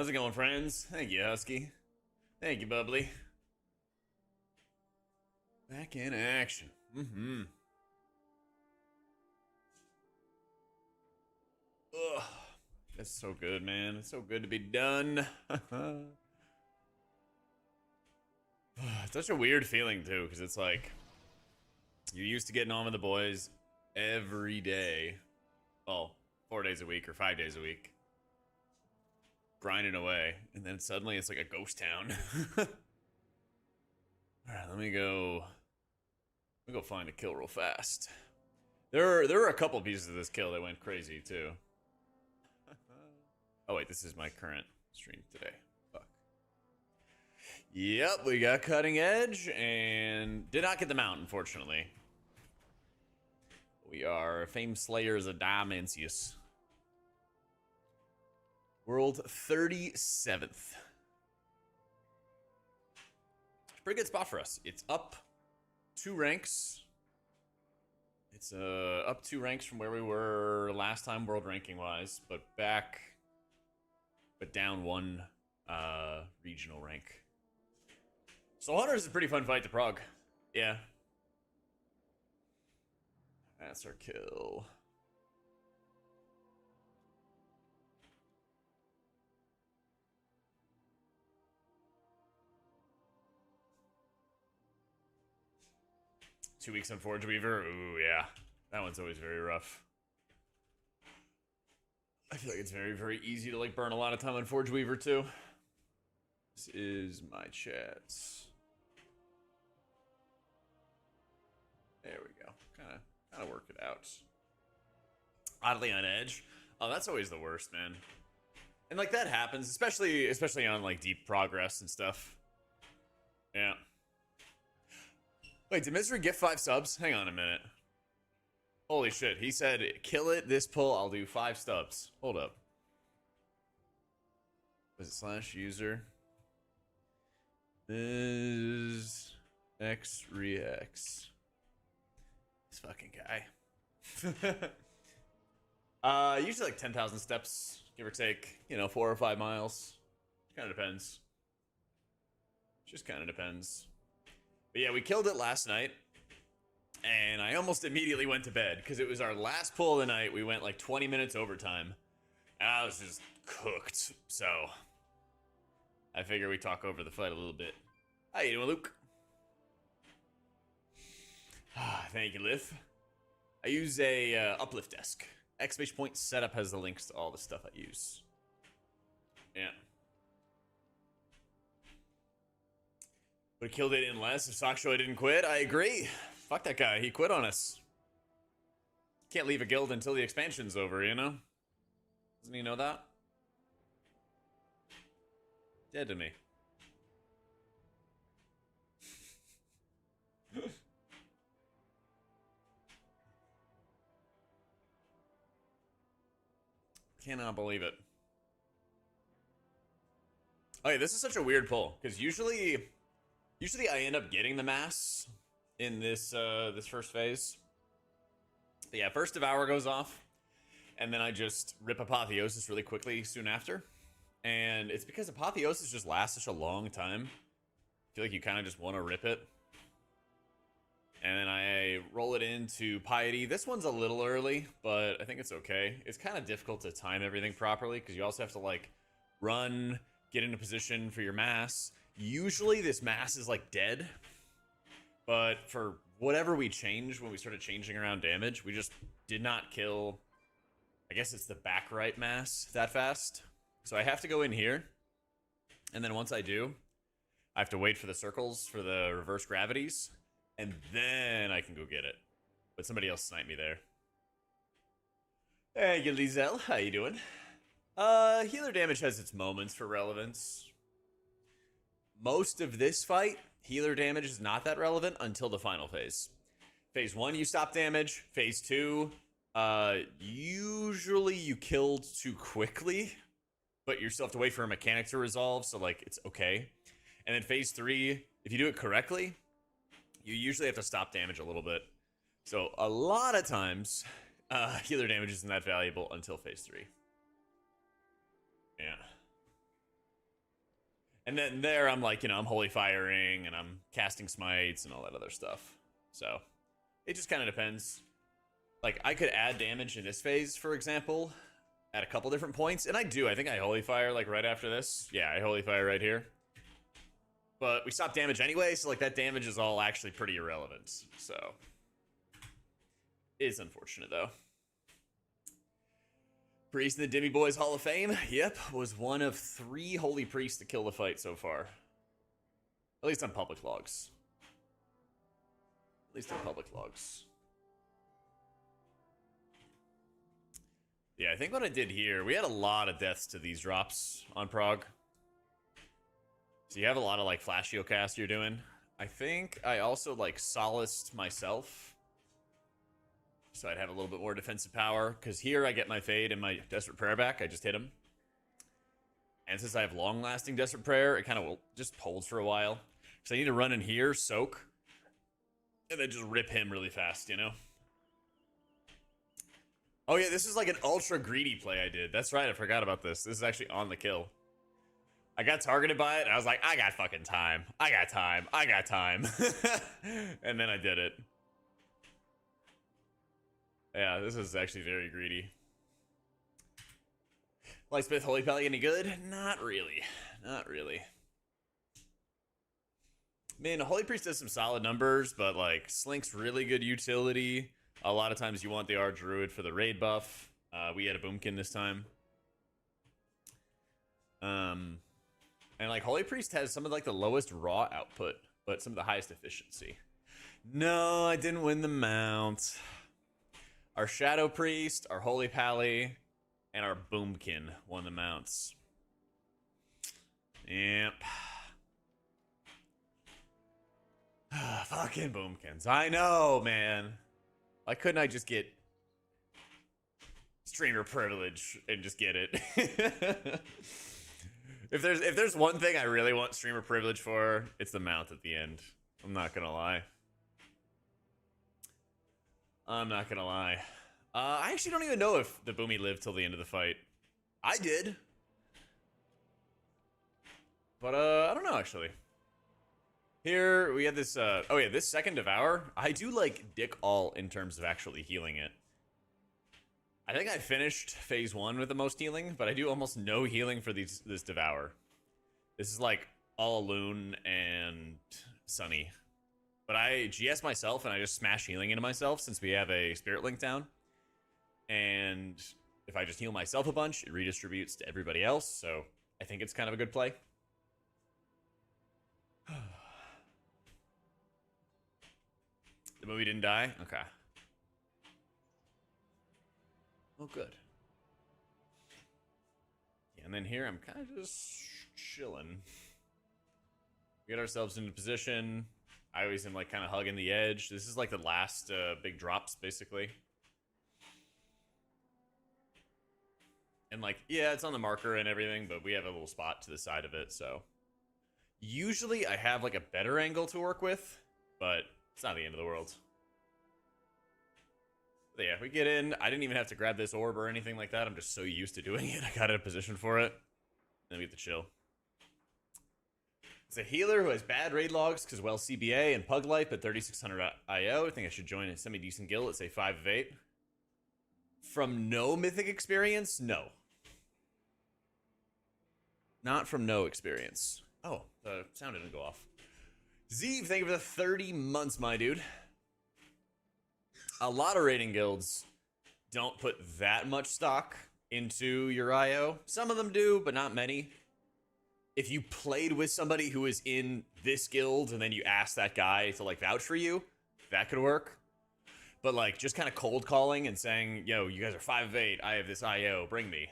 How's it going, friends? Thank you, Husky. Thank you, Bubbly. Back in action. Ugh. That's so good, man. It's so good to be done. It's such a weird feeling, too, because it's like you're used to getting on with the boys every day. Well, 4 days a week or 5 days a week. Grinding away. And then suddenly it's like a ghost town. Alright, let me go find a kill real fast. There were a couple pieces of this kill that went crazy, too. Oh, wait, this is my current stream today. Fuck. Yep, we got cutting edge and did not get the mount, unfortunately. We are famed slayers of Dimensius. World 37th. Pretty good spot for us. It's up 2 ranks. It's up 2 ranks from where we were last time world ranking wise, but down 1 regional rank. So Hunter is a pretty fun fight to prog. Yeah. That's our kill. Two weeks on Forge Weaver. Ooh, yeah. That one's always very rough. I feel like it's very, very easy to like burn a lot of time on Forge Weaver too. This is my chat. There we go. Kind of work it out. Oddly on edge. Oh, that's always the worst, man. And like that happens, especially on like deep progress and stuff. Yeah. Wait, did Misery get 5 subs? Hang on a minute. Holy shit, he said, kill it, this pull, I'll do 5 stubs. Hold up. Was it /user? This X reacts. This fucking guy. Usually like 10,000 steps, give or take, 4 or 5 miles. Kind of depends. Just kind of depends. But yeah, we killed it last night, and I almost immediately went to bed, because it was our last pull of the night. We went like 20 minutes overtime, and I was just cooked, so I figure we talk over the fight a little bit. How you doing, Luke? Thank you, Liv. I use a uplift desk. Exclamation point setup has the links to all the stuff I use. Yeah. Would have killed it in less if Sockshoy didn't quit. I agree. Fuck that guy. He quit on us. Can't leave a guild until the expansion's over, you know? Doesn't he know that? Dead to me. Cannot believe it. Okay, this is such a weird pull, because usually I end up getting the mass in this this first phase. But yeah, first Devour goes off, and then I just rip Apotheosis really quickly soon after. And it's because Apotheosis just lasts such a long time. I feel like you kind of just want to rip it. And then I roll it into Piety. This one's a little early, but I think it's okay. It's kind of difficult to time everything properly, because you also have to like run, get into position for your mass. Usually this mass is like dead, but for whatever we changed when we started changing around damage, we just did not kill, I guess it's the back right mass that fast. So I have to go in here, and then once I do, I have to wait for the circles for the reverse gravities, and then I can go get it. But somebody else sniped me there. Hey, Lizelle, how you doing? Healer damage has its moments for relevance. Most of this fight, healer damage is not that relevant until the final phase. Phase 1, you stop damage. Phase 2, usually you killed too quickly, but you still have to wait for a mechanic to resolve, so like it's okay. And then phase 3, if you do it correctly, you usually have to stop damage a little bit. So a lot of times, healer damage isn't that valuable until phase 3. Yeah. And then there I'm like, I'm holy firing and I'm casting smites and all that other stuff. So it just kind of depends. Like I could add damage in this phase, for example, at a couple different points, and I do. I think I holy fire like right after this. Yeah, I holy fire right here. But we stop damage anyway, so like that damage is all actually pretty irrelevant. So it is unfortunate though. Priest in the Dimmy Boys Hall of Fame, yep, was one of 3 holy priests to kill the fight so far. At least on public logs. At least on public logs. Yeah, I think what I did here, we had a lot of deaths to these drops on Prog. So you have a lot of like flashio cast you're doing. I think I also like solaced myself, so I'd have a little bit more defensive power, because here I get my Fade and my Desperate Prayer back. I just hit him. And since I have long-lasting Desperate Prayer, it kind of just holds for a while. So I need to run in here, soak, and then just rip him really fast, Oh yeah, this is like an ultra greedy play I did. That's right, I forgot about this. This is actually on the kill. I got targeted by it, and I was like, I got fucking time. I got time. I got time. And then I did it. Yeah, this is actually very greedy. Lightsmith Holy Pally any good? Not really. Not really. I mean, Holy Priest does some solid numbers, but like Slink's really good utility. A lot of times you want the R Druid for the raid buff. We had a Boomkin this time. And like Holy Priest has some of like the lowest raw output, but some of the highest efficiency. No, I didn't win the mount. Our Shadow Priest, our Holy Pally, and our Boomkin won the mounts. Yep. Fucking Boomkins. I know, man. Why couldn't I just get streamer privilege and just get it? If there's one thing I really want streamer privilege for, it's the mount at the end. I'm not gonna lie. I'm not gonna lie. I actually don't even know if the Boomy lived till the end of the fight. I did. But, I don't know, actually. Here, we had this, oh yeah, this second Devour, I do, like, dick all in terms of actually healing it. I think I finished phase 1 with the most healing, but I do almost no healing for this Devour. This is, like, all Loon and Sunny. But I GS myself, and I just smash healing into myself since we have a Spirit Link down. And if I just heal myself a bunch, it redistributes to everybody else, so I think it's kind of a good play. The movie didn't die? Okay. Oh, good. Yeah, and then here I'm kind of just chilling. We get ourselves into position. I always am like kind of hugging the edge. This is like the last big drops, basically. And like, yeah, it's on the marker and everything, but we have a little spot to the side of it, so. Usually I have like a better angle to work with, but it's not the end of the world. But yeah, we get in. I didn't even have to grab this orb or anything like that. I'm just so used to doing it. I got in a position for it. Then we get to chill. It's a healer who has bad raid logs because, well, CBA and Pug Life at 3600 IO. I think I should join a semi-decent guild at, say, 5 of 8. From no Mythic experience? No. Not from no experience. Oh, the sound didn't go off. Zeev, thank you for the 30 months, my dude. A lot of raiding guilds don't put that much stock into your IO. Some of them do, but not many. If you played with somebody who is in this guild and then you ask that guy to like vouch for you, that could work. But like just kind of cold calling and saying, yo, you guys are 5 of 8, I have this IO, bring me.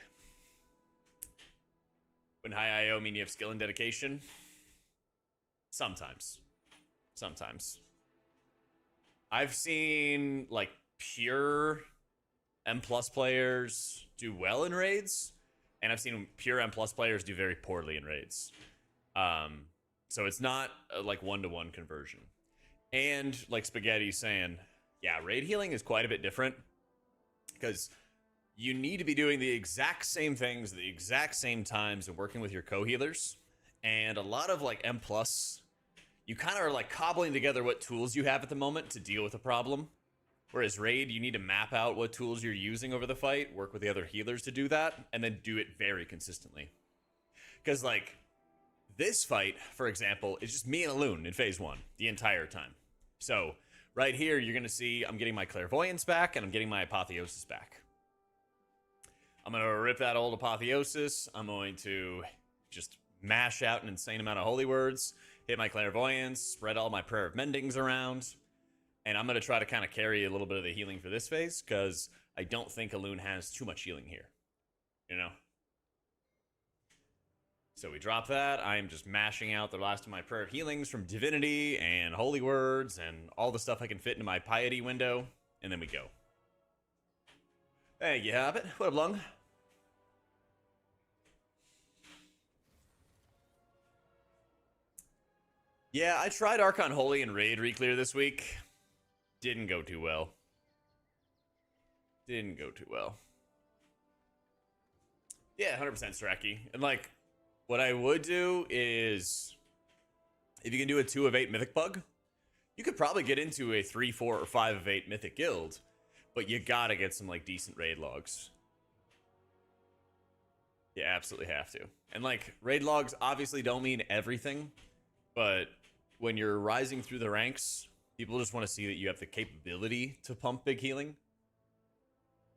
Wouldn't high IO mean you have skill and dedication? Sometimes. Sometimes. I've seen like pure M+ players do well in raids, and I've seen pure M+ players do very poorly in raids. So it's not a, like one-to-one conversion. And like Spaghetti saying, yeah, raid healing is quite a bit different because you need to be doing the exact same things at the exact same times and working with your co-healers. And a lot of like M+, you kind of are like cobbling together what tools you have at the moment to deal with a problem. Whereas Raid, you need to map out what tools you're using over the fight, work with the other healers to do that, and then do it very consistently. Because, like, this fight, for example, is just me and Alun in phase 1 the entire time. So, right here, you're going to see I'm getting my Clairvoyance back, and I'm getting my Apotheosis back. I'm going to rip that old Apotheosis. I'm going to just mash out an insane amount of Holy Words, hit my Clairvoyance, spread all my Prayer of Mendings around, and I'm going to try to kind of carry a little bit of the healing for this phase, because I don't think Alun has too much healing here. You know? So we drop that. I'm just mashing out the last of my Prayer of Healings from Divinity and Holy Words and all the stuff I can fit into my Piety window, and then we go. There you have it. What up, Lung? Yeah, I tried Archon Holy and Raid Reclear this week. Didn't go too well. Didn't go too well. Yeah, 100% Straki. And like, what I would do is, if you can do a 2 of 8 Mythic Bug, you could probably get into a 3, 4, or 5 of 8 Mythic Guild, but you gotta get some like decent raid logs. You absolutely have to. And like, raid logs obviously don't mean everything, but when you're rising through the ranks, people just want to see that you have the capability to pump big healing.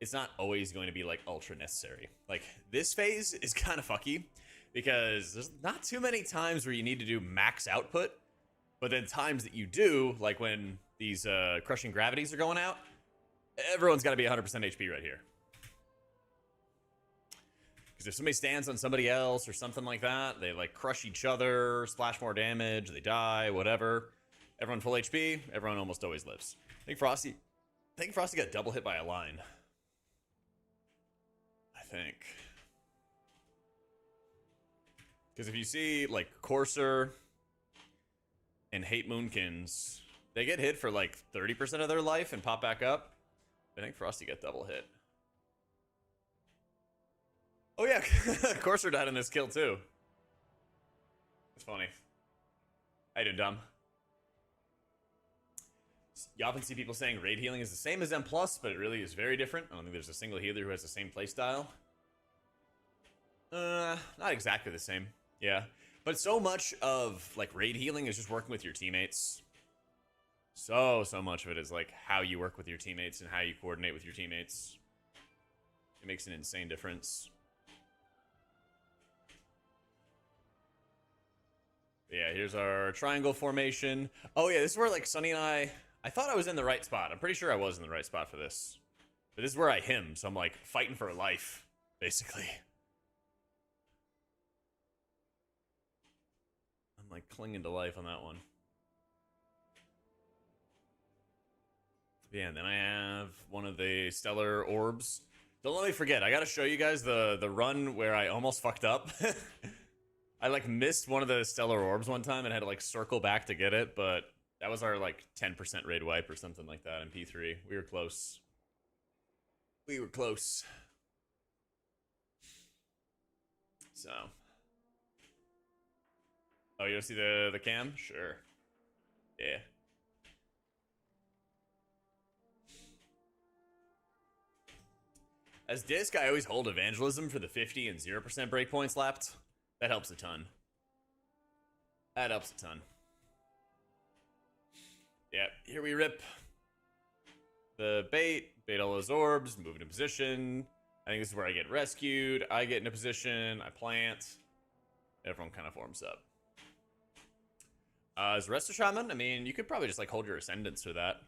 It's not always going to be like ultra necessary. Like, this phase is kind of fucky because there's not too many times where you need to do max output, but then times that you do, like when these crushing gravities are going out, everyone's got to be 100% HP right here. Because if somebody stands on somebody else or something like that, they like crush each other, splash more damage, they die, whatever. Everyone full HP, everyone almost always lives. I think Frosty got double hit by a line. I think. Because if you see like Courser and Hate Moonkins, they get hit for like 30% of their life and pop back up. I think Frosty got double hit. Oh yeah, Courser died in this kill too. It's funny. How you doing, Dom? You often see people saying raid healing is the same as M+, but it really is very different. I don't think there's a single healer who has the same playstyle. Not exactly the same. Yeah. But so much of like raid healing is just working with your teammates. So much of it is like how you work with your teammates and how you coordinate with your teammates. It makes an insane difference. Yeah, here's our triangle formation. Oh yeah, this is where like Sunny and I thought I was in the right spot. I'm pretty sure I was in the right spot for this. But this is where I him, so I'm like fighting for life, basically. I'm like clinging to life on that one. Yeah, and then I have one of the stellar orbs. Don't let me forget, I gotta show you guys the run where I almost fucked up. I like missed one of the stellar orbs one time and had to like circle back to get it, but that was our like 10% raid wipe or something like that in P3. We were close. We were close. So. Oh, you wanna see the cam? Sure. Yeah. As disc, I always hold evangelism for the 50 and 0% breakpoints lapped. That helps a ton. That helps a ton. Yeah, here we rip the bait all those orbs, move into position. I think this is where I get rescued. I get into position, I plant. Everyone kind of forms up. As Resto Shaman, I mean, you could probably just like hold your Ascendance for that.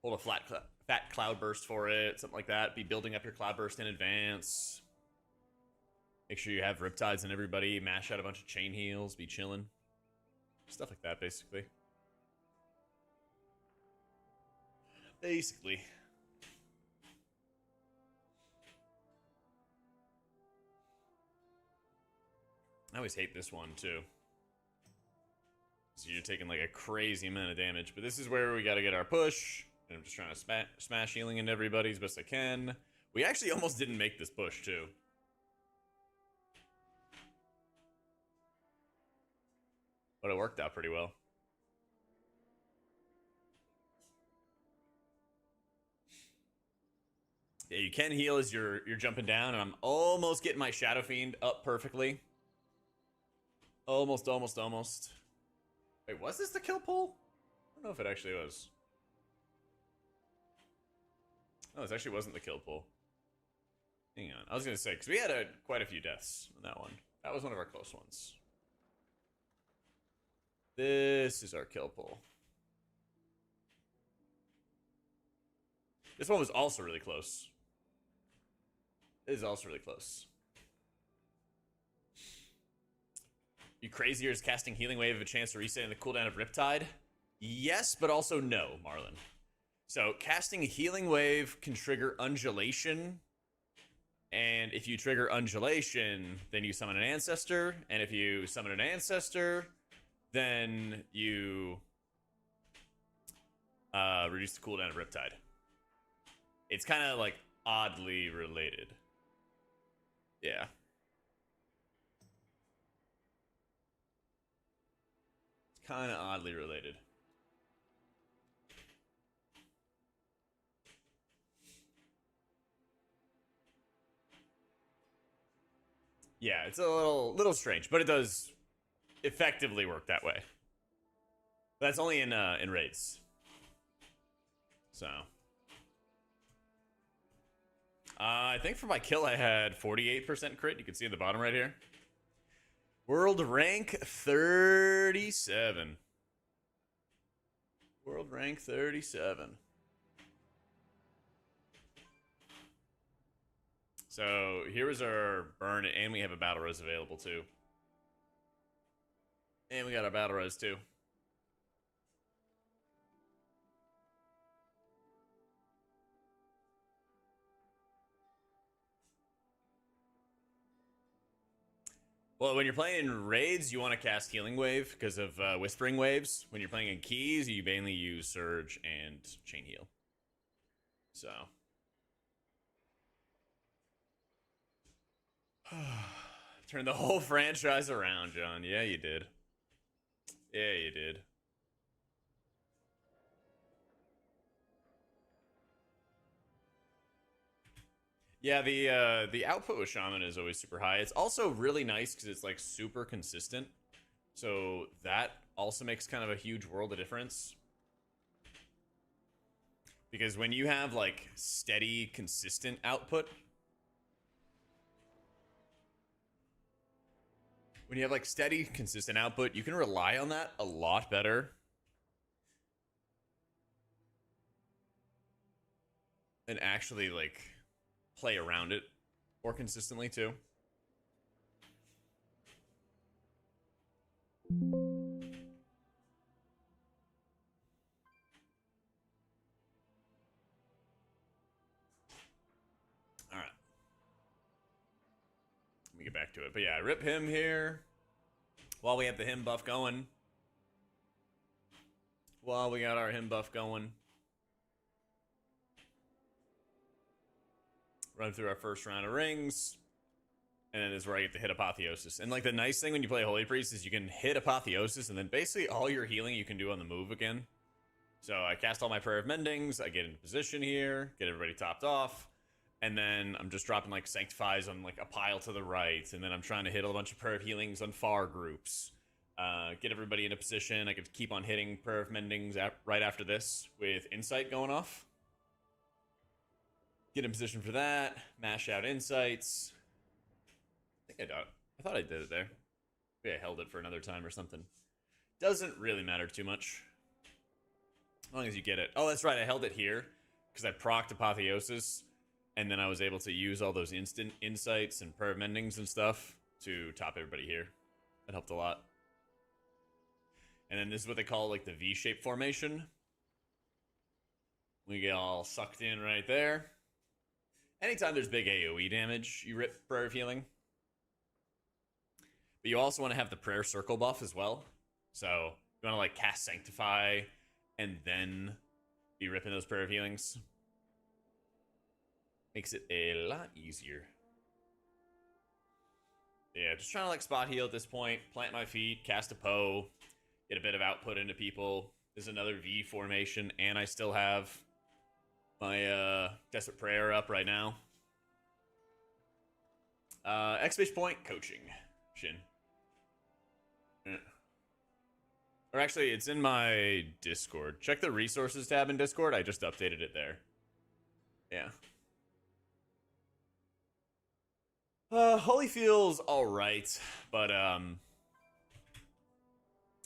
Hold a fat Cloudburst for it, something like that. Be building up your Cloudburst in advance. Make sure you have Riptides and everybody. Mash out a bunch of chain heals. Be chilling. Stuff like that, basically. Basically. I always hate this one, too. So you're taking, like, a crazy amount of damage. But this is where we gotta get our push. And I'm just trying to smash healing into everybody as best I can. We actually almost didn't make this push, too. but it worked out pretty well. Yeah, you can heal as you're jumping down, and I'm almost getting my Shadow Fiend up perfectly. Almost. Wait, was this the kill pull? I don't know if it actually was. No, this actually wasn't the kill pull. Hang on. I was going to say, because we had quite a few deaths on that one. That was one of our close ones. This is our kill pull. This one was also really close. This is also really close. You crazier is casting Healing Wave have a chance to reset in the cooldown of Riptide? Yes, but also no, Marlon. So, casting Healing Wave can trigger Undulation. And if you trigger Undulation, then you summon an Ancestor. And if you summon an Ancestor, then you reduce the cooldown of Riptide. It's kind of like oddly related. Yeah. It's kind of oddly related. Yeah, it's a little strange, but it does effectively work that way. That's only in raids. So, I think for my kill I had 48% crit. You can see at the bottom right here. World rank 37. World rank 37. So here was our burn, and we have a battle res available too. And we got our battle res too. Well, when you're playing in raids, you want to cast Healing Wave because of Whispering Waves. When you're playing in keys, you mainly use Surge and Chain Heal. So. Turn the whole franchise around, John. Yeah, you did. Yeah, you did. Yeah, the output with Shaman is always super high. It's also really nice because it's like super consistent. So that also makes kind of a huge world of difference. Because when you have like steady, consistent output, when you have like steady, consistent output, you can rely on that a lot better. And actually like play around it more consistently too. All right. Let me get back to it. But yeah, rip him here. While we have the him buff going. While we got our him buff going. Run through our first round of rings. And then this is where I get to hit Apotheosis. And like the nice thing when you play Holy Priest is you can hit Apotheosis and then basically all your healing you can do on the move again. So I cast all my Prayer of Mendings, I get into position here, get everybody topped off, and then I'm just dropping like Sanctifies on like a pile to the right, and then I'm trying to hit a bunch of Prayer of Healings on far groups. Get everybody into position. I could keep on hitting Prayer of Mendings right after this with Insight going off. Get in position for that. Mash out Insights. I think I thought I did it there. Maybe I held it for another time or something. Doesn't really matter too much. As long as you get it. Oh, that's right. I held it here because I procced Apotheosis. And then I was able to use all those instant Insights and Prayer of Mendings and stuff to top everybody here. That helped a lot. And then this is what they call like the V-shaped formation. We get all sucked in right there. Anytime there's big AoE damage, you rip Prayer of Healing. But you also want to have the Prayer Circle buff as well. So you want to like cast Sanctify and then be ripping those Prayer of Healings. Makes it a lot easier. Yeah, just trying to like spot heal at this point. Plant my feet, cast a Poe. get a bit of output into people. There's another V formation, and I still have my Desperate Prayer up right now. Exclamation point, coaching. Shin. Or actually, it's in my Discord. Check the resources tab in Discord. I just updated it there. Yeah. Holyfield's alright, but,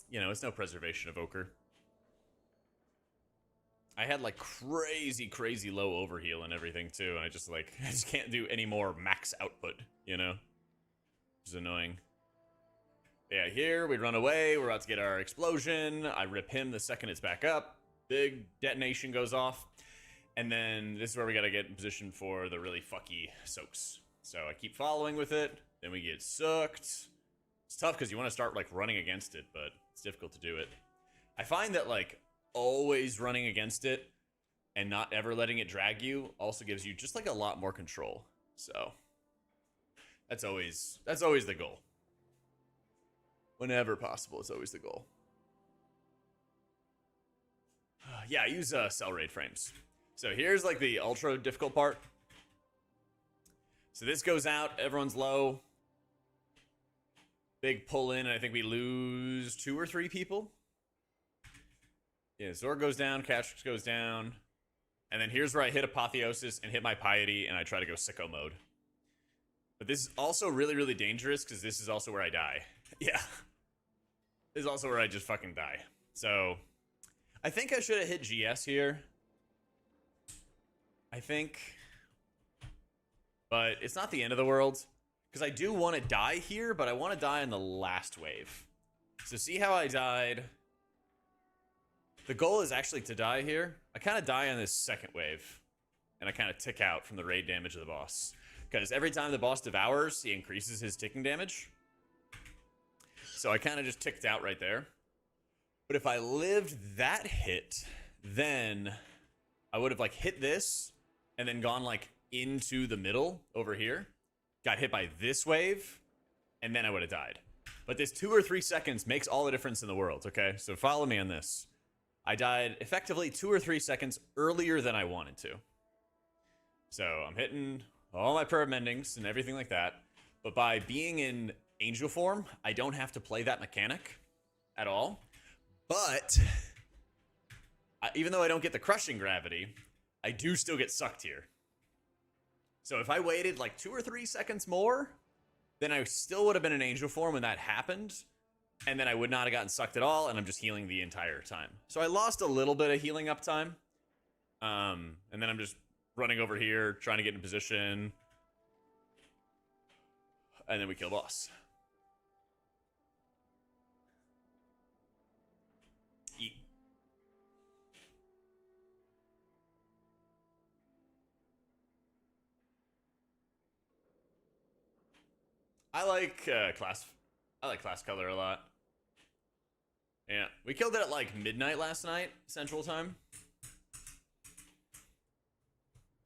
you know, it's no preservation of Ochre. I had, like, crazy low overheal and everything, too, and I just can't do any more max output, you know? Which is annoying. Yeah, here, we run away, we're about to get our explosion, I rip him the second it's back up, big detonation goes off, and then this is where we gotta get in position for the really fucky soaks. So I keep following with it, then we get sucked. It's tough because you want to start, like, running against it, but it's difficult to do it. I find that, like, always running against it and not ever letting it drag you also gives you just, like, a lot more control. So that's always the goal. Whenever possible, it's always the goal. Yeah, I use cell raid frames. So here's, like, the ultra difficult part. So this goes out, everyone's low. Big pull in, and I think we lose 2 or 3 people. Yeah, Zorg goes down, Castrix goes down. And then here's where I hit Apotheosis and hit my Piety, and I try to go sicko mode. But this is also really dangerous, because this is also where I die. Yeah. This is also where I just fucking die. So, I think I should have hit GS here. I think. But it's not the end of the world. Because I do want to die here, but I want to die in the last wave. So see how I died. The goal is actually to die here. I kind of die on this second wave. And I kind of tick out from the raid damage of the boss. Because every time the boss devours, he increases his ticking damage. So I kind of just ticked out right there. But if I lived that hit, then I would have, like, hit this and then gone, like, into the middle over here. Got hit by this wave, and then I would have died. But this 2 or 3 seconds makes all the difference in the world, okay? So follow me on this. I died effectively 2 or 3 seconds earlier than I wanted to. So I'm hitting all my perm endings and everything like that. But by being in angel form, I don't have to play that mechanic at all. But even though I don't get the crushing gravity, I do still get sucked here. So if I waited like 2 or 3 seconds more, then I still would have been in angel form when that happened. And then I would not have gotten sucked at all, and I'm just healing the entire time. So I lost a little bit of healing up time. And then I'm just running over here, trying to get in position. And then we kill boss. Eat. I like class color a lot. Yeah, we killed it at like midnight last night, Central Time.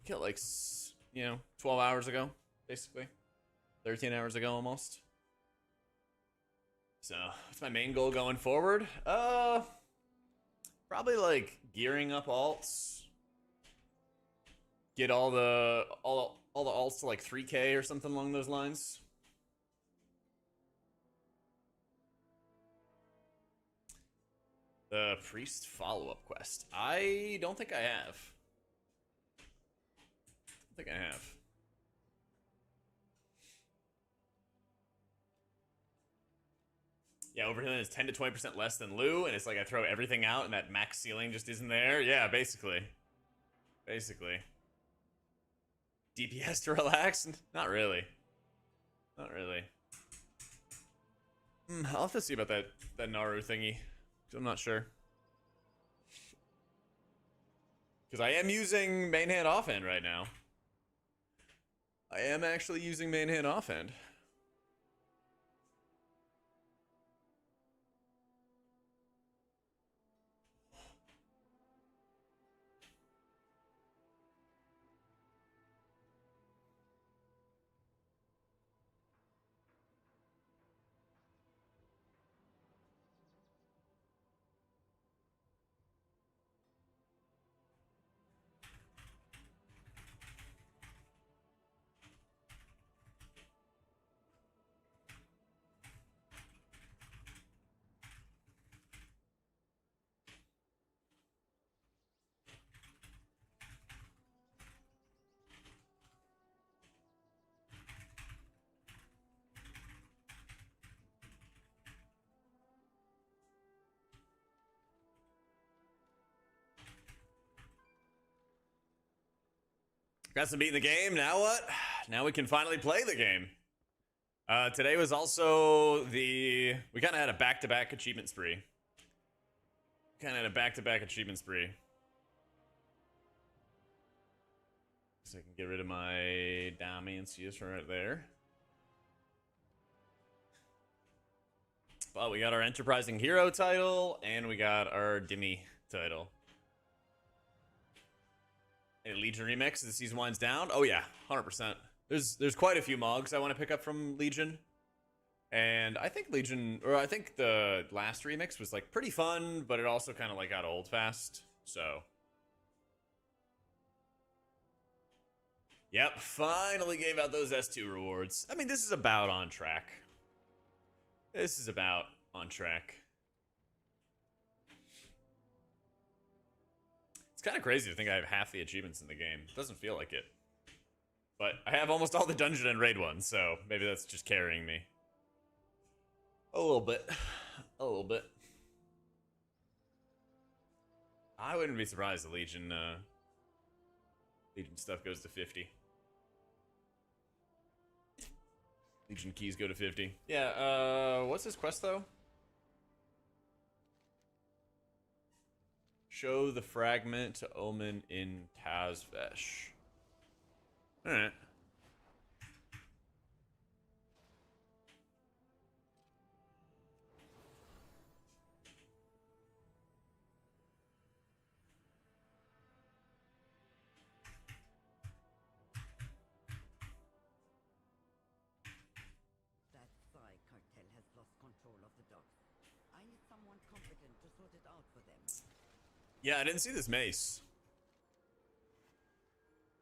Killed like, 12 hours ago, basically. 13 hours ago, almost. So, what's my main goal going forward? Probably like gearing up alts. Get all the alts to like 3K or something along those lines. The priest follow-up quest. I don't think I have. I think I have. Yeah, overhealing is 10 to 20% less than Lou, and it's like I throw everything out and that max ceiling just isn't there. Yeah, basically. Basically. DPS to relax? Not really. Not really. I'll have to see about that Naru thingy. Because I'm not sure. Because I am using main hand offhand right now. I am actually using main hand offhand. Got some beat in the game. Now what? Now we can finally play the game. Today was also we kind of had a back-to-back achievement spree. So I can get rid of my Dimensius right there. Well, we got our Enterprising Hero title, and we got our Dimmy title. A Legion remix as the season winds down. Oh yeah, 100%. There's quite a few mogs I want to pick up from Legion. And I think the last remix was like pretty fun, but it also kind of like got old fast. So yep, finally gave out those S2 rewards. I mean, this is about on track. It's kind of crazy to think I have half the achievements in the game. It doesn't feel like it. But I have almost all the dungeon and raid ones, so maybe that's just carrying me. A little bit. I wouldn't be surprised the Legion stuff goes to 50. Legion keys go to 50. Yeah, what's this quest though? Show the fragment to Omen in Tazvesh. Alright. Yeah, I didn't see this mace.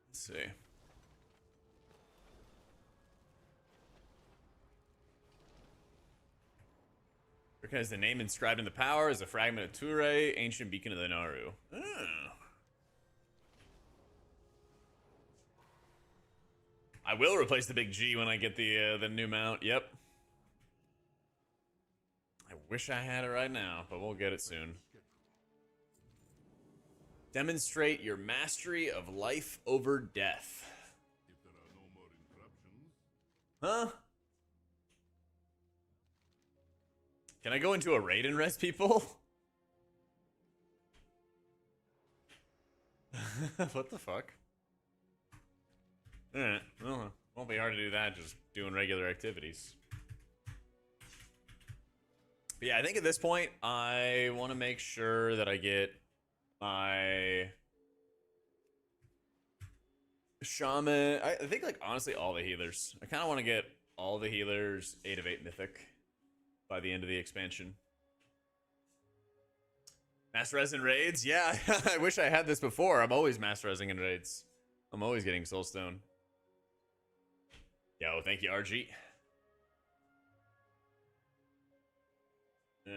Let's see. Recognize the name inscribed in the power as a fragment of Ture, ancient beacon of the Naru. Oh. I will replace the big G when I get the new mount. Yep. I wish I had it right now, but we'll get it soon. Demonstrate your mastery of life over death. If there are no more interruptions. Huh? Can I go into a raid and res people? What the fuck? Alright, well, won't be hard to do that, just doing regular activities. But yeah, I think at this point, I want to make sure that I get my shaman. I think like honestly all the healers. I kind of want to get all the healers 8 of 8 mythic by the end of the expansion. Master res in raids? Yeah, I wish I had this before. I'm always master resing in raids. I'm always getting soulstone. Yo, thank you, RG. Yeah.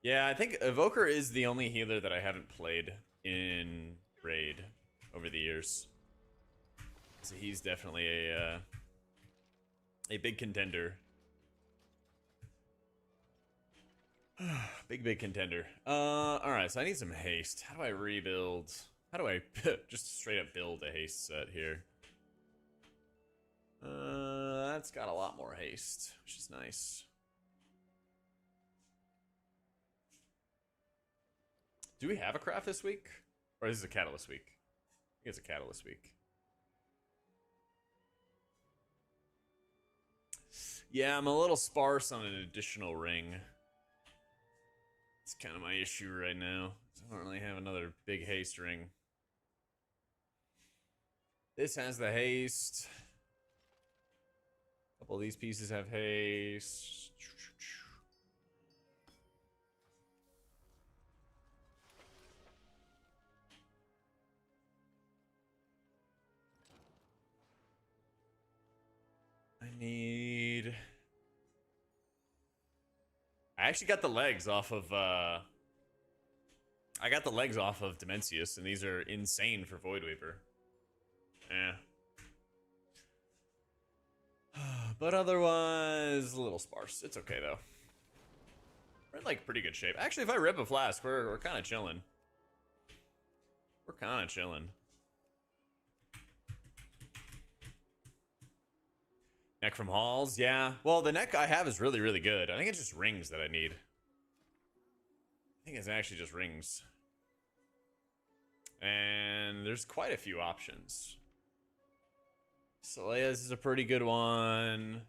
Yeah, I think Evoker is the only healer that I haven't played in raid over the years. So he's definitely a big contender. Big contender. Alright, so I need some haste. How do I rebuild? How do I just straight up build a haste set here? That's got a lot more haste, which is nice. Do we have a craft this week? Or is this a catalyst week? I think it's a catalyst week. Yeah, I'm a little sparse on an additional ring. It's kind of my issue right now. I don't really have another big haste ring. This has the haste. A couple of these pieces have haste. I actually got the legs off of Dimensius, and these are insane for Voidweaver. Yeah. But otherwise, a little sparse. It's okay though. We're in like pretty good shape. Actually, if I rip a flask, we're kind of chilling. We're kind of chilling. Neck from Halls, yeah. Well, the neck I have is really, really good. I think it's just rings that I need. I think it's actually just rings. And there's quite a few options. Solea's is a pretty good one.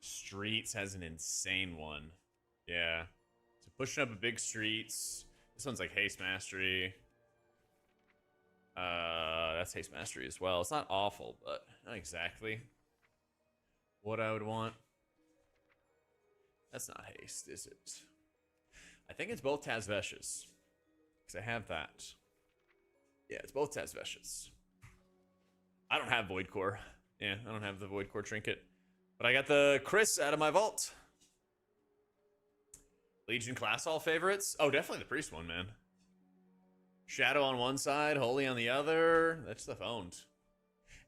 Streets has an insane one. Yeah. So pushing up a big streets. This one's like haste mastery. That's haste mastery as well. It's not awful, but not exactly what I would want. That's not haste, is it? I think it's both Tazvesh's. Because I have that. Yeah, it's both Tazvesh's. I don't have Void Core. Yeah, I don't have the Void Core trinket. But I got the Chris out of my vault. Legion class all favorites? Oh, definitely the Priest one, man. Shadow on one side, Holy on the other. That stuff owned.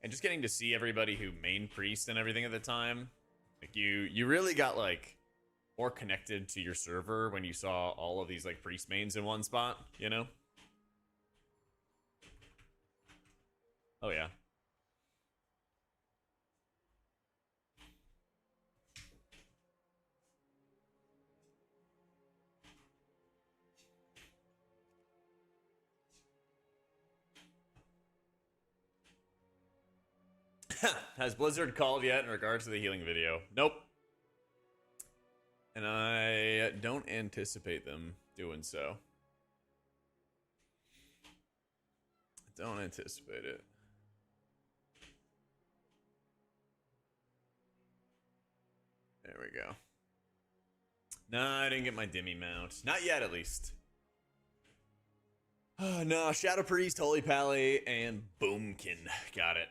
And just getting to see everybody who main Priest and everything at the time. Like, you really got, like, more connected to your server when you saw all of these, like, Priest mains in one spot, you know? Oh, yeah. Has Blizzard called yet in regards to the healing video? Nope. And I don't anticipate them doing so. I don't anticipate it. There we go. Nah, I didn't get my Dimmy mount. Not yet, at least. No, Shadow Priest, Holy Pally, and Boomkin. Got it.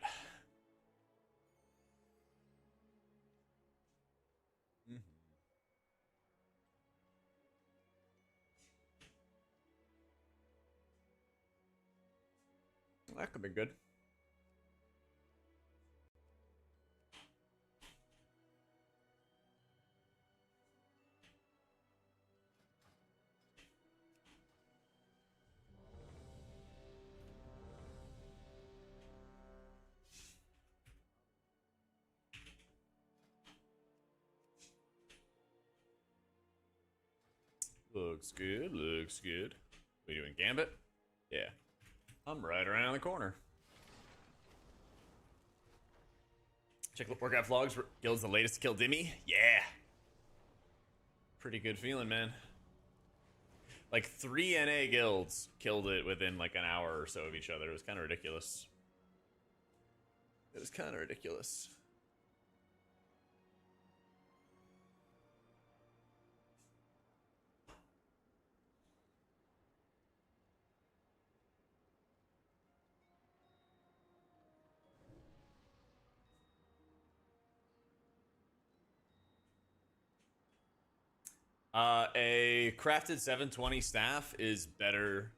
That could be good. Looks good, looks good. We doing Gambit? Yeah. I'm right around the corner. Check workout vlogs. Guild's the latest to kill Dimmy. Yeah. Pretty good feeling, man. Like 3 NA guilds killed it within like an hour or so of each other. It was kind of ridiculous. It was kind of ridiculous. A crafted 720 staff is better.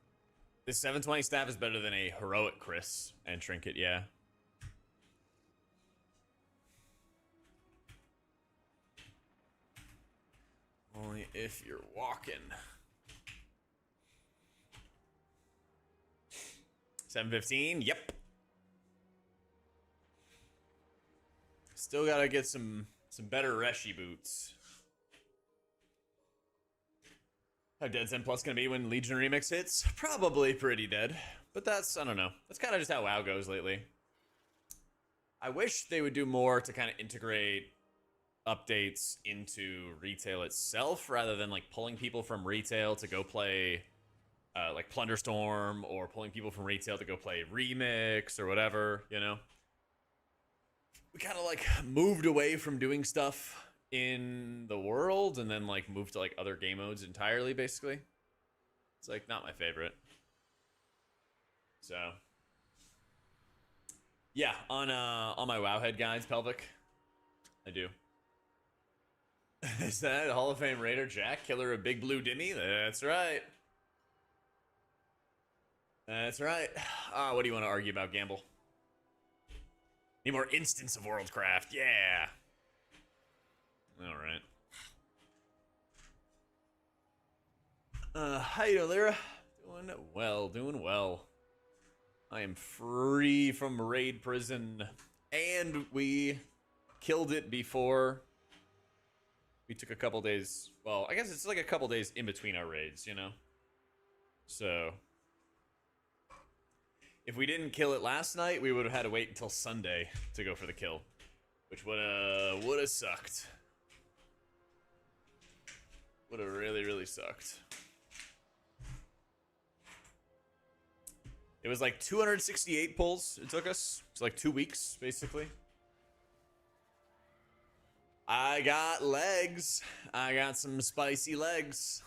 This 720 staff is better than a heroic Chris and trinket, yeah. Only if you're walking. 715, yep. Still gotta get some better Reshi boots. How dead Zen Plus gonna be when Legion Remix hits? Probably pretty dead. But that's, I don't know. That's kind of just how WoW goes lately. I wish they would do more to kind of integrate updates into retail itself rather than like pulling people from retail to go play like Plunderstorm or pulling people from retail to go play Remix or whatever, you know? We kind of like moved away from doing stuff in the world and then like moved to like other game modes entirely, basically. It's like not my favorite. So yeah, on my Wowhead guides, Pelvic, I do. Is that Hall of Fame Raider Jack, killer of Big Blue Dimmy? That's right. That's right. What do you want to argue about, Gamble? Need more instance of Worldcraft. Yeah. All right. How you doing, Lyra? Doing well, doing well. I am free from raid prison. And we killed it before we took a couple days. Well, I guess it's like a couple days in between our raids, you know? So if we didn't kill it last night, we would have had to wait until Sunday to go for the kill, which would have sucked. Would have really, really sucked. It was like 268 pulls it took us. It's like 2 weeks, basically. I got legs. I got some spicy legs.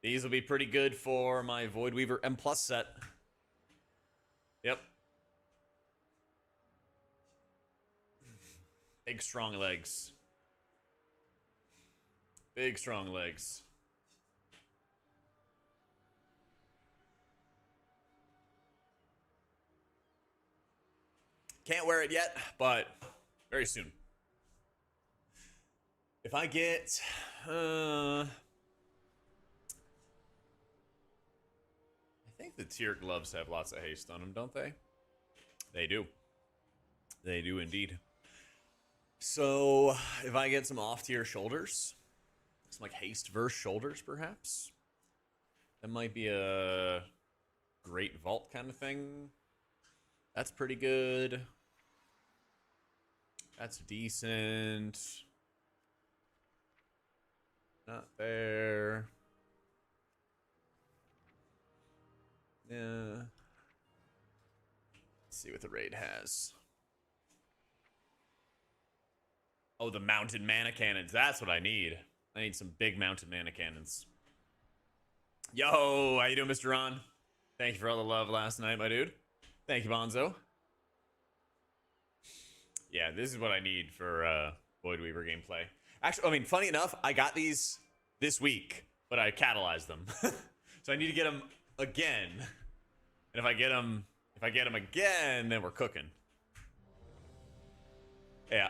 These will be pretty good for my Void Weaver M+ set. Yep. Big, strong legs. Big, strong legs. Can't wear it yet, but very soon. If I get... I think the tier gloves have lots of haste on them, don't they? They do. They do indeed. So, if I get some off-tier shoulders, some like haste verse shoulders, perhaps, that might be a great vault kind of thing. That's pretty good. That's decent. Not there. Yeah. Let's see what the raid has. Oh, the mounted mana cannons. That's what I need. I need some big mounted mana cannons. Yo, how you doing, Mr. Ron? Thank you for all the love last night, my dude. Thank you, Bonzo. Yeah, this is what I need for Void Weaver gameplay. Actually, I mean, funny enough, I got these this week, but I catalyzed them. So I need to get them again. And if I get them again, then we're cooking. Yeah.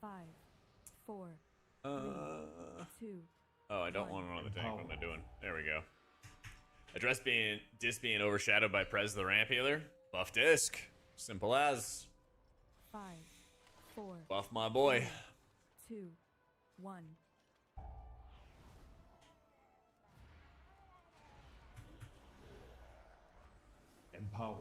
Five, four, Uh, 3, 2. oh, I don't want another tank. What am I doing? There we go. Address disc being overshadowed by Prez the Ramp Healer. Buff disc. Simple as. 5, 4. Buff my boy. 2, 1. Empowered.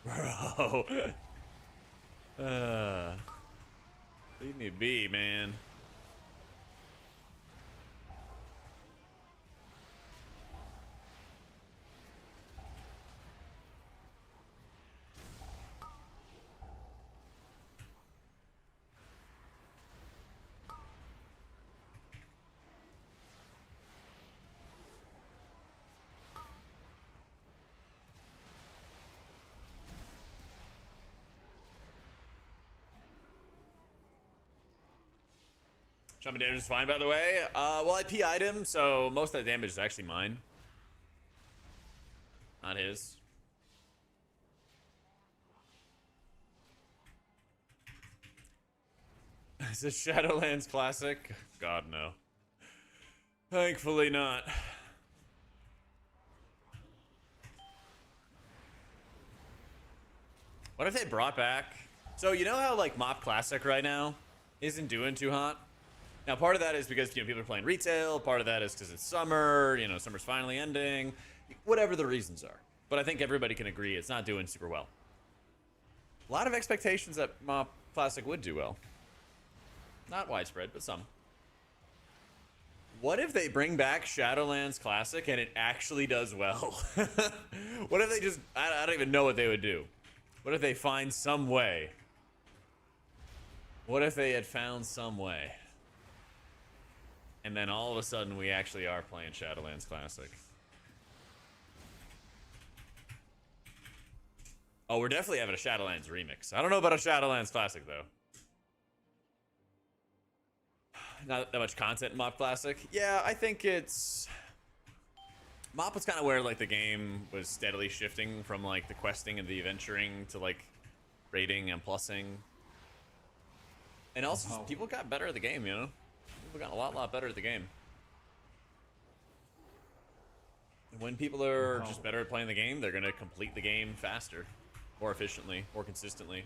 Bro. Leave me be, man. Jumping damage is fine, by the way. Well, I PI'd him, so most of that damage is actually mine. Not his. Is this Shadowlands Classic? God, no. Thankfully not. What if they brought back... So, you know how, like, Mop Classic right now isn't doing too hot? Now, part of that is because, you know, people are playing retail. Part of that is because it's summer. You know, summer's finally ending. Whatever the reasons are. But I think everybody can agree it's not doing super well. A lot of expectations that Mop Classic would do well. Not widespread, but some. What if they bring back Shadowlands Classic and it actually does well? What if they just... I don't even know what they would do. What if they find some way? What if they had found some way? And then all of a sudden, we actually are playing Shadowlands Classic. Oh, we're definitely having a Shadowlands remix. I don't know about a Shadowlands Classic, though. Not that much content in Mop Classic. Yeah, I think it's... Mop was kind of where, like, the game was steadily shifting from, like, the questing and the adventuring to, like, raiding and plussing. And also, just people got better at the game, you know? People got a lot better at the game. When people are just better at playing the game, they're gonna complete the game faster, more efficiently, more consistently.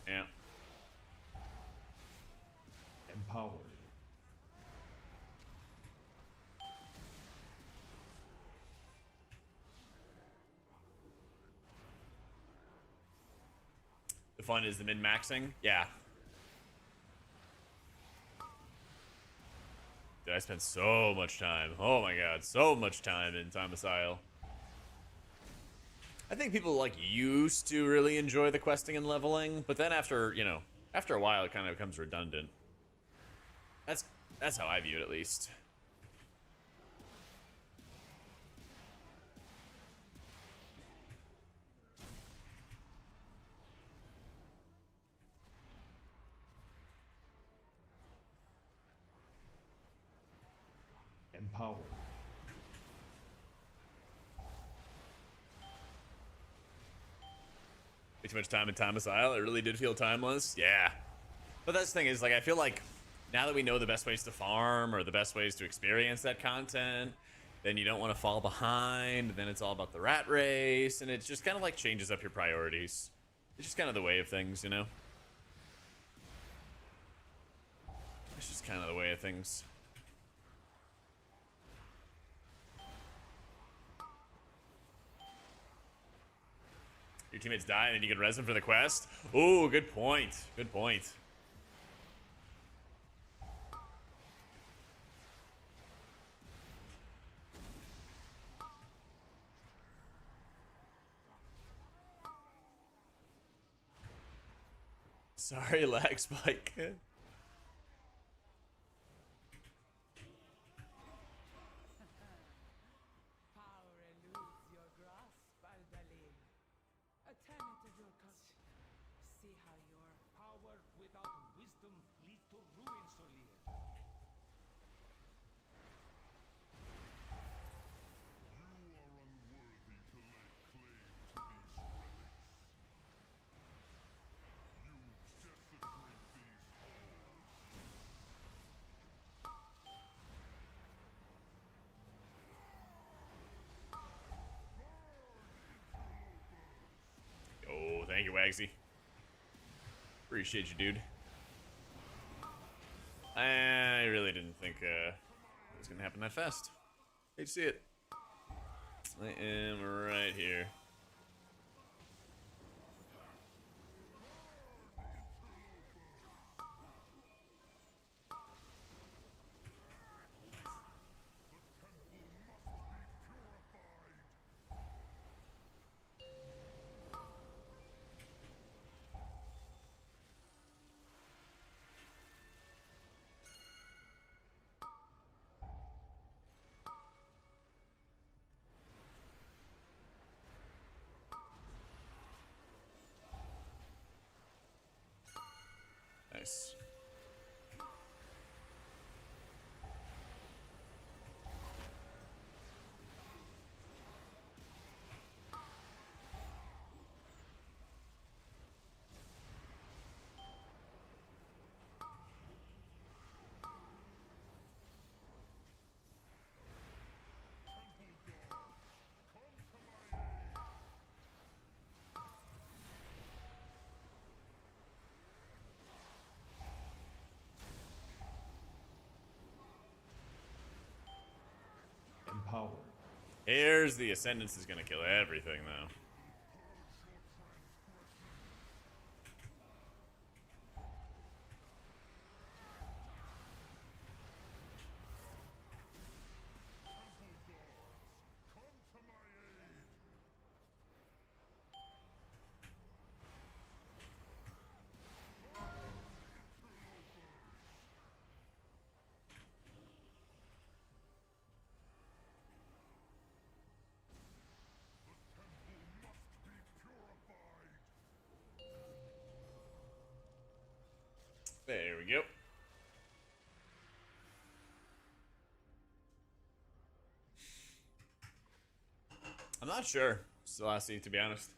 Yeah. Empowered. The fun is the min-maxing. Yeah. Dude, I spent so much time. Oh my god, so much time in Thomas Isle. I think people like used to really enjoy the questing and leveling, but then after, you know, after a while it kind of becomes redundant. That's how I view it, at least. Empowered. Way too much time in Thomas Isle. It really did feel timeless. Yeah. But that's the thing is, like, I feel like now that we know the best ways to farm or the best ways to experience that content, then you don't want to fall behind. Then it's all about the rat race, and it just kind of like changes up your priorities. It's just kind of the way of things, you know? It's just kind of the way of things. Your teammates die and then you can res them for the quest? Ooh, good point. Good point. Sorry, lag spike. Power eludes your grasp, Aldalim. Attempt at your cost. See how your power without wisdom leads to ruin, Solir. You are unworthy to lay claim to these relics. You desecrate these halls. Oh, thank you, Wagsy. Appreciate you, dude. I really didn't think it was gonna happen that fast. Hate to see it. I am right here. Nice. Empowered. Here's the Ascendance is gonna kill everything, though. I'm not sure, Selassie, to be honest.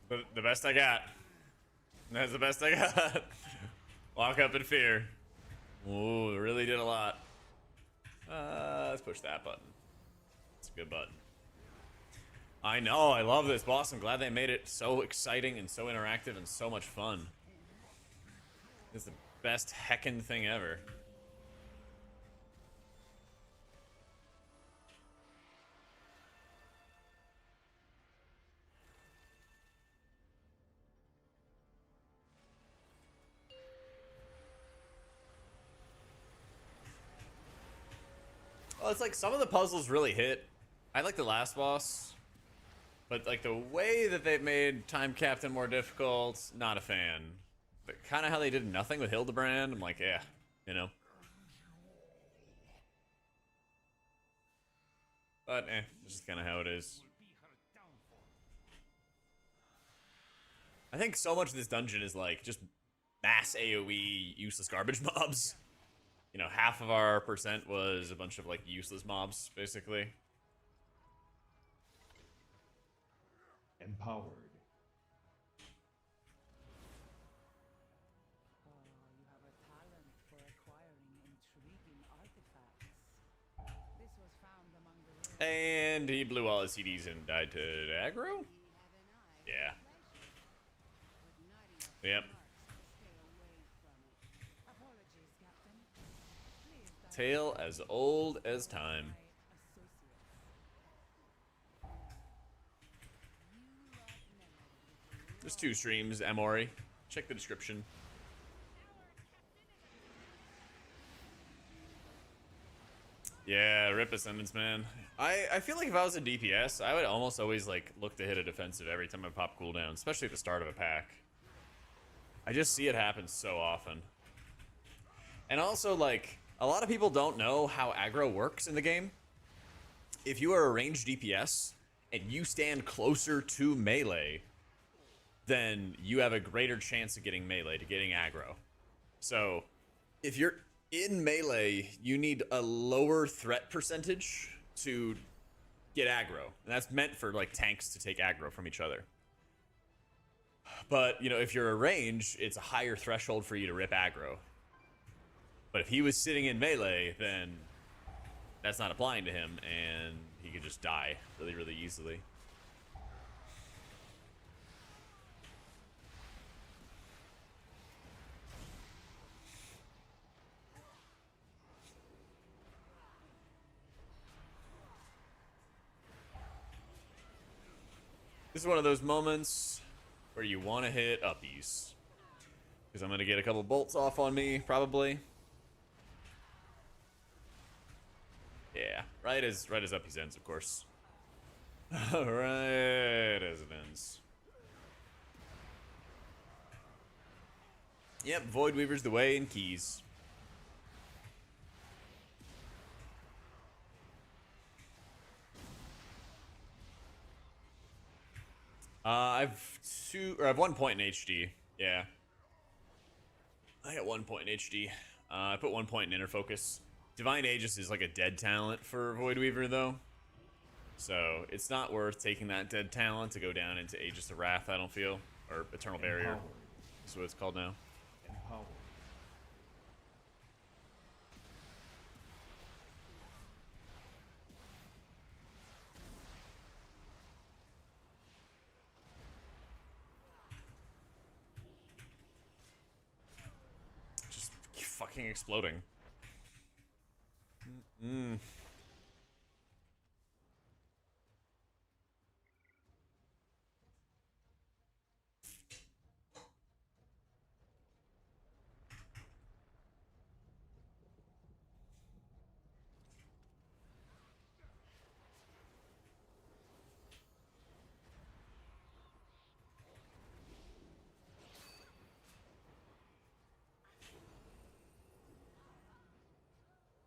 But the best I got. That's the best I got. Walk up in fear. Ooh, it really did a lot. Let's push that button. It's a good button. I know, I love this boss. I'm glad they made it so exciting and so interactive and so much fun. It's the best heckin' thing ever. Well, it's like some of the puzzles really hit. I like the last boss, but like the way that they've made Time Captain more difficult, not a fan. But kind of how they did nothing with Hildebrand, I'm like, yeah, you know. But this is kind of how it is. I think so much of this dungeon is like just mass AoE useless garbage mobs. You know, half of our percent was a bunch of like useless mobs, basically. Empowered. You have a talent for acquiring intriguing artifacts. This was found among the rare. And he blew all his CDs and died to aggro? Yeah. Yep. Apologies, Captain. Please direct Tale as old as time. my associates. There's 2 streams, Amori. Check the description. Yeah, rip Ascendance, man. I feel like if I was a DPS, I would almost always like look to hit a defensive every time I pop cooldown, especially at the start of a pack. I just see it happen so often. And also, like, a lot of people don't know how aggro works in the game. If you are a ranged DPS and you stand closer to melee, then you have a greater chance of getting melee, to getting aggro. So, if you're in melee, you need a lower threat percentage to get aggro. And that's meant for, like, tanks to take aggro from each other. But, you know, if you're a range, it's a higher threshold for you to rip aggro. But if he was sitting in melee, then that's not applying to him, and he could just die really, really easily. This is one of those moments where you want to hit uppies. Because I'm going to get a couple bolts off on me, probably. Yeah, right as uppies ends, of course. Right as it ends. Yep, Void Weaver's the way in keys. I've 1 point in HD. Yeah. I got 1 point in HD. I put 1 point in inner focus. Divine Aegis is like a dead talent for Void Weaver, though. So it's not worth taking that dead talent to go down into Aegis of Wrath, I don't feel. Or Eternal Barrier. Empowered. Is what it's called now. Empowered. fucking exploding. Mm.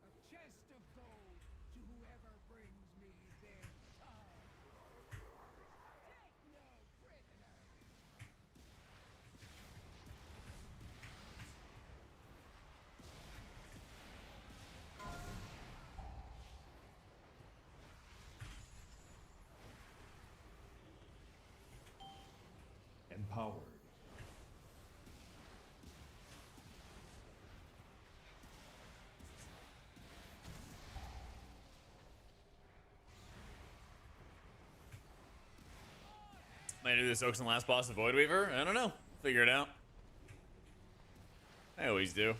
A chest of gold to whoever brings me their tongue. Take no prisoner. Empowered. Might do this Oaks and last boss of Void Weaver. I don't know. Figure it out. I always do.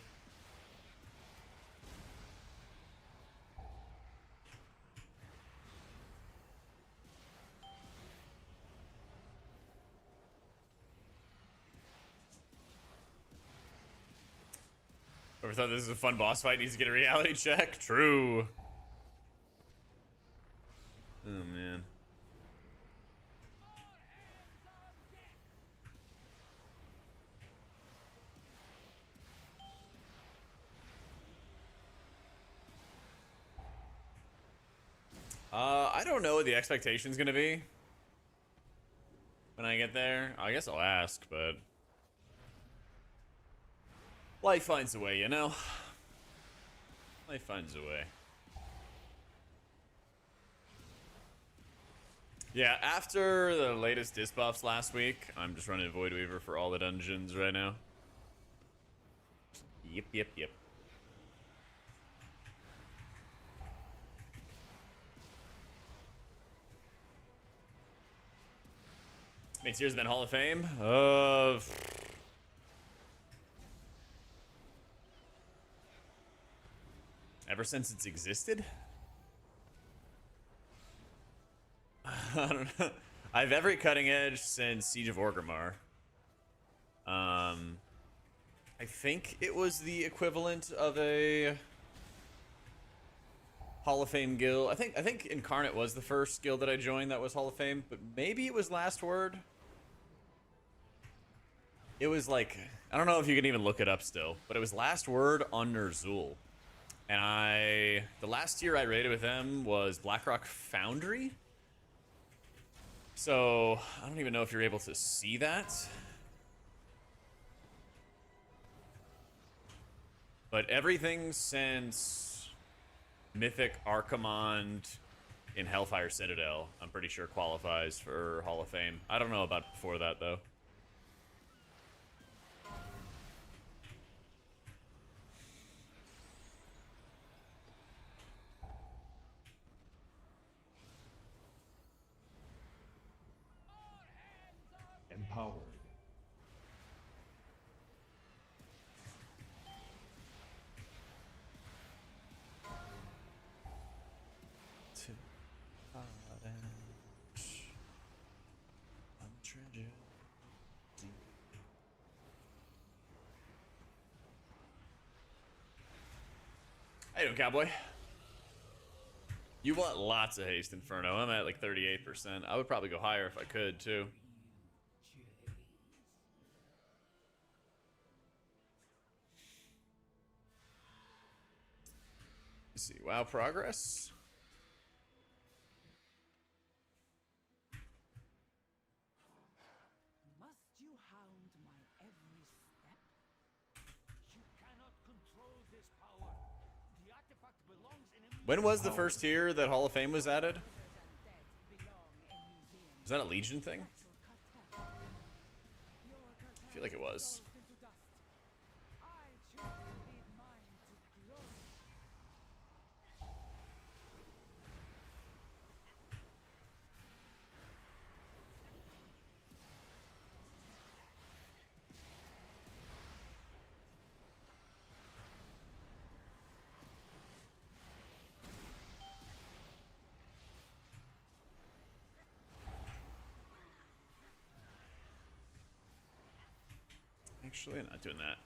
Whoever thought this was a fun boss fight needs to get a reality check. True. Oh man. I don't know what the expectation's gonna be when I get there. I guess I'll ask, but life finds a way, you know? Life finds a way. Yeah, after the latest disc buffs last week, I'm just running Void Weaver for all the dungeons right now. Yep. Makes years been Hall of Fame. Ever since it's existed? I don't know. I have every cutting edge since Siege of Orgrimmar. I think it was the equivalent of a Hall of Fame guild. I think Incarnate was the first guild that I joined that was Hall of Fame, but maybe it was Last Word. It was like, I don't know if you can even look it up still, but it was Last Word on Ner'zhul. And the last tier I rated with them was Blackrock Foundry. So, I don't even know if you're able to see that. But everything since Mythic Archimond in Hellfire Citadel, I'm pretty sure qualifies for Hall of Fame. I don't know about before that, though. Empowered. How you doing, cowboy? You want lots of haste, Inferno. I'm at like 38%. I would probably go higher if I could, too. Let's see. WoW progress. Must you hound my every step? You cannot control this power. The artifact belongs in a When was the first tier that Hall of Fame was added? Was that a Legion thing? I feel like it was. actually. Not doing that.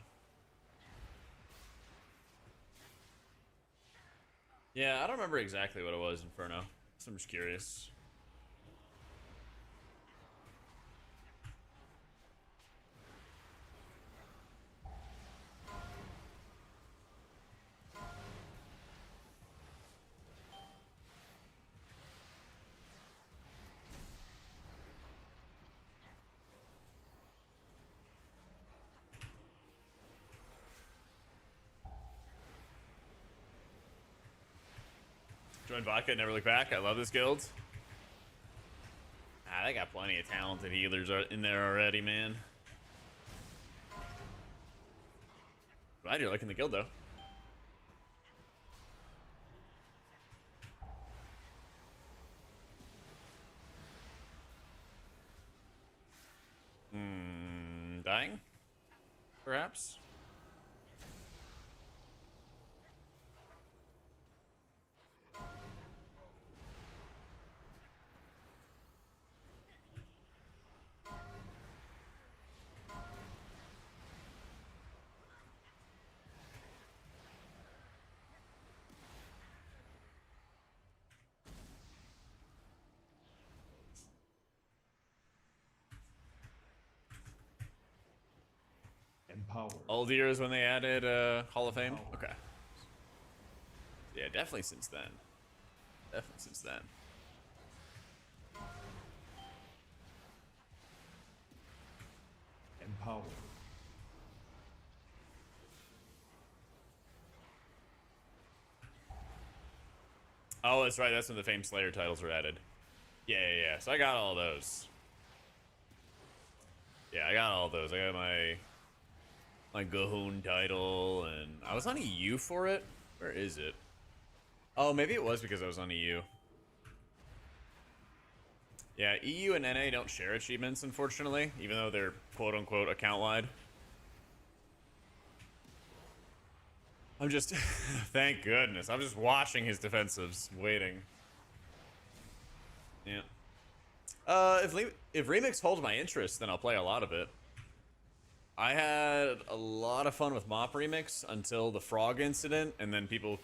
Yeah, I don't remember exactly what it was, Inferno. So I'm just curious. Join Vodka, never look back. I love this guild. Ah, they got plenty of talented healers in there already, man. Glad you're liking the guild, though. Dying? Perhaps? Empowered. Old years when they added Hall of Fame? Okay. Yeah, definitely since then. Definitely since then. Empowered. Oh, that's right. That's when the Fame Slayer titles were added. Yeah. So I got all those. Yeah, I got all those. I got my Gahoon title, and I was on EU for it. Where is it? Oh, maybe it was because I was on EU. Yeah, EU and NA don't share achievements, unfortunately, even though they're quote-unquote account-wide. I'm just... thank goodness. I'm just watching his defensives, waiting. Yeah. If Remix holds my interest, then I'll play a lot of it. I had a lot of fun with Mop Remix until the frog incident, and then people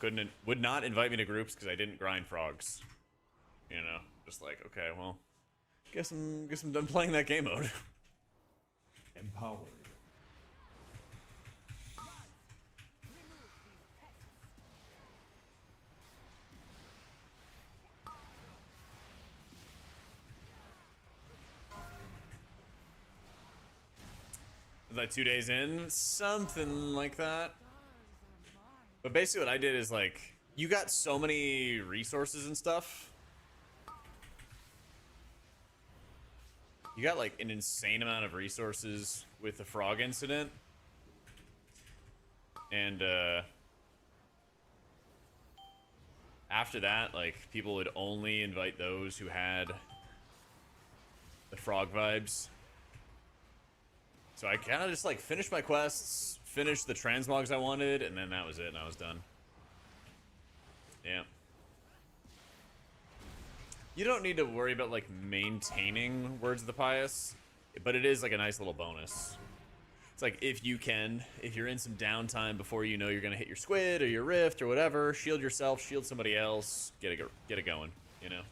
would not invite me to groups because I didn't grind frogs. You know, just like, okay, well, guess I'm done playing that game mode. Empowered. Like 2 days in, something like that. But basically what I did is like, you got so many resources and stuff. You got like an insane amount of resources with the frog incident. And after that, like, people would only invite those who had the frog vibes. So I kind of just like finished my quests, finished the transmogs I wanted, and then that was it, and I was done. Yeah. You don't need to worry about like maintaining Words of the Pious, but it is like a nice little bonus. It's like if you're in some downtime before you know you're gonna hit your squid or your rift or whatever, shield yourself, shield somebody else, get it going, you know.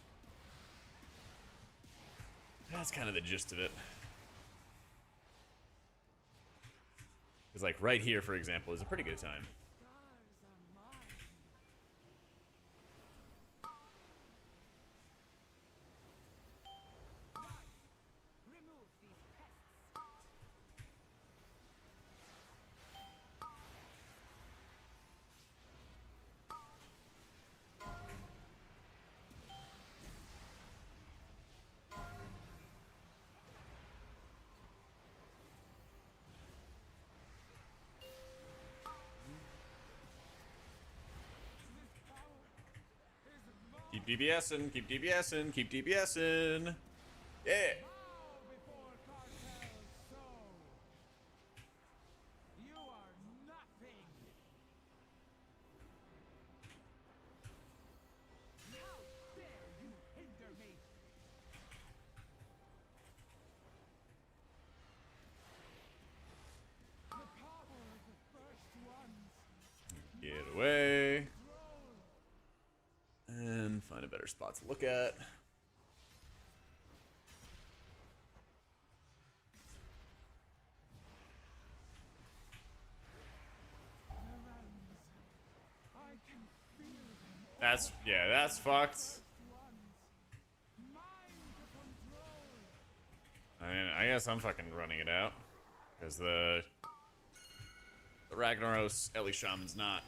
That's kind of the gist of it. Because like right here, for example, is a pretty good time. Keep DBSing, keep DBSing, keep DBSing. Yeah. Before cartels sow. You are nothing. How dare you hinder me? better spot to look at. That's fucked. I mean, I guess I'm fucking running it out. Because the Ragnaros Ellie Shaman's not.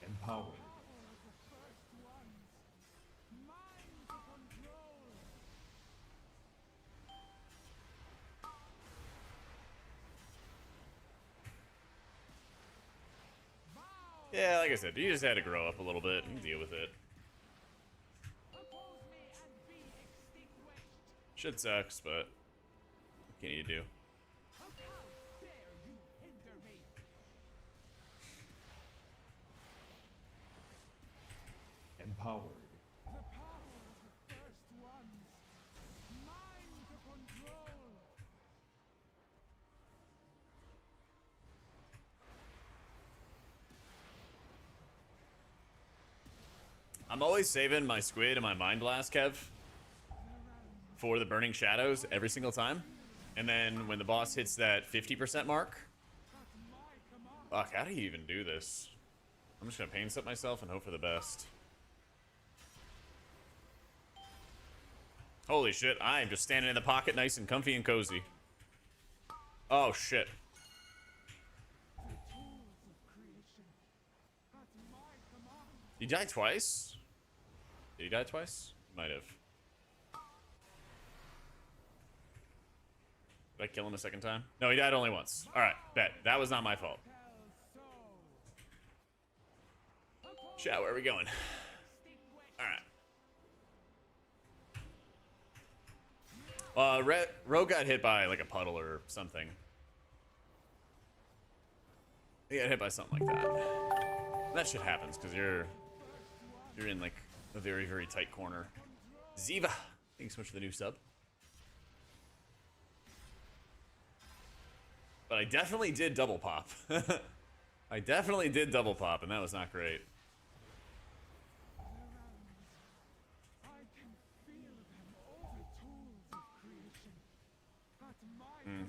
Empowered. Yeah, like I said, you just had to grow up a little bit and deal with it. Shit sucks, but what can you do? Empowered. I'm always saving my squid and my mind blast, Kev, for the burning shadows every single time. And then when the boss hits that 50% mark, fuck, how do you even do this? I'm just gonna pain set myself and hope for the best. Holy shit, I am just standing in the pocket nice and comfy and cozy. Oh shit. He died twice? Did he die twice? Might have. Did I kill him a second time? No, he died only once. Alright, bet. That was not my fault. Chat, where are we going? Alright. Ro got hit by like a puddle or something. He got hit by something like that. That shit happens because you're in like a very, very tight corner. Ziva, thanks so much for the new sub. But I definitely did double pop. I definitely did double pop, and that was not great.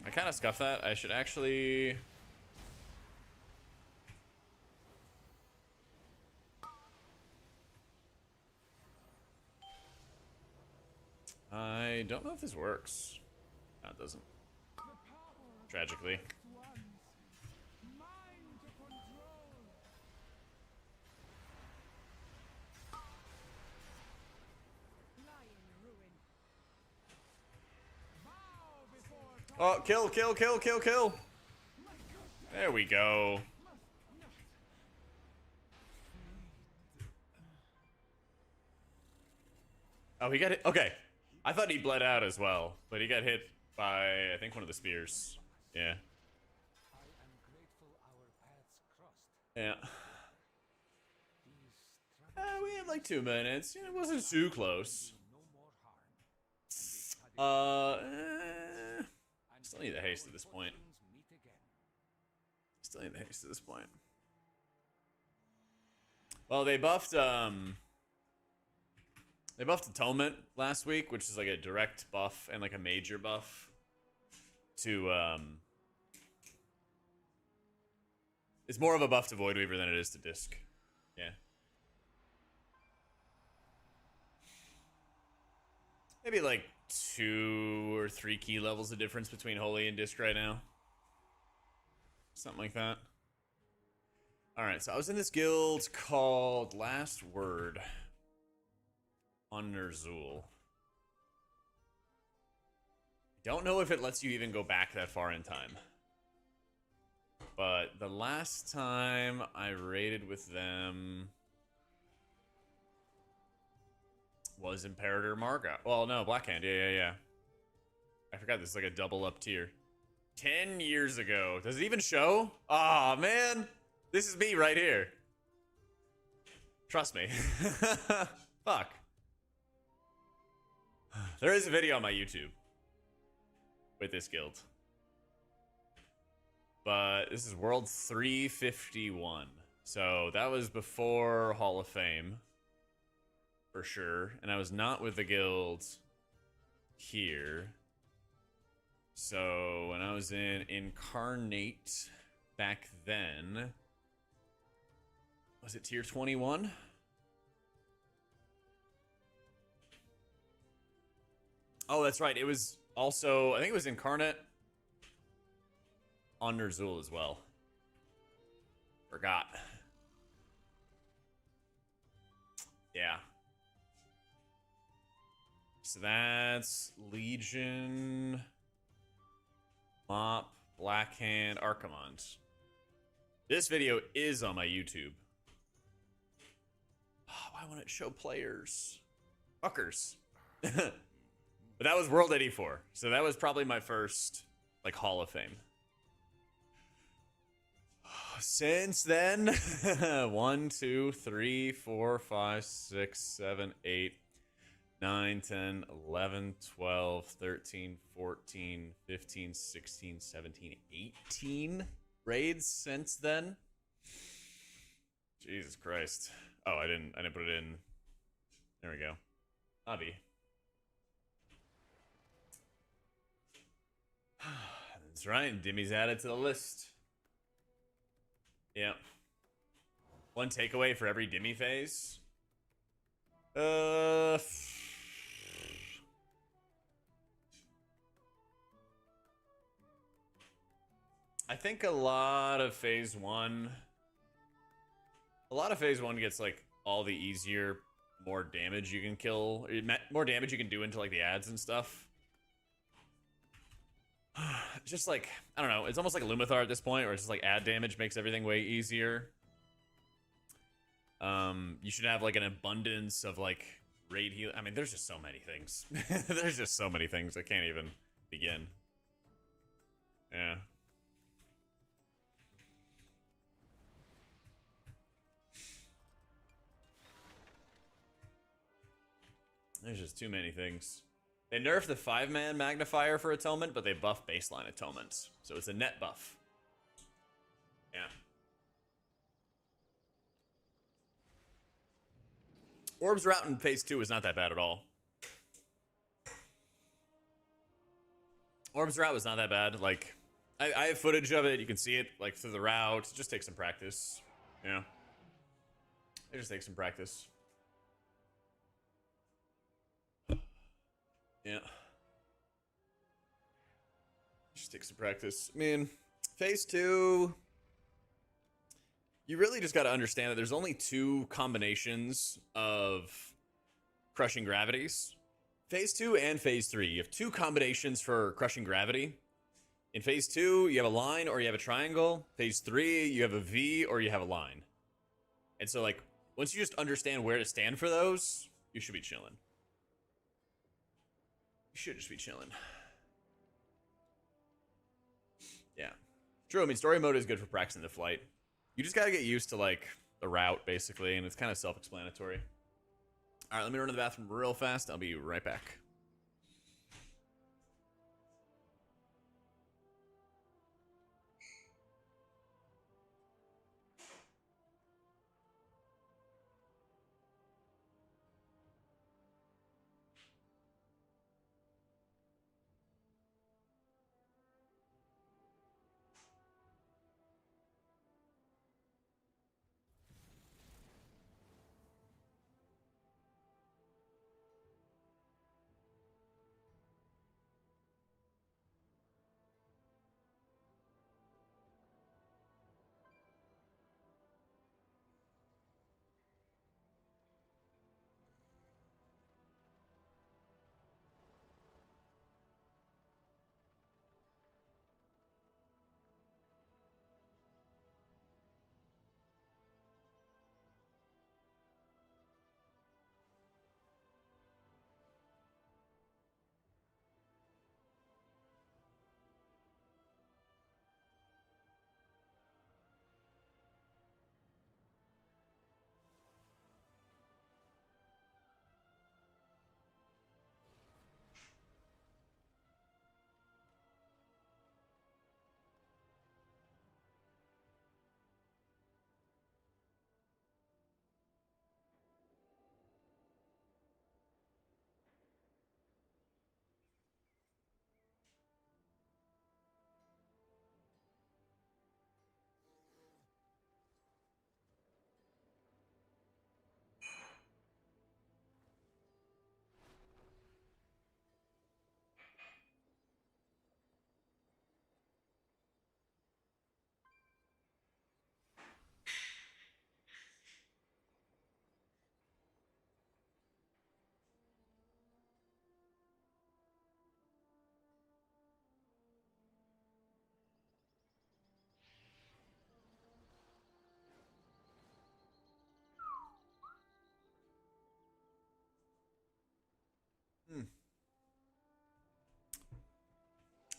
I kind of scuffed that. I should actually... I don't know if this works. No, it doesn't. Tragically. Oh, kill, kill, kill, kill, kill. There we go. Oh, he got hit. Okay. I thought he bled out as well, but he got hit by, I think, one of the spears. Yeah. Yeah. We had like 2 minutes. It wasn't too close. Still need the haste at this point. Still need the haste at this point. Well, they buffed Atonement last week, which is like a direct buff and like a major buff to it's more of a buff to Void Weaver than it is to Disc. Yeah. Maybe like 2 or 3 key levels of difference between Holy and Disc right now. Something like that. Alright, so I was in this guild called Last Word on Ner'zhul. Don't know if it lets you even go back that far in time. But the last time I raided with them was Imperator Marga. Well, no, Blackhand. Yeah. I forgot this is like a double up tier. 10 years ago. Does it even show? Aw, man. This is me right here. Trust me. Fuck. There is a video on my YouTube with this guild. but this is World 351. So that was before Hall of Fame, for sure. And I was not with the guild here. So when I was in Incarnate back then, was it tier 21? Oh, that's right. It was also, I think it was Incarnate on Ner'zhul as well. Forgot. Yeah. So that's Legion, Mop, Blackhand, Archimond. This video is on my YouTube. Oh, why won't it show players? Fuckers. But that was World 84. So that was probably my first, like, Hall of Fame. Since then, 1, 2, 3, 4, 5, 6, 7, 8, 9, 10, 11, 12, 13, 14, 15, 16, 17, 18 raids since then. Jesus Christ. Oh, I didn't put it in. There we go. Hobby. That's right. Dimmy's added to the list. Yep. One takeaway for every Dimmy phase. I think a lot of phase one gets like all the easier, more damage you can kill, more damage you can do into like the ads and stuff. Just like, I don't know, it's almost like a Lumathar at this point, where it's just like ad damage makes everything way easier. You should have like an abundance of like raid heal. I mean, there's just so many things. There's just so many things. I can't even begin. Yeah. There's just too many things. They nerfed the 5-man magnifier for atonement, but they buff baseline atonement. So it's a net buff. Yeah. Orbs route in phase 2 is not that bad at all. Orbs route was not that bad. Like, I have footage of it. You can see it, like, through the route. It just takes some practice. Yeah. It just takes some practice. Yeah. Just take some practice. I mean, phase 2, you really just got to understand that there's only 2 combinations of crushing gravities. Phase 2 and phase 3. You have 2 combinations for crushing gravity. In phase 2, you have a line or you have a triangle. Phase 3, you have a V or you have a line. And so, like, once you just understand where to stand for those, you should be chilling. You should just be chilling. Yeah. True, I mean, story mode is good for practicing the flight. You just gotta get used to, like, the route, basically, and it's kind of self-explanatory. Alright, let me run to the bathroom real fast. I'll be right back.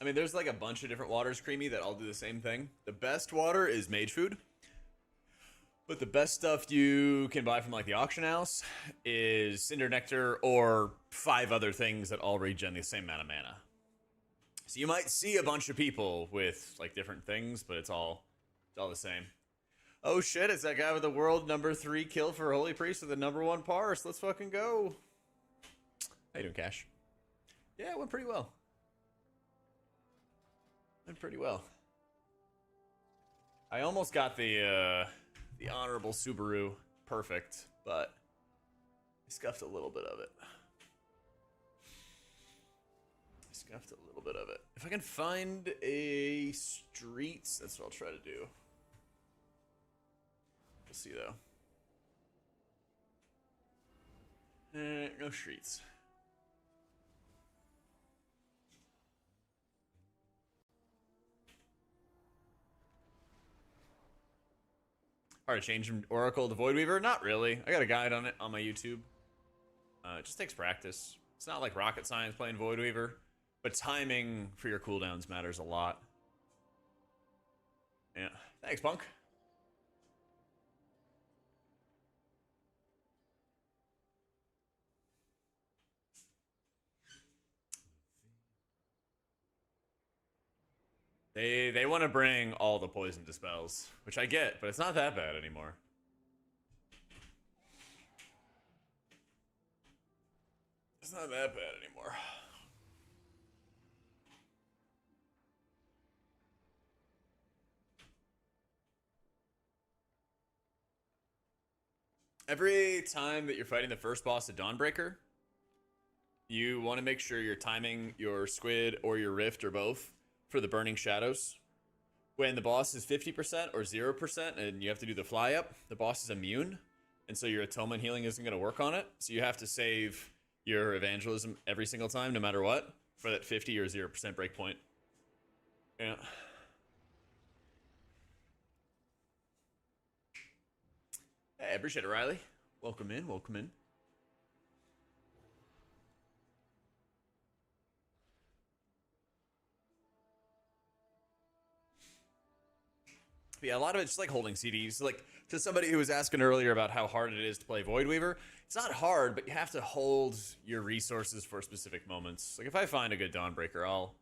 I mean, there's like a bunch of different waters, Creamy, that all do the same thing. The best water is mage food. But the best stuff you can buy from like the auction house is Cinder Nectar or 5 other things that all regen the same amount of mana. So you might see a bunch of people with like different things, but it's all the same. Oh shit, it's that guy with the world number 3 kill for Holy Priest with the number 1 parse. Let's fucking go. How you doing, Cash? Yeah, it went pretty well. Went pretty well. I almost got the honorable Subaru perfect, but I scuffed a little bit of it. If I can find a streets, that's what I'll try to do. We'll see though. No streets. Hard to change from Oracle to Voidweaver? Not really. I got a guide on it on my YouTube. It just takes practice. It's not like rocket science playing Voidweaver, but timing for your cooldowns matters a lot. Yeah. Thanks, Punk. They want to bring all the poison dispels, which I get, but it's not that bad anymore. It's not that bad anymore. Every time that you're fighting the first boss of Dawnbreaker, you want to make sure you're timing your squid or your rift or both for the burning shadows. When the boss is 50% or 0% and you have to do the fly up, the boss is immune, and so your atonement healing isn't going to work on it. So you have to save your evangelism every single time, no matter what, for that 50 or 0% breakpoint. Yeah. Hey, I appreciate it, Riley. Welcome in, welcome in. But yeah, a lot of it's just like holding CDs. Like, to somebody who was asking earlier about how hard it is to play Voidweaver, it's not hard, but you have to hold your resources for specific moments. Like, if I find a good Dawnbreaker, I'll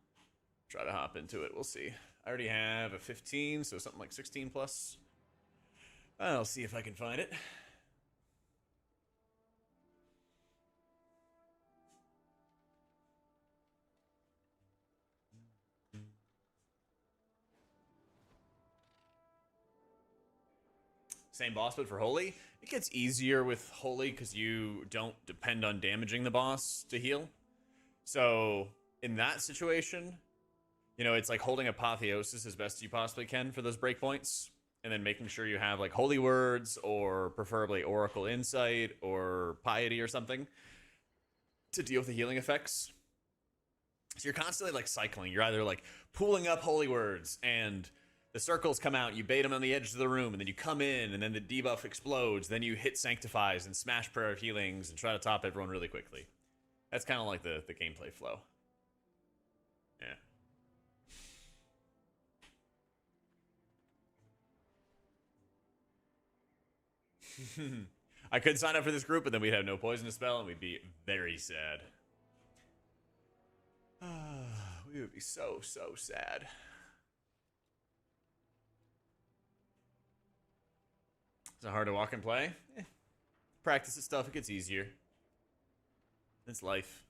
try to hop into it. We'll see. I already have a 15, so something like 16 plus. I'll see if I can find it. Same boss, but for Holy, it gets easier with Holy because you don't depend on damaging the boss to heal. So in that situation, you know, it's like holding Apotheosis as best as you possibly can for those breakpoints, and then making sure you have like Holy Words or preferably Oracle Insight or Piety or something to deal with the healing effects. So you're constantly like cycling. You're either like pooling up Holy Words and the circles come out, you bait them on the edge of the room, and then you come in, and then the debuff explodes. Then you hit Sanctifies and smash Prayer of Healings and try to top everyone really quickly. That's kind of like the gameplay flow. Yeah. I could sign up for this group, but then we'd have no poison to spell, and we'd be very sad. We would be so, so sad. Is it hard to walk and play? Practice this stuff, it gets easier. It's life.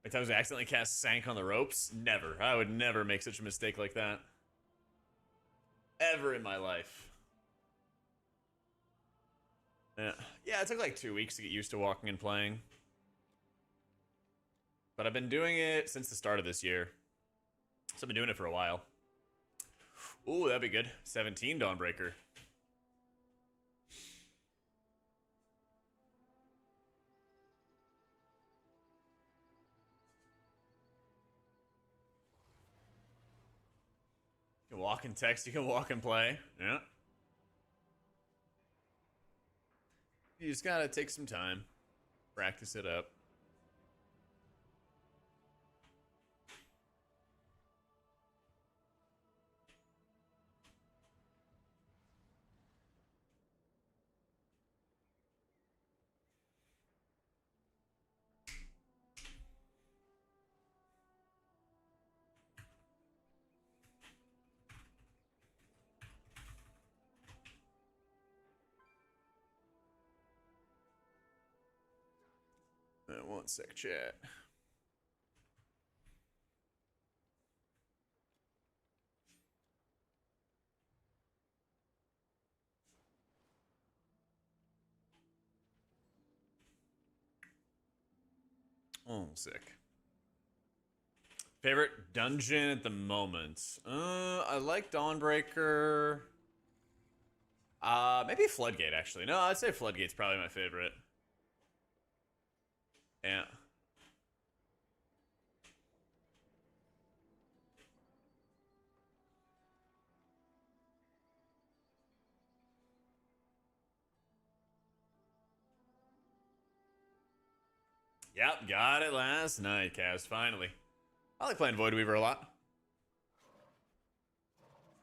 My times I accidentally cast Sank on the ropes? Never. I would never make such a mistake like that. Ever in my life. Yeah, it took like 2 weeks to get used to walking and playing. But I've been doing it since the start of this year. So I've been doing it for a while. Ooh, that'd be good. 17 Dawnbreaker. You can walk and text, you can walk and play. Yeah. You just gotta take some time. Practice it up. One sec, chat. Oh, sick. Favorite dungeon at the moment? I like Dawnbreaker. Maybe Floodgate, actually. No, I'd say Floodgate's probably my favorite. Yeah. Yep, got it last night, Kaz, finally. I like playing Void Weaver a lot.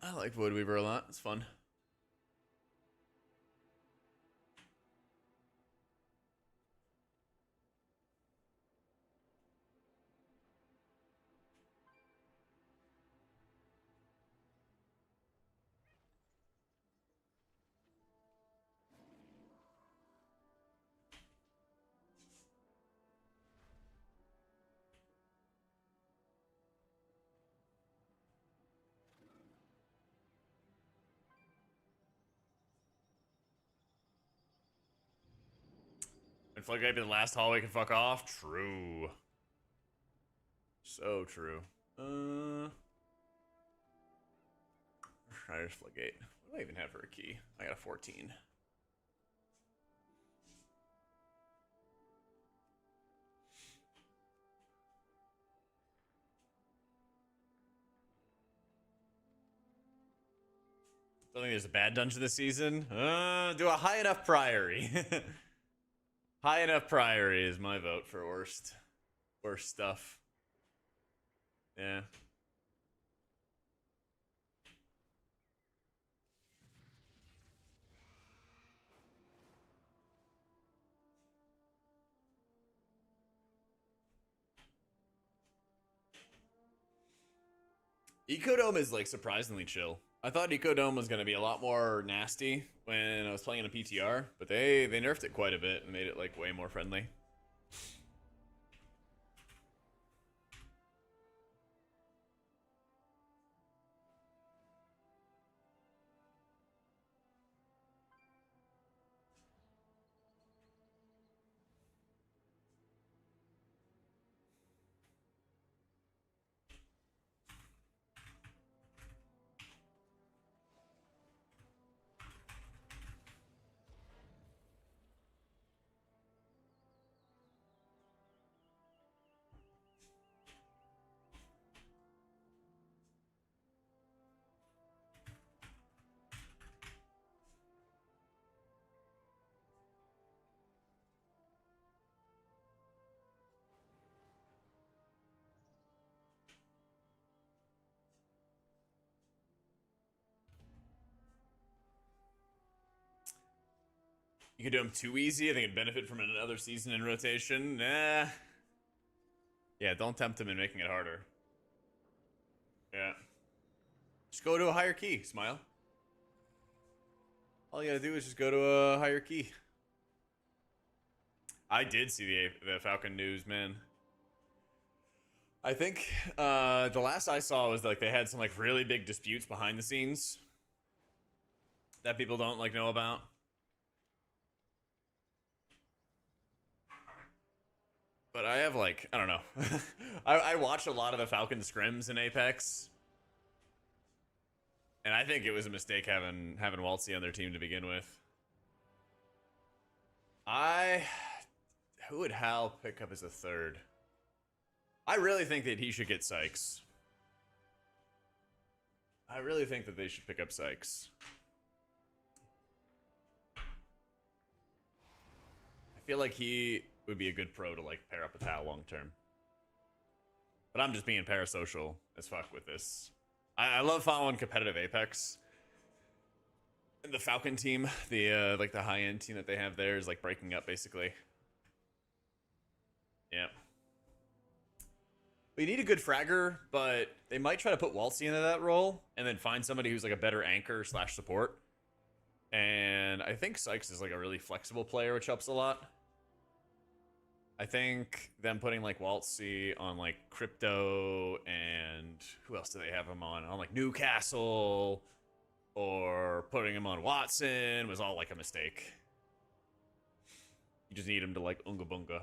I like Void Weaver a lot. It's fun. And Floodgate be the last hallway can fuck off? True. So true. There's Floodgate. What do I even have for a key? I got a 14. Don't think there's a bad dungeon this season. Do a high enough priory. High enough priory is my vote for worst stuff. Yeah. Ecodome is like surprisingly chill. I thought Ecodome was gonna be a lot more nasty when I was playing in a PTR, but they nerfed it quite a bit and made it like way more friendly. You could do them too easy. I think it'd benefit from another season in rotation. Nah. Yeah, don't tempt him in making it harder. Yeah. Just go to a higher key, Smile. All you gotta do is just go to a higher key. I did see the Falcon news, man. I think the last I saw was like they had some like really big disputes behind the scenes that people don't like know about. But I have like, I don't know. I watch a lot of the Falcon scrims in Apex. And I think it was a mistake having Waltzy on their team to begin with. Who would Hal pick up as a third? I really think that he should get Sykes. I really think that they should pick up Sykes. I feel like he would be a good pro to like pair up with Hal long term. But I'm just being parasocial as fuck with this. I love following competitive Apex. And the Falcon team, the like the high end team that they have there is like breaking up basically. Yeah. We need a good fragger, but they might try to put Waltzy into that role and then find somebody who's like a better anchor / support. And I think Sykes is like a really flexible player, which helps a lot. I think them putting like Waltzy on like Crypto and who else do they have him on? On like Newcastle or putting him on Watson was all like a mistake. You just need him to like Unga Bunga.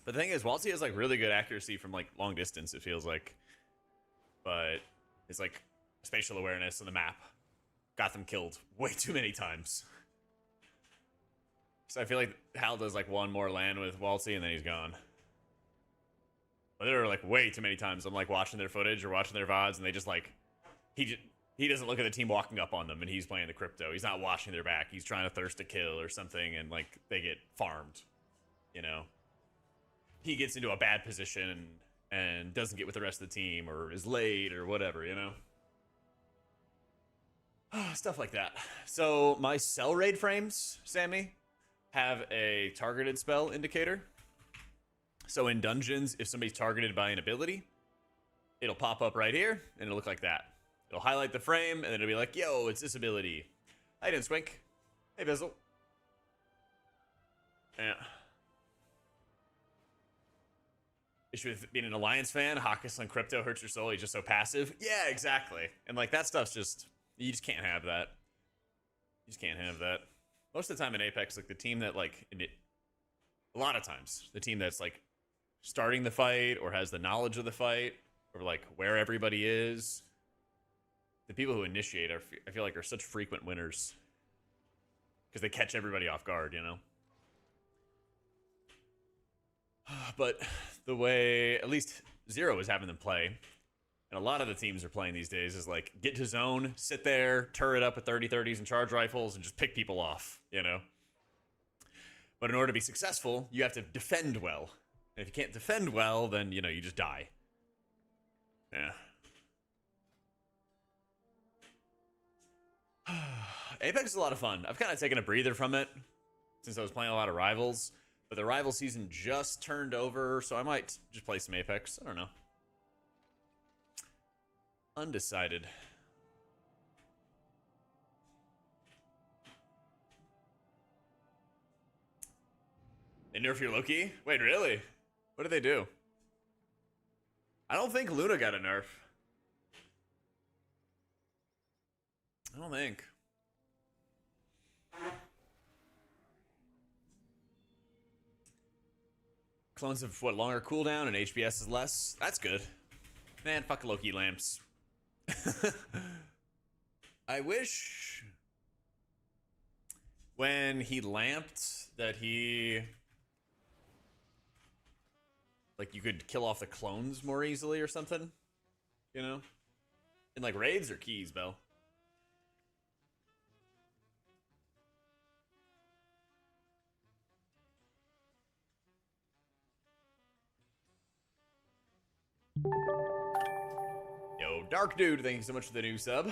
But the thing is, Waltzy has like really good accuracy from like long distance, it feels like. But it's like spatial awareness on the map got them killed way too many times. So I feel like Hal does like one more land with Waltzy and then he's gone. But there are like way too many times I'm like watching their footage or watching their VODs and they just like he doesn't look at the team walking up on them and he's playing the Crypto. He's not watching their back. He's trying to thirst a kill or something and like they get farmed, you know. He gets into a bad position and doesn't get with the rest of the team or is late or whatever, you know. Stuff like that. So my cell raid frames, Sammy, have a targeted spell indicator. So in dungeons, if somebody's targeted by an ability, it'll pop up right here and it'll look like that. It'll highlight the frame and then it'll be like, yo, it's this ability. Hi, Dinswink. Hey, Bizzle. Yeah. Issue with being an Alliance fan, Hawkus on Crypto hurts your soul, he's just so passive. Yeah, exactly. And like that stuff's just, you just can't have that. You just can't have that. Most of the time in Apex, like the team that like, a lot of times, the team that's like starting the fight or has the knowledge of the fight or like where everybody is, the people who initiate are, I feel like are such frequent winners because they catch everybody off guard, you know? But the way, at least Zero is having them play, and a lot of the teams are playing these days, is like get to zone, sit there, turret up with 30-30s and charge rifles, and just pick people off, you know? But in order to be successful, you have to defend well. And if you can't defend well, then, you know, you just die. Yeah. Apex is a lot of fun. I've kind of taken a breather from it since I was playing a lot of Rivals. But the Rival season just turned over, so I might just play some Apex. I don't know. Undecided. They nerf your Loki? Wait, really? What did they do? I don't think Luna got a nerf. I don't think. Clones have, what, longer cooldown and HPS is less? That's good. Man, fuck Loki lamps. I wish when he lamped that he, like, you could kill off the clones more easily or something, you know? In like raids or keys, Bell? Yo, Dark Dude, thank you so much for the new sub.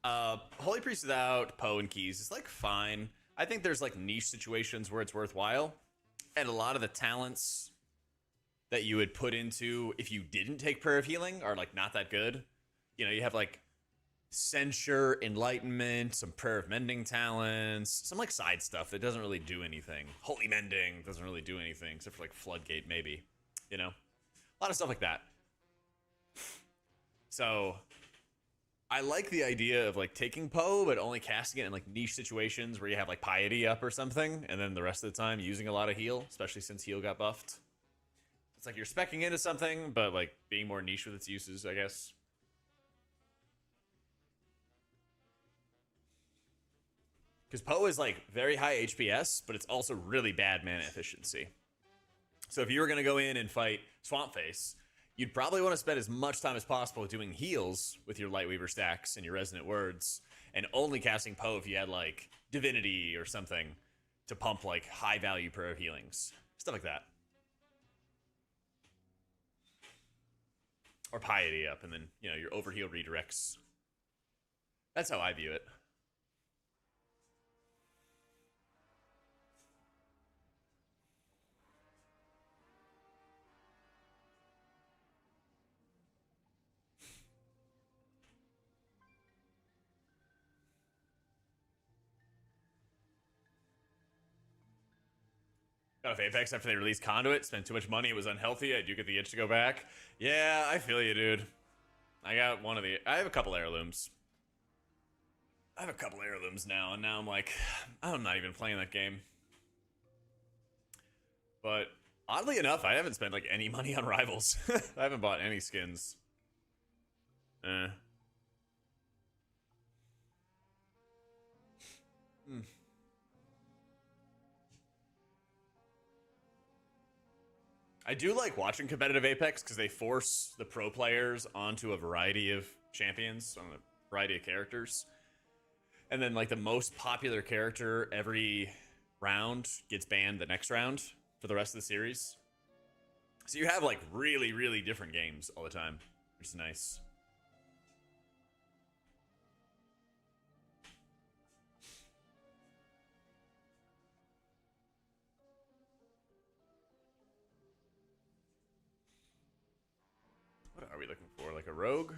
Holy Priest without Poe and keys is like fine. I think there's like niche situations where it's worthwhile. And a lot of the talents that you would put into if you didn't take Prayer of Healing are like not that good. You know, you have like Censure, Enlightenment, some Prayer of Mending talents, some like side stuff that doesn't really do anything. Holy Mending doesn't really do anything except for like Floodgate maybe, you know? A lot of stuff like that. So I like the idea of like taking Poe, but only casting it in like niche situations where you have like Piety up or something, and then the rest of the time using a lot of heal, especially since heal got buffed. It's like you're speccing into something, but like being more niche with its uses, I guess. Because Poe is like very high HPS, but it's also really bad mana efficiency. So if you were going to go in and fight Swamp Face, you'd probably want to spend as much time as possible doing heals with your Lightweaver stacks and your Resonant Words, and only casting Poe if you had like Divinity or something to pump like high value prayer healings. Stuff like that. Or Piety up, and then, you know, your overheal redirects. That's how I view it. Got off Apex after they released Conduit. Spent too much money. It was unhealthy. I do get the itch to go back. Yeah, I feel you, dude. I got one of the... I have a couple heirlooms. I have a couple heirlooms now, and now I'm like... I'm not even playing that game. But oddly enough, I haven't spent like any money on Rivals. I haven't bought any skins. I do like watching competitive Apex because they force the pro players onto a variety of champions, on a variety of characters. And then like the most popular character every round gets banned the next round for the rest of the series. So you have like really, really different games all the time, which is nice. What are we looking for? Like a rogue?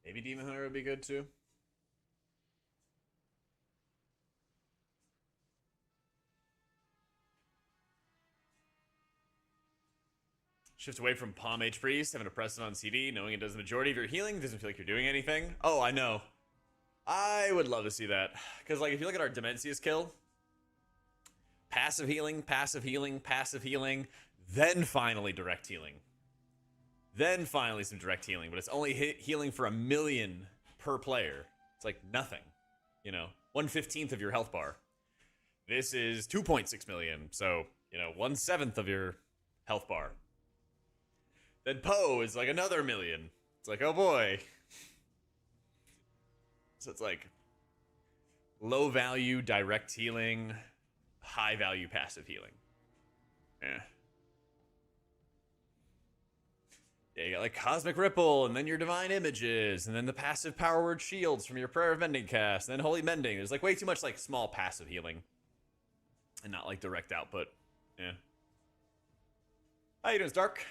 Maybe Demon Hunter would be good too. Shift away from Palm H Priest, having to press it on CD, knowing it does the majority of your healing, doesn't feel like you're doing anything. Oh, I know. I would love to see that. Because, like, if you look at our Dimensius kill, passive healing, passive healing, passive healing, then finally direct healing. Then finally some direct healing, but it's only healing for 1 million per player. It's like nothing, you know, 1/15 of your health bar. This is 2.6 million, so, you know, 1/7 of your health bar. Then Poe is like another million. It's like, oh boy. So it's like low value direct healing, high value passive healing. Yeah. Yeah, you got like Cosmic Ripple, and then your Divine Images, and then the passive Power Word Shields from your Prayer of Mending cast, and then Holy Mending. There's like way too much like small passive healing. And not like direct output. Yeah. How you doing, Stark?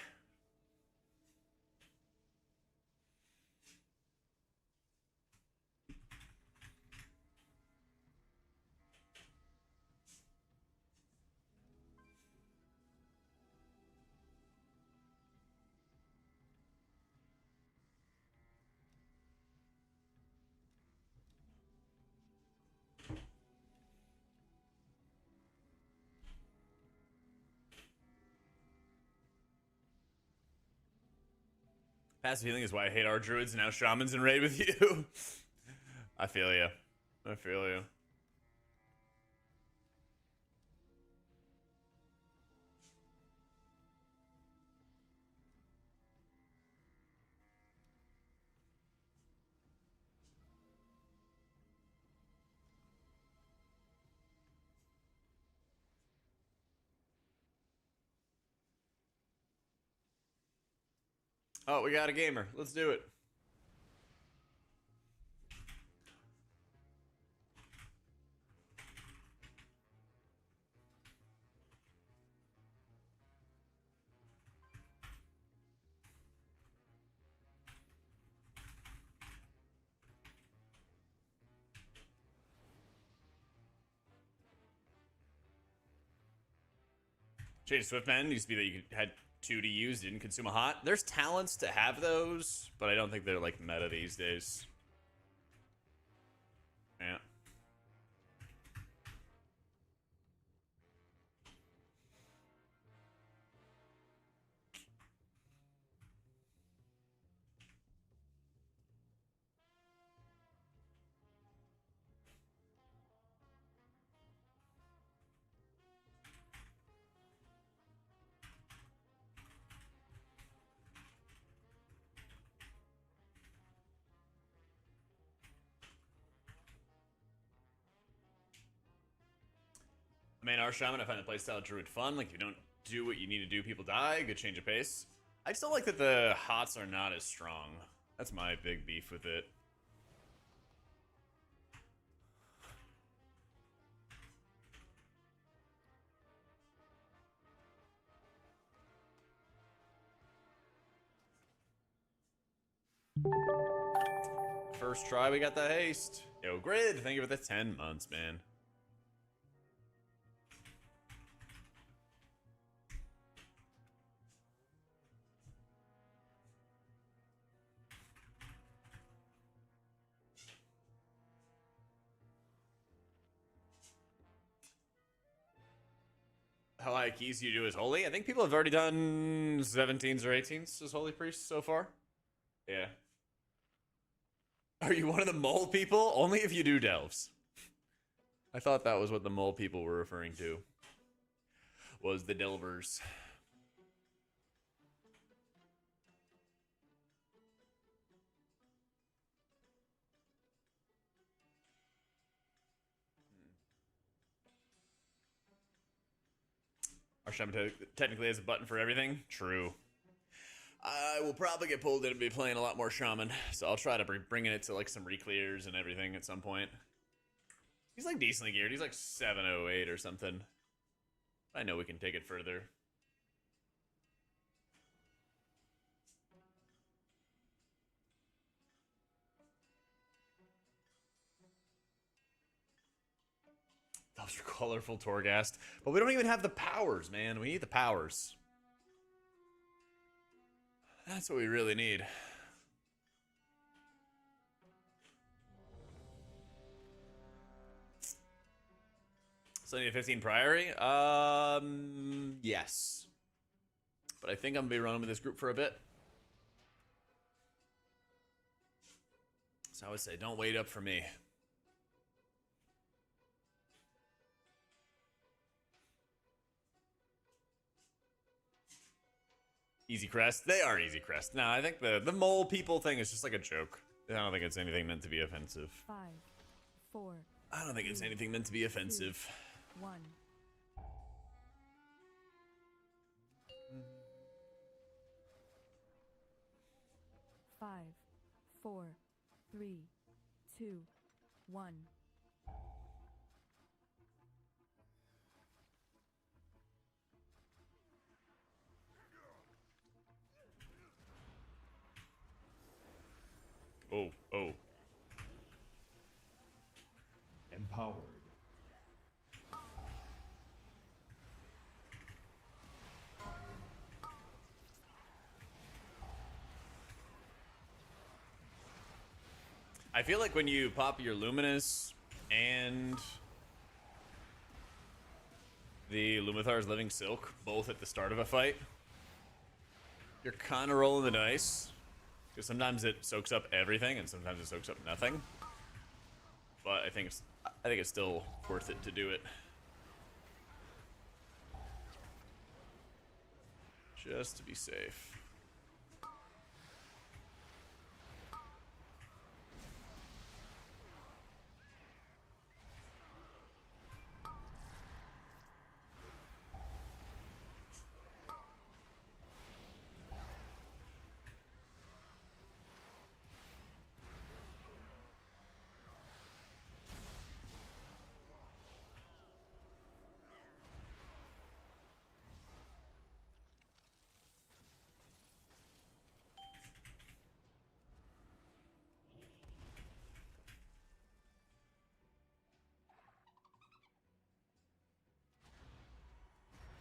Passive healing is why I hate our druids and now shamans in raid with you. I feel you. I feel you. Oh, we got a gamer. Let's do it. Shade of Swiftman used to be that you had 2 to use, didn't consume a hot. There's talents to have those, but I don't think they're like meta these days. Yeah. I mean, our shaman, I find the playstyle of druid fun. Like, if you don't do what you need to do, people die. Good change of pace. I just don't like that the hots are not as strong. That's my big beef with it. first try we got the haste. Yo, Grid, thank you for the 10 months, man. How high keys do you do as holy? I think people have already done 17s or 18s as holy priests so far. Yeah. Are you one of the mole people? Only if you do delves. I thought that was what the mole people were referring to. Was the delvers. Our shaman technically has a button for everything. True. I will probably get pulled in and be playing a lot more shaman, so I'll try to bringing it to like some reclears and everything at some point. He's like decently geared. He's like 708 or something. I know we can take it further. Those are colorful Torghast, but we don't even have the powers, man. We need the powers. That's what we really need. So I need a 15 Priory? Yes. But I think I'm gonna be running with this group for a bit. So I would say, don't wait up for me. Easy crest? They are easy crest. No, I think the mole people thing is just like a joke. I don't think it's anything meant to be offensive. 5, 4, I don't think it's anything meant to be offensive. 1. 5, 4, 3, 2, 1. Oh, oh. Empowered. I feel like when you pop your Luminous and the Lumithar's Living Silk, both at the start of a fight, you're kind of rolling the dice. Because sometimes it soaks up everything, and sometimes it soaks up nothing. But I think it's still worth it to do it. Just to be safe.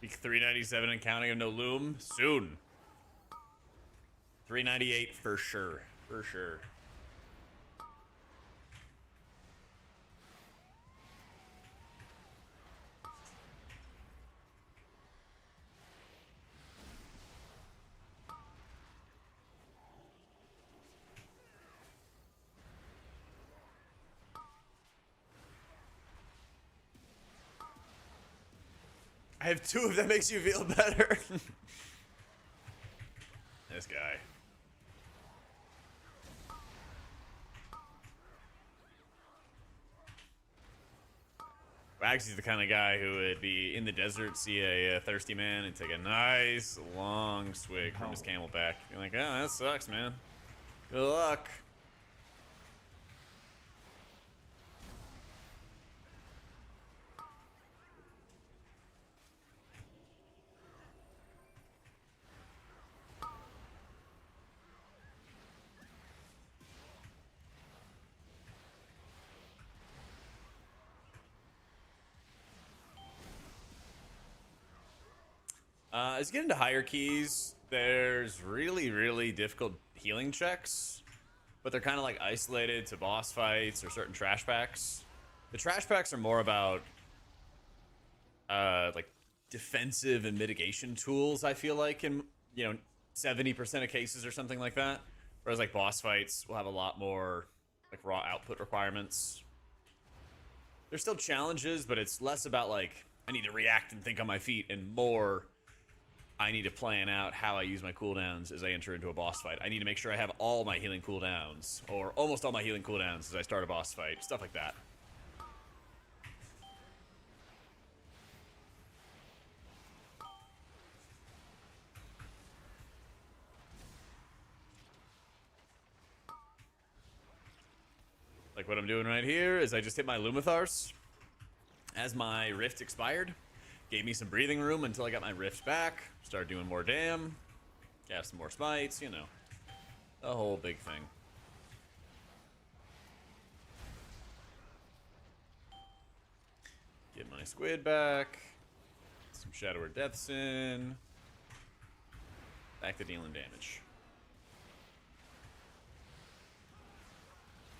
Week 397 and counting of no loom soon. 398 for sure. For sure. I have 2 if that makes you feel better. This guy. Wags is the kind of guy who would be in the desert, see a thirsty man, and take a nice long swig from his camelback. You're like, oh, that sucks, man. Good luck. As you get into higher keys, there's really, really difficult healing checks, but they're kind of like isolated to boss fights or certain trash packs. The trash packs are more about like defensive and mitigation tools, I feel like, in 70% of cases or something like that. Whereas like boss fights will have a lot more like raw output requirements. There's still challenges, but it's less about like I need to react and think on my feet, and more I need to plan out how I use my cooldowns as I enter into a boss fight. I need to make sure I have all my healing cooldowns, or almost all my healing cooldowns as I start a boss fight. Stuff like that. Like what I'm doing right here is I just hit my Lumithars as my rift expired. Gave me some breathing room until I got my rift back. Started doing more dam. Cast some more smites, you know. The whole big thing. Get my squid back. Some Shadow or Deaths in. Back to dealing damage.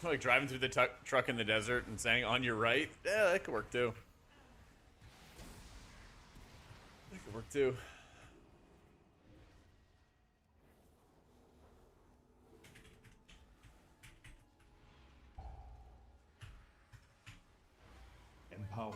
Like driving through the truck in the desert and saying, on your right? Yeah, that could work too. That could work too. Empowered.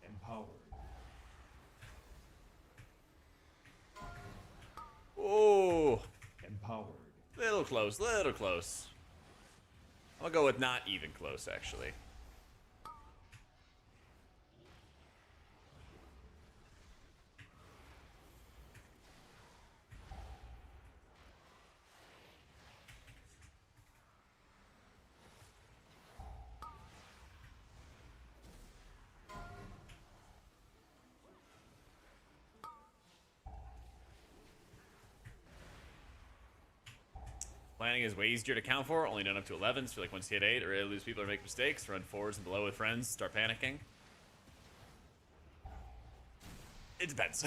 Empowered. Oh, Empowered. little close, little close. I'll go with not even close, actually. Planning is way easier to count for, only done up to 11, so like once you hit 8, or really lose people or make mistakes, run 4s and below with friends, start panicking. It depends.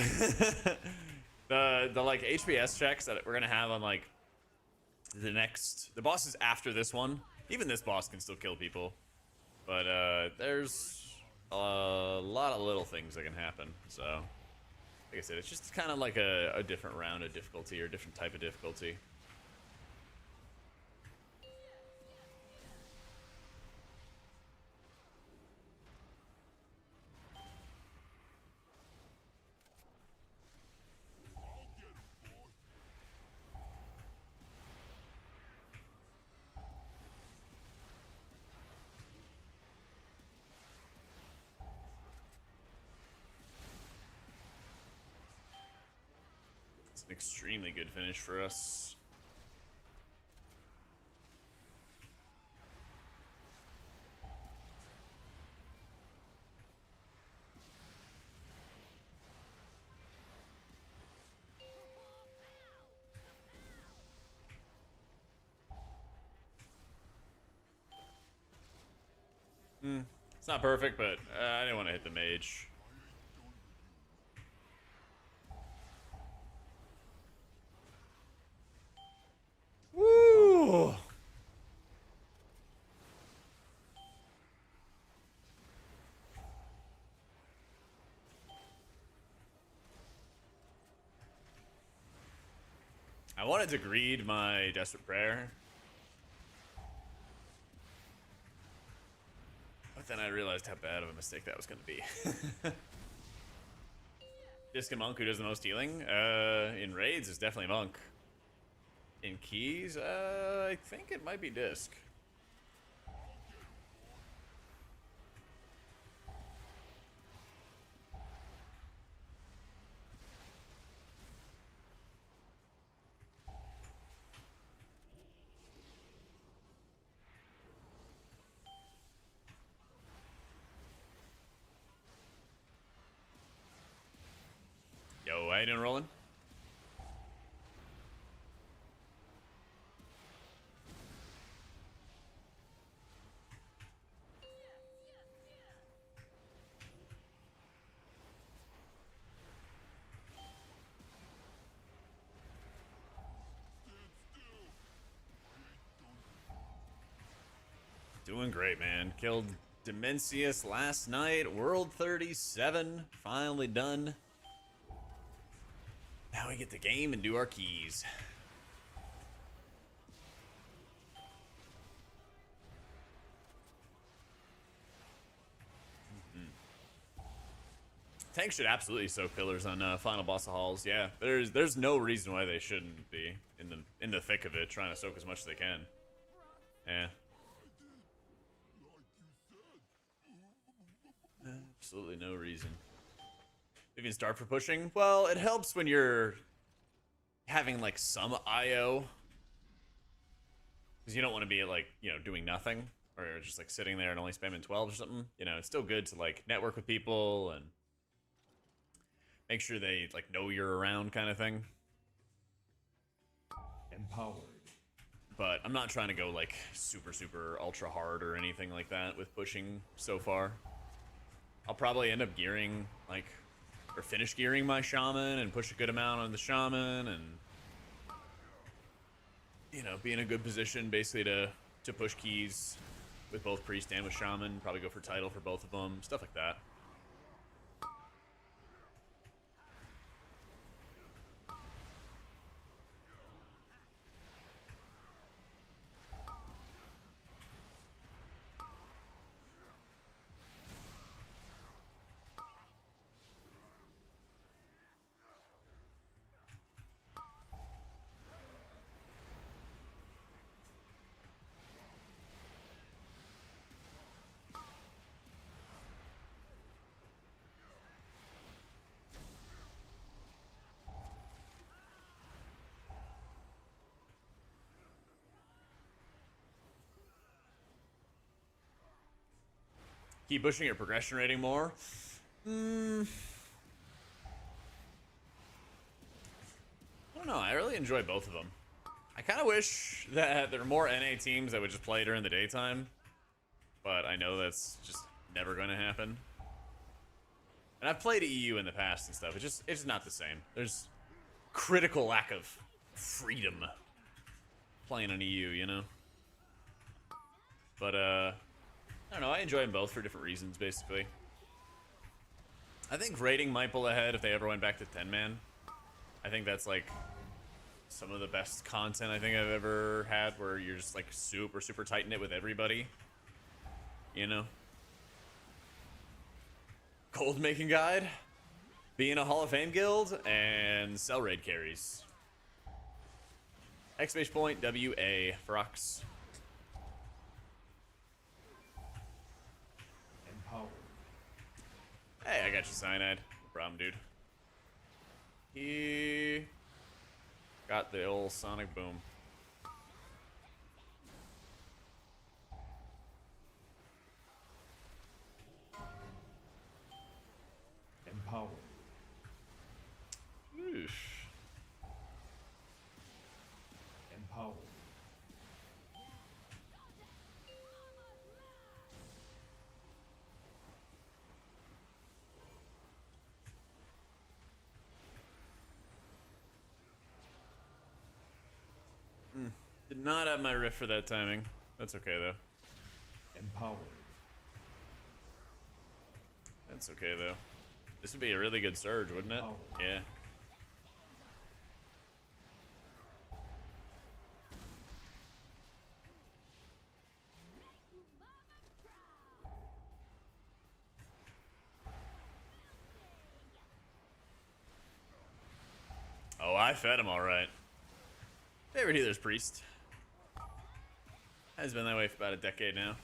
the like HPS checks that we're gonna have on like the bosses after this one, even this boss can still kill people. But there's a lot of little things that can happen, so like I said, it's just kind of like a different round of difficulty or different type of difficulty. It's an extremely good finish for us. It's not perfect, but I didn't want to hit the mage. Woo! I wanted to greed my Desperate Prayer, but then I realized how bad of a mistake that was going to be. Disc and Monk, who does the most healing in raids, is definitely Monk. In keys, I think it might be Disc. you doing, Roland? Doing great, man. Killed Dimensius last night. World 37. Finally done. Now we get the game and do our keys. Tank should absolutely soak pillars on final boss of halls. Yeah, there's no reason why they shouldn't be in the thick of it, trying to soak as much as they can. Yeah. Absolutely no reason. If you start for pushing, well, it helps when you're having like some IO, because you don't want to be like, you know, doing nothing or just like sitting there and only spamming 12 or something. You know, it's still good to like network with people and make sure they like know you're around, kind of thing. Empowered. But I'm not trying to go like super ultra hard or anything like that with pushing so far. I'll probably end up gearing like, or finish gearing my shaman and push a good amount on the shaman and, you know, be in a good position basically to push keys with both priest and with shaman. Probably go for title for both of them, stuff like that. Keep pushing your progression rating more. I don't know. I really enjoy both of them. I kind of wish that there were more NA teams that would just play during the daytime, but I know that's just never going to happen. And I've played EU in the past and stuff. It's not the same. There's critical lack of freedom playing on EU, you know. But I don't know. I enjoy them both for different reasons, basically. I think rating might pull ahead if they ever went back to 10-man. I think that's like some of the best content I think I've ever had, where you're just like super tight knit with everybody, you know. Gold making guide, being a Hall of Fame guild, and cell raid carries. Exclamation point WA Frox. Empowered. Hey, I got you, Cyanide. No problem, dude. He got the old sonic boom. Empowered. Oof. Empowered. Did not have my riff for that timing. That's okay, though. Empowered. That's okay, though. This would be a really good surge, wouldn't it? Oh. Yeah. Oh, I fed him all right. Favorite healer's priest. Has been that way for about a decade now.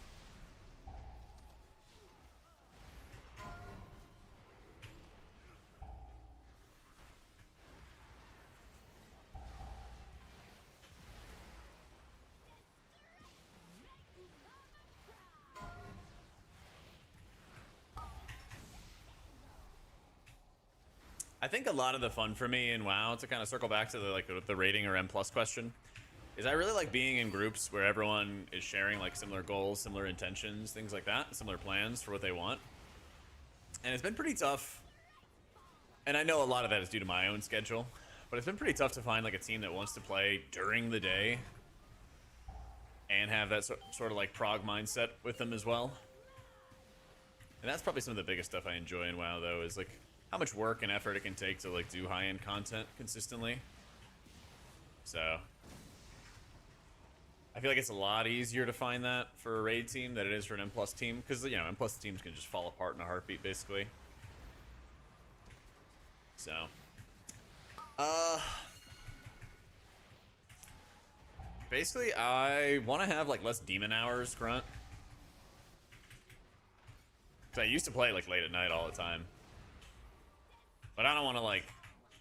I think a lot of the fun for me in WoW, to kind of circle back to the rating or M plus question, is I really like being in groups where everyone is sharing like similar goals, similar intentions, things like that, similar plans for what they want. And it's been pretty tough. And I know a lot of that is due to my own schedule, but it's been pretty tough to find like a team that wants to play during the day and have that sort of like prog mindset with them as well. And that's probably some of the biggest stuff I enjoy in WoW, though, is like how much work and effort it can take to like do high-end content consistently. So I feel like it's a lot easier to find that for a raid team than it is for an M plus team, because you know M plus teams can just fall apart in a heartbeat, basically. So, basically, I want to have like less demon hours, Grunt. Because I used to play like late at night all the time. But I don't want to like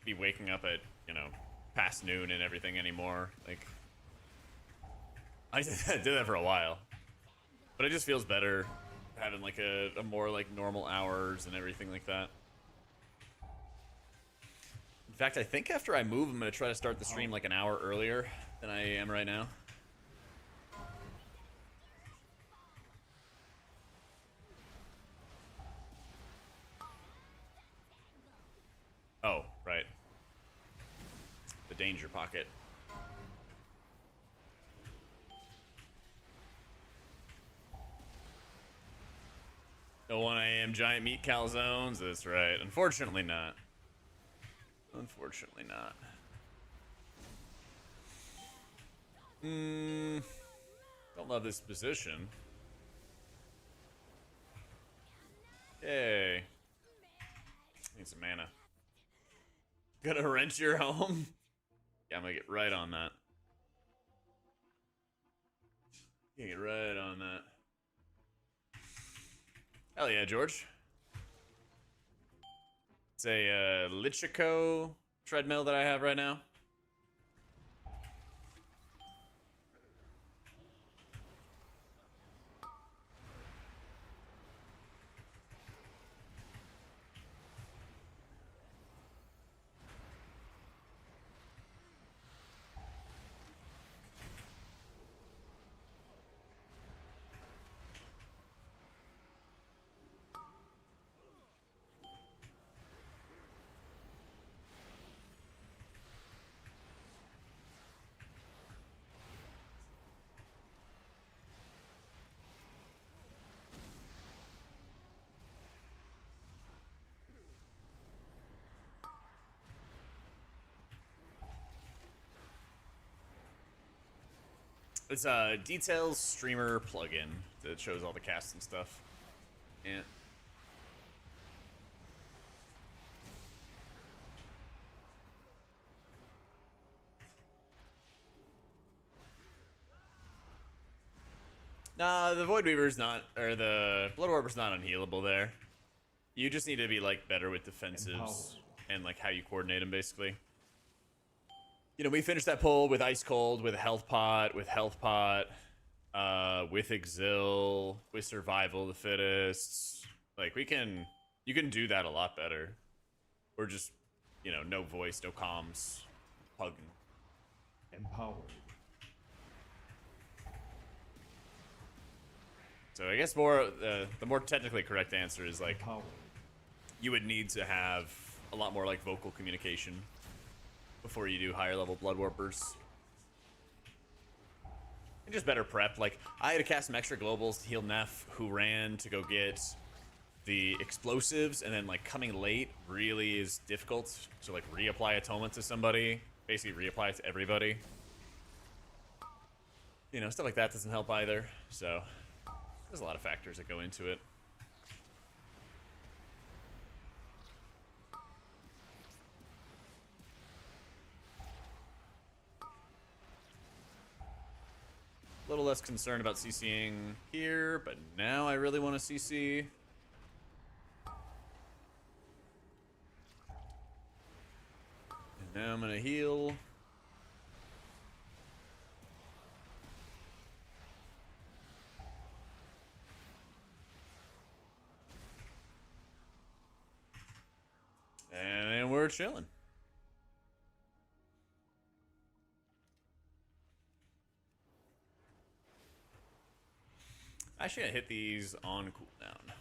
be waking up at, you know, past noon and everything anymore. Like, I did that for a while. But it just feels better having like a more like normal hours and everything like that. In fact, I think after I move, I'm going to try to start the stream like an hour earlier than I am right now. Oh, right. The danger pocket. The 1 a.m. giant meat calzones? That's right. Unfortunately not. Unfortunately not. Don't love this position. Yay. Need some mana. Gonna rent your home? Yeah, I'm gonna get right on that. Get right on that. Hell yeah, George. It's a Lichico treadmill that I have right now. It's a Details Streamer plugin that shows all the casts and stuff. Yeah. Nah, the Void Weaver's not, or the Blood Warper's not unhealable there. You just need to be like better with defensives and like how you coordinate them, basically. You know, we finished that pull with Ice Cold, with Health Pot, with Exil, with Survival of the Fittest. Like, you can do that a lot better. Or just, you know, no voice, no comms, hugging. Empowered. So I guess the more technically correct answer is like, Empowered. you would need to have a lot more like vocal communication before you do higher level Blood Warpers. And just better prep. Like, I had to cast some extra globals to heal Neff, who ran to go get the explosives, and then like coming late really is difficult to like reapply Atonement to somebody. Basically reapply it to everybody. You know, stuff like that doesn't help either. So there's a lot of factors that go into it. A little less concerned about CCing here, but now I really want to CC. And now I'm going to heal. And then we're we're chilling. Actually, I hit these on cooldown.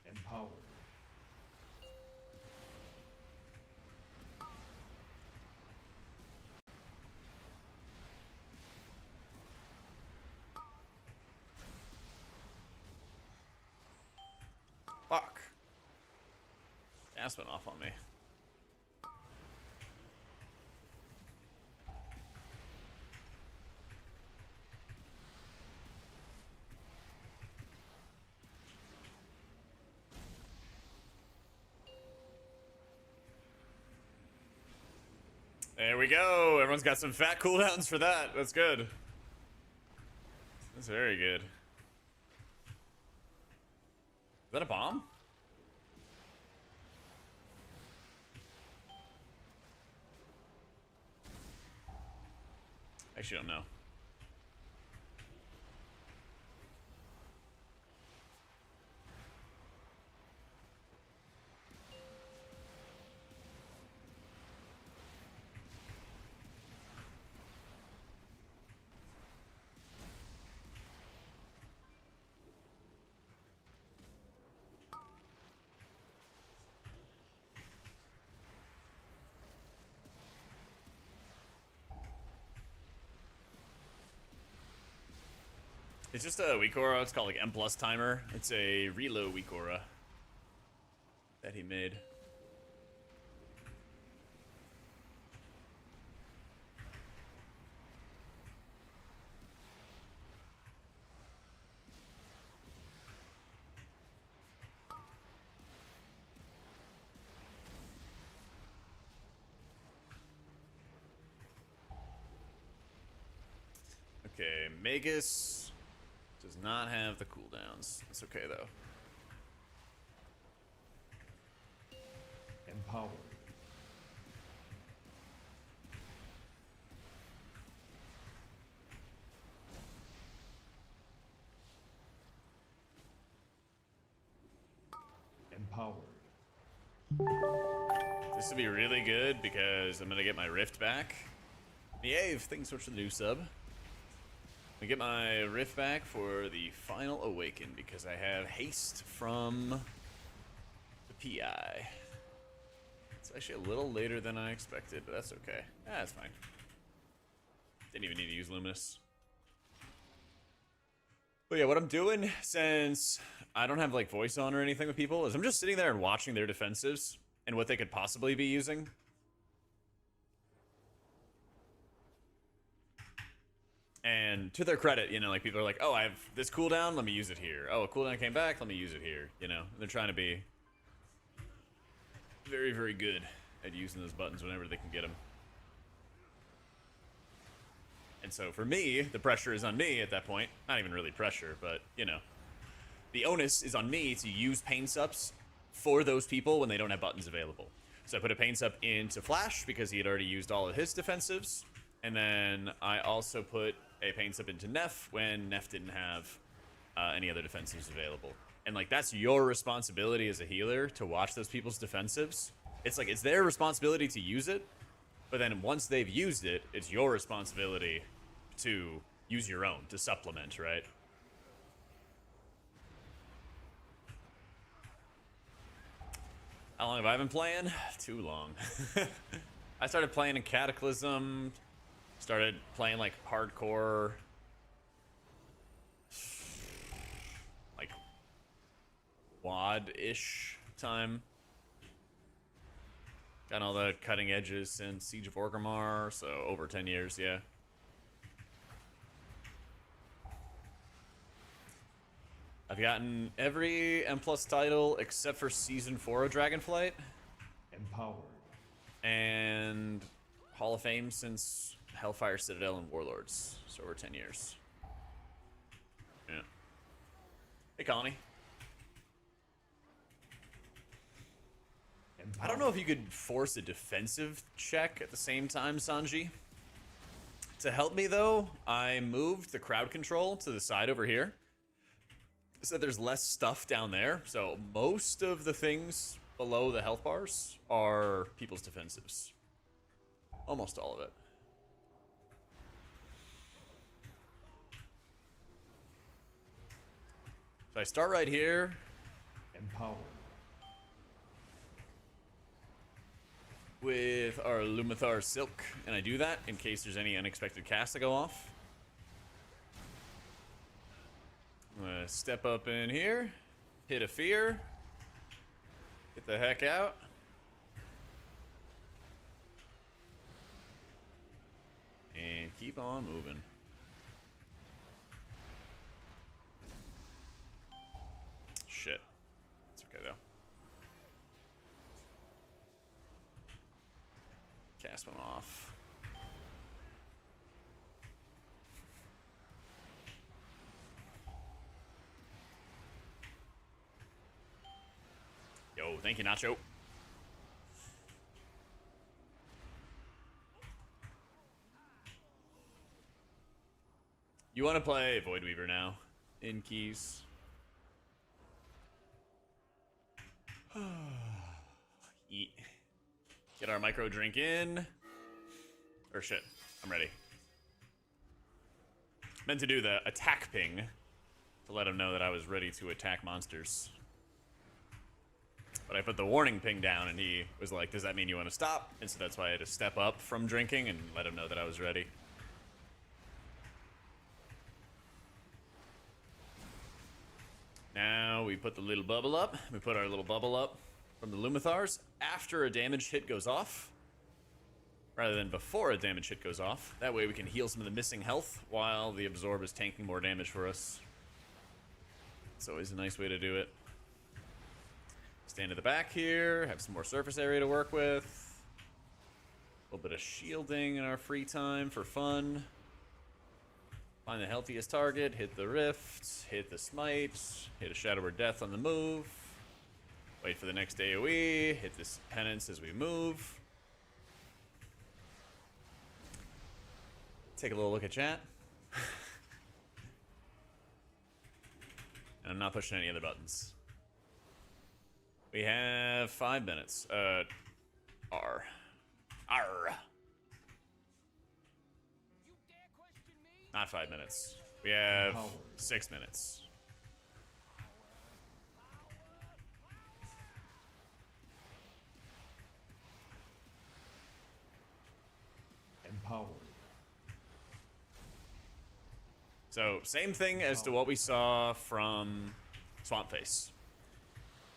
Empowered. Fuck. Gas went off on me. There we go. Everyone's got some fat cooldowns for that. That's good. That's very good. Is that a bomb? Actually, don't know. It's just a weak aura. It's called like M plus timer. It's a reload weak aura that he made. Okay, Magus does not have the cooldowns. That's okay though. Empowered. Empowered. This would be really good because I'm gonna get my Rift back. Yay, thanks so much for the new sub. I get my Rift back for the final Awaken because I have haste from the PI. It's actually a little later than I expected, but that's okay. That's fine. Didn't even need to use Luminous. But yeah, what I'm doing, since I don't have like voice on or anything with people, is I'm just sitting there and watching their defensives and what they could possibly be using. And to their credit, you know, like people are like, oh, I have this cooldown, let me use it here. Oh, a cooldown came back, let me use it here. You know, they're trying to be very, very good at using those buttons whenever they can get them. And so for me, the pressure is on me at that point. Not even really pressure, but, you know. The onus is on me to use pain sups for those people when they don't have buttons available. So I put a pain sup into Flash because he had already used all of his defensives. And then I also put a pain sup into Neff when Neff didn't have any other defensives available. And like, that's your responsibility as a healer to watch those people's defensives. It's like, it's their responsibility to use it, but then once they've used it, it's your responsibility to use your own, to supplement, right? How long have I been playing? Too long. I started playing in Cataclysm. Started playing like hardcore, like WoD-ish time. Got all the cutting edges since Siege of Orgrimmar, so over 10 years, yeah. I've gotten every M+ title except for Season 4 of Dragonflight. Empowered. And Hall of Fame since Hellfire Citadel and Warlords, so over 10 years. Yeah. Hey, Connie. I don't know if you could force a defensive check at the same time, Sanji. To help me, though, I moved the crowd control to the side over here, so there's less stuff down there. So most of the things below the health bars are people's defensives. Almost all of it. So I start right here. Empowered. With our Lumathar Silk, and I do that in case there's any unexpected casts that go off. I'm gonna step up in here, hit a fear, get the heck out. And keep on moving. Shit. It's okay though. Cast one off. Yo, thank you, Nacho. You want to play Voidweaver now in keys? Eat. Get our micro drink in. Or shit, I'm ready. Meant to do the attack ping to let him know that I was ready to attack monsters. But I put the warning ping down and he was like, does that mean you want to stop? And so that's why I had to step up from drinking and let him know that I was ready. Now we put the little bubble up. We put our little bubble up from the Lumathars after a damage hit goes off, rather than before a damage hit goes off. That way we can heal some of the missing health while the absorb is tanking more damage for us. It's always a nice way to do it. Stand at the back here, have some more surface area to work with. A little bit of shielding in our free time for fun. Find the healthiest target, hit the rift, hit the smite, hit a Shadow or Death on the move. Wait for the next AoE, hit this penance as we move. Take a little look at chat. And I'm not pushing any other buttons. We have 5 minutes. R. R. Not 5 minutes. We have 6 minutes. Empowered. So, same thing as to what we saw from Swamp Face.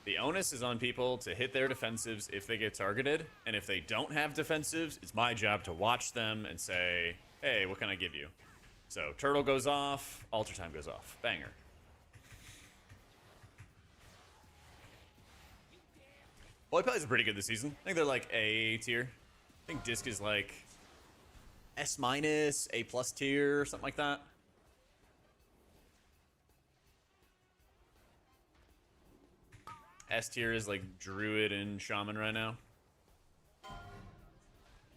The onus is on people to hit their defensives if they get targeted, and if they don't have defensives, it's my job to watch them and say, hey, what can I give you? So, Turtle goes off, Altar Time goes off. Banger. Void Pies are pretty good this season. I think they're like A tier. I think Disc is like S-, A+ tier, something like that. S tier is like Druid and Shaman right now.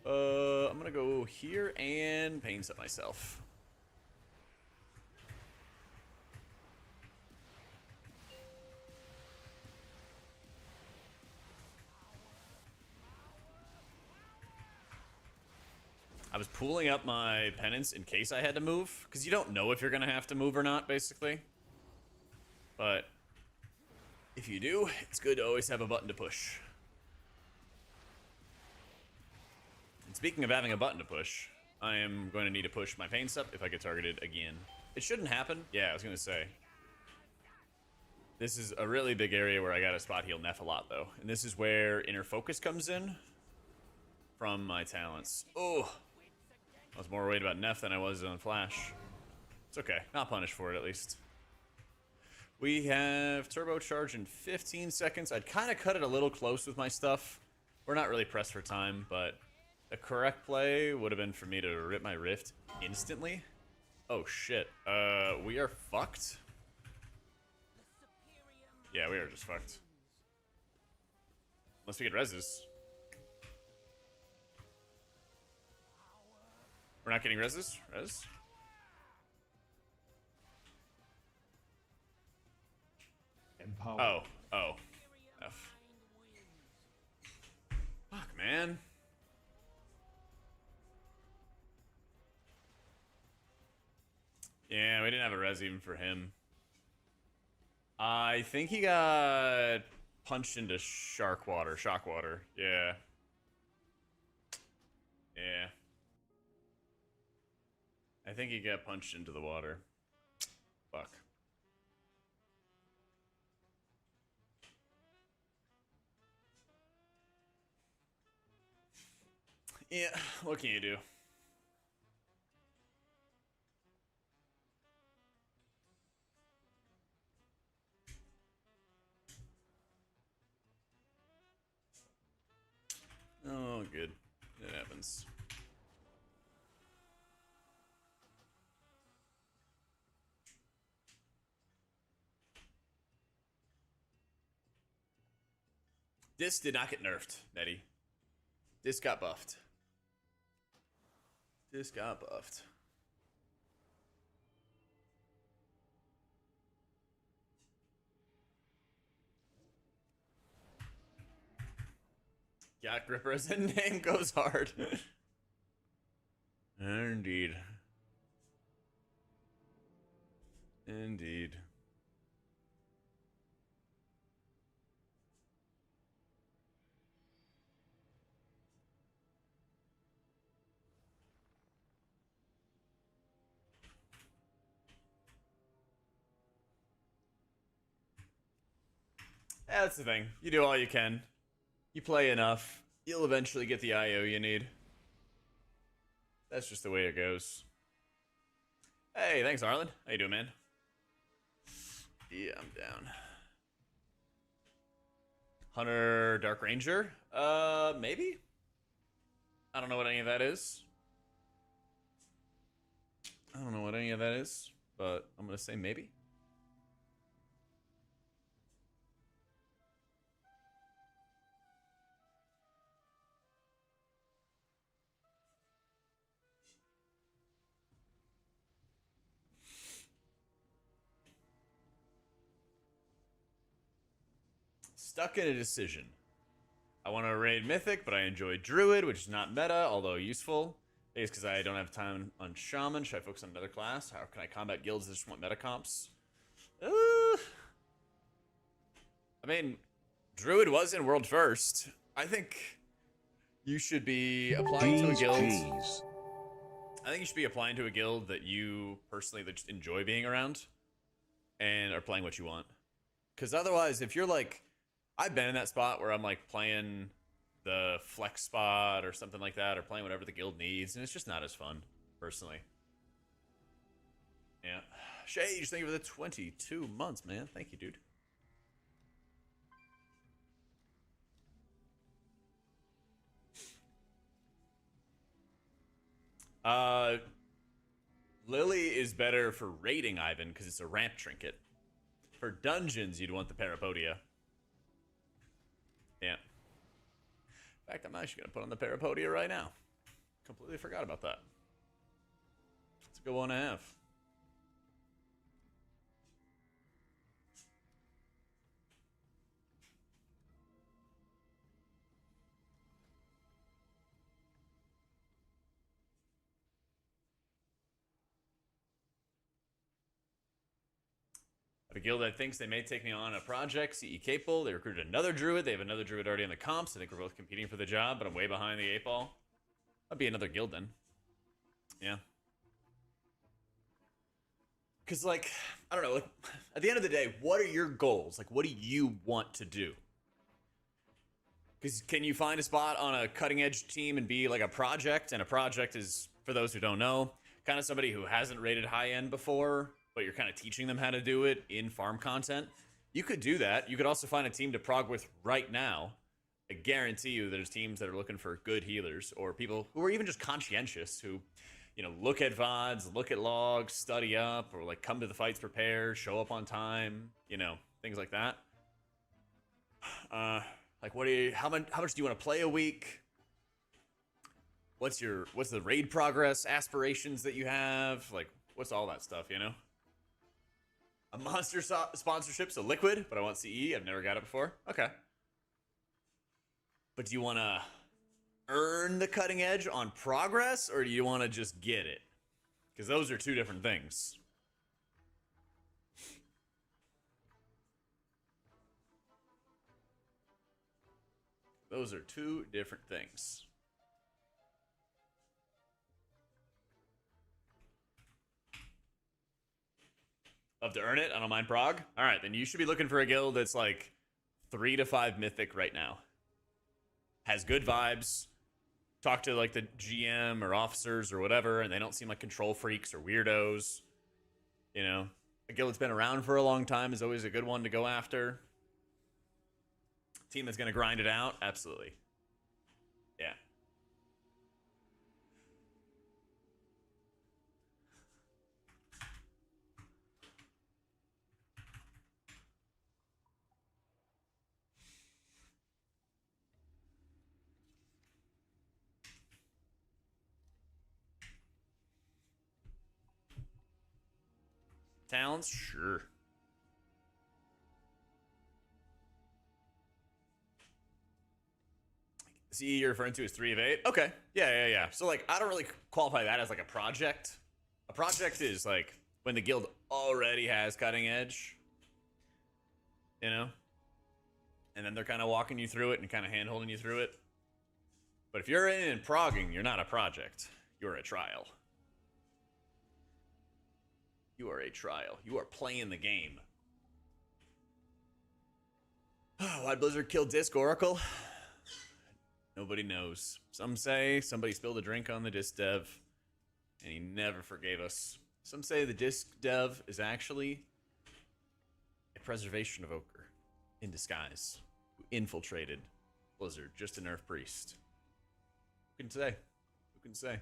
I'm gonna go here and pain set myself. I was pooling up my penance in case I had to move, because you don't know if you're gonna have to move or not, basically. But if you do, it's good to always have a button to push. Speaking of having a button to push, I am going to need to push my pain step if I get targeted again. It shouldn't happen. Yeah, I was going to say. This is a really big area where I got to spot heal Neff a lot, though. And this is where inner focus comes in from my talents. Oh, I was more worried about Neff than I was on Flash. It's okay. Not punished for it, at least. We have turbocharge in 15 seconds. I'd kind of cut it a little close with my stuff. We're not really pressed for time, but the correct play would have been for me to rip my rift instantly. Oh, shit. We are fucked. Yeah, we are just fucked. Unless we get reses. We're not getting reses? Res? Empower. Oh. Oh. F. Fuck, man. Yeah, we didn't have a res even for him. I think he got punched into shock water. Yeah. Yeah. I think he got punched into the water. Fuck. Yeah, what can you do? Oh, good. It happens. This did not get nerfed, Nettie. This got buffed. This got buffed. Yak Ripper as a name goes hard. Indeed. Indeed. That's the thing. You do all you can. You play enough. You'll eventually get the IO you need. That's just the way it goes. Hey, thanks, Arlen. How you doing, man? Yeah, I'm down. Hunter Dark Ranger? Maybe? I don't know what any of that is. I don't know what any of that is, but I'm gonna say maybe. Stuck in a decision. I want to raid Mythic, but I enjoy Druid, which is not meta, although useful. It's because I don't have time on Shaman. Should I focus on another class? How can I combat guilds that just want meta comps? I mean, Druid was in World First. I think you should be applying to a guild. I think you should be applying to a guild that you personally just enjoy being around and are playing what you want. Because otherwise, if you're like, I've been in that spot where I'm like playing the flex spot or something like that, or playing whatever the guild needs, and it's just not as fun, personally. Yeah. Shage, thank you for the 22 months, man. Thank you, dude. Lily is better for raiding Ivan because it's a ramp trinket. For dungeons, you'd want the Parapodia. Yeah. In fact, I'm actually going to put on the Parapodia right now. Completely forgot about that. It's a good one to have. A guild that thinks they may take me on a project, CE capable. They recruited another druid. They have another druid already in the comps. I think we're both competing for the job, but I'm way behind the 8 ball. That'd be another guild then. Yeah. Because, like, I don't know, like, at the end of the day, what are your goals? Like, what do you want to do? Because can you find a spot on a cutting edge team and be like a project? And a project is, for those who don't know, kind of somebody who hasn't rated high end before, but you're kind of teaching them how to do it in farm content. You could do that. You could also find a team to prog with right now. I guarantee you there's teams that are looking for good healers or people who are even just conscientious who, you know, look at VODs, look at logs, study up, or like come to the fights prepared, show up on time, you know, things like that. Like how much do you want to play a week? What's the raid progress aspirations that you have? Like, what's all that stuff, you know? A monster sponsorship, so liquid, but I want CE. I've never got it before. Okay. But do you want to earn the cutting edge on progress, or do you want to just get it? Because those are two different things. Those are two different things. Love to earn it. I don't mind prog. All right, then you should be looking for a guild that's like 3 to 5 mythic right now. Has good vibes. Talk to like the GM or officers or whatever, and they don't seem like control freaks or weirdos. You know, a guild that's been around for a long time is always a good one to go after. Team that's going to grind it out, absolutely. Yeah. Towns? Sure. CE you're referring to is 3 of 8? Okay. Yeah. So, like, I don't really qualify that as, like, a project. A project is, like, when the guild already has cutting edge. You know? And then they're kind of walking you through it and kind of hand-holding you through it. But if you're in and progging, you're not a project. You're a trial. You are a trial. You are playing the game. Why'd Blizzard kill Disc Oracle? Nobody knows. Some say somebody spilled a drink on the disc dev, and he never forgave us. Some say the disc dev is actually a preservation evoker in disguise who infiltrated Blizzard, just a nerf priest. Who can say? Who can say?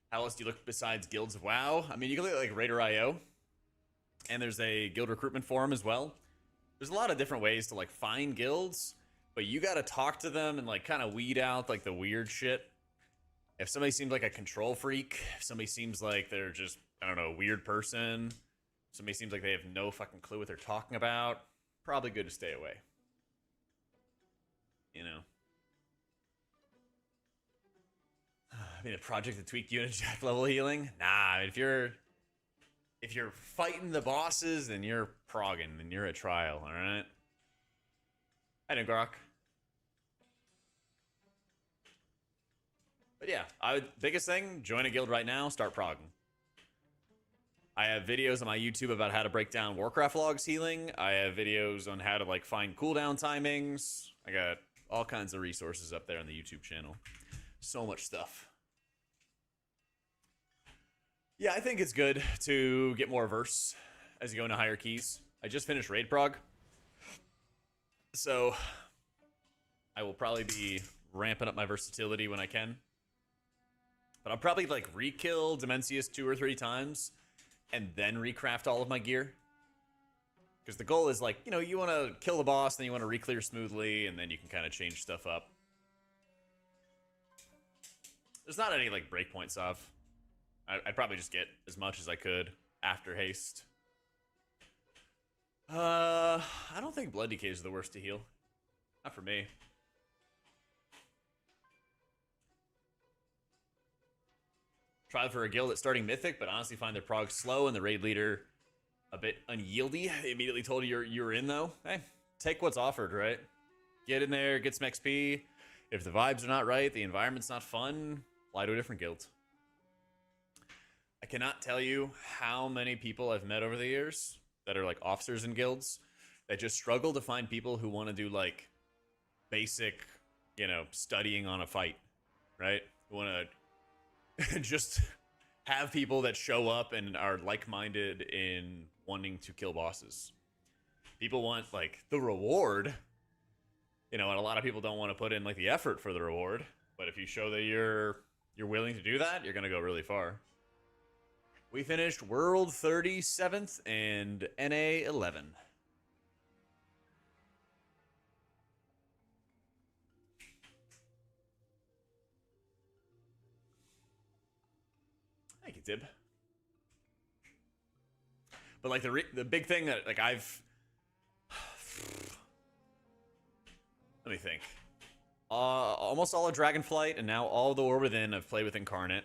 How else do you look besides guilds of WoW? I mean, you can look at like Raider.io, and there's a guild recruitment forum as well. There's a lot of different ways to like find guilds, but you got to talk to them and like kind of weed out like the weird shit. If somebody seems like a control freak, if somebody seems like they're just, I don't know, a weird person, somebody seems like they have no fucking clue what they're talking about, probably good to stay away. You know? I mean, a project to tweak you into jack level healing? Nah, I mean, if you're fighting the bosses, then you're progging, then you're a trial, alright? I know, Grok. But yeah, biggest thing, join a guild right now, start progging. I have videos on my YouTube about how to break down Warcraft logs healing. I have videos on how to like find cooldown timings. I got all kinds of resources up there on the YouTube channel. So much stuff. Yeah, I think it's good to get more verse as you go into higher keys. I just finished raid prog, so I will probably be ramping up my versatility when I can. But I'll probably like re-kill Dimensius 2 or 3 times and then recraft all of my gear. Because the goal is like, you know, you want to kill the boss, then you want to re-clear smoothly, and then you can kind of change stuff up. There's not any like breakpoints off. I'd probably just get as much as I could after haste. I don't think Blood Decay is the worst to heal. Not for me. Try for a guild that's starting Mythic, but honestly find their prog slow and the raid leader a bit unyieldy. They immediately told you you're in, though. Hey, take what's offered, right? Get in there, get some XP. if the vibes are not right, the environment's not fun, fly to a different guild. I cannot tell you how many people I've met over the years that are like officers in guilds that just struggle to find people who want to do like basic, you know, studying on a fight, right? Who want to just have people that show up and are like-minded in wanting to kill bosses. People want like the reward, you know, and a lot of people don't want to put in like the effort for the reward. But if you show that you're willing to do that, you're gonna go really far. We finished World 37th and NA 11. Thank you, Tib. But like the big thing that like I've let me think. Almost all of Dragonflight and now all of the War Within I've played with Incarnate.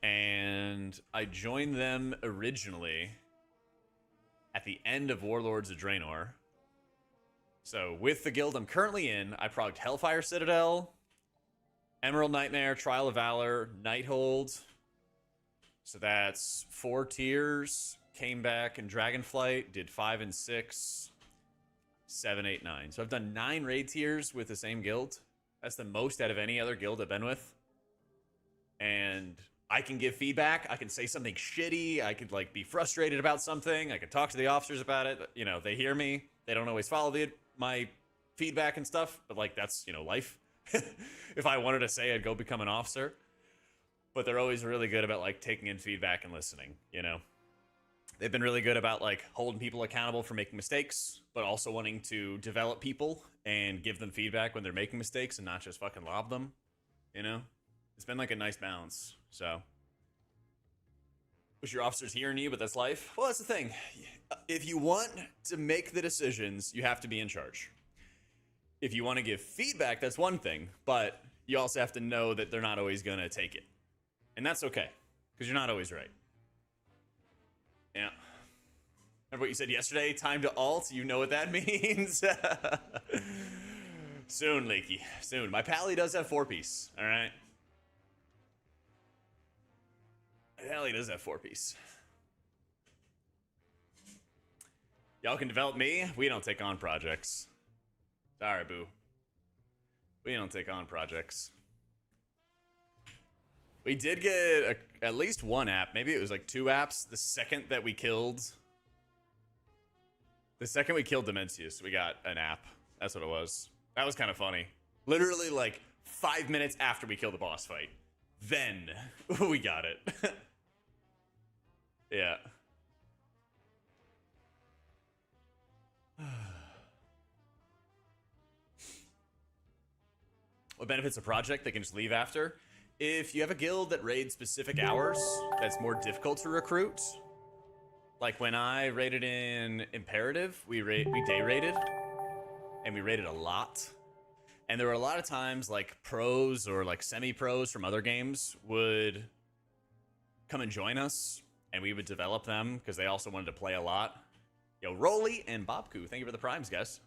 And I joined them originally at the end of Warlords of Draenor. So with the guild I'm currently in, I progged Hellfire Citadel, Emerald Nightmare, Trial of Valor, Nighthold. So that's 4 tiers. Came back in Dragonflight, did 5 and 6, 7, 8, 9. So I've done 9 raid tiers with the same guild. That's the most out of any other guild I've been with. And I can give feedback. I can say something shitty. I could like be frustrated about something. I could talk to the officers about it. You know, they hear me. They don't always follow my feedback and stuff, but like that's, you know, life. If I wanted to say I'd go become an officer. But they're always really good about like taking in feedback and listening, you know. They've been really good about like holding people accountable for making mistakes, but also wanting to develop people and give them feedback when they're making mistakes and not just fucking lob them, you know. It's been like a nice balance. So wish your officers hearing you, but that's life. Well, that's the thing. If you want to make the decisions, you have to be in charge. If you want to give feedback, that's one thing, but you also have to know that they're not always going to take it. And that's okay, because you're not always right. Yeah. Remember what you said yesterday? Time to alt? You know what that means? Soon, Lakey. Soon. My pally does have 4-piece, all right? Hell, he does have 4-piece. Y'all can develop me. We don't take on projects. Sorry, boo. We don't take on projects. We did get at least one app. Maybe it was like 2 apps. The second that we killed... The second we killed Dimensius, we got an app. That's what it was. That was kind of funny. Literally like 5 minutes after we killed the boss fight. Then we got it. Yeah. What benefits a project they can just leave after? If you have a guild that raids specific hours, that's more difficult to recruit. Like when I raided in Imperative, we day raided, and we raided a lot. And there were a lot of times like pros or like semi-pros from other games would come and join us, and we would develop them because they also wanted to play a lot. Yo, Rolly and Bobku, thank you for the primes, guys.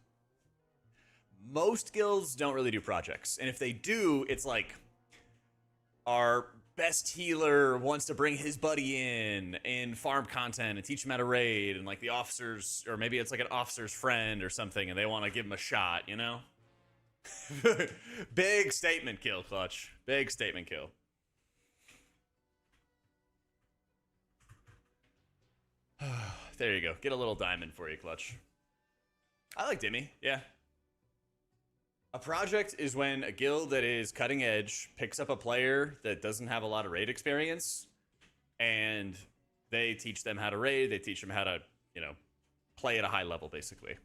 Most guilds don't really do projects, and if they do, it's like our best healer wants to bring his buddy in and farm content and teach him how to raid, and like the officers, or maybe it's like an officer's friend or something, and they want to give him a shot, you know? Big statement kill, Clutch. Big statement kill. There you go. Get a little diamond for you, Clutch. I like Dimmy, yeah. A project is when a guild that is cutting edge picks up a player that doesn't have a lot of raid experience, and they teach them how to raid, they teach them how to, you know, play at a high level, basically.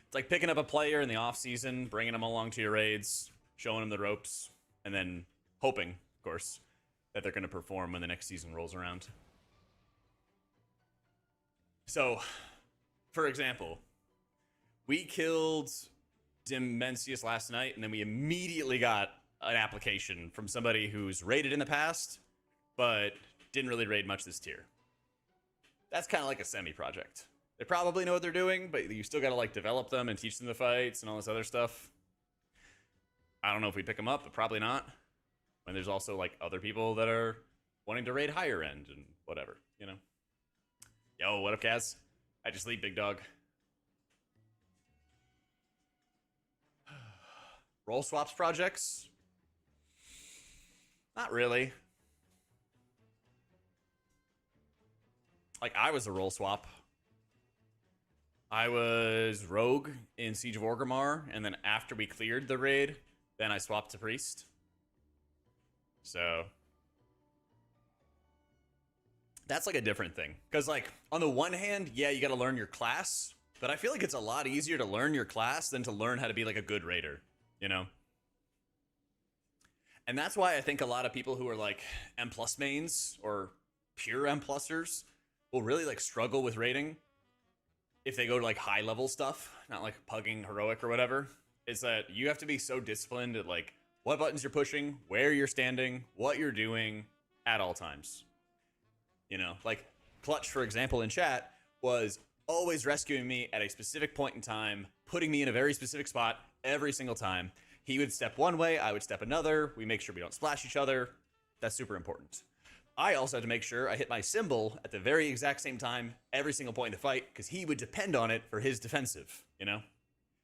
It's like picking up a player in the off season, bringing them along to your raids, showing them the ropes, and then hoping, of course, that they're going to perform when the next season rolls around. So, for example, we killed Dimensius last night, and then we immediately got an application from somebody who's raided in the past, but didn't really raid much this tier. That's kind of like a semi-project. They probably know what they're doing, but you still got to like develop them and teach them the fights and all this other stuff. I don't know if we pick them up, but probably not. When there's also like other people that are wanting to raid higher end and whatever, you know. Yo, what up, Kaz? I just sleep, big dog. Role swaps projects? Not really. Like, I was a role swap. I was rogue in Siege of Orgrimmar, and then after we cleared the raid, then I swapped to priest. So that's like a different thing. Because like, on the one hand, yeah, you got to learn your class, but I feel like it's a lot easier to learn your class than to learn how to be like a good raider, you know? And that's why I think a lot of people who are like M+ mains or pure M+ers will really like struggle with raiding if they go to like high level stuff, not like pugging heroic or whatever. Is that you have to be so disciplined at like what buttons you're pushing, where you're standing, what you're doing at all times. You know, like Clutch, for example, in chat was always rescuing me at a specific point in time, putting me in a very specific spot every single time. He would step one way, I would step another. We make sure we don't splash each other. That's super important. I also had to make sure I hit my symbol at the very exact same time every single point in the fight, because he would depend on it for his defensive, you know?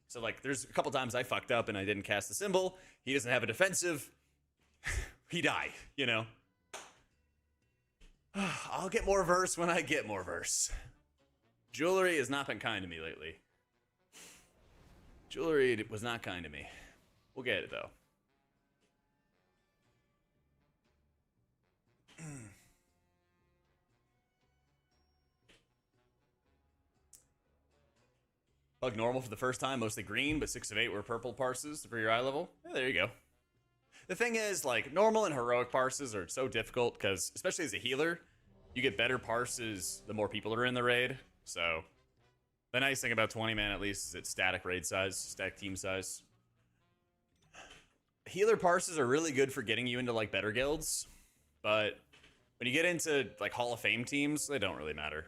So like there's a couple times I fucked up and I didn't cast the symbol. He doesn't have a defensive. He die, you know? I'll get more verse when I get more verse. Jewelry has not been kind to me lately. Jewelry was not kind to me. We'll get it though. Bug normal for the first time, mostly green, but 6 of 8 were purple parses for your eye level. Yeah, there you go. The thing is, like, normal and heroic parses are so difficult because, especially as a healer, you get better parses the more people are in the raid. So, the nice thing about 20 man at least is it's static raid size, static team size. Healer parses are really good for getting you into, like, better guilds, but when you get into, like, Hall of Fame teams, they don't really matter.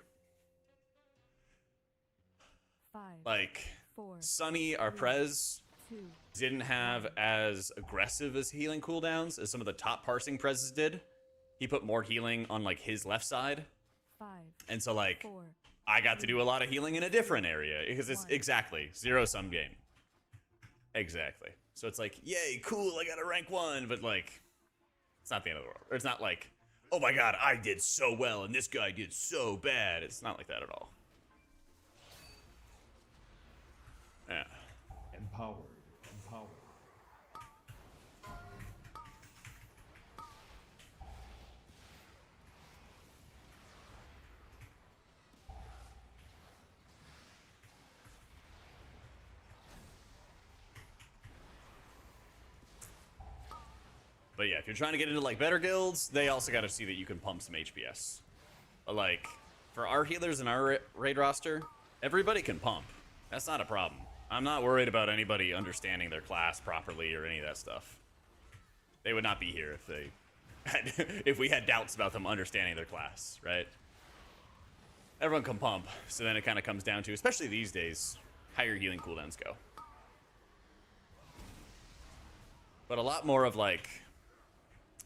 5, Like, 4, Sunny, our 3, prez, 2, didn't have as aggressive as healing cooldowns as some of the top parsing prezes did. He put more healing on, like, his left side. 5, And so, like, 4, I got to do a lot of healing in a different area because it's exactly zero-sum game. Exactly. So it's like, yay, cool, I got a rank 1, but, like, it's not the end of the world. Or it's not like, oh my god, I did so well and this guy did so bad. It's not like that at all. Yeah. Empowered. But yeah, if you're trying to get into like better guilds, they also got to see that you can pump some HPS. But like, for our healers in our raid roster, everybody can pump. That's not a problem. I'm not worried about anybody understanding their class properly or any of that stuff. They would not be here if they had, if we had doubts about them understanding their class, right? Everyone can pump, so then it kind of comes down to, especially these days, how your healing cooldowns go. But a lot more of like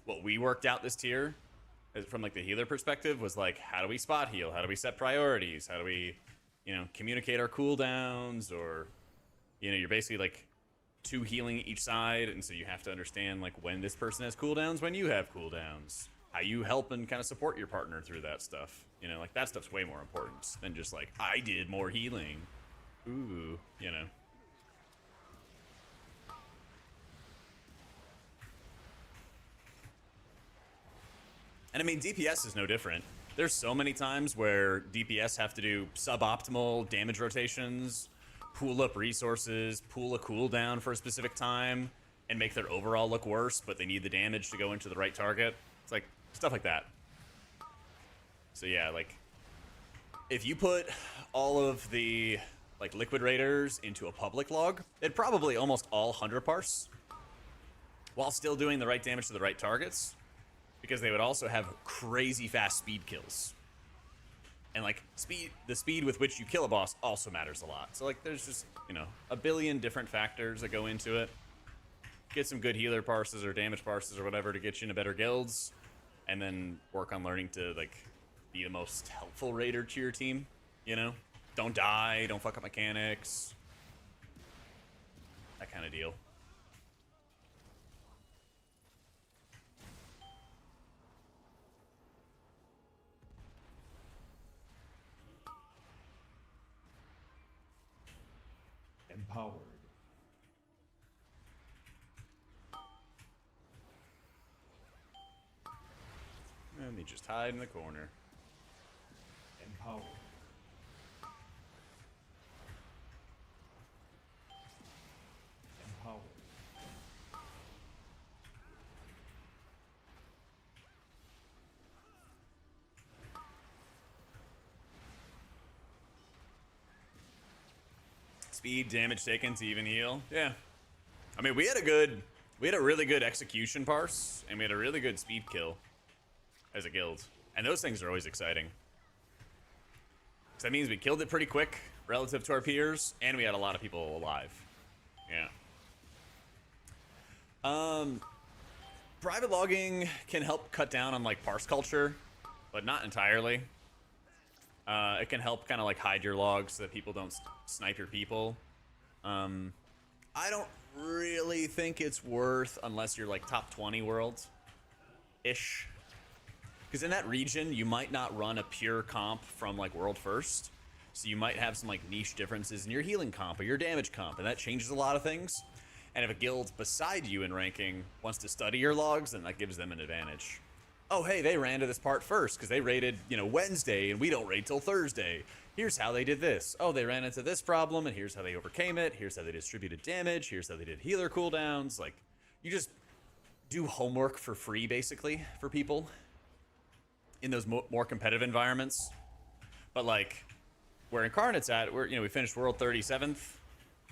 what we worked out this tier from like the healer perspective was like, how do we spot heal? How do we set priorities? How do we, you know, communicate our cooldowns? Or, you know, you're basically like 2 healing each side, and so you have to understand like when this person has cooldowns, when you have cooldowns, how you help and kind of support your partner through that stuff. You know, like that stuff's way more important than just like, I did more healing. Ooh, you know. And I mean, DPS is no different. There's so many times where DPS have to do suboptimal damage rotations, pool up resources, pool a cooldown for a specific time, and make their overall look worse, but they need the damage to go into the right target. It's like, stuff like that. So yeah, like, if you put all of the, like, Liquid Raiders into a public log, it'd probably almost all 100 parse, while still doing the right damage to the right targets. Because they would also have crazy fast speed kills. And like the speed with which you kill a boss also matters a lot. So like there's just, you know, a billion different factors that go into it. get some good healer parses or damage parses or whatever to get you into better guilds, and then work on learning to like be the most helpful raider to your team. You know, don't die, don't fuck up mechanics, that kind of deal. Empowered. And they just hide in the corner. Empowered. Empowered. Speed, damage taken to even heal. Yeah. I mean, we had a really good execution parse, and we had a really good speed kill as a guild. And those things are always exciting. 'Cause that means we killed it pretty quick relative to our peers, and we had a lot of people alive. Yeah. Private logging can help cut down on like parse culture, but not entirely. It can help kind of like hide your logs so that people don't snipe your people. I don't really think it's worth unless you're like top 20 world-ish. Because in that region, you might not run a pure comp from like world first. So you might have some like niche differences in your healing comp or your damage comp, and that changes a lot of things. And if a guild beside you in ranking wants to study your logs, then that gives them an advantage. Oh, hey, they ran to this part first because they raided, you know, Wednesday, and we don't raid till Thursday. Here's how they did this. Oh, they ran into this problem, and here's how they overcame it. Here's how they distributed damage. Here's how they did healer cooldowns. Like, you just do homework for free, basically, for people in those more competitive environments. But, like, where Incarnate's at, we finished World 37th.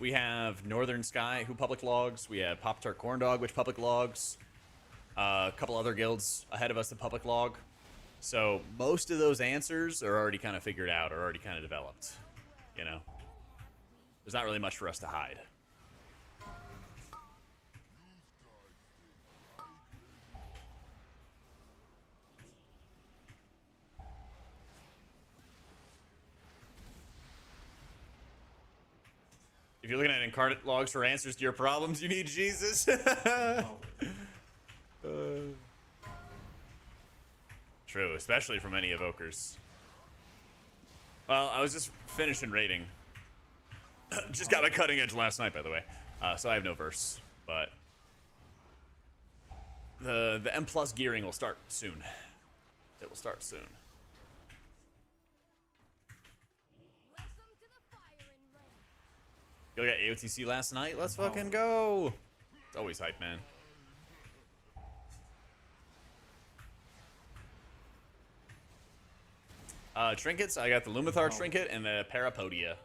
We have Northern Sky, who public logs. We have Pop-Tart Corn Dog, which public logs. A couple other guilds ahead of us that public log. So most of those answers are already kind of figured out or already kind of developed. You know? There's not really much for us to hide. If you're looking at Incarnate logs for answers to your problems, you need Jesus. True, especially from any evokers. Well, I was just finishing raiding. Just got my cutting edge last night, by the way. So I have no verse, but the M+ gearing will start soon. It will start soon. You got AOTC last night? Let's fucking go! It's always hype, man. Trinkets, I got the Lumathar trinket and the Parapodia.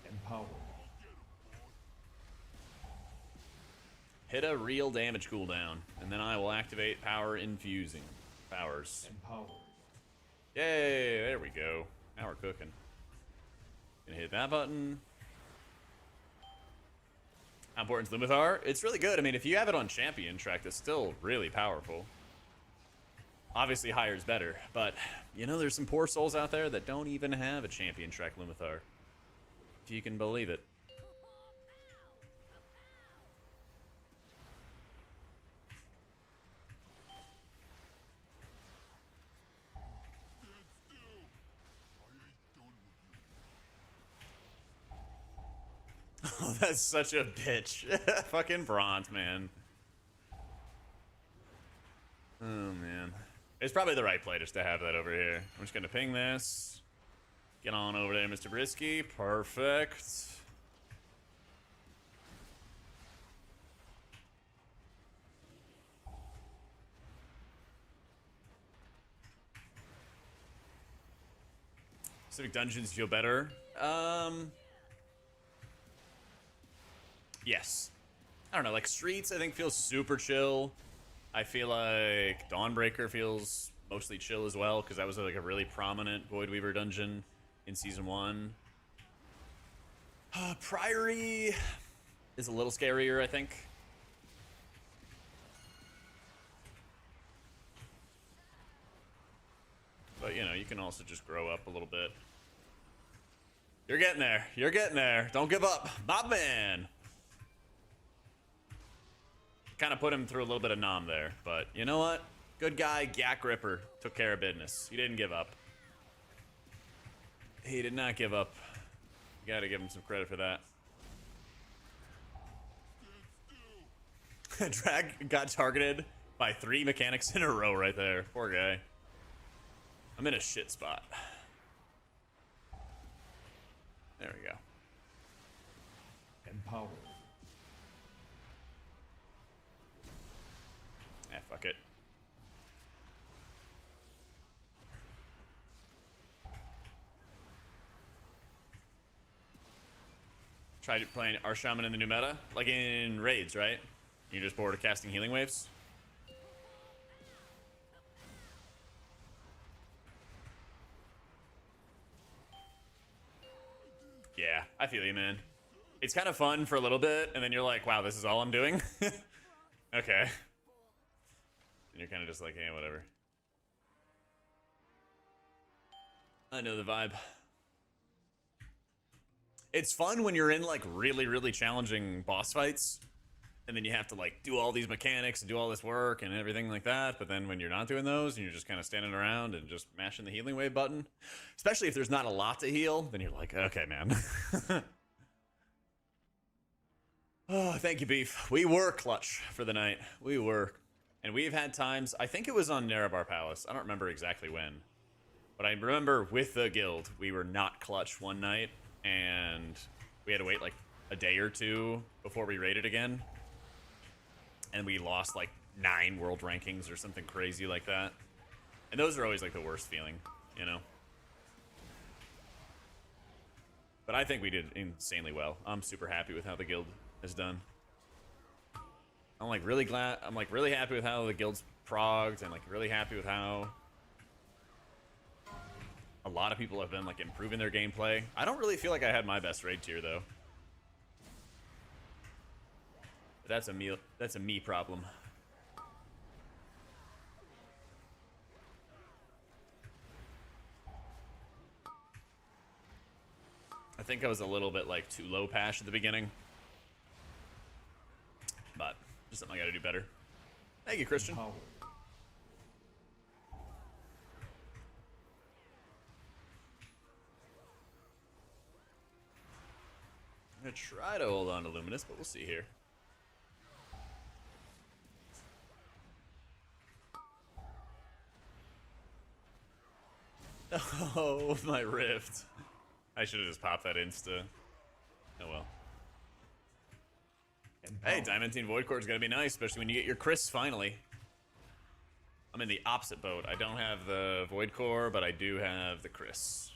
Empowered. Hit a real damage cooldown, and then I will activate power infusing powers. Empowered. Yay, there we go. Now we're cooking. Gonna hit that button. How important is Lumathar? It's really good. I mean, if you have it on champion track, it's still really powerful. Obviously, higher is better, but you know, there's some poor souls out there that don't even have a champion track Lumathar. If you can believe it. Oh, that's such a bitch. Fucking Bronze, man. Oh, man. It's probably the right play just to have that over here. I'm just gonna ping this. Get on over there, Mr. Brisky. Perfect. Civic dungeons feel better. Yes. I don't know, like Streets I think feels super chill. I feel like Dawnbreaker feels mostly chill as well, because that was like a really prominent Void Weaver dungeon in Season 1. Priory is a little scarier, I think. But, you know, you can also just grow up a little bit. You're getting there. You're getting there. Don't give up. My man. Kind of put him through a little bit of nom there. But you know what? Good guy, Yak Ripper, took care of business. He didn't give up. He did not give up. You gotta give him some credit for that. Drag got targeted by 3 mechanics in a row right there. Poor guy. I'm in a shit spot. There we go. Empowered. Ah, fuck it. Tried playing our shaman in the new meta, like in raids, right? You're just bored of casting healing waves. Yeah, I feel you, man. It's kind of fun for a little bit, and then you're like, wow, this is all I'm doing? Okay. And you're kind of just like, hey, whatever. I know the vibe. It's fun when you're in, like, really, really challenging boss fights, and then you have to, like, do all these mechanics and do all this work and everything like that, but then when you're not doing those, and you're just kind of standing around and just mashing the healing wave button, especially if there's not a lot to heal, then you're like, okay, man. Oh, thank you, Beef. We were clutch for the night. We were. And we've had times, I think it was on Nerebar Palace, I don't remember exactly when, but I remember with the guild, we were not clutch one night, and we had to wait like a day or two before we raided again. And we lost like 9 world rankings or something crazy like that. And those are always like the worst feeling, you know? But I think we did insanely well. I'm super happy with how the guild has done. I'm like really glad, I'm like really happy with how the guild's progged, and like really happy with how a lot of people have been like improving their gameplay. I don't really feel like I had my best raid tier though. But that's a me problem. I think I was a little bit like too low pash at the beginning. But just something I gotta do better. Thank you, Christian. Empowered. I'm gonna try to hold on to Luminous, but we'll see here. Oh, my rift. I should have just popped that insta. Oh well. Hey, Diamantine Void Core is gonna be nice, especially when you get your Chris finally. I'm in the opposite boat. I don't have the Void Core, but I do have the Chris.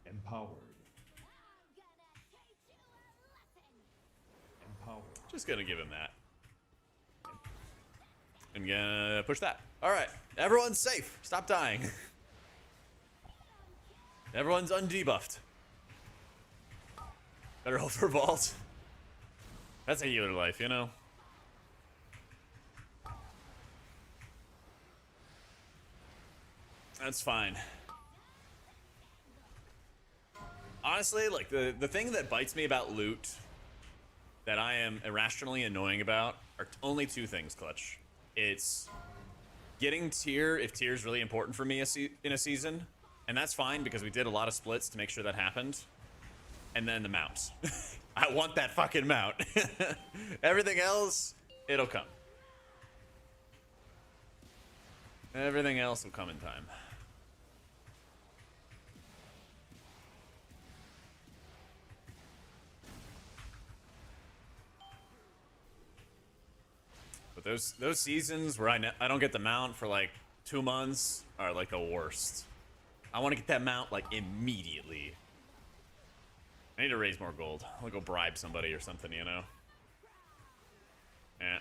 Empowered. Empowered. Just gonna give him that. I'm gonna push that. Alright, everyone's safe. Stop dying. Everyone's undebuffed. Better hope for vault. That's a healer life, you know? That's fine. Honestly, like, the thing that bites me about loot that I am irrationally annoying about are only 2 things, Clutch. It's getting tier if tier is really important for me in a season, and that's fine because we did a lot of splits to make sure that happened. And then the mounts. I want that fucking mount. Everything else, it'll come. Everything else will come in time. But those seasons where I don't get the mount for like 2 months are like the worst. I want to get that mount like immediately. I need to raise more gold. I'll go bribe somebody or something, you know? Yeah.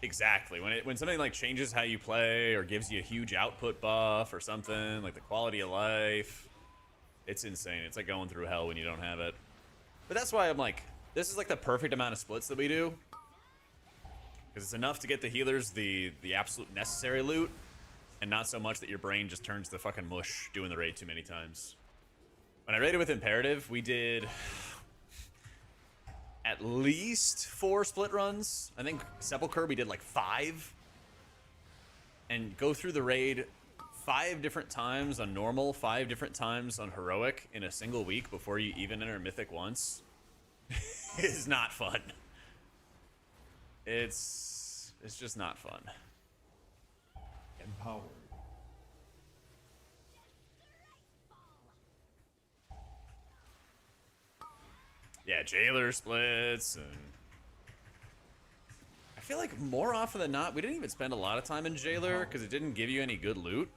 Exactly. When something like changes how you play or gives you a huge output buff or something, like the quality of life, it's insane. It's like going through hell when you don't have it. But that's why I'm like, this is like the perfect amount of splits that we do. Because it's enough to get the healers the absolute necessary loot, and not so much that your brain just turns to fucking mush doing the raid too many times. When I raided with Imperative, we did at least 4 split runs. I think Sepulchre we did like 5. And go through the raid 5 different times on normal, 5 different times on heroic in a single week before you even enter Mythic once is not fun. It's just not fun. Empowered. Yeah, jailer splits, and I feel like more often than not, we didn't even spend a lot of time in jailer because it didn't give you any good loot.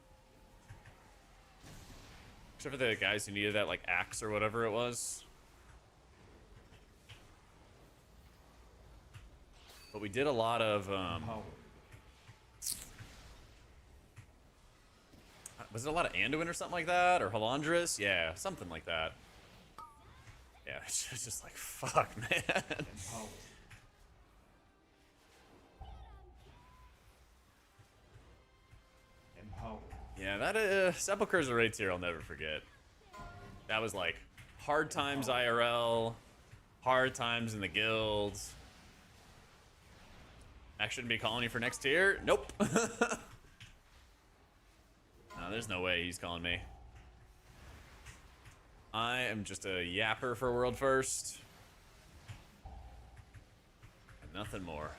Except for the guys who needed that like axe or whatever it was. But we did a lot of was it a lot of Anduin or something like that? Or Halandris? Yeah, something like that. Yeah, it's just like, fuck, man. Empowered. Empowered. Yeah, that Sepulchre's a raid tier I'll never forget. That was like hard times IRL, hard times in the guilds. I shouldn't be calling you for next tier? Nope. No, there's no way he's calling me. I am just a yapper for world first. And nothing more.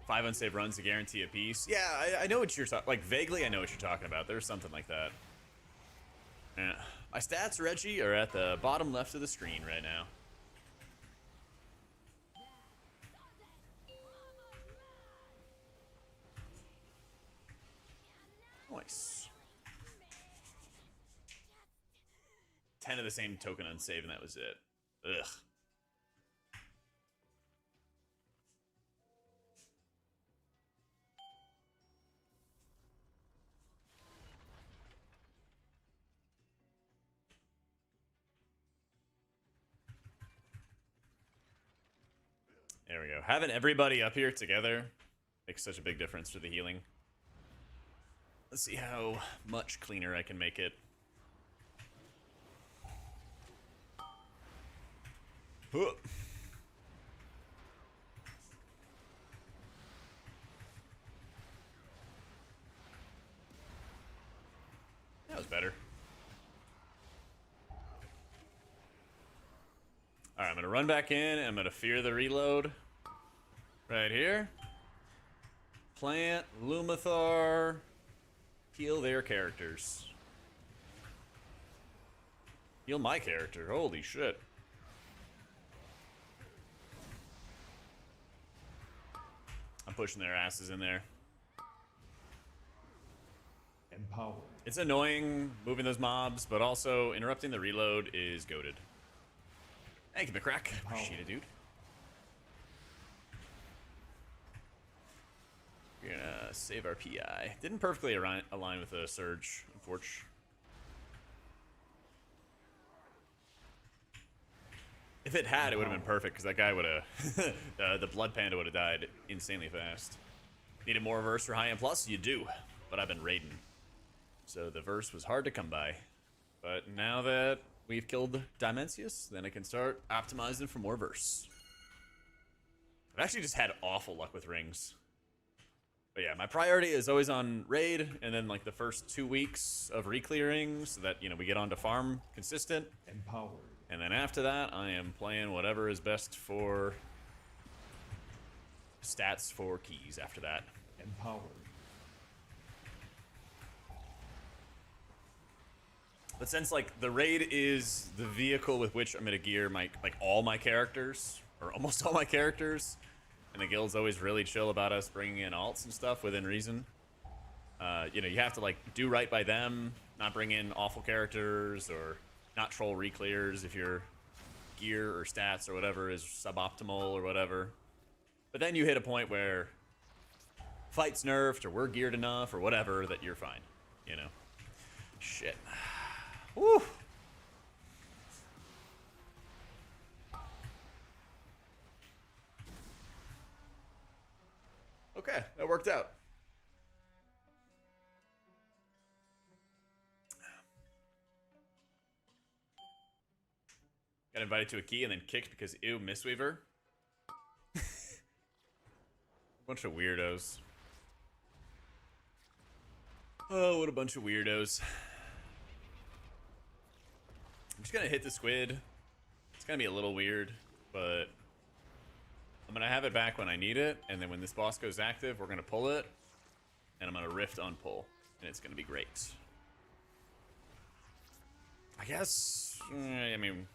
Five unsaved runs to guarantee a piece. Yeah, I know what you're talking. Like vaguely, I know what you're talking about. There's something like that. Yeah. My stats, Reggie, are at the bottom left of the screen right now. Nice. 10 of the same token unsaved, and that was it. Ugh. There we go. Having everybody up here together makes such a big difference for the healing. Let's see how much cleaner I can make it. Huh. That was better. Alright, I'm gonna run back in and I'm gonna fear the reload. Right here. Plant, Lumathar, heal their characters. Heal my character, holy shit. I'm pushing their asses in there. Empowered. It's annoying moving those mobs, but also interrupting the reload is goated. Thank you, McCrack. Appreciate it, dude. We're gonna save our PI. Didn't perfectly align with the surge, unfortunately. If it had, it would have been perfect, because that guy would have... the Blood Panda would have died insanely fast. Needed more verse for high-end plus? You do, but I've been raiding. So the verse was hard to come by. But now that we've killed Dimensius, then I can start optimizing for more verse. I've actually just had awful luck with rings. But yeah, my priority is always on raid, and then like the first 2 weeks of re-clearing, so that, you know, we get on to farm consistent. Empowered. And then after that, I am playing whatever is best for stats for keys after that. Empowered. But since like the raid is the vehicle with which I'm gonna gear my all my characters, or almost all my characters, and the guild's always really chill about us bringing in alts and stuff within reason, You know, you have to like do right by them, not bring in awful characters or not troll reclears if your gear or stats or whatever is suboptimal or whatever. But then you hit a point where fight's nerfed or we're geared enough or whatever that you're fine, you know. Shit. Woo. Okay, that worked out. Got invited to a key and then kicked because ew, Mistweaver. Bunch of weirdos. Oh, what a bunch of weirdos. I'm just gonna hit the squid. It's gonna be a little weird, but I'm gonna have it back when I need it, and then when this boss goes active, we're gonna pull it, and I'm gonna rift on pull, and it's gonna be great. I guess, I mean,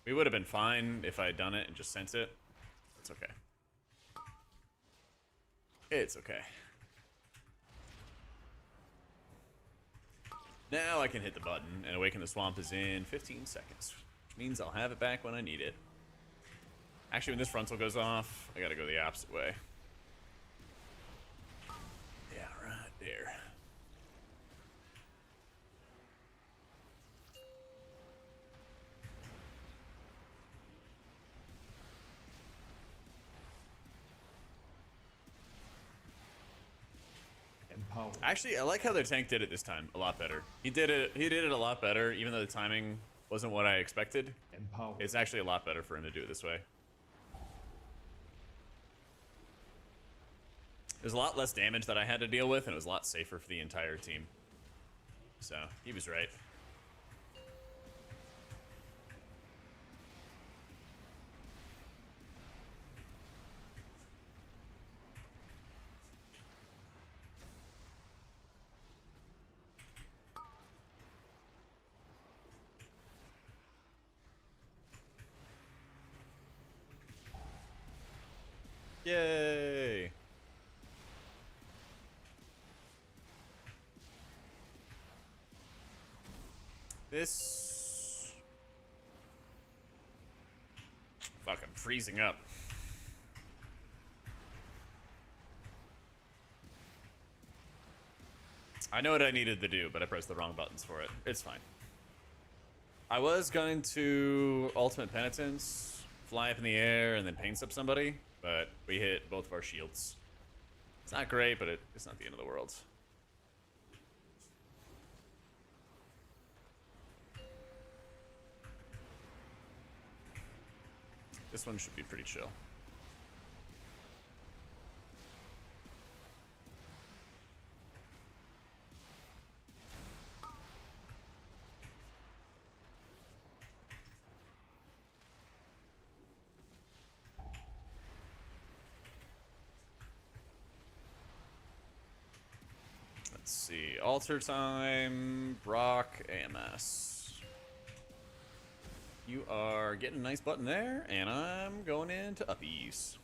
we would have been fine if I had done it and just sent it. It's okay. It's okay. Now I can hit the button, and Awaken the Swamp is in 15 seconds, which means I'll have it back when I need it. Actually, when this frontal goes off, I gotta go the opposite way. Yeah, right there. Actually, I like how their tank did it this time a lot better. He did it a lot better, even though the timing wasn't what I expected. It's actually a lot better for him to do it this way. There's a lot less damage that I had to deal with, and it was a lot safer for the entire team. So, he was right. Yay! This... Fuck, I'm freezing up. I know what I needed to do, but I pressed the wrong buttons for it. It's fine. I was going to Ultimate Penitence, fly up in the air, and then paint up somebody, but we hit both of our shields. It's not great, but it's not the end of the world. This one should be pretty chill. Let's see. Altar time. Brock AMS. You are getting a nice button there, and I'm going into uppies.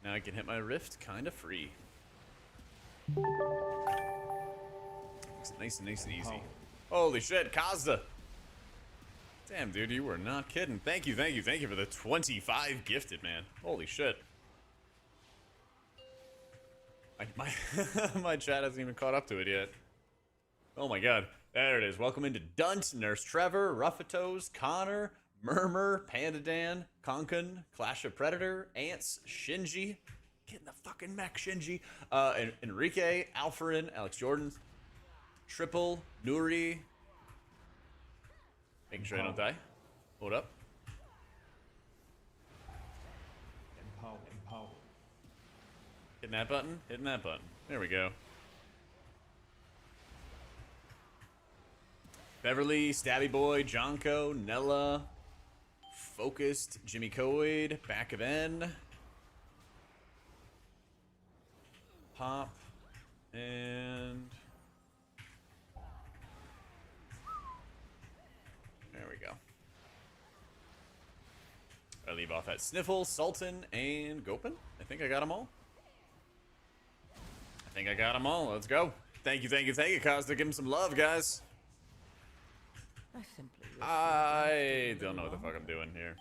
Now I can hit my rift kind of free. It's nice and easy. Holy shit, Kazda! Damn, dude, you were not kidding. Thank you for the 25 gifted, man. Holy shit. My my chat hasn't even caught up to it yet. Oh my god. There it is. Welcome into Dunt, Nurse Trevor, Ruffatoes, Connor, Murmur, Panda Dan, Konkan, Clash of Predator, Ants, Shinji. Get in the fucking mech, Shinji. Enrique, Alfarin, Alex Jordan, Triple, Nuri. Making sure I don't die. Hold up. Hitting that button, hitting that button. There we go. Beverly, Stabby Boy, Jonko, Nella, Focused, Jimmy Coid, Back of N, Pop, and there we go. off at Sniffle, Sultan, and Gopin. I think I got them all. I think I got them all. Let's go. Thank you, Costa. Give him some love, guys. I simply wish I don't know what the fuck I'm doing here.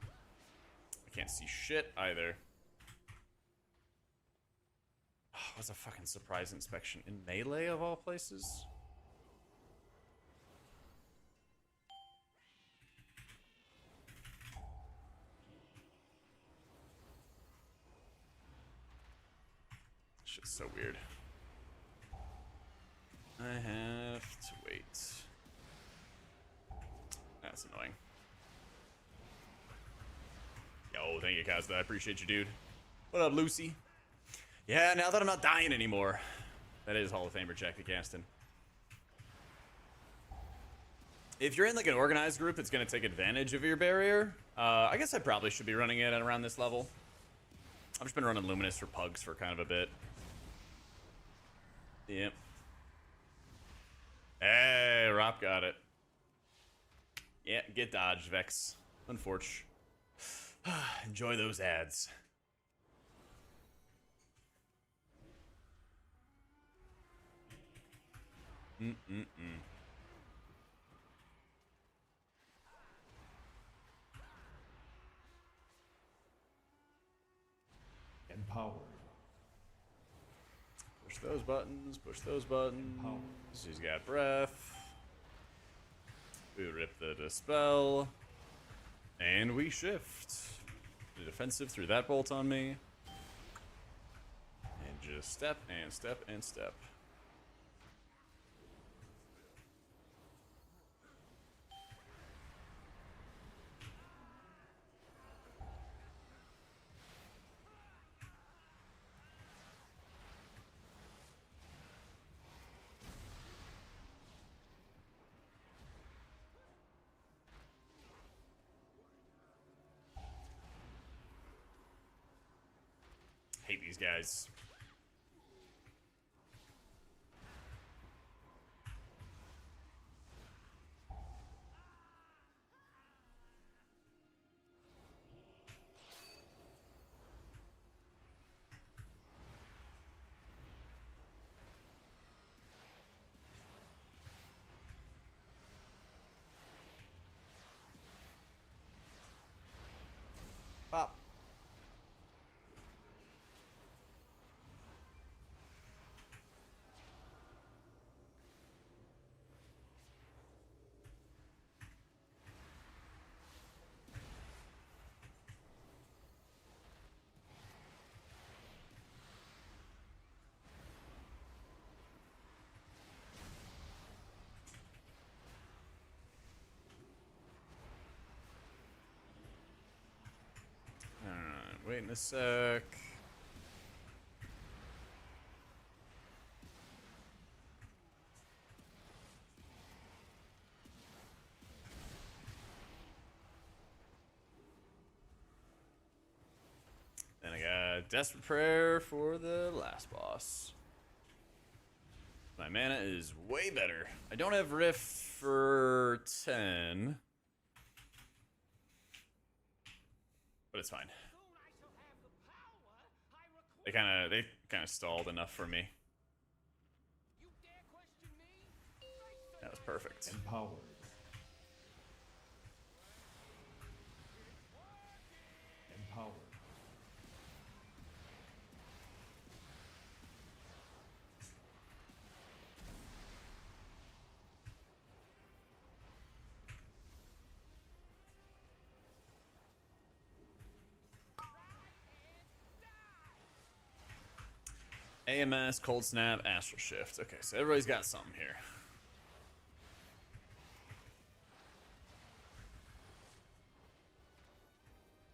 I can't see shit either. Oh, what's a fucking surprise inspection in melee of all places? Shit's so weird. I have to wait. That's annoying. Yo, thank you, Kazda. I appreciate you, dude. What up, Lucy? Yeah, now that I'm not dying anymore. That is Hall of Famer Jack Gaston. If you're in like an organized group that's going to take advantage of your barrier, I guess I probably should be running it at around this level. I've just been running Luminous for pugs for kind of a bit. Yep. Hey, Rop got it. Yeah, get dodged, Vex. Unfortunate. Enjoy those ads. Empowered. Push those buttons, push those buttons. Empowered. She's got breath. We rip the dispel. And we shift. The defensive through that bolt on me. And just step and step and step. Hate these guys. Pop. Waiting a sec. Then I got Desperate Prayer for the last boss. My mana is way better. I don't have Rift for 10. But it's fine. They kind of stalled enough for me. That was perfect. Empowered. Empowered. AMS, Cold Snap, Astral Shift. Okay, so everybody's got something here.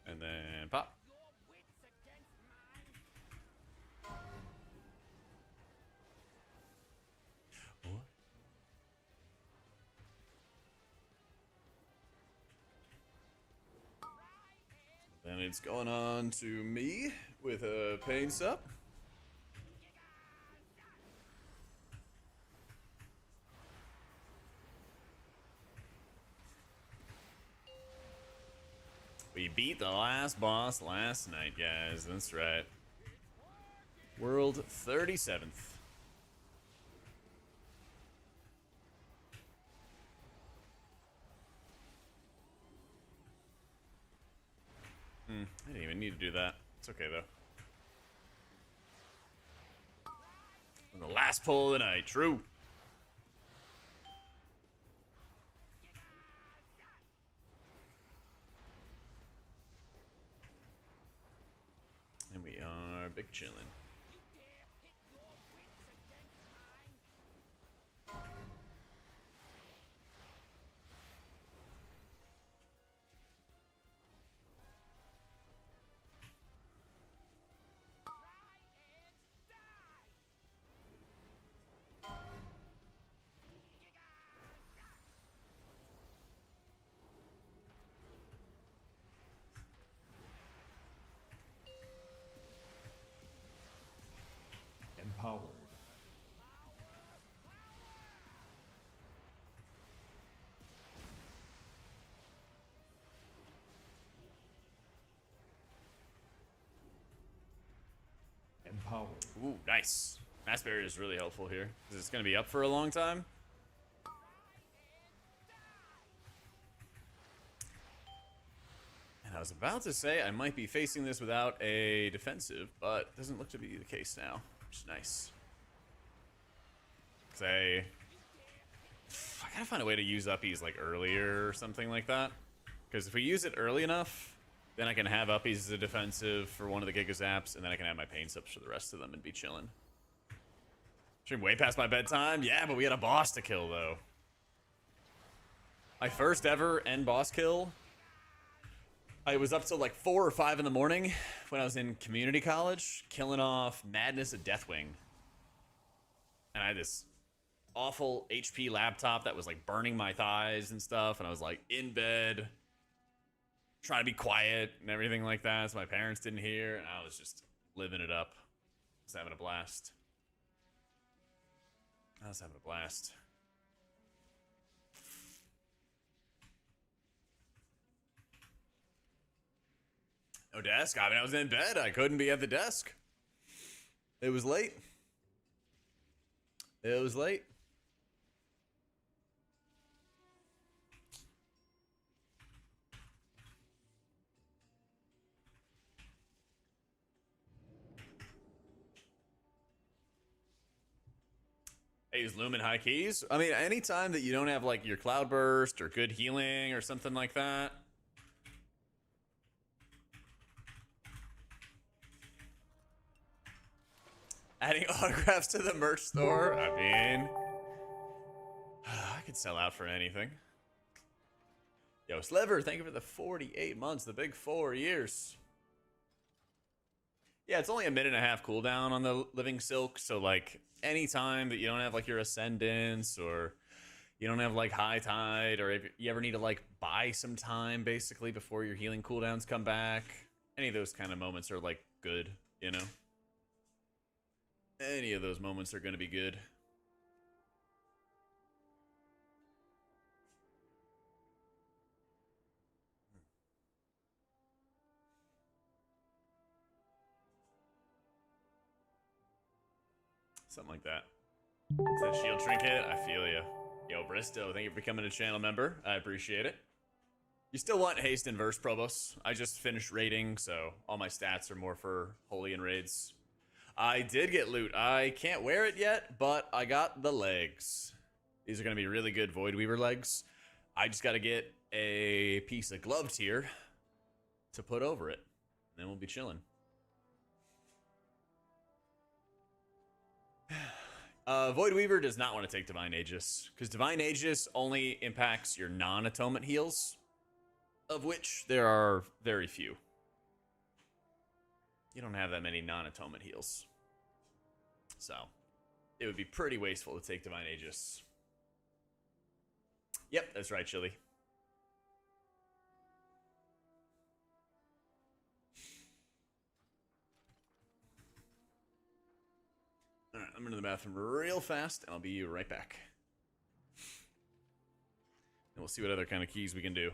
And then pop. What? Then it's going on to me with a pain sup. We beat the last boss last night, guys. That's right. World 37th. I didn't even need to do that. It's okay, though. And the last pull of the night. True. And we are big chillin'. Empowered. Empowered. Ooh, nice. Mass barrier is really helpful here because it's going to be up for a long time. And I was about to say I might be facing this without a defensive, but it doesn't look to be the case now, which is nice. Because I gotta find a way to use uppies like earlier or something like that. Because if we use it early enough, then I can have uppies as a defensive for one of the Giga Zaps, and then I can have my pain subs for the rest of them and be chilling. Stream way past my bedtime? Yeah, but we had a boss to kill, though. My first ever end boss kill, I was up till like 4 or 5 in the morning when I was in community college, killing off Madness of Deathwing. And I had this awful HP laptop that was like burning my thighs and stuff, and I was like in bed, trying to be quiet and everything like that, so my parents didn't hear, and I was just living it up. I was having a blast. No desk? I mean, I was in bed. I couldn't be at the desk. It was late. Hey, use Lumen high keys. I mean, anytime that you don't have like your cloud burst or good healing or something like that. Adding autographs to the merch store. I mean, I could sell out for anything. Yo, Sliver, thank you for the 48 months, the big 4 years. Yeah, it's only a minute and a half cooldown on the Living Silk, so like anytime that you don't have like your Ascendance or you don't have like High Tide, or if you ever need to like buy some time basically before your healing cooldowns come back, any of those kind of moments are like good, you know? Any of those moments are going to be good. Something like that. Is that shield trinket? I feel you. Yo, Bristow, thank you for becoming a channel member. I appreciate it. You still want haste and verse, Probos? I just finished raiding, so all my stats are more for holy and raids. I did get loot. I can't wear it yet, but I got the legs. These are going to be really good Void Weaver legs. I just got to get a piece of gloved here to put over it. And then we'll be chilling. Void Weaver does not want to take Divine Aegis, because Divine Aegis only impacts your non-atonement heals, of which there are very few. You don't have that many non-atonement heals. So, it would be pretty wasteful to take Divine Aegis. Yep, that's right, Chili. Alright, I'm into the bathroom real fast, and I'll be right back. And we'll see what other kind of keys we can do.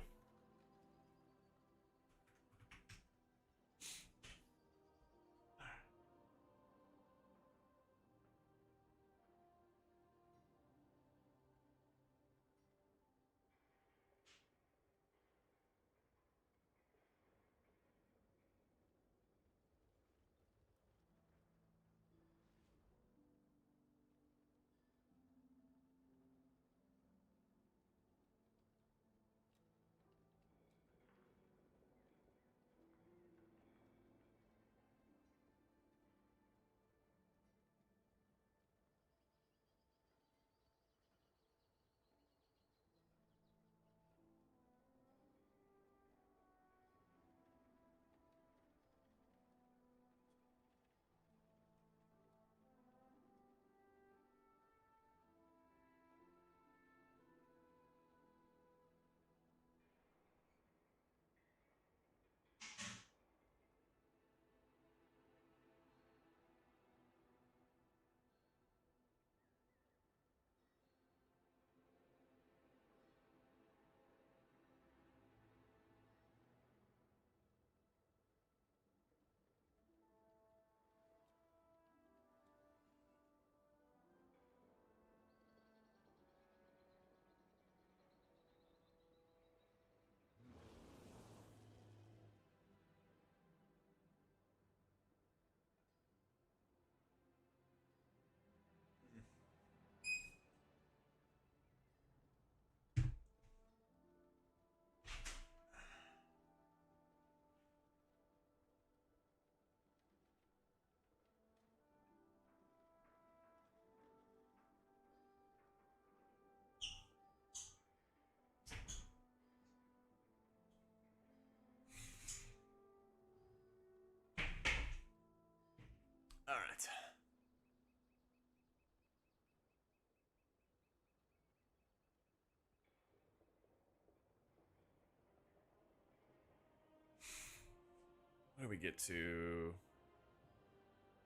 do we get to?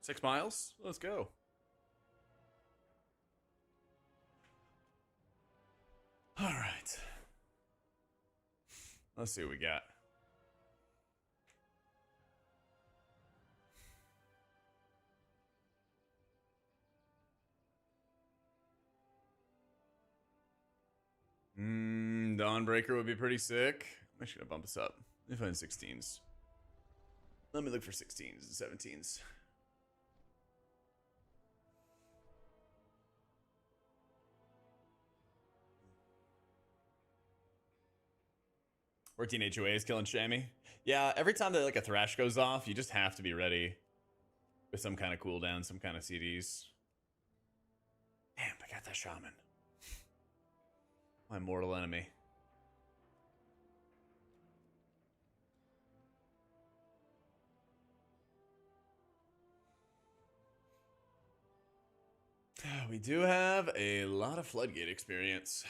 6 miles? Let's go. All right. Let's see what we got. Dawnbreaker would be pretty sick. I'm actually gonna bump this up. Let me find 16s. Let me look for 16s and 17s. Or Teenage HOA is killing Shammy. Yeah, every time that like a thrash goes off, you just have to be ready with some kind of cooldown, some kind of CDs. Damn, I got that shaman. My mortal enemy. We do have a lot of floodgate experience.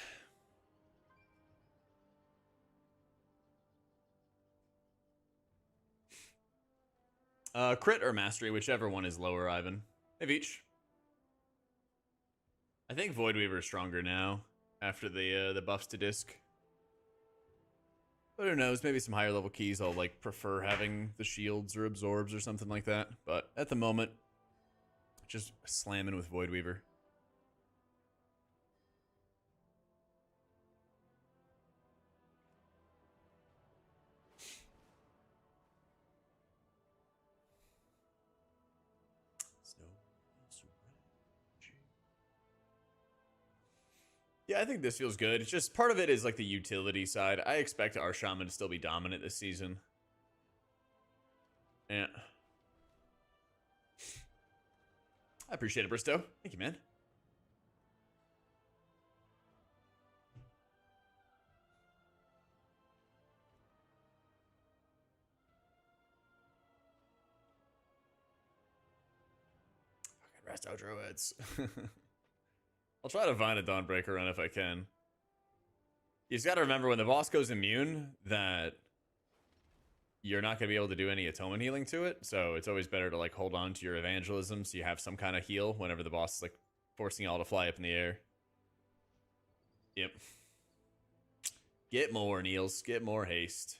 Crit or mastery, whichever one is lower, Ivan. Have each. I think Voidweaver is stronger now after the buffs to disc. But who knows? Maybe some higher level keys I'll like prefer having the shields or absorbs or something like that. But at the moment, just slamming with Voidweaver. Yeah, I think this feels good. It's just part of it is like the utility side. I expect our shaman to still be dominant this season. Yeah. I appreciate it, Bristow. Thank you, man. Fucking rest out druids. I'll try to find a Dawnbreaker run if I can. You just got to remember when the boss goes immune that you're not going to be able to do any atonement healing to it. So it's always better to like hold on to your evangelism so you have some kind of heal whenever the boss is like forcing you all to fly up in the air. Yep. Get more, Niels. Get more haste.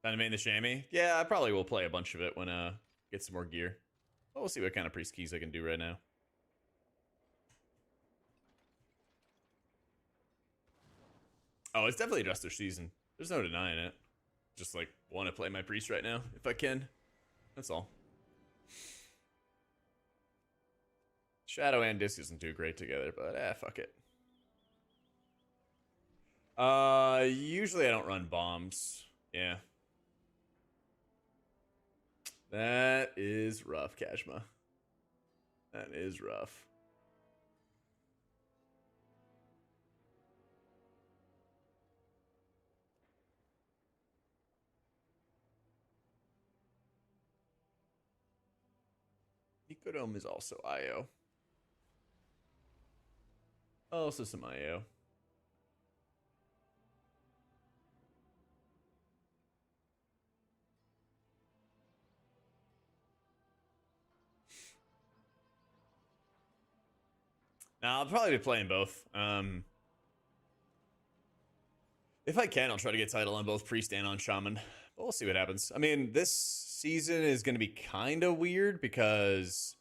Time to main the chamois? Yeah, I probably will play a bunch of it when get some more gear. But we'll see what kind of priest keys I can do right now. Oh, it's definitely just their season. There's no denying it. Just like want to play my priest right now if I can. That's all. Shadow and disc isn't too great together, but fuck it. Usually I don't run bombs. Yeah. That is rough, Kashma. That is rough. Nicodome is also IO. Also some IO. Now I'll probably be playing both. If I can, I'll try to get title on both priest and on shaman. But we'll see what happens. I mean, this season is going to be kind of weird because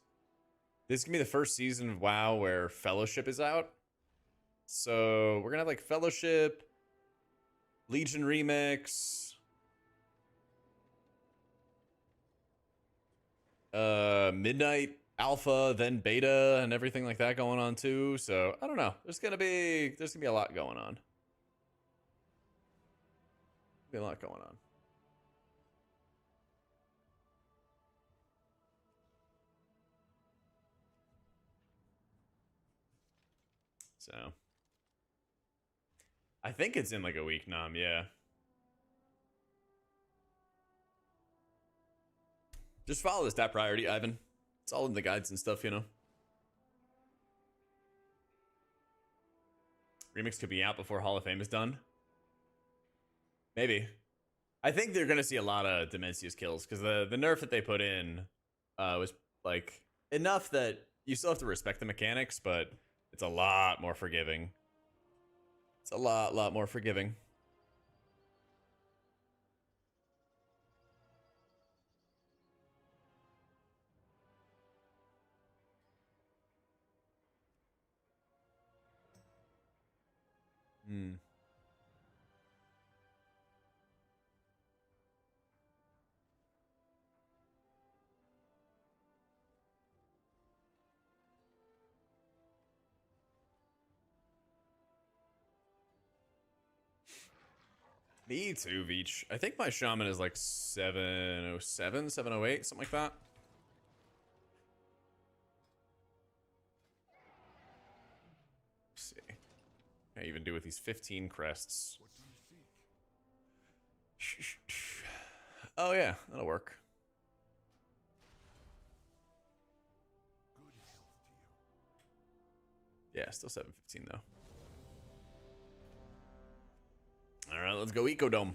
this is going to be the first season of WoW where Fellowship is out. So we're going to have like Fellowship, Legion Remix, Midnight Alpha, then Beta, and everything like that going on too. So I don't know. There's gonna be a lot going on. Be a lot going on. So I think it's in like a week, Nam. Yeah. Just follow the stat priority, Ivan. It's all in the guides and stuff, you know. Remix could be out before Hall of Fame is done. Maybe. I think they're gonna see a lot of Dimensius kills because the nerf that they put in was like enough that you still have to respect the mechanics, but it's a lot more forgiving. It's a lot more forgiving. Hmm. Me too, Veach. I think my shaman is like 707, 708, something like that. Let's see. I even do with these 15 crests. What do you seek? Oh yeah, that'll work. Good health to you. Yeah, still 715 though. All right, let's go Ecodome.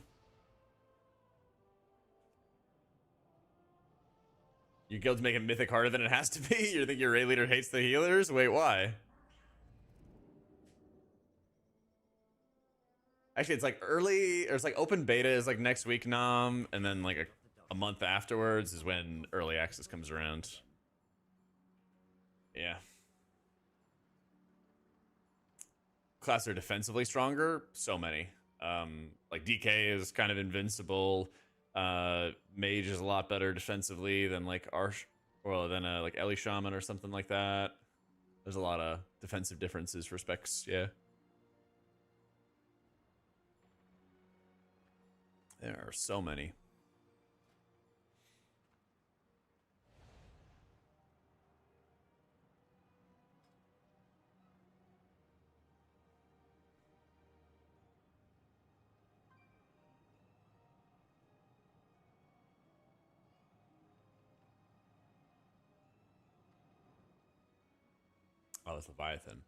Your guild's making Mythic harder than it has to be? You think your raid leader hates the healers? Wait, why? Actually, it's like early, or it's like open beta is like next week, Nom, and then like a month afterwards is when early access comes around. Yeah. Classes are defensively stronger. So many. Like DK is kind of invincible. Mage is a lot better defensively than like Arsh, or than like Ellie Shaman or something like that. There's a lot of defensive differences for specs. Yeah. There are so many. Oh, it's Leviathan.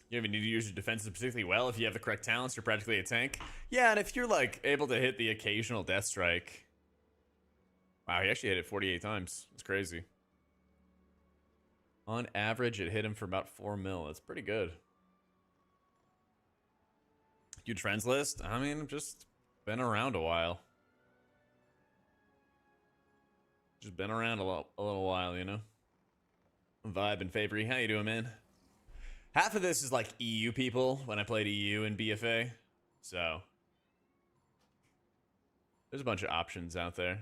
You even need to use your defenses particularly well. If you have the correct talents, you're practically a tank. Yeah, and if you're like able to hit the occasional death strike. Wow, he actually hit it 48 times. That's crazy. On average, it hit him for about 4 mil. That's pretty good. Huge friends list? I mean, just been around a while. Just been around a little while, you know? Vibe and Fabry, how you doing, man? Half of this is like EU people when I played EU in BFA. So there's a bunch of options out there.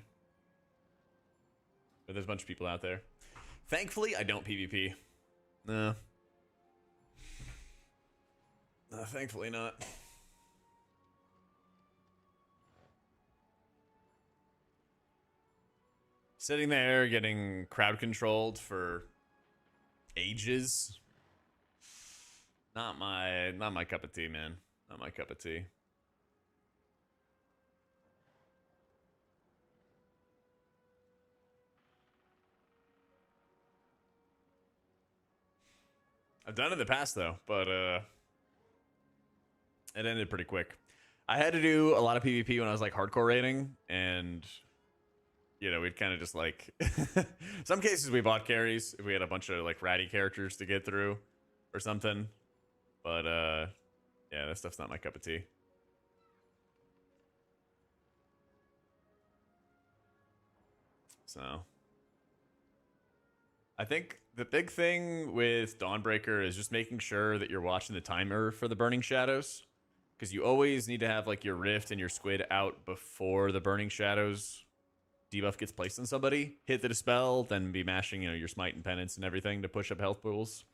But there's a bunch of people out there. Thankfully, I don't PvP. No. No, thankfully not. Sitting there getting crowd controlled for ages. Not my cup of tea, man. Not my cup of tea. I've done it in the past though, but it ended pretty quick. I had to do a lot of PvP when I was like hardcore raiding, and you know, we'd kind of just like some cases we bought carries if we had a bunch of like ratty characters to get through or something. But yeah, that stuff's not my cup of tea. So I think the big thing with Dawnbreaker is just making sure that you're watching the timer for the Burning Shadows, because you always need to have like your Rift and your Squid out before the Burning Shadows debuff gets placed on somebody. Hit the Dispel, then be mashing, you know, your Smite and Penance and everything to push up health pools.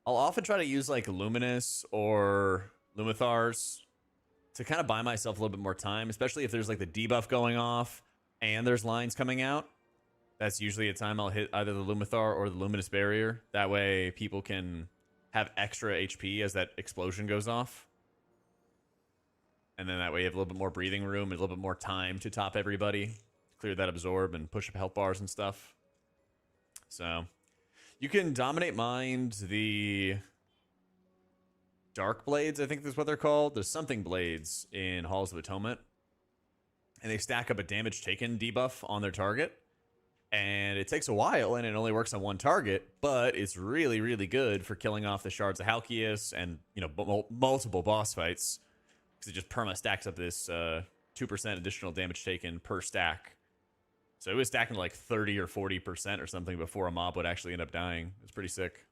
I'll often try to use like Luminous or Lumithars to kind of buy myself a little bit more time, especially if there's like the debuff going off and there's lines coming out. That's usually a time I'll hit either the Lumithar or the Luminous Barrier. That way people can have extra HP as that explosion goes off. And then that way you have a little bit more breathing room and a little bit more time to top everybody, clear that absorb and push up health bars and stuff. So you can dominate mind the Dark Blades, I think that's what they're called. There's something blades in Halls of Atonement. And they stack up a damage taken debuff on their target. And it takes a while, and it only works on one target, but it's really, really good for killing off the Shards of Halkias and, you know, multiple boss fights. Because it just perma stacks up this 2% additional damage taken per stack. So it was stacking like 30 or 40% or something before a mob would actually end up dying. It's pretty sick.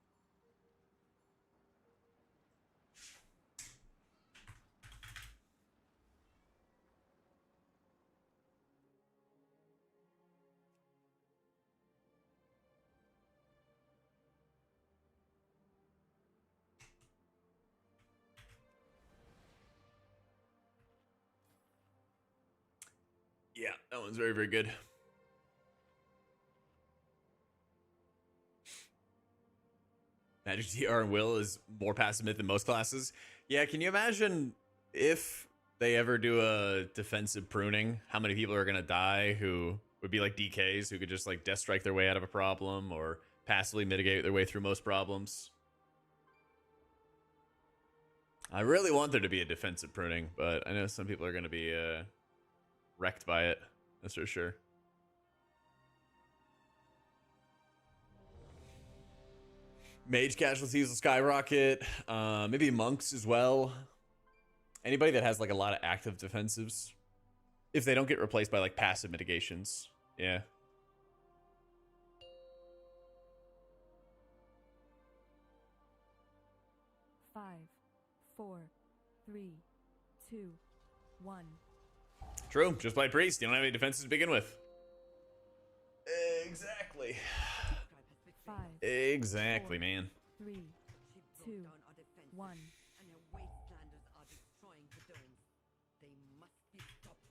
Yeah, that one's very, very good. Magic TR and Will is more passive myth than most classes. Yeah, can you imagine if they ever do a defensive pruning, how many people are going to die who would be like DKs who could just like death strike their way out of a problem or passively mitigate their way through most problems? I really want there to be a defensive pruning, but I know some people are going to be wrecked by it. That's for sure. Mage casualties will skyrocket. Maybe monks as well. Anybody that has like a lot of active defensives, if they don't get replaced by like passive mitigations. Yeah. Five, 4, 3, 2, 1. True. Just play priest. You don't have any defenses to begin with. Exactly. 5, Exactly, man. 3, 2, 1. And her wastelanders are destroying the domes. They must be stopped.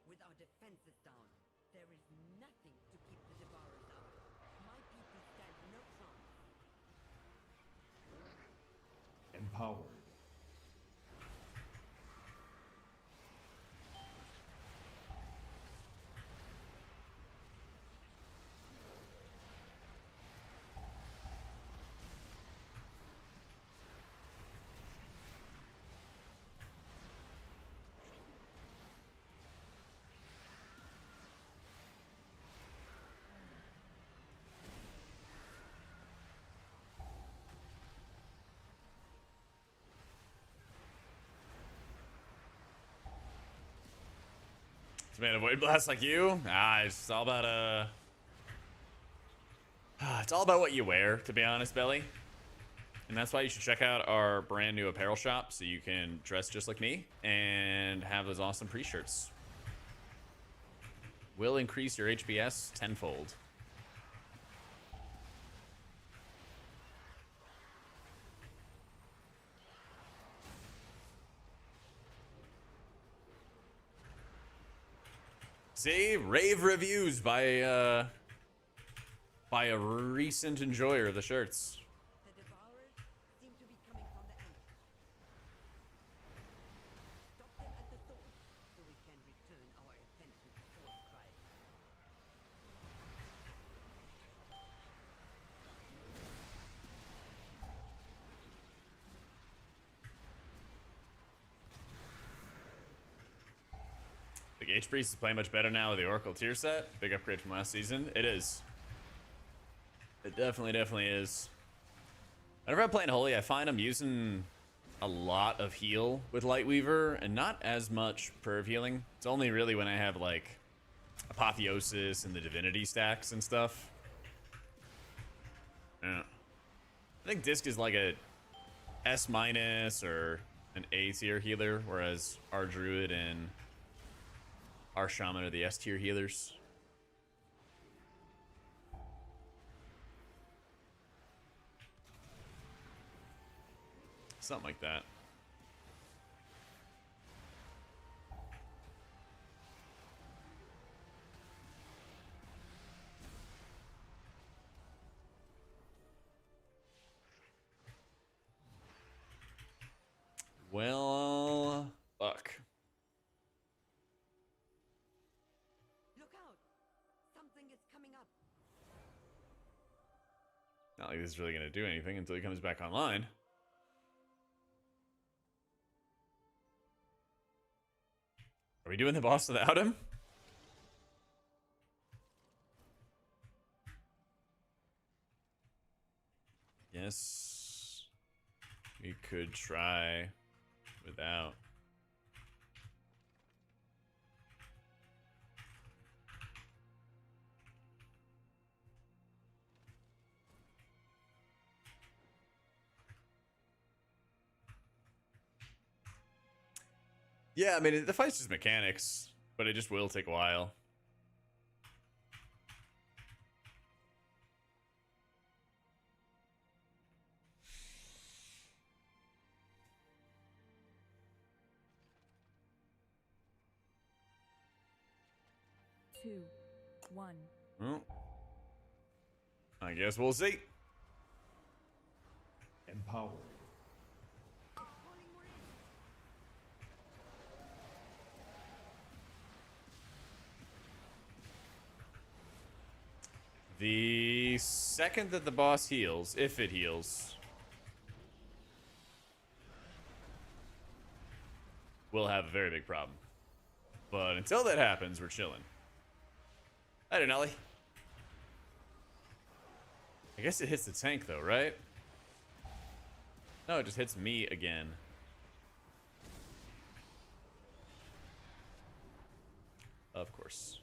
With our defenses down, there is nothing to keep the devourers out. My people stand no chance. Empowered. Man, a void blast like you? It's all about it's all about what you wear, to be honest, Belly. And that's why you should check out our brand new apparel shop so you can dress just like me and have those awesome pre-shirts. Will increase your HPS tenfold. See, rave reviews by a recent enjoyer of the shirts. The devourers seem to be coming from the angle. Stop them at the source so we can return our attention to source cry. The H Priest is playing much better now with the Oracle tier set. Big upgrade from last season. It is. It definitely is. Whenever I'm playing Holy, I find I'm using a lot of heal with Lightweaver and not as much perv healing. It's only really when I have like Apotheosis and the Divinity stacks and stuff. Yeah. I think Disc is like a S- or an A tier healer, whereas our Druid and our Shaman are the S tier healers. Something like that. Well, fuck. Look out! Something is coming up. Not like this is really going to do anything until he comes back online. Are we doing the boss without him? Yes. We could try without. Yeah, I mean, the fight's just mechanics, but it just will take a while. Two, one. Well, I guess we'll see. Empowered. The second that the boss heals, if it heals, we'll have a very big problem. But until that happens, we're chilling. I don't know, Nelly. I guess it hits the tank though, right? No, it just hits me again. Of course.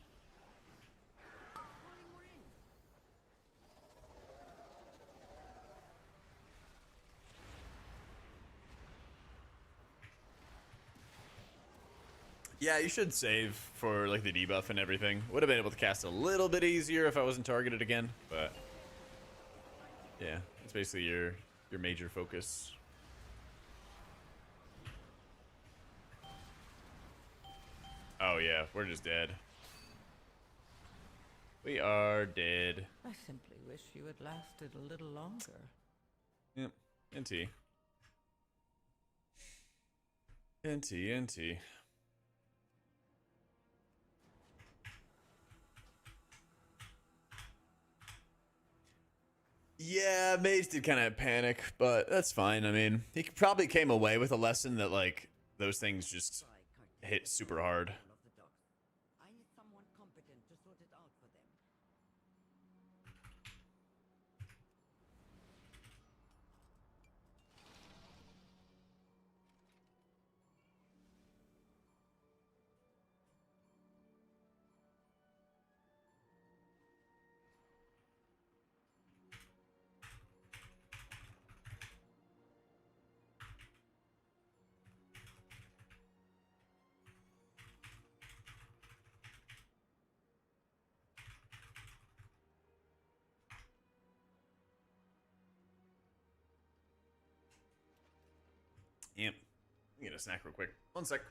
Yeah, you should save for like the debuff and everything. Would have been able to cast a little bit easier if I wasn't targeted again, but yeah, it's basically your major focus. Oh yeah, we're just dead. We are dead. I simply wish you had lasted a little longer. Yep, NT. NT. Yeah, Maze did kind of panic, but that's fine. I mean, he probably came away with a lesson that, like, those things just hit super hard. Of the dogs. I need someone competent to sort it out for them. Yep. Let me get a snack real quick. 1 sec.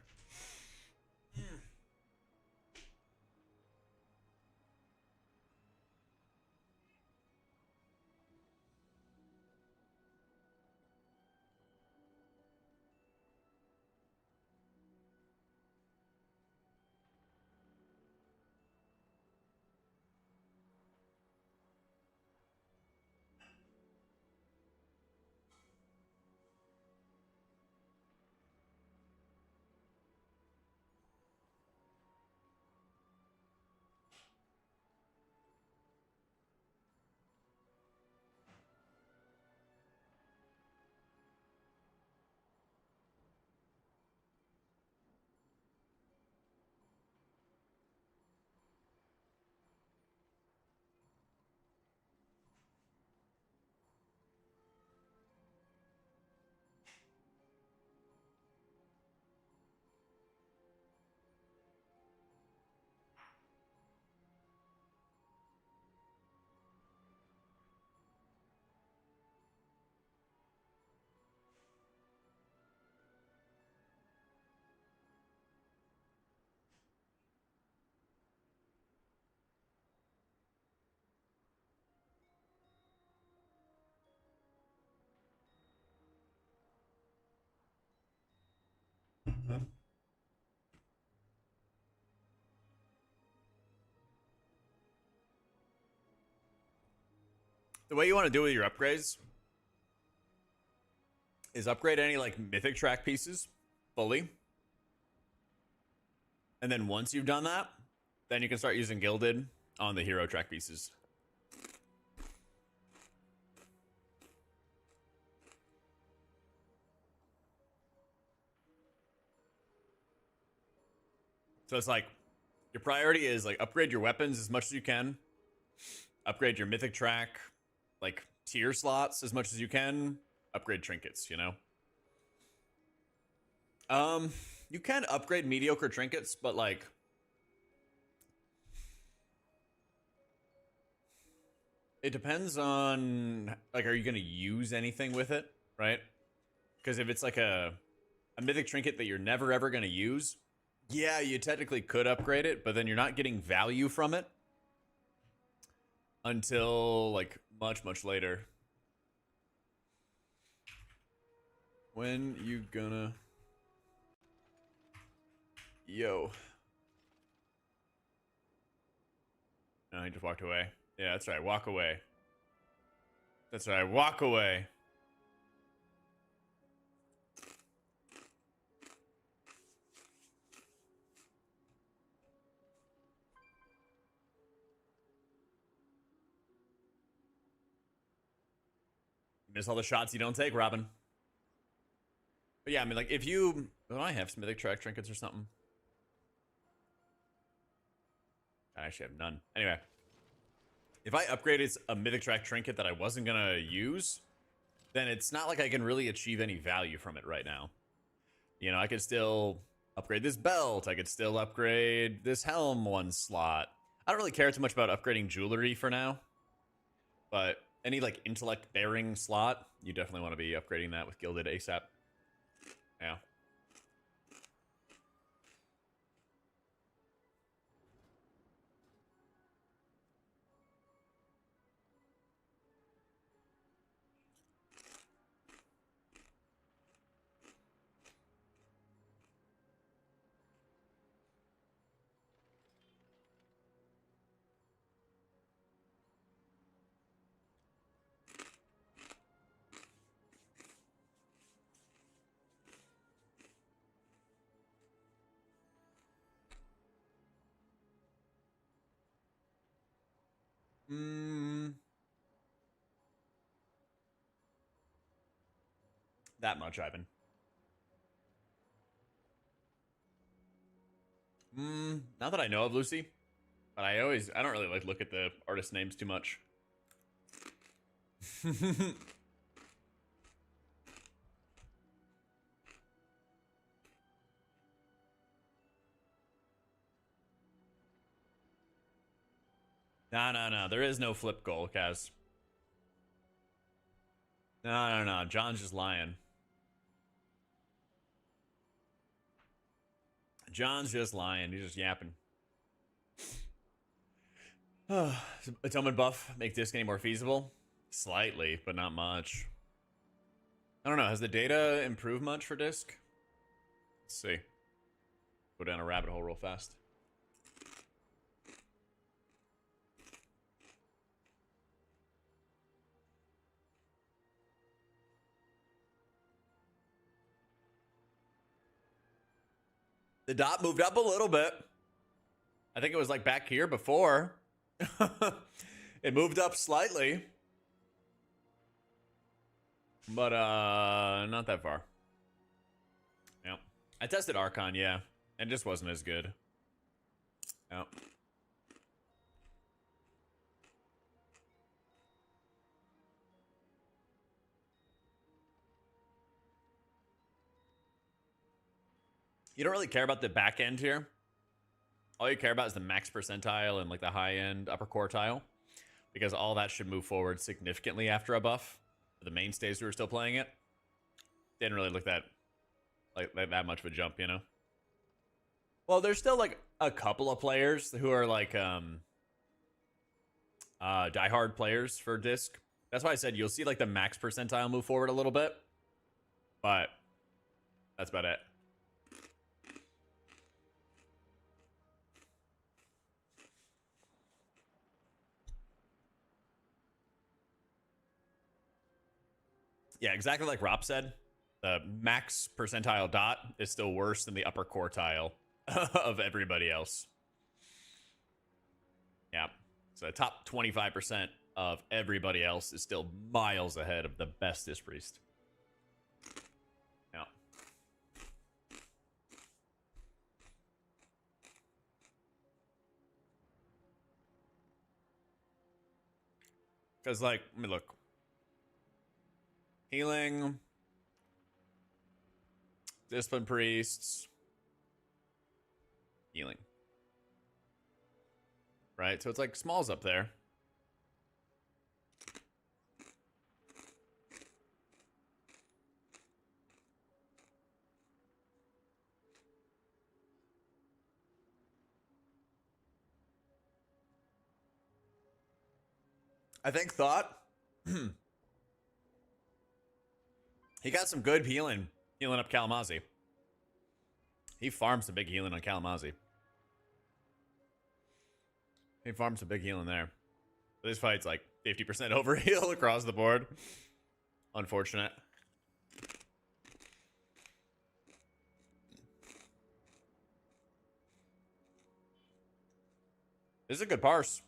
The way you want to do with your upgrades is upgrade any like mythic track pieces fully. And then once you've done that, then you can start using gilded on the hero track pieces. So it's like your priority is like upgrade your weapons as much as you can, upgrade your mythic track like tier slots as much as you can, upgrade trinkets, you know. You can upgrade mediocre trinkets, but like it depends on like, are you gonna use anything with it, right? Because if it's like a mythic trinket that you're never ever gonna use, yeah, you technically could upgrade it, but then you're not getting value from it until like much later. When you gonna... Yo. No, he just walked away. Yeah, that's right. Walk away. That's right. Walk away. You miss all the shots you don't take, Robin. But yeah, I mean, like, if you... Oh, I have some mythic track trinkets or something. I actually have none. Anyway. If I upgraded a mythic track trinket that I wasn't gonna use, then it's not like I can really achieve any value from it right now. You know, I could still upgrade this belt. I could still upgrade this helm one slot. I don't really care too much about upgrading jewelry for now. But any, like, intellect bearing slot, you definitely want to be upgrading that with gilded ASAP. Yeah. That much, Ivan. Not that I know of, Lucy. But I don't really like look at the artist names too much. No. There is no flip goal, Kaz. No. John's just lying. John's just lying. He's just yapping. Atonement buff make disc any more feasible? Slightly, but not much. I don't know. Has the data improved much for disc? Let's see. Go down a rabbit hole real fast. The dot moved up a little bit. I think it was like back here before. It moved up slightly. But not that far. Yep. I tested Archon, yeah. And just wasn't as good. Yep. You don't really care about the back end here. All you care about is the max percentile and like the high end upper quartile, because all that should move forward significantly after a buff. For the mainstays who are still playing it, didn't really look that much of a jump, you know. Well, there's still like a couple of players who are like diehard players for disc. That's why I said you'll see like the max percentile move forward a little bit, but that's about it. Yeah, exactly like Rob said. The max percentile dot is still worse than the upper quartile of everybody else. Yeah. So the top 25% of everybody else is still miles ahead of the best Disc Priest. Yeah. Because, like, let me look. Healing. Discipline Priests. Healing. Right? So it's like Small's up there. I think Thought. He got some good healing up Kalamazoo. He farms some big healing on Kalamazoo. He farms some big healing there. But this fight's like 50% overheal across the board. Unfortunate. This is a good parse.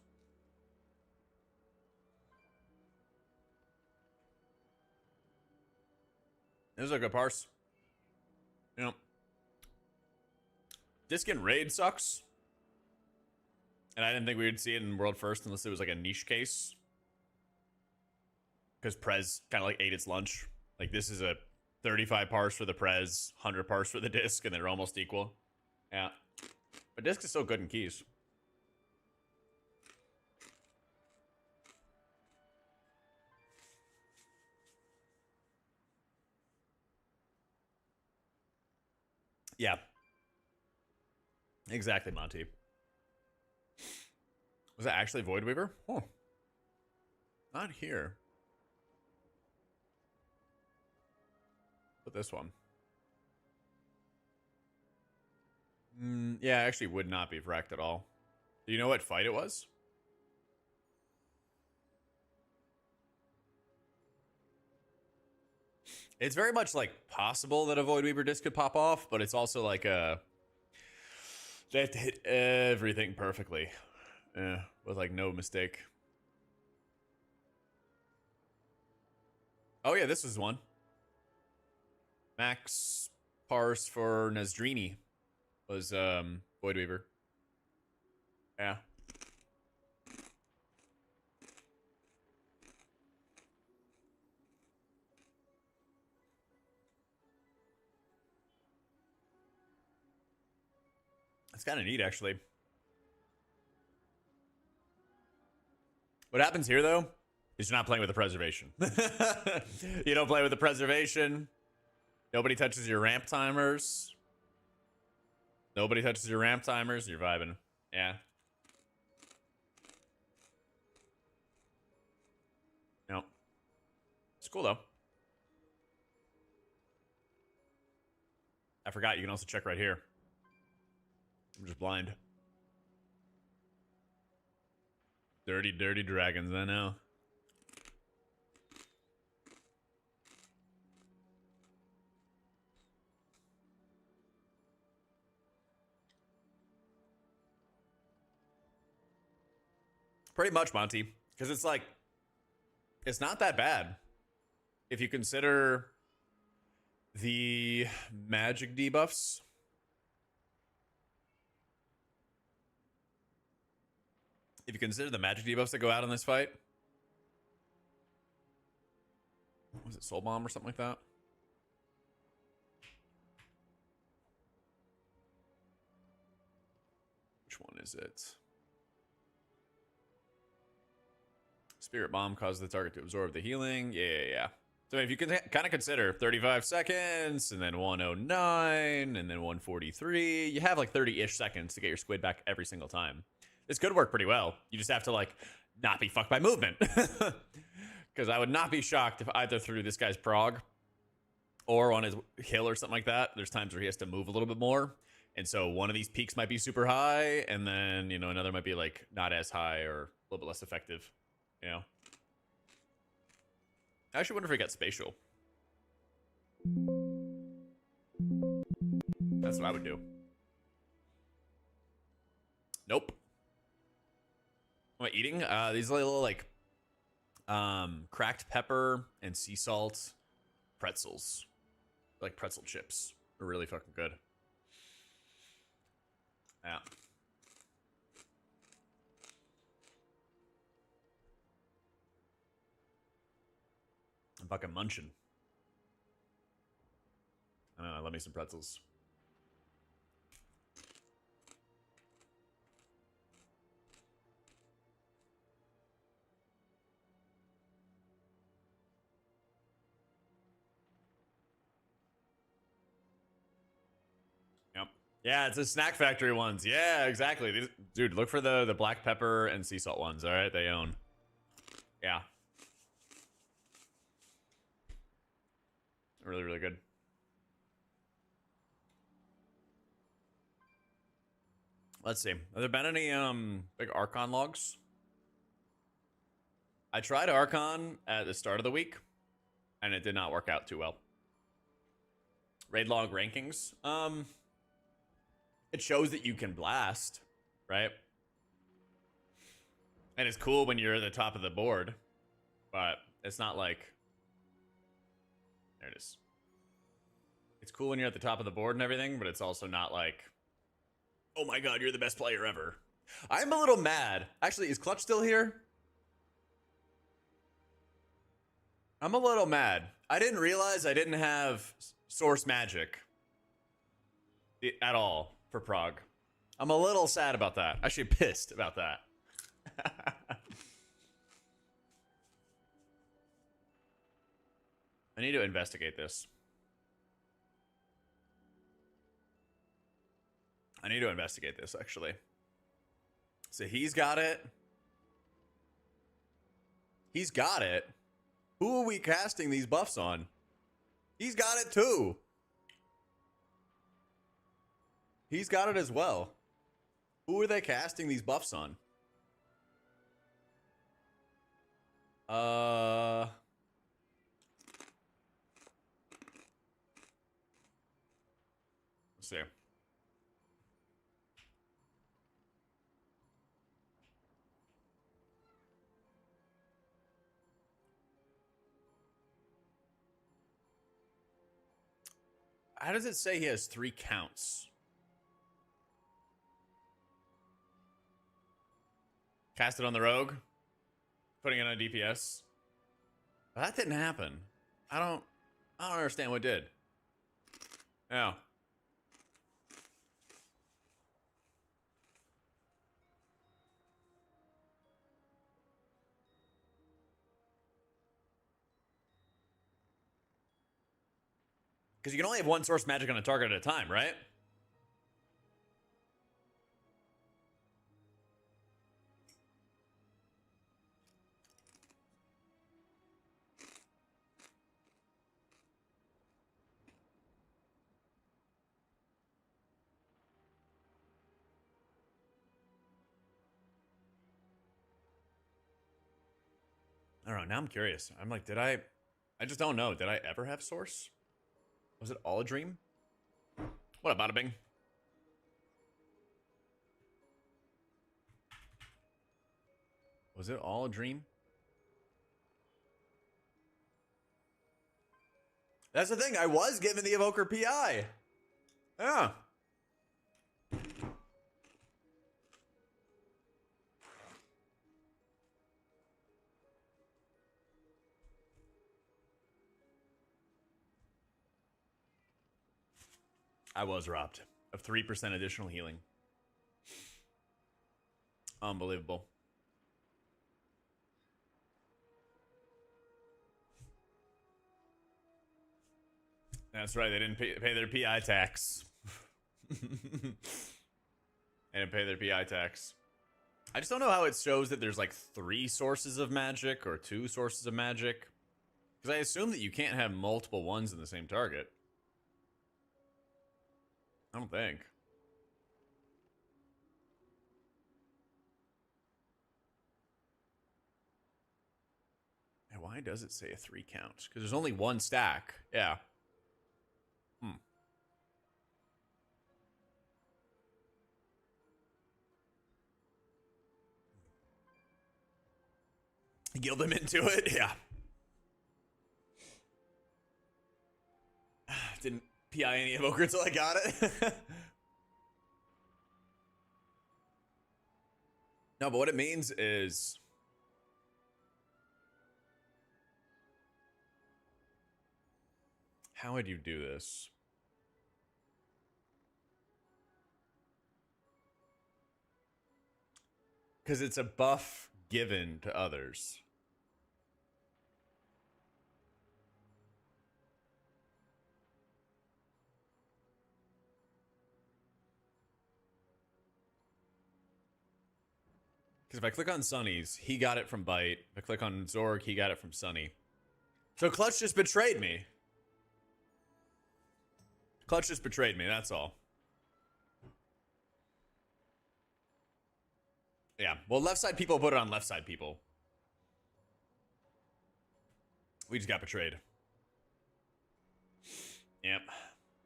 This is a good parse. You know, Disc and Raid sucks. And I didn't think we would see it in World First unless it was like a niche case. Because Prez kind of like ate its lunch. Like this is a 35 parse for the Prez, 100 parse for the Disc, and they're almost equal. Yeah. But Disc is still good in keys. Yeah. Exactly, Monty. Was that actually Void Weaver? Oh. Not here. But this one. Yeah, actually would not be wrecked at all. Do you know what fight it was? It's very much like possible that a Void Weaver disc could pop off, but it's also like a... They have to hit everything perfectly. With like no mistake. Oh yeah, this was one. Max parse for Nasdrini was Void Weaver. Yeah. It's kind of neat, actually. What happens here, though, is you're not playing with the preservation. You don't play with the preservation. Nobody touches your ramp timers. Nobody touches your ramp timers. You're vibing. Yeah. No. It's cool, though. I forgot you can also check right here. I'm just blind. Dirty, dirty dragons, I know. Pretty much, Monty. Because it's like, it's not that bad. If you consider the magic debuffs. If you consider the magic debuffs that go out in this fight. Was it Soul Bomb or something like that? Which one is it? Spirit Bomb causes the target to absorb the healing. Yeah. So if you can kind of consider 35 seconds, and then 109, and then 143, you have like 30-ish seconds to get your squid back every single time. This could work pretty well. You just have to, like, not be fucked by movement. Because I would not be shocked if either through this guy's prog or on his hill or something like that, there's times where he has to move a little bit more. And so one of these peaks might be super high, and then, you know, another might be, like, not as high or a little bit less effective. You know? I actually wonder if he got spatial. That's what I would do. Nope. What am I eating? These little like cracked pepper and sea salt pretzels. Like pretzel chips. They're really fucking good. Yeah. I'm fucking munching. I don't know, I love me some pretzels. Yep. Yeah, it's the Snack Factory ones. Yeah, exactly. Dude, look for the black pepper and sea salt ones, all right? They own. Yeah. Really, really good. Let's see. Have there been any big Archon logs? I tried Archon at the start of the week, and it did not work out too well. Raid log rankings. It shows that you can blast, right? And it's cool when you're at the top of the board, but it's not like... There it is. It's cool when you're at the top of the board and everything, but it's also not like, oh my god, you're the best player ever. I'm a little mad. Actually, is Clutch still here? I'm a little mad. I didn't realize I didn't have Source Magic at all for Prague. I'm a little sad about that. Actually pissed about that. I need to investigate this. I need to investigate this, actually. So he's got it. He's got it. Who are we casting these buffs on? He's got it too. He's got it as well. Who are they casting these buffs on? Let's see. How does it say he has 3 counts? Cast it on the rogue, putting it on DPS. But that didn't happen. I don't understand what did. Yeah. Because you can only have one source magic on a target at a time, right? I don't know. Now I'm curious. I'm like, I just don't know. Did I ever have source? Was it all a dream? What up, Bada Bing? Was it all a dream? That's the thing. I was given the Evoker PI. Yeah. I was robbed of 3% additional healing. Unbelievable. That's right. They didn't pay their PI tax. They didn't pay their PI tax. I just don't know how it shows that there's like 3 sources of magic or 2 sources of magic. Because I assume that you can't have multiple ones in the same target. I don't think. And why does it say a 3 count? Because there's only 1 stack. Yeah. Gild them into it, yeah. Didn't PI any evoker until I got it. No, but what it means is how would you do this? Because it's a buff given to others. Because if I click on Sunny's, he got it from Bite. If I click on Zorg, he got it from Sunny. So Clutch just betrayed me. Clutch just betrayed me, that's all. Yeah, well, left side people put it on left side people. We just got betrayed. Yep,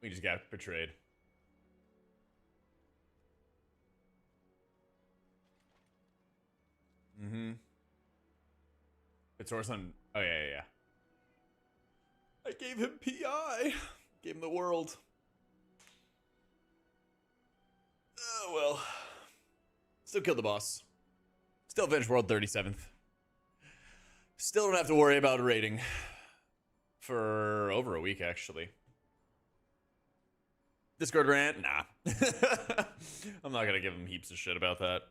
we just got betrayed. Mm-hmm. It's source on. Oh yeah. I gave him PI. Gave him the world. Oh well. Still killed the boss. Still finished world 37th. Still don't have to worry about a rating for over a week actually. Discord rant? Nah. I'm not gonna give him heaps of shit about that.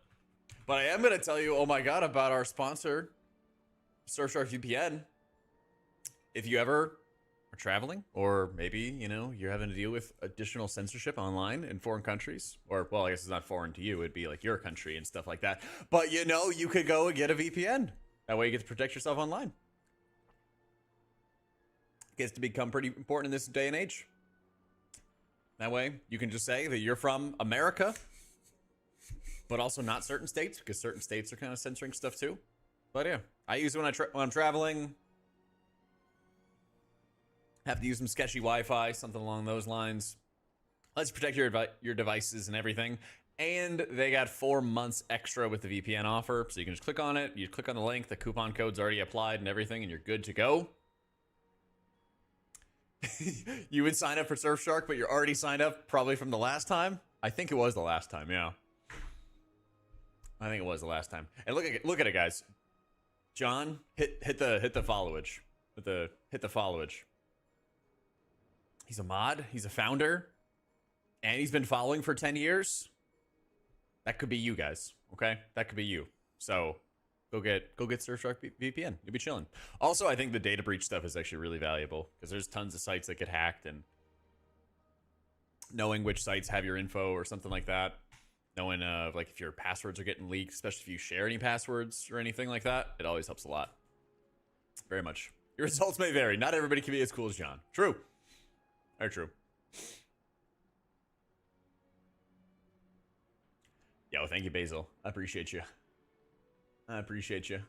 But I am going to tell you, oh my god, about our sponsor, Surfshark VPN. If you ever are traveling, or maybe, you know, you're having to deal with additional censorship online in foreign countries, or, well, I guess it's not foreign to you, it'd be like your country and stuff like that. But, you know, you could go and get a VPN. That way you get to protect yourself online. It gets to become pretty important in this day and age. That way, you can just say that you're from America, but also not certain states, because certain states are kind of censoring stuff too. But yeah, I use it when I'm traveling. Have to use some sketchy Wi-Fi, something along those lines. Let's protect your devices and everything. And they got 4 months extra with the VPN offer, so you can just click on it. You click on the link, the coupon code's already applied and everything, and you're good to go. You would sign up for Surfshark, but you're already signed up probably from the last time. I think it was the last time, yeah. I think it was the last time. And look at it, guys. John, hit the followage. Hit the followage. He's a mod. He's a founder, and he's been following for 10 years. That could be you guys. Okay, that could be you. So go get Surfshark VPN. You'll be chilling. Also, I think the data breach stuff is actually really valuable because there's tons of sites that get hacked, and knowing which sites have your info or something like that. Knowing like if your passwords are getting leaked, especially if you share any passwords or anything like that, it always helps a lot. Very much. Your results may vary. Not everybody can be as cool as John. True. Very true. Yo, thank you, Basil. I appreciate you. I appreciate you.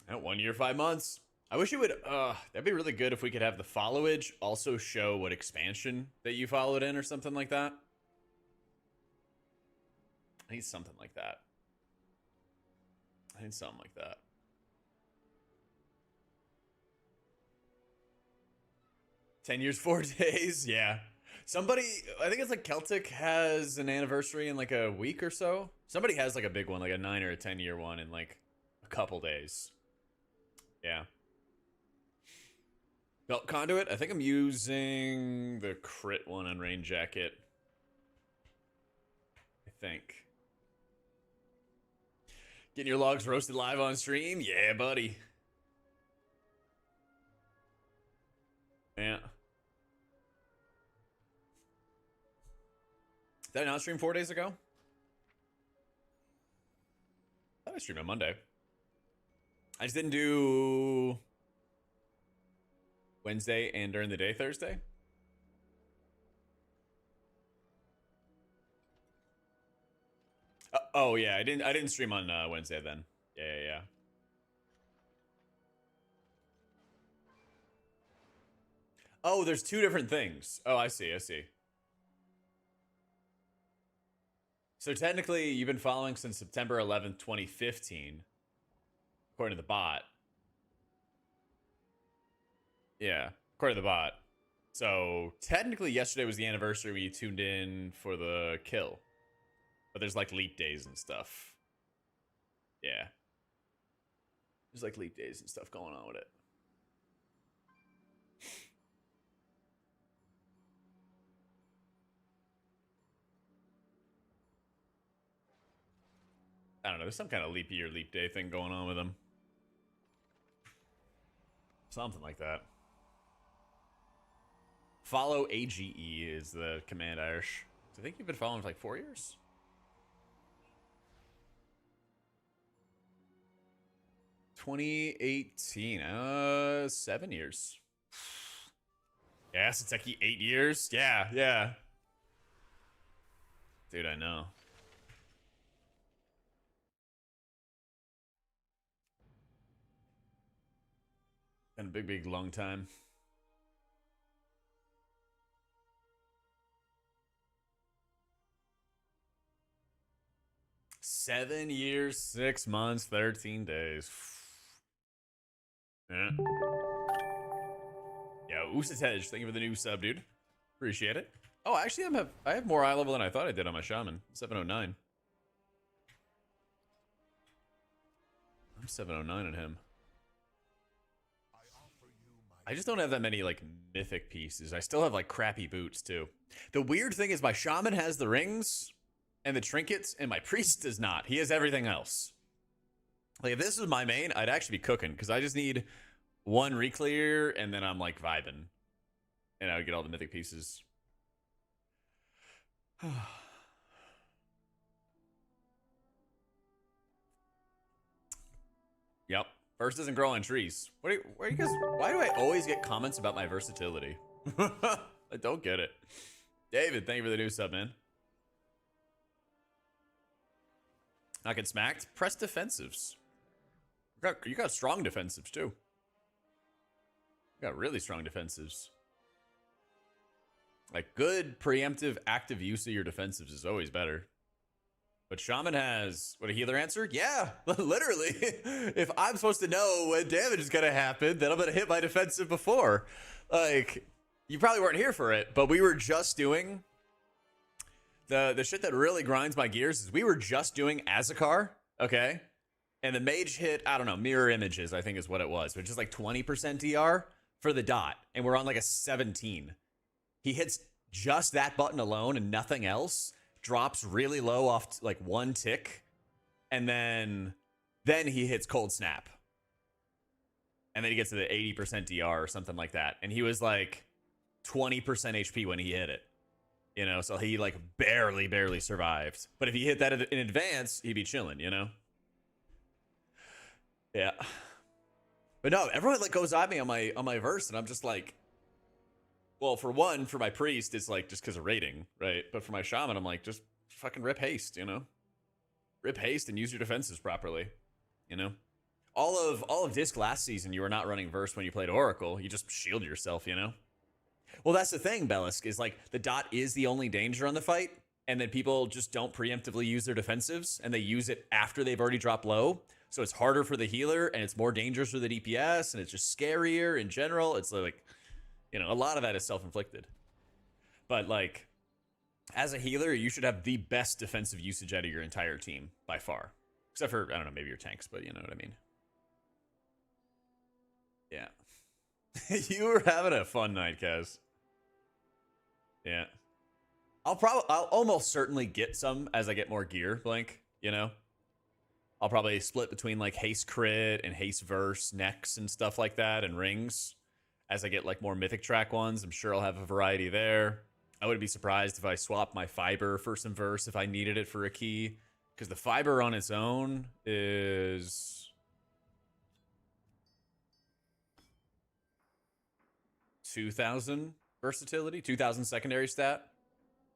1 year, 5 months. I wish it would, that'd be really good if we could have the followage also show what expansion that you followed in or something like that. I need something like that. I need something like that. "10 years, 4 days." Yeah. Somebody, I think it's like Celtic has an anniversary in like a week or so. Somebody has like a big one, like a 9 or a 10-year one in like a couple days. Yeah. Belt conduit, I think I'm using the crit one on Rain Jacket. I think. Getting your logs roasted live on stream? Yeah, buddy. Yeah. Did I not stream 4 days ago? I thought I streamed on Monday. I just didn't do Wednesday and during the day Thursday. Oh yeah, I didn't stream on Wednesday then. Yeah. Oh, there's two different things. Oh, I see. So technically, you've been following since September 11th, 2015, according to the bot. Yeah, according to the bot. So technically, yesterday was the anniversary when you tuned in for the kill. But there's like leap days and stuff. Yeah. There's like leap days and stuff going on with it. I don't know. There's some kind of leap year, leap day thing going on with them. Something like that. Follow AGE is the command, Irish. I think you've been following for like 4 years. 2018. 7 years. Yes, it's like 8 years. Yeah, yeah. Dude, I know. Been a big, big, long time. Seven years, 6 months, 13 days. Yeah. Yeah, Usatej, thank you for the new sub, dude. Appreciate it. Oh, actually, I have more eye level than I thought I did on my shaman. 709. I'm 709 on him. I just don't have that many, like, mythic pieces. I still have, like, crappy boots, too. The weird thing is my shaman has the rings and the trinkets, and my priest does not. He has everything else. Like, if this was my main, I'd actually be cooking, because I just need one reclear, and then I'm, like, vibing. And I would get all the mythic pieces. Yep. Verse doesn't grow on trees. Where are you guys? Why do I always get comments about my versatility? I don't get it. David, thank you for the new sub, man. Not get smacked. Press defensives. You got strong defensives too. You got really strong defensives. Like good preemptive active use of your defensives is always better. But Shaman has, what, a healer answer? Yeah, literally. If I'm supposed to know when damage is going to happen, then I'm going to hit my defensive before. Like, you probably weren't here for it, but we were just doing, the shit that really grinds my gears is we were just doing Azakar, okay? And the mage hit, I don't know, mirror images, I think is what it was, which is like 20% DR for the dot. And we're on like a 17. He hits just that button alone and nothing else. Drops really low off like one tick, and then he hits cold snap, and then he gets to the 80% DR or something like that, and he was like 20% HP when he hit it, you know, so he like barely survived. But if he hit that in advance, he'd be chilling, you know. Yeah, but no, everyone like goes at me on my verse, and I'm just like, well, for one, for my priest, it's like just because of rating, right? But for my shaman, I'm like, just fucking rip haste, you know? Rip haste and use your defenses properly, you know? All of Disc last season, you were not running verse when you played Oracle. You just shield yourself, you know? Well, that's the thing, Bellisk, is like the dot is the only danger on the fight, and then people just don't preemptively use their defensives, and they use it after they've already dropped low. So it's harder for the healer, and it's more dangerous for the DPS, and it's just scarier in general. It's like, you know, a lot of that is self-inflicted. But, like, as a healer, you should have the best defensive usage out of your entire team, by far. Except for, I don't know, maybe your tanks, but you know what I mean. Yeah. You were having a fun night, Kaz. Yeah. I'll almost certainly get some as I get more gear, Blink, you know? I'll probably split between, like, haste crit and haste verse, necks and stuff like that, and rings. As I get like more mythic track ones, I'm sure I'll have a variety there. I wouldn't be surprised if I swap my fiber for some verse if I needed it for a key, because the fiber on its own is 2,000 versatility, 2,000 secondary stat.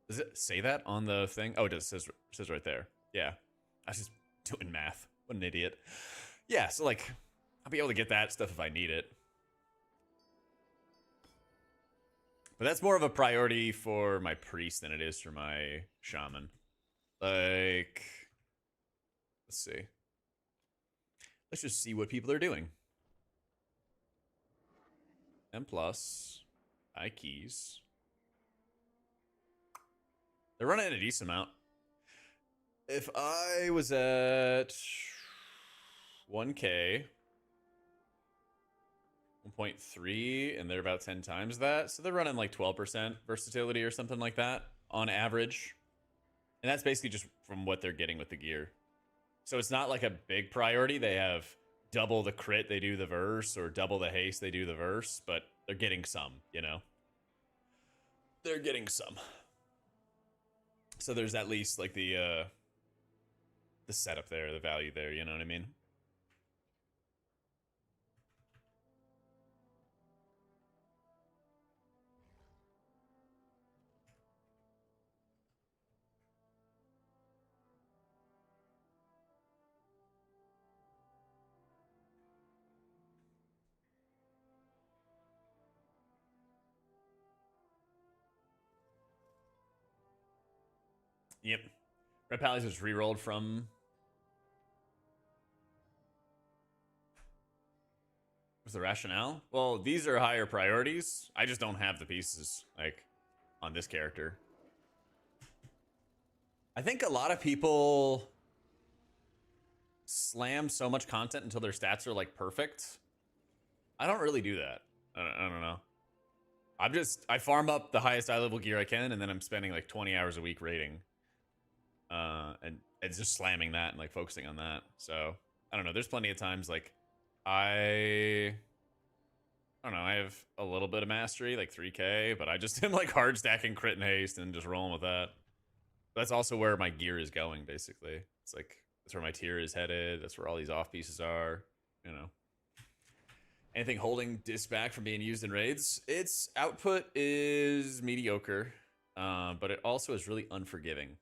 Does it say that on the thing? Oh, it does. It says right there. Yeah, I was just doing math. What an idiot. Yeah, so like I'll be able to get that stuff if I need it. But that's more of a priority for my priest than it is for my shaman. Like, let's see. Let's just see what people are doing. M plus, I keys. They're running a decent amount. If I was at 1K, 1.3, and they're about 10 times that, so they're running like 12% versatility or something like that on average. And that's basically just from what they're getting with the gear. So it's not like a big priority. They have double the crit, they do the verse, or double the haste, they do the verse, but they're getting some, you know? They're getting some. So there's at least like the setup there, the value there, you know what I mean? Yep. Red Pallies was re-rolled from... What's the rationale? Well, these are higher priorities. I just don't have the pieces, like, on this character. I think a lot of people slam so much content until their stats are, like, perfect. I don't really do that. I don't know. I farm up the highest eye level gear I can, and then I'm spending, like, 20 hours a week raiding. And just slamming that and, like, focusing on that. So, I don't know. There's plenty of times, like, I don't know, I have a little bit of mastery, like 3K, but I just am like hard stacking crit and haste and just rolling with that. That's also where my gear is going, basically. It's like, that's where my tier is headed. That's where all these off pieces are, you know. Anything holding disc back from being used in raids? Its output is mediocre, but it also is really unforgiving.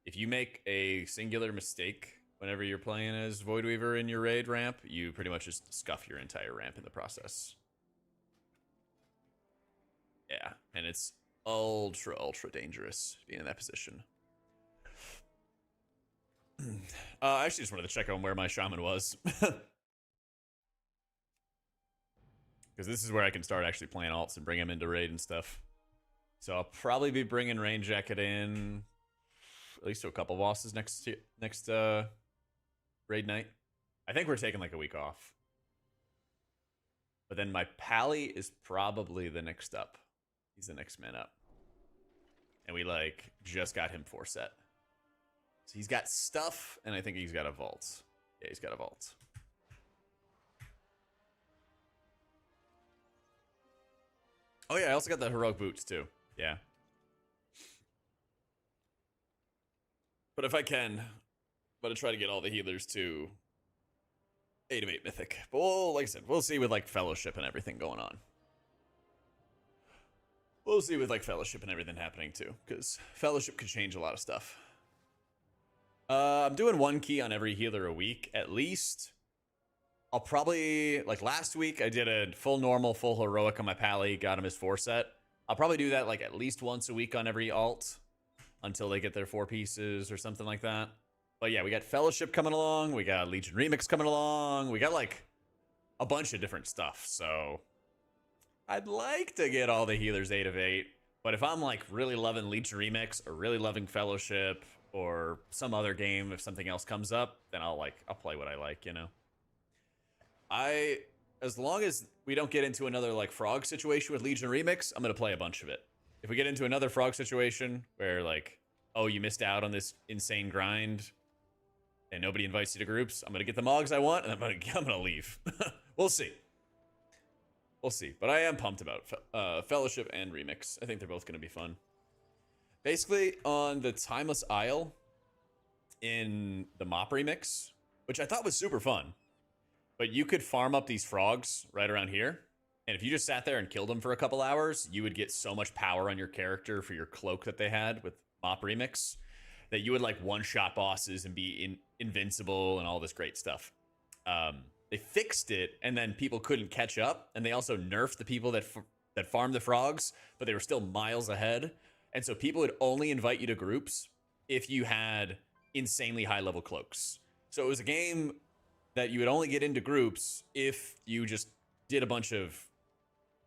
If you make a singular mistake whenever you're playing as Voidweaver in your raid ramp, you pretty much just scuff your entire ramp in the process. Yeah, and it's ultra dangerous being in that position. I actually just wanted to check on where my shaman was. Because this is where I can start actually playing alts and bring him into raid and stuff. So I'll probably be bringing Rain Jacket in at least to a couple bosses next raid night. I think we're taking like a week off. But then my Pally is probably the next up. He's the next man up. And we like just got him 4 set. So he's got stuff, and I think he's got a vault. Yeah, he's got a vault. Oh yeah, I also got the heroic boots too. Yeah. But if I can, I'm gonna try to get all the healers to 8 of 8 mythic. But we'll, like I said, we'll see with like fellowship and everything going on. We'll see with like fellowship and everything happening too, because fellowship could change a lot of stuff. I'm doing 1 key on every healer a week at least. I'll probably, like last week, I did a full normal, full heroic on my Pally, got him his 4 set. I'll probably do that like at least once a week on every alt until they get their 4 pieces or something like that. But yeah, we got Fellowship coming along. We got Legion Remix coming along. We got like a bunch of different stuff. So I'd like to get all the healers 8 of 8. But if I'm like really loving Legion Remix or really loving Fellowship or some other game, if something else comes up, then I'll play what I like, you know. As long as we don't get into another like frog situation with Legion Remix, I'm gonna play a bunch of it. If we get into another frog situation where like, oh, you missed out on this insane grind and nobody invites you to groups, I'm gonna get the mogs I want and I'm gonna leave. We'll see. We'll see. But I am pumped about Fellowship and Remix. I think they're both gonna be fun. Basically, on the Timeless Isle in the Mop Remix, which I thought was super fun, but you could farm up these frogs right around here, and if you just sat there and killed them for a couple hours, you would get so much power on your character for your cloak that they had with Mop Remix that you would like one-shot bosses and be invincible and all this great stuff. They fixed it, and then people couldn't catch up, and they also nerfed the people that farmed the frogs, but they were still miles ahead. And so people would only invite you to groups if you had insanely high level cloaks. So it was a game that you would only get into groups if you just did a bunch of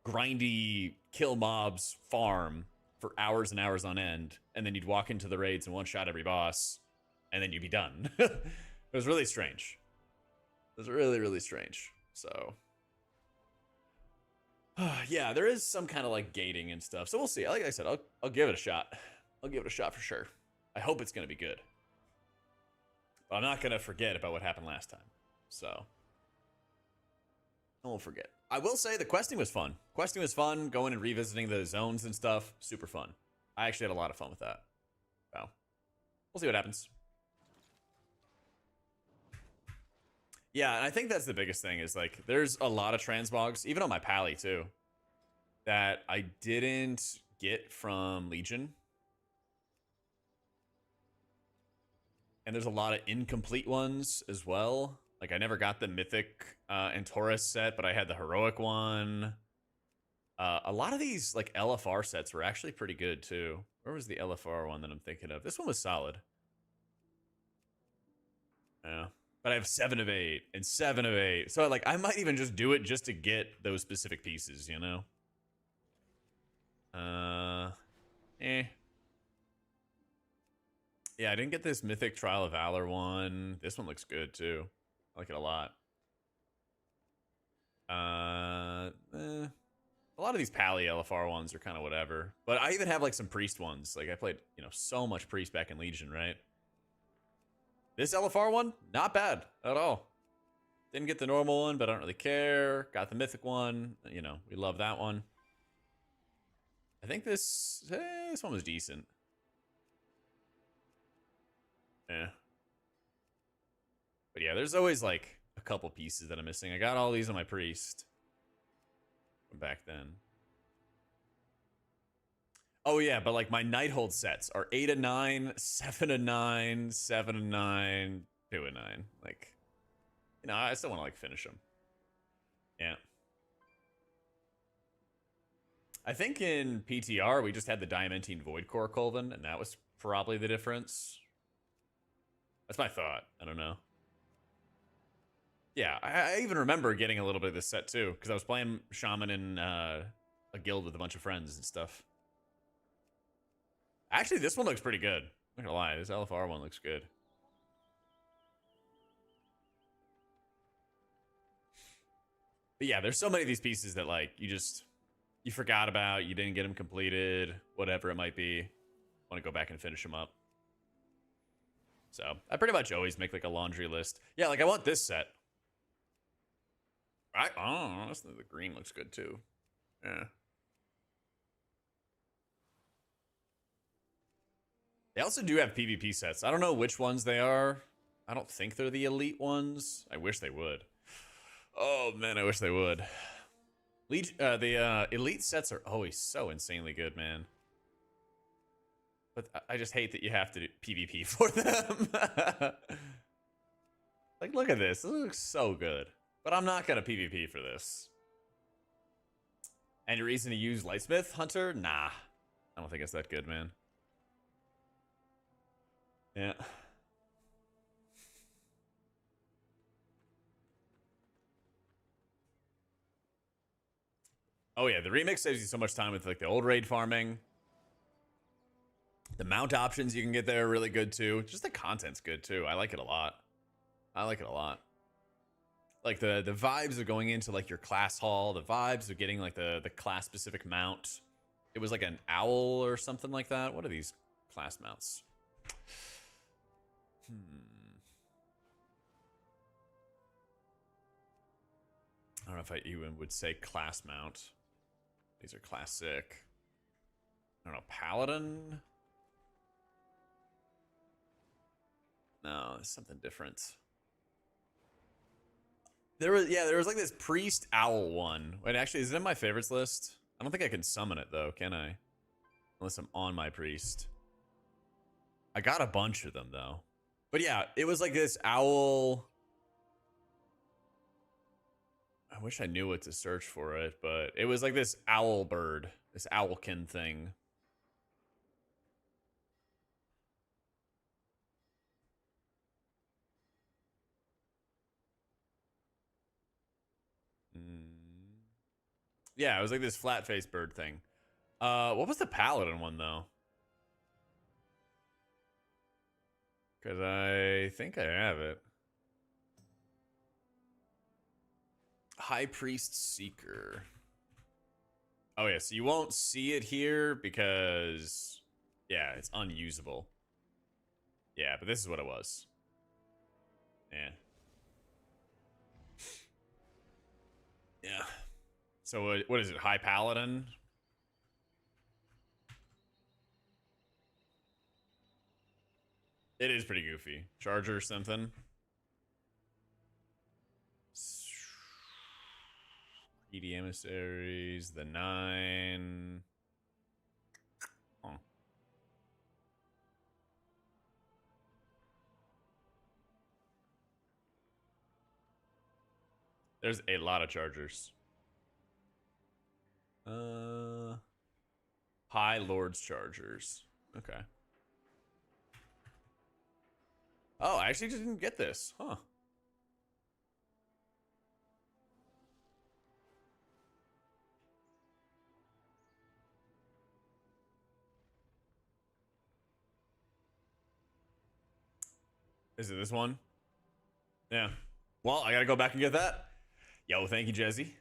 grindy kill mobs farm for hours and hours on end, and then you'd walk into the raids and one shot every boss, and then you'd be done. It was really strange. It was really, really strange. So yeah, there is some kind of like gating and stuff. So we'll see. Like I said, I'll give it a shot. I'll give it a shot for sure. I hope it's gonna be good. But I'm not gonna forget about what happened last time. So I won't forget. I will say the questing was fun. Questing was fun, going and revisiting the zones and stuff. Super fun. I actually had a lot of fun with that. So we'll see what happens. Yeah, and I think that's the biggest thing is like there's a lot of transmogs, even on my pally too, that I didn't get from Legion. And there's a lot of incomplete ones as well. Like I never got the Mythic and Taurus set, but I had the Heroic one. A lot of these like LFR sets were actually pretty good too. Where was the LFR one that I'm thinking of? This one was solid. Yeah. But I have 7 of 8 and 7 of 8. So like I might even just do it just to get those specific pieces, you know? Yeah, I didn't get this Mythic Trial of Valor one. This one looks good too. I like it a lot. A lot of these Pally LFR ones are kind of whatever. But I even have like some Priest ones. Like I played, you know, so much Priest back in Legion, right? This LFR one, not bad at all. Didn't get the normal one, but I don't really care. Got the Mythic one. You know, we love that one. I think this one was decent. Yeah. But yeah, there's always like a couple pieces that I'm missing. I got all these on my Priest from back then. Oh yeah, but like my Nighthold sets are 8 of 9, 7 of 9, 7 of 9, 2 of 9. Like, you know, I still want to like finish them. Yeah. I think in PTR we just had the Diamantine Void Core Colvin, and that was probably the difference. That's my thought. I don't know. Yeah, I even remember getting a little bit of this set too, because I was playing Shaman in a guild with a bunch of friends and stuff. Actually, this one looks pretty good. I'm not gonna lie, this LFR one looks good. But yeah, there's so many of these pieces that like you forgot about, you didn't get them completed, whatever it might be. Want to go back and finish them up. So I pretty much always make like a laundry list. Yeah, like I want this set. Right? Oh, the green looks good too. Yeah. They also do have PvP sets. I don't know which ones they are. I don't think they're the elite ones. I wish they would. Oh man, I wish they would. The elite sets are always so insanely good, man. But I just hate that you have to do PvP for them. Like, look at this. This looks so good. But I'm not gonna PvP for this. Any reason to use Lightsmith Hunter? Nah. I don't think it's that good, man. Yeah. Oh yeah, the remix saves you so much time with like the old raid farming. The mount options you can get there are really good too. Just the content's good too. I like it a lot. I like it a lot. Like the vibes of going into like your class hall, the vibes of getting like the class specific mount. It was like an owl or something like that. What are these class mounts? I don't know if I even would say class mount. These are classic. I don't know, paladin? No, it's something different. There was like this priest owl one. Wait, actually, is it in my favorites list? I don't think I can summon it though, can I? Unless I'm on my priest. I got a bunch of them though. But yeah, it was like this owl. I wish I knew what to search for it, but it was like this owl bird, this owlkin thing. Yeah, it was like this flat face bird thing. What was the paladin one though? Because I think I have it. High Priest Seeker. Oh yeah, so you won't see it here because, yeah, it's unusable. Yeah, but this is what it was. Yeah. Yeah. So what is it? High Paladin? It is pretty goofy. Charger or something. Greedy Emissaries, the 9. Huh. There's a lot of chargers. High Lord's Chargers. Okay. Oh, I actually didn't get this. Huh. Is it this one? Yeah. Well, I gotta go back and get that. Yo, thank you, Jesse.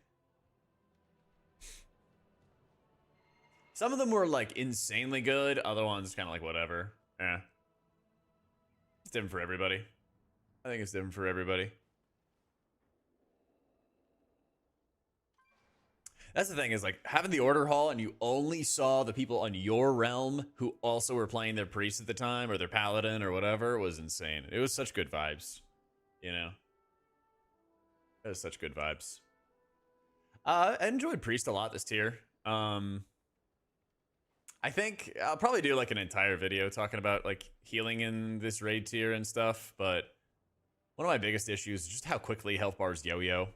Some of them were like insanely good. Other ones kind of like whatever. Yeah. It's different for everybody. I think it's different for everybody. That's the thing is like having the order hall and you only saw the people on your realm who also were playing their priest at the time or their paladin or whatever was insane. It was such good vibes, you know? It was such good vibes. I enjoyed priest a lot this tier. I think I'll probably do like an entire video talking about like healing in this raid tier and stuff, but one of my biggest issues is just how quickly health bars yo-yo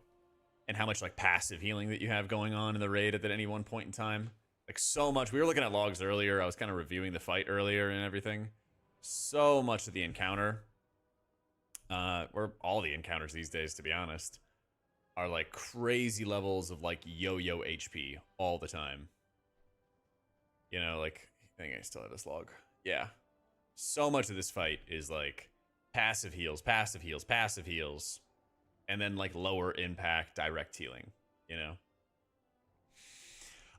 and how much like passive healing that you have going on in the raid at any one point in time. Like so much. We were looking at logs earlier. I was kind of reviewing the fight earlier and everything. So much of the encounter, or all the encounters these days, to be honest, are like crazy levels of like yo-yo HP all the time. You know, like, I think I still have this log. Yeah. So much of this fight is like passive heals, passive heals, passive heals, and then like lower impact direct healing, you know?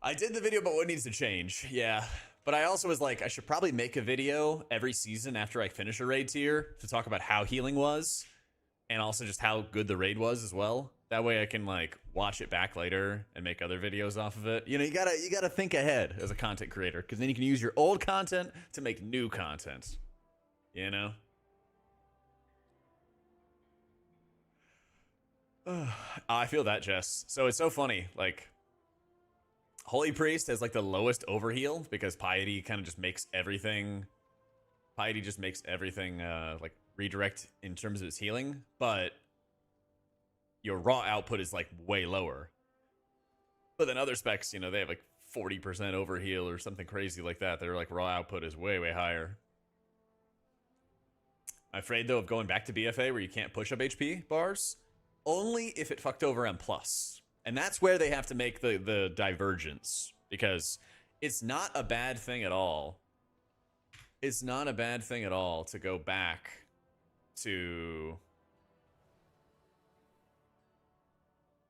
I did the video about what needs to change, yeah. But I also was like, I should probably make a video every season after I finish a raid tier to talk about how healing was, and also just how good the raid was as well. That way I can like watch it back later and make other videos off of it. You know, you gotta think ahead as a content creator, because then you can use your old content to make new content. You know? I feel that, Jess. So it's so funny. Like, Holy Priest has like the lowest overheal because Piety kind of just makes everything. Piety just makes everything like redirect in terms of its healing, but your raw output is like way lower. But then other specs, you know, they have like 40% overheal or something crazy like that. Their like raw output is way, way higher. I'm afraid though of going back to BFA where you can't push up HP bars. Only if it fucked over M+. And that's where they have to make the divergence. Because it's not a bad thing at all. It's not a bad thing at all to go back to...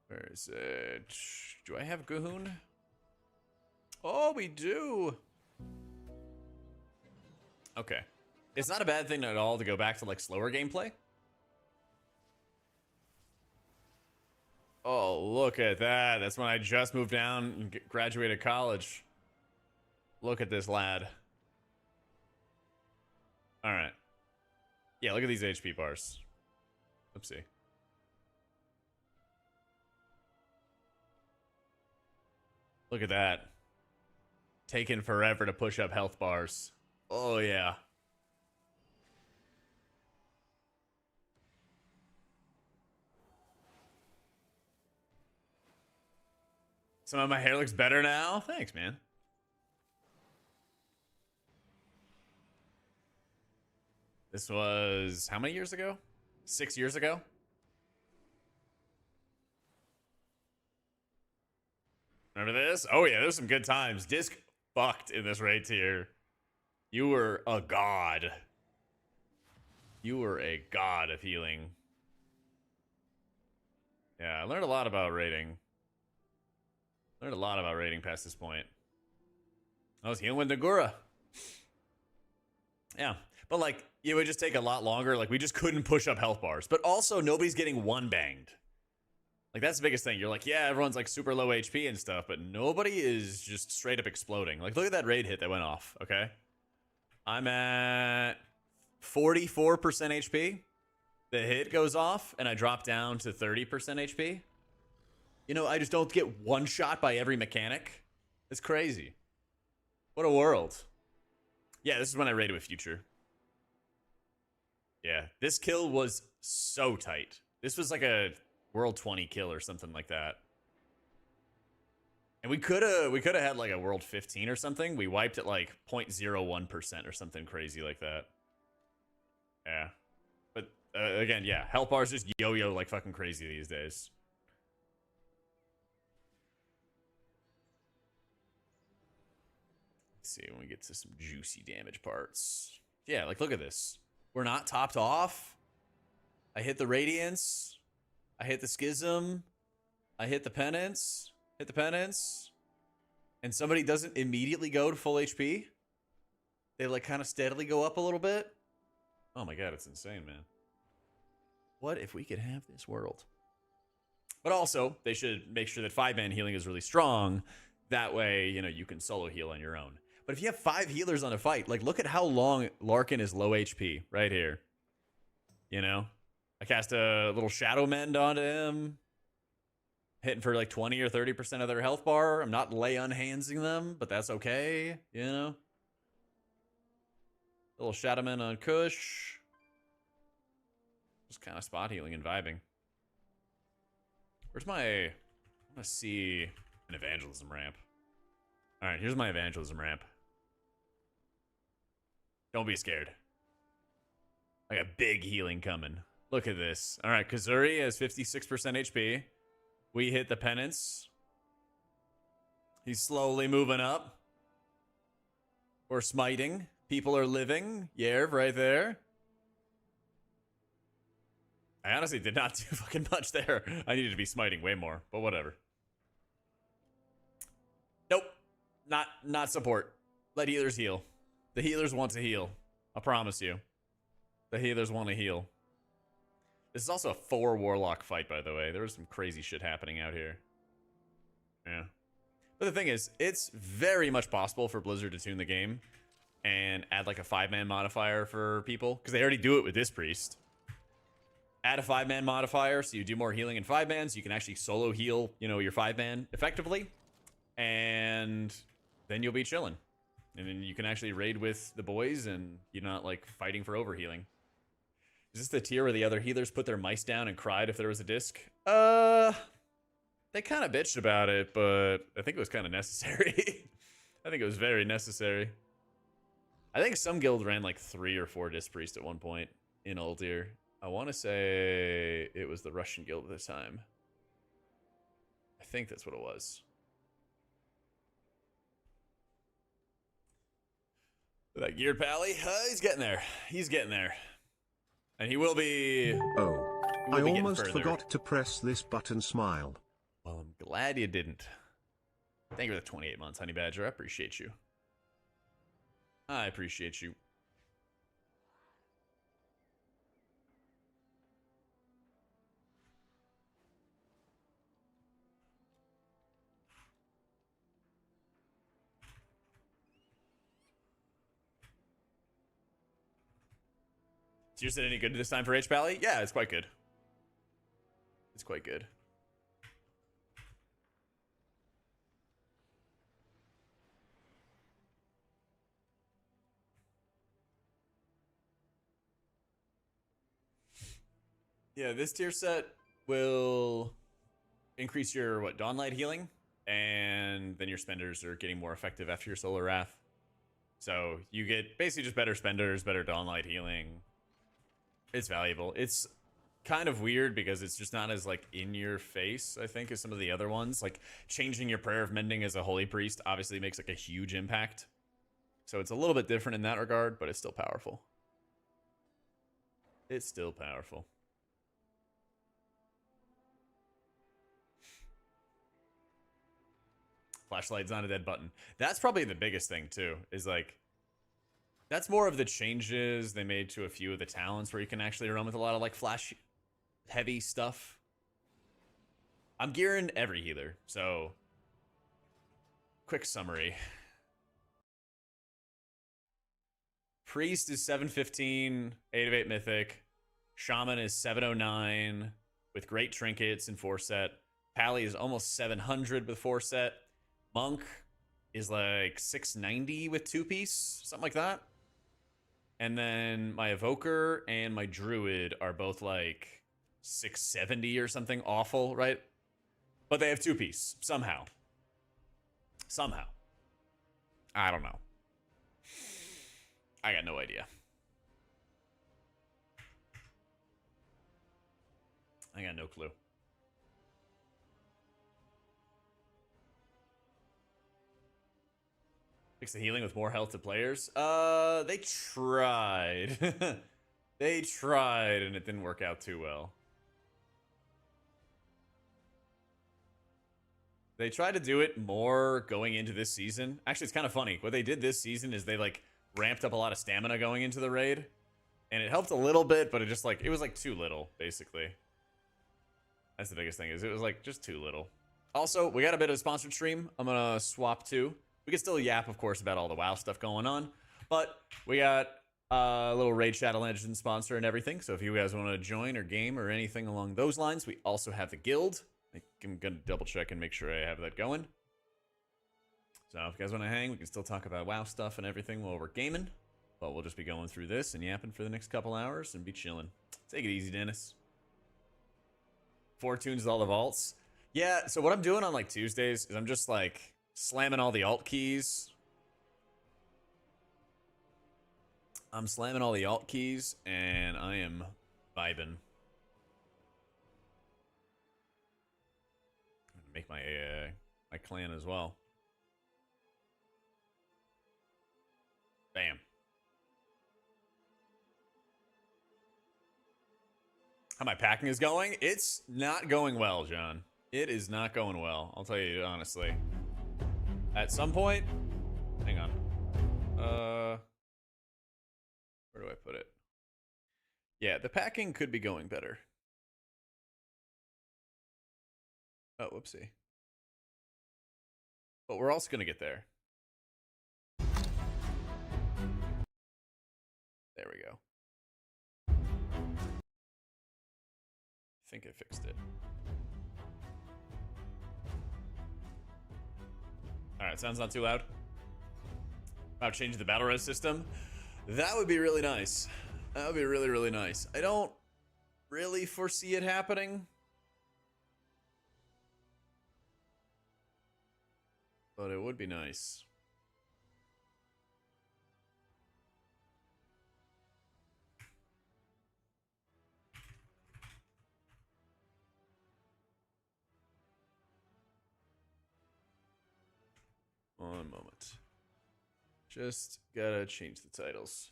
Where is it? Do I have Gahoon? Oh, we do. Okay. It's not a bad thing at all to go back to like slower gameplay. Oh, look at that. That's when I just moved down and graduated college. Look at this lad. All right. Yeah, look at these HP bars. Oopsie. Look at that. Taking forever to push up health bars. Oh, yeah. Some of my hair looks better now. Thanks, man. This was how many years ago? 6 years ago? Remember this? Oh yeah, there's some good times. Disc fucked in this raid tier. You were a god. You were a god of healing. Yeah, I learned a lot about raiding. Learned a lot about raiding past this point. I was healing with Nagura. Yeah, but like, it would just take a lot longer. Like, we just couldn't push up health bars. But also, nobody's getting one banged. Like, that's the biggest thing. You're like, yeah, everyone's like super low HP and stuff, but nobody is just straight up exploding. Like, look at that raid hit that went off, okay? I'm at 44% HP. The hit goes off, and I drop down to 30% HP. You know, I just don't get one shot by every mechanic. It's crazy. What a world. Yeah, this is when I raided with Future. Yeah, this kill was so tight. This was like a World 20 kill or something like that. And we could have had like a World 15 or something. We wiped at like 0.01% or something crazy like that. Yeah. But again, yeah, health bars just yo-yo like fucking crazy these days. Let's see when we get to some juicy damage parts. Yeah, like look at this. We're not topped off. I hit the Radiance. I hit the Schism. I hit the Penance. Hit the Penance. And somebody doesn't immediately go to full HP. They like kind of steadily go up a little bit. Oh my god, it's insane, man. What if we could have this world? But also, they should make sure that 5-man healing is really strong. That way, you know, you can solo heal on your own. But if you have 5 healers on a fight, like look at how long Larkin is low HP right here. You know? I cast a little Shadow Mend onto him. Hitting for like 20 or 30% of their health bar. I'm not lay unhandsing them, but that's okay. You know? Little Shadow Mend on Kush. Just kind of spot healing and vibing. Where's my... I want to see an evangelism ramp. Alright, here's my evangelism ramp. Don't be scared. I got big healing coming. Look at this. Alright, Kazuri has 56% HP. We hit the Penance. He's slowly moving up. We're smiting. People are living. Yerv right there. I honestly did not do fucking much there. I needed to be smiting way more, but whatever. Nope. Not support. Let healers heal. The healers want to heal. I promise you. The healers want to heal. This is also a 4 Warlock fight, by the way. There was some crazy shit happening out here. Yeah. But the thing is, it's very much possible for Blizzard to tune the game and add like a 5-man modifier for people, because they already do it with this priest. Add a 5-man modifier, so you do more healing in 5-mans. You can actually solo heal, you know, your 5-man effectively. And then you'll be chilling. And then you can actually raid with the boys and you're not like fighting for overhealing. Is this the tier where the other healers put their mice down and cried if there was a disc? They kind of bitched about it, but I think it was kind of necessary. I think it was very necessary. I think some guild ran like 3 or 4 disc priest at one point in Uldir. I want to say it was the Russian guild at the time. I think that's what it was. That geared pally, he's getting there. He's getting there. And he will be... Oh, I almost forgot to press this button. Smile. Well, I'm glad you didn't. Thank you for the 28 months, Honey Badger. I appreciate you. I appreciate you. So is it any good this time for H Pally? Yeah, it's quite good. It's quite good. Yeah, this tier set will increase your, what, Dawnlight healing? And then your spenders are getting more effective after your Solar Wrath. So you get basically just better spenders, better Dawnlight healing. It's valuable. It's kind of weird because it's just not as like in your face, I think, as some of the other ones. Like changing your Prayer of Mending as a Holy Priest obviously makes like a huge impact. So it's a little bit different in that regard, but it's still powerful. It's still powerful. Flashlight's not a dead button. That's probably the biggest thing too, is like, that's more of the changes they made to a few of the talents where you can actually run with a lot of like flash heavy stuff. I'm gearing every healer, so quick summary. Priest is 715, 8 of 8 mythic. Shaman is 709 with great trinkets and 4-set. Pally is almost 700 with 4-set. Monk is like 690 with 2-piece, something like that. And then my Evoker and my Druid are both like 670 or something awful, right? But they have 2-piece, somehow. Somehow. I don't know. I got no idea. I got no clue. Fix the healing with more health to players. They tried. They tried, and it didn't work out too well. They tried to do it more going into this season. Actually, it's kind of funny. What they did this season is they like ramped up a lot of stamina going into the raid, and it helped a little bit, but it just like, it was like too little, basically. That's the biggest thing, is it was like just too little. Also, we got a bit of a sponsored stream. I'm gonna swap to. We can still yap, of course, about all the WoW stuff going on, but we got a little Raid Shadow Legends sponsor and everything. So if you guys want to join or game or anything along those lines, we also have the guild. I'm gonna double check and make sure I have that going. So if you guys want to hang, we can still talk about WoW stuff and everything while we're gaming, but we'll just be going through this and yapping for the next couple hours and be chilling. Take it easy, Dennis. 4 tunes with all the vaults. Yeah, so what I'm doing on like Tuesdays is I'm just like slamming all the alt keys. I'm slamming all the alt keys and I am vibing. Make my my clan as well. Bam. How my packing is going? It's not going well, John. It is not going well. I'll tell you honestly. At some point, hang on. Where do I put it? Yeah, the packing could be going better. Oh, whoopsie. But we're also going to get there. There we go. I think I fixed it. Alright, sounds not too loud. About changing the battle res system. That would be really nice. That would be really, really nice. I don't really foresee it happening. But it would be nice. One moment. Just gotta change the titles.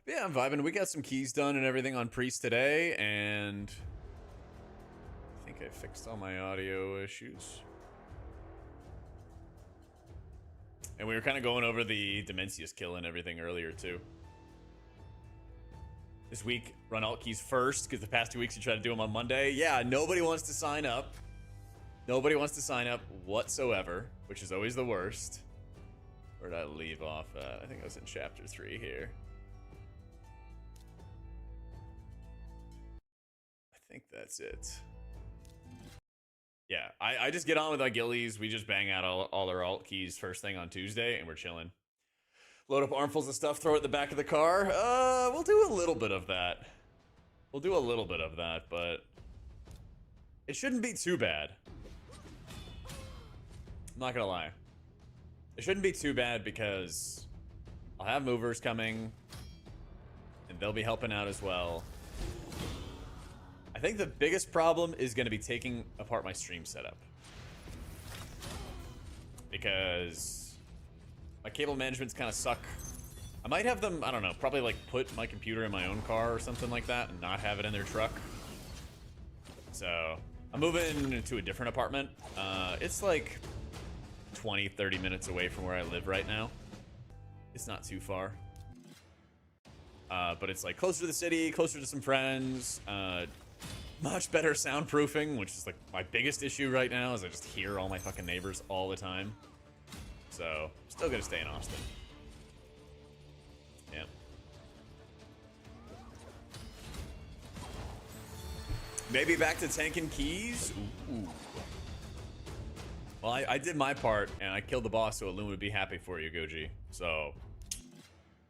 But yeah, I'm vibing. We got some keys done and everything on Priest today, and I think I fixed all my audio issues. And we were kind of going over the Dimensius kill and everything earlier, too. This week, run alt keys first, because the past 2 weeks you tried to do them on Monday. Yeah, nobody wants to sign up. Nobody wants to sign up whatsoever, which is always the worst. Where did I leave off at? I think I was in chapter 3 here. I think that's it. Yeah, I just get on with our gillies. We just bang out all our alt keys first thing on Tuesday, and we're chilling. Load up armfuls of stuff, throw it in the back of the car. We'll do a little bit of that. We'll do a little bit of that, but it shouldn't be too bad. I'm not gonna lie. It shouldn't be too bad because I'll have movers coming, and they'll be helping out as well. I think the biggest problem is going to be taking apart my stream setup. Because my cable managements kind of suck. I might have them, I don't know, probably like put my computer in my own car or something like that and not have it in their truck. So I'm moving into a different apartment. It's like 20-30 minutes away from where I live right now. It's not too far. But it's like closer to the city, closer to some friends, much better soundproofing, which is like my biggest issue right now is I just hear all my fucking neighbors all the time. So, still gonna stay in Austin. Yeah. Maybe back to tanking keys? Ooh. Well, I did my part, and I killed the boss, so Loom would be happy for you, Goji. So,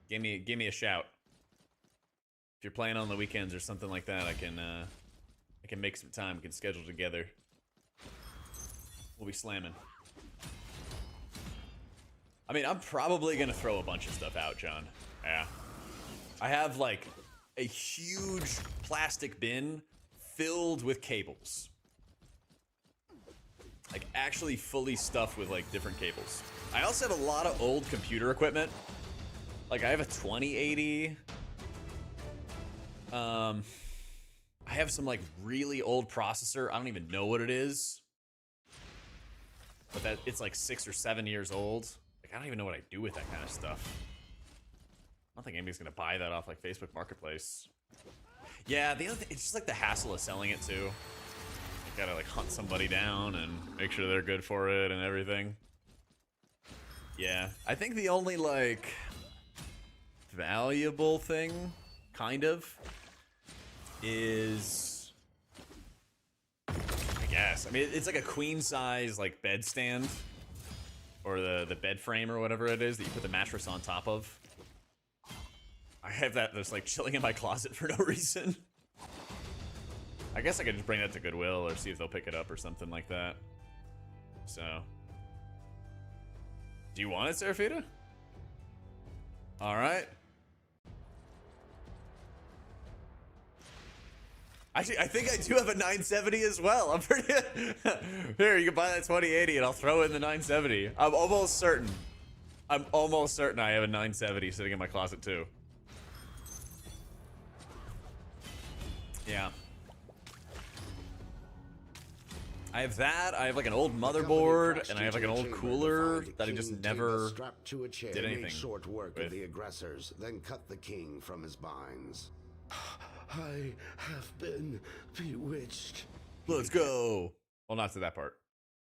give me a shout. If you're playing on the weekends or something like that, I can make some time. We can schedule together. We'll be slamming. I mean, I'm probably gonna throw a bunch of stuff out, John. Yeah. I have like a huge plastic bin filled with cables. Like actually fully stuffed with like different cables. I also have a lot of old computer equipment. Like I have a 2080. I have some like really old processor. I don't even know what it is. But that it's like 6 or 7 years old. Like I don't even know what I do with that kind of stuff. I don't think anybody's gonna buy that off like Facebook Marketplace. Yeah, the other thing, it's just like the hassle of selling it too. You gotta like hunt somebody down and make sure they're good for it and everything. Yeah, I think the only like valuable thing, kind of, is I guess. I mean, it's like a queen size like bed stand, or the bed frame or whatever it is that you put the mattress on top of. I have that that's like chilling in my closet for no reason. I guess I could just bring that to Goodwill or see if they'll pick it up or something like that. So, do you want it, Seraphita? All right. Actually, I think I do have a 970 as well. I'm pretty... Here, you can buy that 2080 and I'll throw in the 970. I'm almost certain. I'm almost certain I have a 970 sitting in my closet too. Yeah. I have that. I have like an old motherboard, and I have like an old cooler that I just never did anything short work with. of the aggressors, then cut the king from his binds. I have been bewitched. Let's go. Well, not to that part.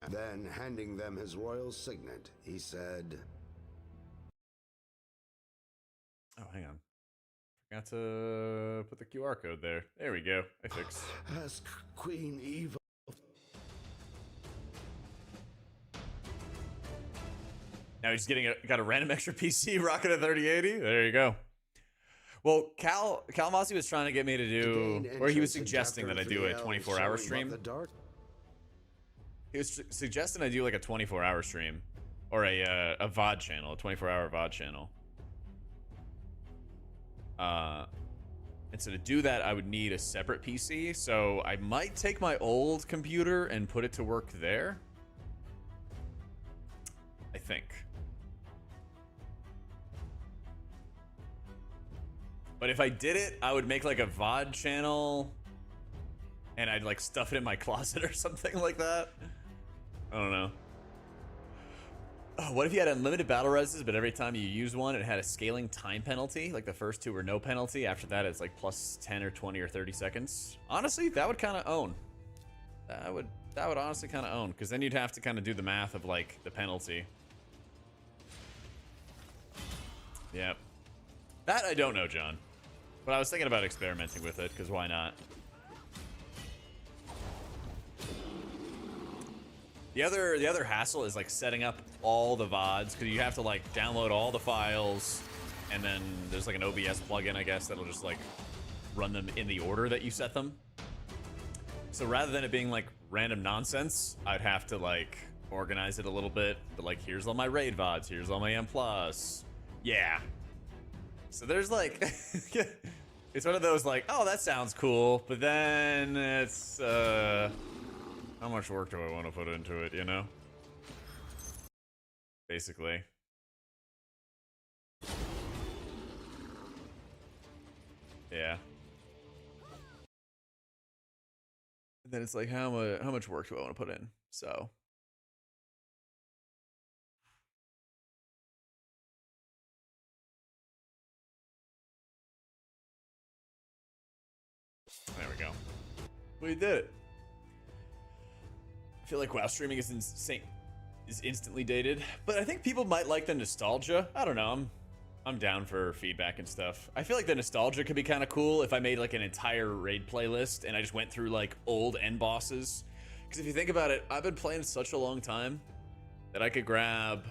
Then, handing them his royal signet, he said, Oh, hang on. Forgot to put the QR code there. There we go. I fixed. ask Queen Eva. Now he's got a random extra PC rocking a 3080. There you go. Well, Cal Mossy was trying to get me to do, or he was suggesting that I do a 24-hour stream. He was suggesting I do like a 24-hour stream, or a VOD channel, a 24-hour VOD channel. And so to do that, I would need a separate PC. So I might take my old computer and put it to work there. I think. But if I did it, I would make like a VOD channel and I'd like stuff it in my closet or something like that. I don't know. Oh, what if you had unlimited battle reses, but every time you use one, it had a scaling time penalty? Like the first two were no penalty. After that, it's like plus 10 or 20 or 30 seconds. Honestly, that would kind of own. That would honestly kind of own, because then you'd have to kind of do the math of like the penalty. Yep. That I don't know, John. But I was thinking about experimenting with it, because why not? The other hassle is like setting up all the VODs, because you have to like download all the files, and then there's like an OBS plugin, I guess, that'll just like run them in the order that you set them. So rather than it being like random nonsense, I'd have to like organize it a little bit. But like, here's all my raid VODs, here's all my M+. Yeah. So there's like, It's one of those like, oh, that sounds cool, but then it's how much work do I want to put into it, you know? Basically. Yeah. And then it's like, how much work do I want to put in? So. There we go. We did it. I feel like WoW streaming is instantly dated, but I think people might like the nostalgia. I don't know. I'm down for feedback and stuff. I feel like the nostalgia could be kind of cool if I made like an entire raid playlist and I just went through like old end bosses. Because if you think about it, I've been playing such a long time that I could grab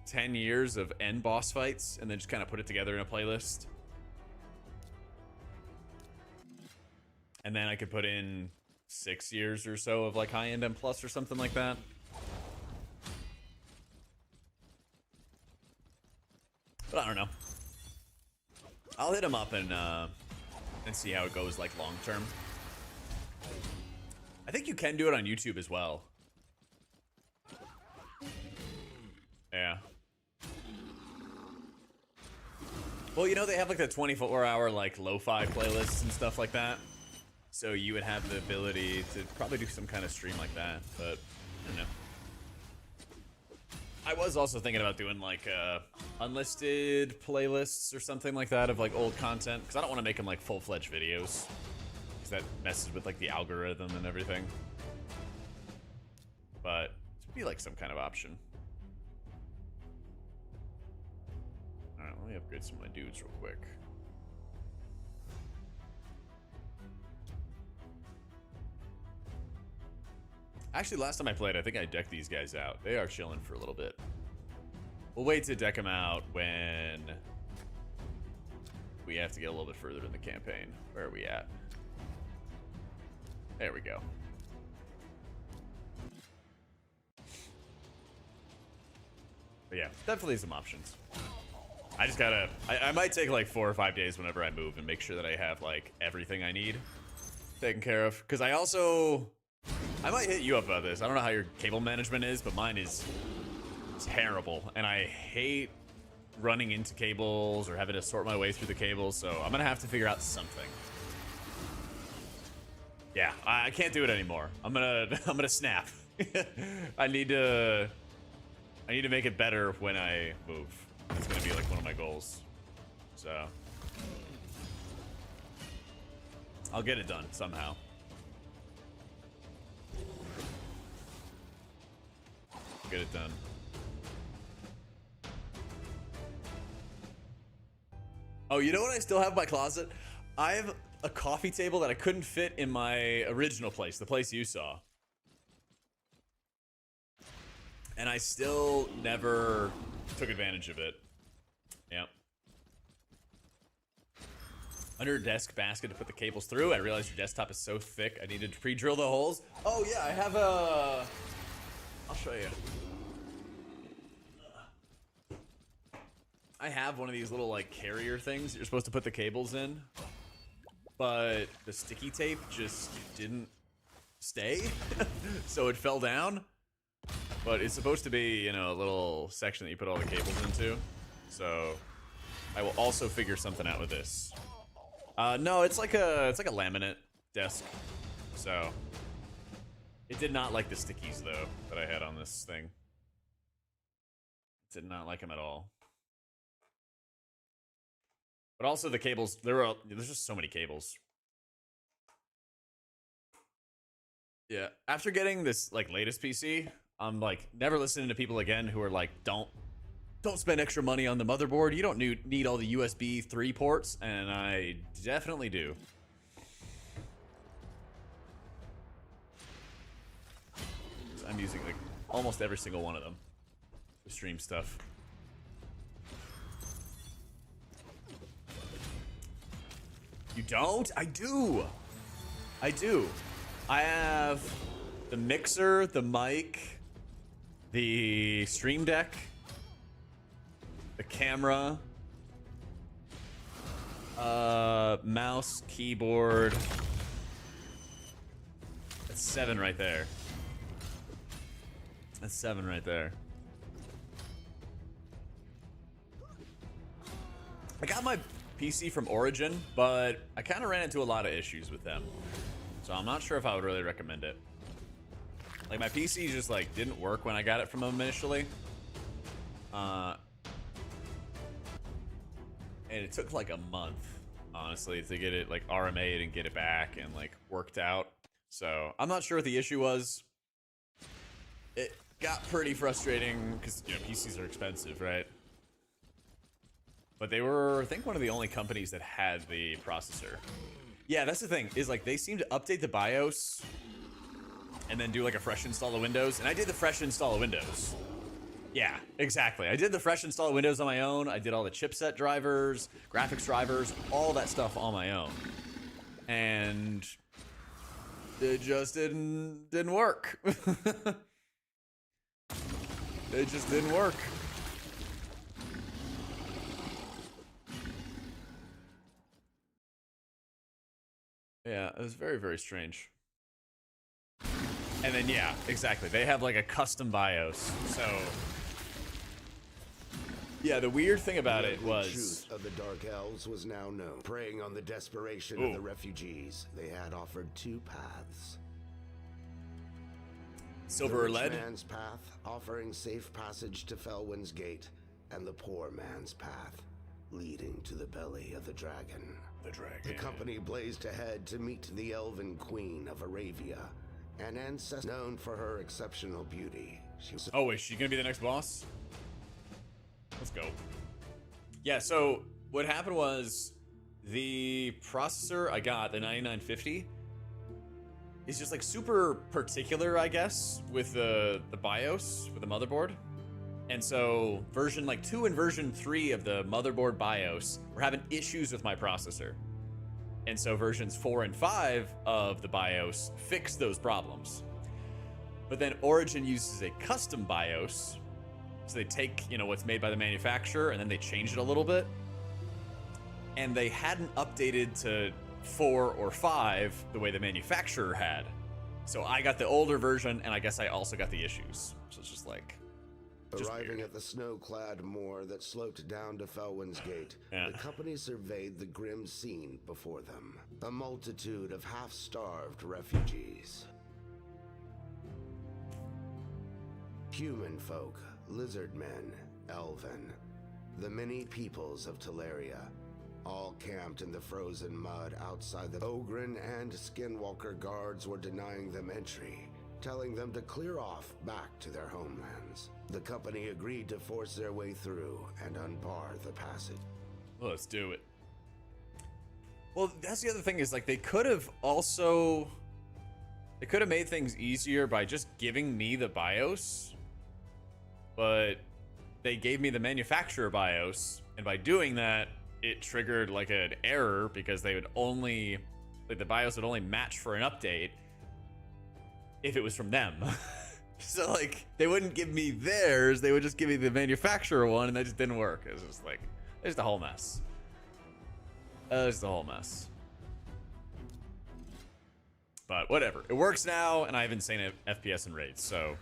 10 years of end boss fights and then just kind of put it together in a playlist. And then I could put in 6 years or so of like high-end M plus or something like that. But I don't know. I'll hit him up and see how it goes like long term. I think you can do it on YouTube as well. Yeah. Well, you know they have like the 24-hour like lo-fi playlists and stuff like that. So you would have the ability to probably do some kind of stream like that, but I don't know. I was also thinking about doing like unlisted playlists or something like that of like old content, because I don't want to make them like full-fledged videos, because that messes with like the algorithm and everything. But it would be like some kind of option. All right, let me upgrade some of my dudes real quick. Actually, last time I played, I think I decked these guys out. They are chilling for a little bit. We'll wait to deck them out when we have to get a little bit further in the campaign. Where are we at? There we go. But yeah, definitely some options. I just gotta... I might take like 4 or 5 days whenever I move and make sure that I have like everything I need taken care of. Because I also... I might hit you up about this. I don't know how your cable management is, but mine is terrible. And I hate running into cables or having to sort my way through the cables, so I'm gonna have to figure out something. Yeah, I can't do it anymore. I'm gonna snap. I need to make it better when I move. That's gonna be like one of my goals. So I'll get it done somehow. Get it done. Oh, you know what I still have in my closet? I have a coffee table that I couldn't fit in my original place, the place you saw. And I still never took advantage of it. Yep. Under your desk basket to put the cables through. I realized your desktop is so thick I needed to pre-drill the holes. Oh yeah, I have a... I'll show you. I have one of these little like carrier things you're supposed to put the cables in, but the sticky tape just didn't stay, so it fell down. But it's supposed to be, you know, a little section that you put all the cables into. So I will also figure something out with this. No, it's like a laminate desk. So it did not like the stickies though that I had on this thing. Did not like them at all. But also the cables, there's just so many cables. Yeah, after getting this like latest PC, I'm like never listening to people again who are like, don't spend extra money on the motherboard. You don't need all the USB 3 ports, and I definitely do. I'm using like almost every single one of them to stream stuff. You don't? I do. I do. I have the mixer, the mic, the stream deck, the camera, Mouse, keyboard. That's 7 right there. That's 7 right there. I got my PC from Origin, but I kind of ran into a lot of issues with them. So I'm not sure if I would really recommend it. Like, my PC just, like, didn't work when I got it from them initially. And it took, like, a month, honestly, to get it, like, RMA'd and get it back and, like, worked out. So I'm not sure what the issue was. It got pretty frustrating because, you know, PCs are expensive, right? But they were, I think, one of the only companies that had the processor. Yeah, that's the thing, is like they seem to update the BIOS and then do like a fresh install of Windows. And I did the fresh install of Windows. Yeah, exactly. I did the fresh install of Windows on my own. I did all the chipset drivers, graphics drivers, all that stuff on my own. And it just didn't work. It just didn't work. Yeah, it was very, very strange. And then, yeah, exactly. They have like a custom BIOS. So, yeah, the weird thing about it was... The truth of the Dark Elves was now known. Preying on the desperation of the refugees, they had offered 2 paths. Silver the or rich lead? man's path, offering safe passage to Felwyn's Gate, and the poor man's path, leading to the belly of the dragon. The dragon. The company blazed ahead to meet the Elven Queen of Aravia, an ancestor known for her exceptional beauty. She was Oh, is she gonna be the next boss? Let's go. Yeah, so what happened was the processor I got, the 9950, is just like super particular, I guess, with the BIOS, with the motherboard. And so version like 2 and version 3 of the motherboard BIOS were having issues with my processor. And so versions 4 and 5 of the BIOS fixed those problems. But then Origin uses a custom BIOS. So they take, you know, what's made by the manufacturer and then they change it a little bit. And they hadn't updated to 4 or 5 the way the manufacturer had. So I got the older version and I guess I also got the issues. So it's just like... Arriving at the snow-clad moor that sloped down to Felwyn's Gate, Yeah. the company surveyed the grim scene before them. A multitude of half-starved refugees. Human folk, lizard men, elven, the many peoples of Teleria, all camped in the frozen mud outside the Ogren and Skinwalker guards were denying them entry, telling them to clear off back to their homelands. The company agreed to force their way through and unbar the passage. Well, let's do it. Well, that's the other thing is like they could have also... They could have made things easier by just giving me the BIOS. But they gave me the manufacturer BIOS. And by doing that, it triggered like an error because they would only... Like the BIOS would only match for an update if it was from them. So like they wouldn't give me theirs, they would just give me the manufacturer one, and that just didn't work. It was just like, it's just a whole mess. It's the whole mess. But whatever, it works now, and I have insane FPS and rates, so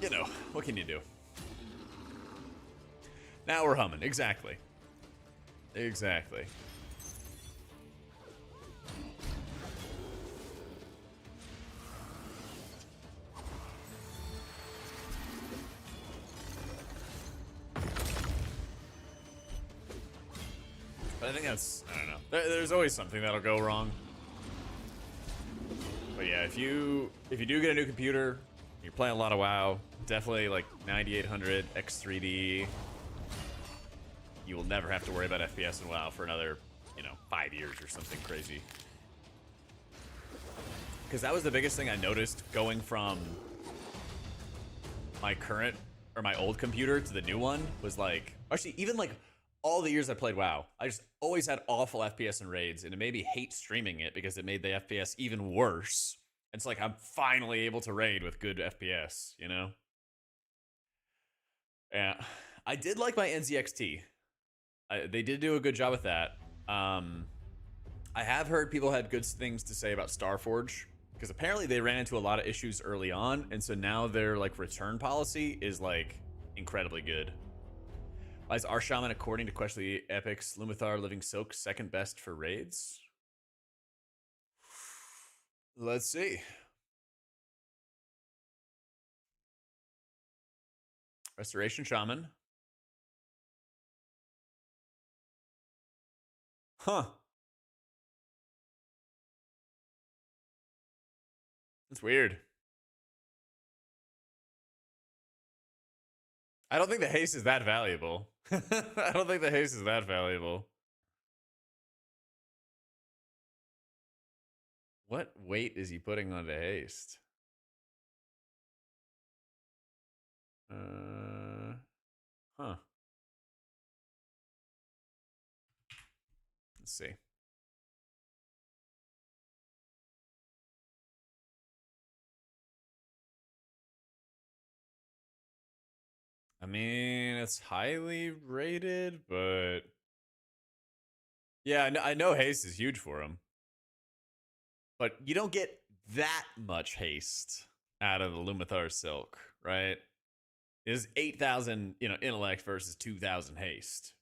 you know, what can you do? Now we're humming, exactly. Exactly. But I think that's, I don't know. There's always something that'll go wrong. But yeah, if you do get a new computer, you're playing a lot of WoW, definitely like 9800 X3D. You will never have to worry about FPS in WoW for another, you know, 5 years or something crazy. Because that was the biggest thing I noticed going from my current or my old computer to the new one was like, actually even like all the years I played WoW, I just always had awful FPS in raids, and it made me hate streaming it because it made the FPS even worse. It's like I'm finally able to raid with good FPS, you know? Yeah. I did like my NZXT. They did do a good job with that. I have heard people had good things to say about Starforge, because apparently they ran into a lot of issues early on, and so now their like return policy is like incredibly good. Why is our shaman, according to Quest of the Epics, Lumathar Living Silk second best for raids? Let's see. Restoration Shaman. Huh. That's weird. I don't think the haste is that valuable. I don't think the haste is that valuable. What weight is he putting on the haste? Huh. Let's see. I mean, it's highly rated, but yeah, I know haste is huge for him. But you don't get that much haste out of the Lumathar Silk, right? It is 8,000, intellect versus 2,000 haste,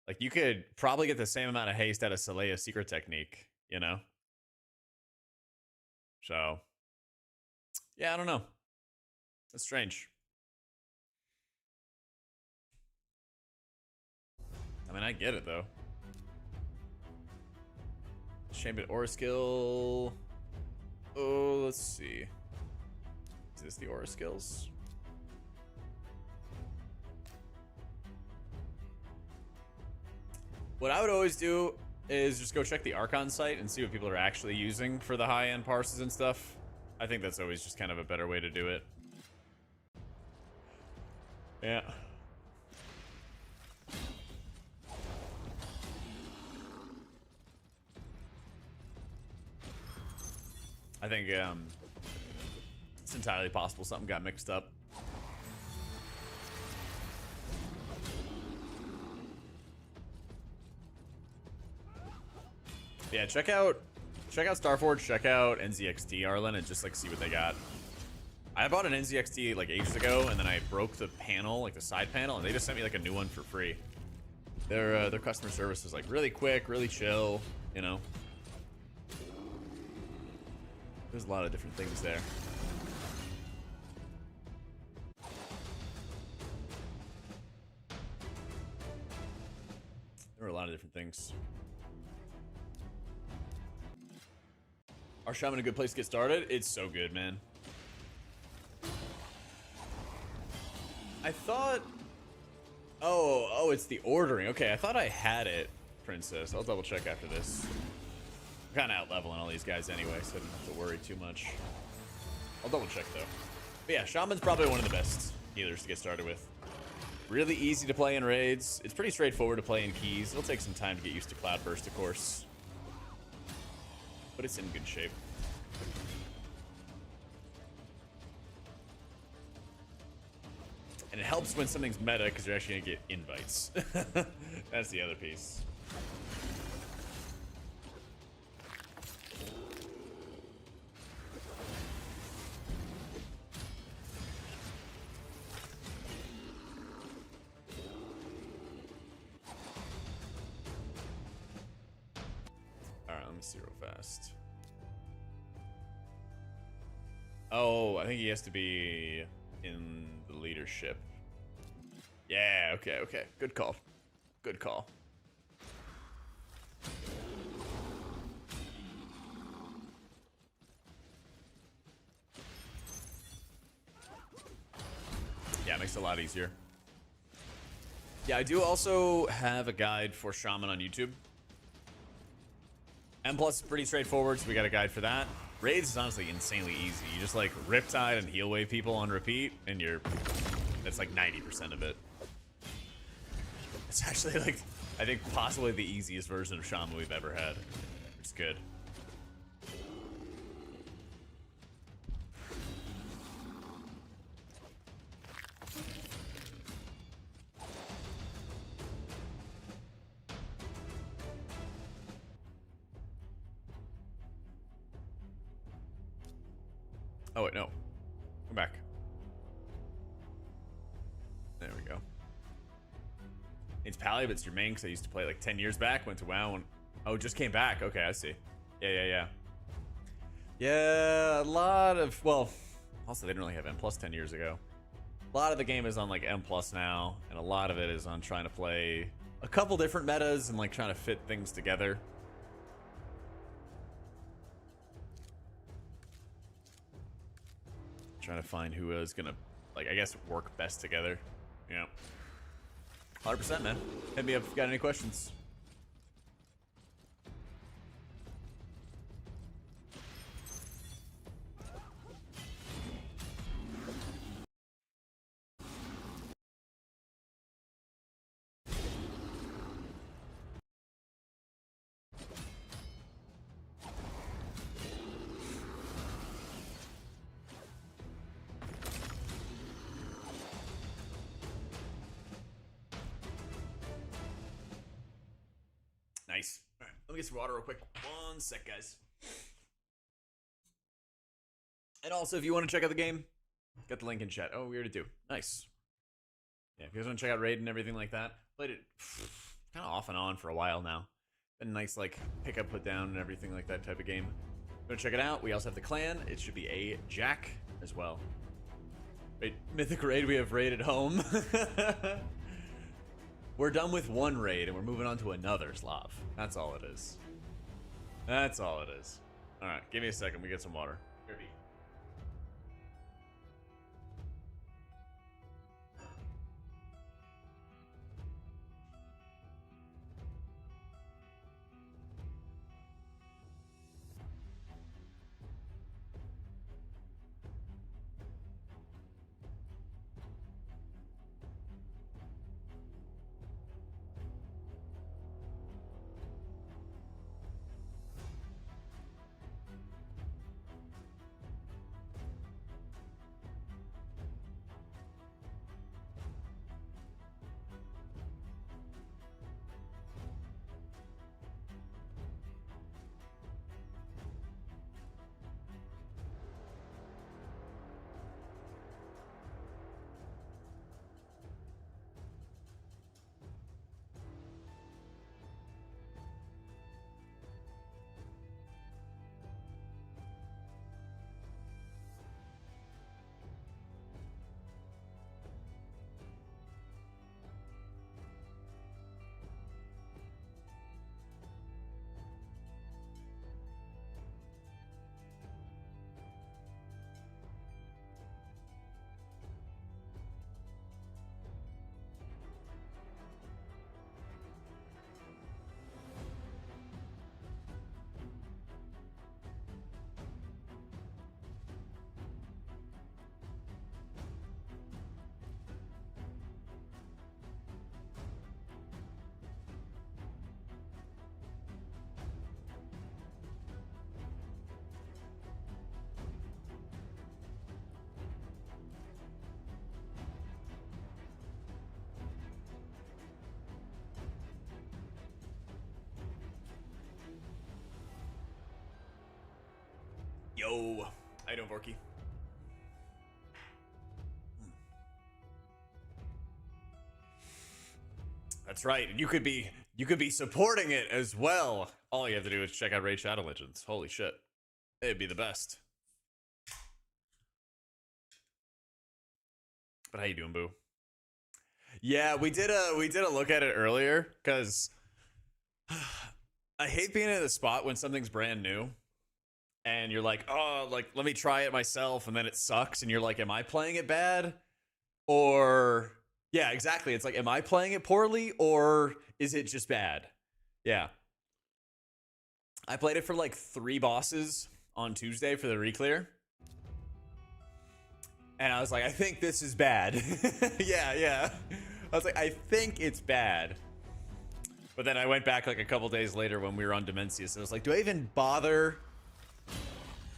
Like, you could probably get the same amount of haste out of Salea's secret technique, So, yeah, I don't know. That's strange. I mean, I get it, though. Shambit Aura skill. Oh, let's see. Is this the Aura skills? What I would always do is just go check the Archon site and see what people are actually using for the high-end parses and stuff. I think that's always just kind of a better way to do it. Yeah. I think it's entirely possible something got mixed up. Yeah, check out Starforge, check out NZXT, Arlen, and just like see what they got. I bought an NZXT like ages ago, and then I broke the panel, like the side panel, and they just sent me like a new one for free. Their customer service is like really quick, really chill, There's a lot of different things there. There are a lot of different things. Are Shaman a good place to get started? It's so good, man. I thought... Oh, it's the ordering. Okay, I thought I had it, Princess. I'll double check after this. I'm kind of out leveling all these guys anyway, so I don't have to worry too much. I'll double check though. But yeah, Shaman's probably one of the best healers to get started with. Really easy to play in raids. It's pretty straightforward to play in keys. It'll take some time to get used to Cloudburst, of course. But it's in good shape. And it helps when something's meta because you're actually going to get invites. That's the other piece. Alright, let me see real fast. Oh, I think he has to be in the leadership. Yeah, okay. Good call. Good call. Yeah, it makes it a lot easier. Yeah, I do also have a guide for Shaman on YouTube. M plus is pretty straightforward, so we got a guide for that. Raids is honestly insanely easy. You just like Riptide and Heal Wave people on repeat, and that's like 90% of it. It's actually like, I think possibly the easiest version of Shaman we've ever had. It's good. Oh, wait, no. Come back. There we go. It's Pally, but it's your main because I used to play like 10 years back. Went to WoW and... Oh, just came back. Okay, I see. Yeah. Yeah, a lot of... Well, also, they didn't really have M Plus 10 years ago. A lot of the game is on like M Plus now, and a lot of it is on trying to play a couple different metas and like trying to fit things together. Trying to find who is gonna, like, I guess, work best together. Yeah. 100%, man. Hit me up if you got any questions. Nice. All right, let me get some water real quick. One sec, guys. And also, if you want to check out the game, got the link in chat. Oh, we already do. Nice. Yeah, if you guys want to check out Raid and everything like that, played it kind of off and on for a while now. Been a nice, like, pick up, put down, and everything like that type of game. Go check it out. We also have the clan. It should be a Jack as well. Wait, Mythic Raid, we have Raid at home. We're done with one raid and we're moving on to another, Slav. That's all it is. That's all it is. Alright, give me a second. We get some water. Here, B. Yo, how you doing, Vorky? That's right. You could be supporting it as well. All you have to do is check out Raid Shadow Legends. Holy shit. It'd be the best. But how you doing, Boo? Yeah, we did a look at it earlier cuz I hate being in the spot when something's brand new. And you're like, oh, like, let me try it myself, and then it sucks, and you're like, am I playing it bad? Or, yeah, exactly. It's like, am I playing it poorly, or is it just bad? Yeah. I played it for like 3 bosses on Tuesday for the reclear. And I was like, I think this is bad. Yeah. I was like, I think it's bad. But then I went back like a couple days later when we were on Dimensius, and I was like, do I even bother?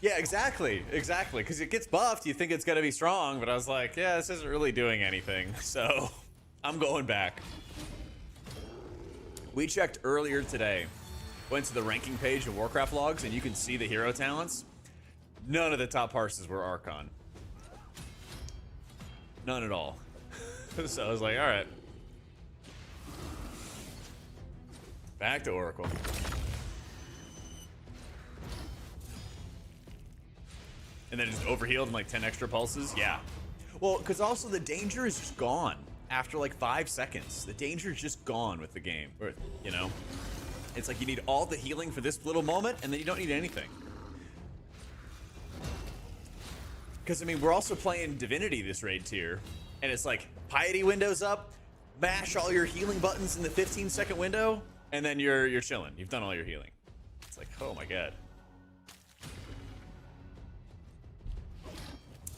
Yeah, exactly. Because it gets buffed, you think it's gonna be strong, but I was like, yeah, this isn't really doing anything, so I'm going back. We checked earlier today, went to the ranking page of Warcraft logs, and you can see the hero talents. None of the top parses were Archon. None at all. So I was like, all right. Back to Oracle. And then just overhealed in like 10 extra pulses? Yeah. Well, because also the danger is just gone after like 5 seconds. The danger is just gone with the game. Or, you know? It's like you need all the healing for this little moment, and then you don't need anything. Because, I mean, we're also playing Divinity this raid tier, and it's like Piety window's up, mash all your healing buttons in the 15-second window, and then you're chilling. You've done all your healing. It's like, oh my god.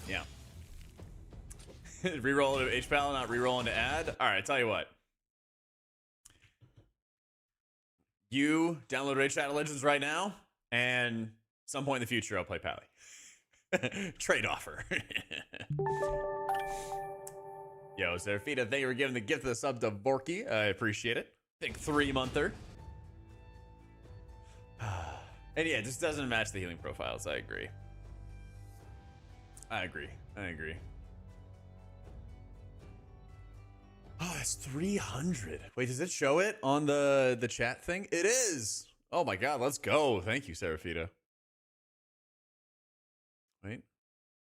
Yeah. Reroll to HPAL, not rerolling to add. All right, tell you what. You download Raid Shadow Legends right now, and some point in the future, I'll play Pally. Trade offer. Yo, Serafita, thank you for giving the gift of the sub to Borky. I appreciate it. Big 3-monther. And yeah, it just doesn't match the healing profiles. I agree. I agree. Oh, it's 300. Wait, does it show it on the chat thing? It is. Oh my god, let's go. Thank you, Serafita. Wait.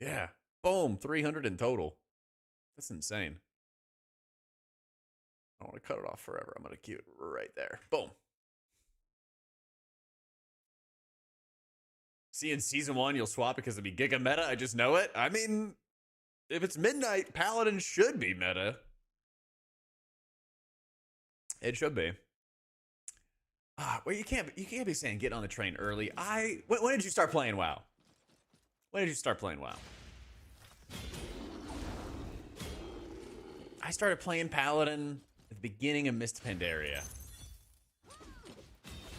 Yeah. Boom, 300 in total. That's insane. I don't want to cut it off forever. I'm going to keep it right there. Boom. See, in season 1, you'll swap because it'll be Giga meta. I just know it. I mean, if it's midnight, Paladin should be meta. It should be. Well, you can't be saying get on the train early. When did you start playing WoW? When did you start playing WoW? I started playing Paladin at the beginning of Mist Pandaria.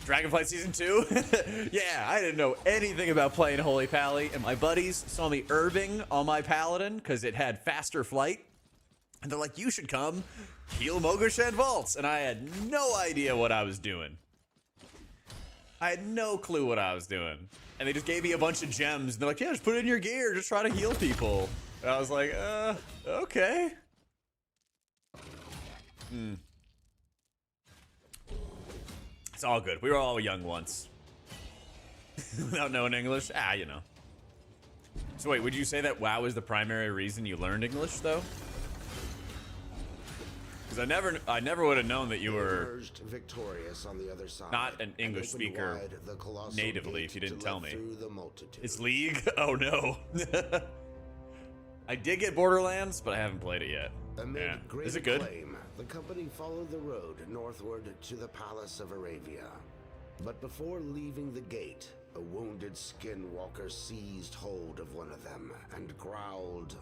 Dragonflight Season 2? Yeah, I didn't know anything about playing Holy Pally, and my buddies saw me herbing on my Paladin because it had faster flight. And they're like, you should come heal Mogoshan Vaults. And I had no idea what I was doing. I had no clue what I was doing. And they just gave me a bunch of gems. And they're like, yeah, just put it in your gear. Just try to heal people. And I was like, okay. It's all good. We were all young once. Without knowing English? You know. So wait, would you say that WoW is the primary reason you learned English, though? Because I never would have known that you were victorious on the other side, not an English speaker natively if you didn't tell me. It's League? Oh no. I did get Borderlands, but I haven't played it yet. Yeah. Is it good? Acclaim, the company followed the road northward to the Palace of Aravia. But before leaving the gate, a wounded skinwalker seized hold of one of them and growled,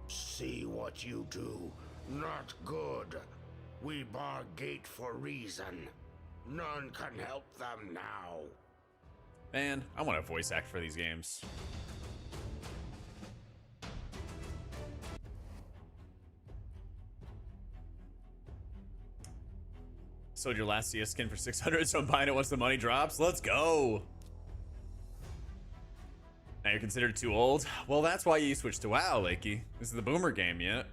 "See what you do. Not good. We bar gate for reason. None can help them now." Man, I want a voice act for these games. Sold your last CS skin for 600, so I'm buying it once the money drops. Let's go. Now you're considered too old? Well, that's why you switched to WoW, Lakey. This is the boomer game yet.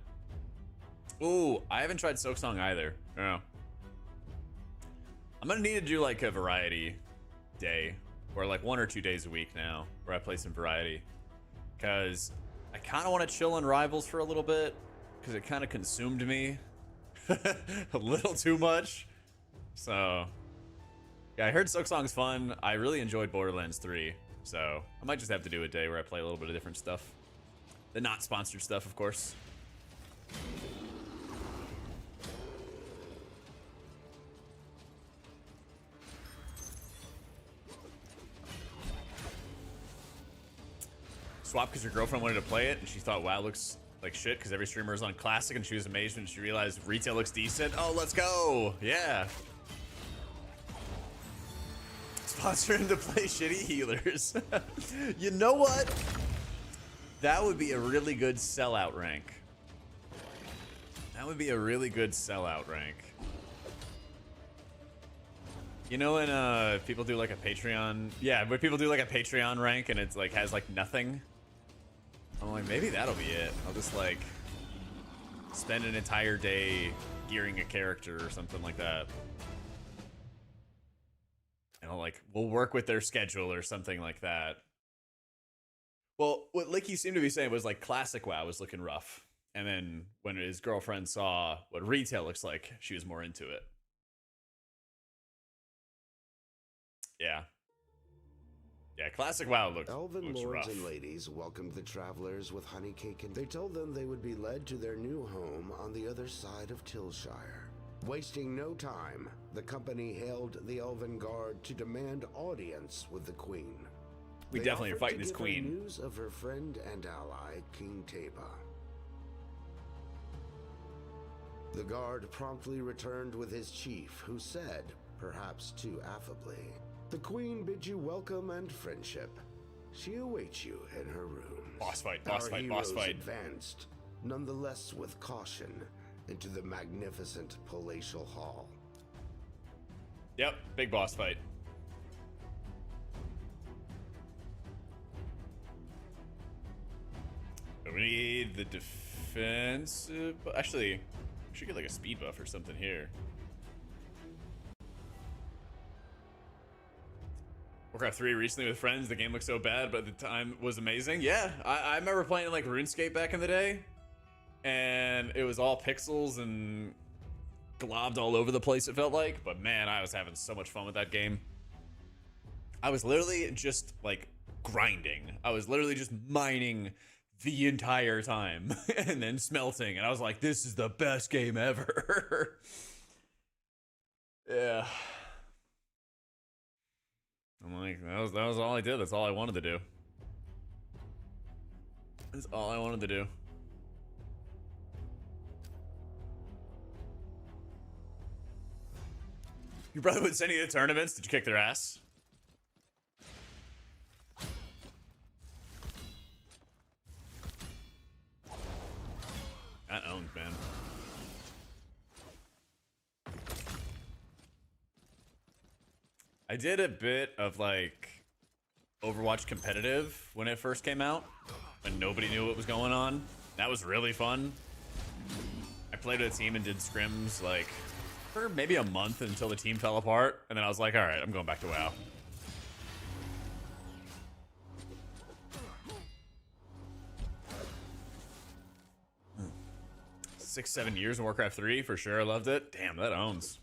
Ooh, I haven't tried Silksong either. Oh. I'm gonna need to do like a variety day, or like 1 or 2 days a week now, where I play some variety. Cause I kinda wanna chill on Rivals for a little bit, cause it kinda consumed me a little too much. So, yeah, I heard Silksong's fun. I really enjoyed Borderlands 3, so I might just have to do a day where I play a little bit of different stuff. The not sponsored stuff, of course. Swap because your girlfriend wanted to play it and she thought WoW looks like shit because every streamer is on Classic, and she was amazed when she realized retail looks decent. Oh, let's go. Yeah. Sponsor him to play shitty healers. You know what? That would be a really good sellout rank. That would be a really good sellout rank. You know when people do like a Patreon, yeah, when people do like a Patreon rank and it's like has like nothing. I'm like, maybe that'll be it. I'll just like spend an entire day gearing a character or something like that. And I'll like, we'll work with their schedule or something like that. Well, what Licky seemed to be saying was like classic WoW was looking rough. And then when his girlfriend saw what retail looks like, she was more into it. Yeah. Yeah, classic WoW looks Elven lords rough. and ladies welcomed the travelers with honey cake, and they told them they would be led to their new home on the other side of Tillshire. Wasting no time, the company hailed the Elven Guard to demand audience with the Queen. We They definitely are offered fighting to this give her queen. news of her friend and ally, King Teba. The guard promptly returned with his chief, who said, perhaps too affably, "The Queen bids you welcome and friendship. She awaits you in her room." Boss fight, Our boss fight, heroes boss fight. advanced, nonetheless with caution, into the magnificent palatial hall. Yep, big boss fight. We need the defensive. Actually, we should get like a speed buff or something here. Warcraft 3 recently with friends. The game looked so bad, but at the time was amazing. Yeah, I remember playing like RuneScape back in the day, and it was all pixels and globbed all over the place, it felt like. But man, I was having so much fun with that game. I was literally just like grinding. I was literally just mining the entire time and then smelting, and I was like, this is the best game ever. Yeah. I'm like, that was all I did. That's all I wanted to do. That's all I wanted to do. Your brother would send you to tournaments. Did you kick their ass? That owns, man. I did a bit of like Overwatch competitive when it first came out, when nobody knew what was going on. That was really fun. I played with a team and did scrims like for maybe a month until the team fell apart, and then I was like, all right, I'm going back to WoW. Six, 7 years in Warcraft 3 for sure. I loved it. Damn, that owns.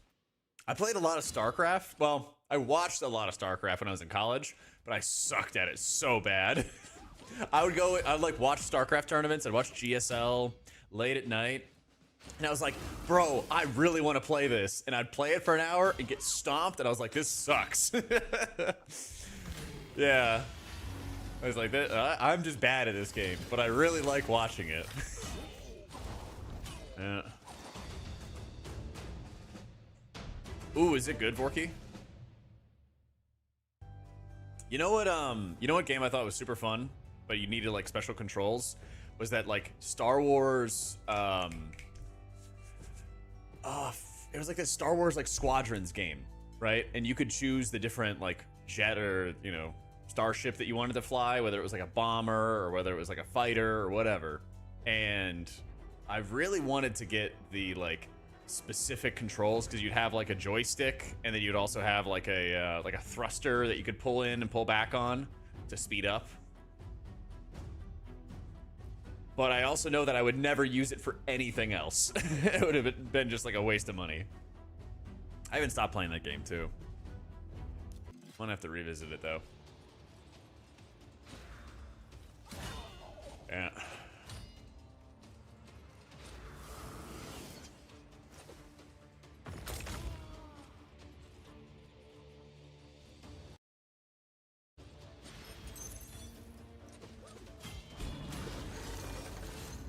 I played a lot of StarCraft. Well, I watched a lot of StarCraft when I was in college, but I sucked at it so bad. I'd like watch StarCraft tournaments. I'd watch GSL late at night. And I was like, bro, I really want to play this. And I'd play it for an hour and get stomped. And I was like, this sucks. Yeah. I was like, I'm just bad at this game, but I really like watching it. Yeah. Ooh, is it good, Vorky? You know what game I thought was super fun, but you needed like special controls? Was that like Star Wars, it was like this Star Wars like Squadrons game, right? And you could choose the different like jet or, you know, starship that you wanted to fly, whether it was like a bomber or whether it was like a fighter or whatever. And I really wanted to get the like specific controls, because you'd have like a joystick, and then you'd also have like a thruster that you could pull in and pull back on to speed up. But I also know that I would never use it for anything else. It would have been just like a waste of money. I haven't stopped playing that game too. I'm gonna have to revisit it though. Yeah.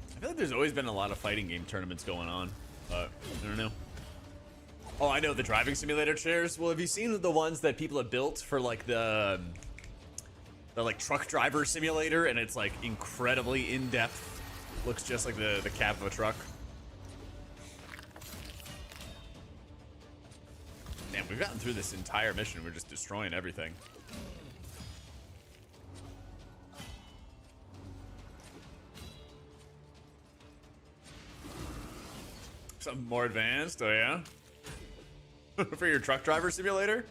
I feel like there's always been a lot of fighting game tournaments going on, but I don't know. Oh, I know, the driving simulator chairs. Well, have you seen the ones that people have built for like the like truck driver simulator, and it's like incredibly in-depth. Looks just like the cab of a truck. Damn, Damn, we've gotten through this entire mission. We're just destroying everything. Something more advanced, oh yeah? For your truck driver simulator?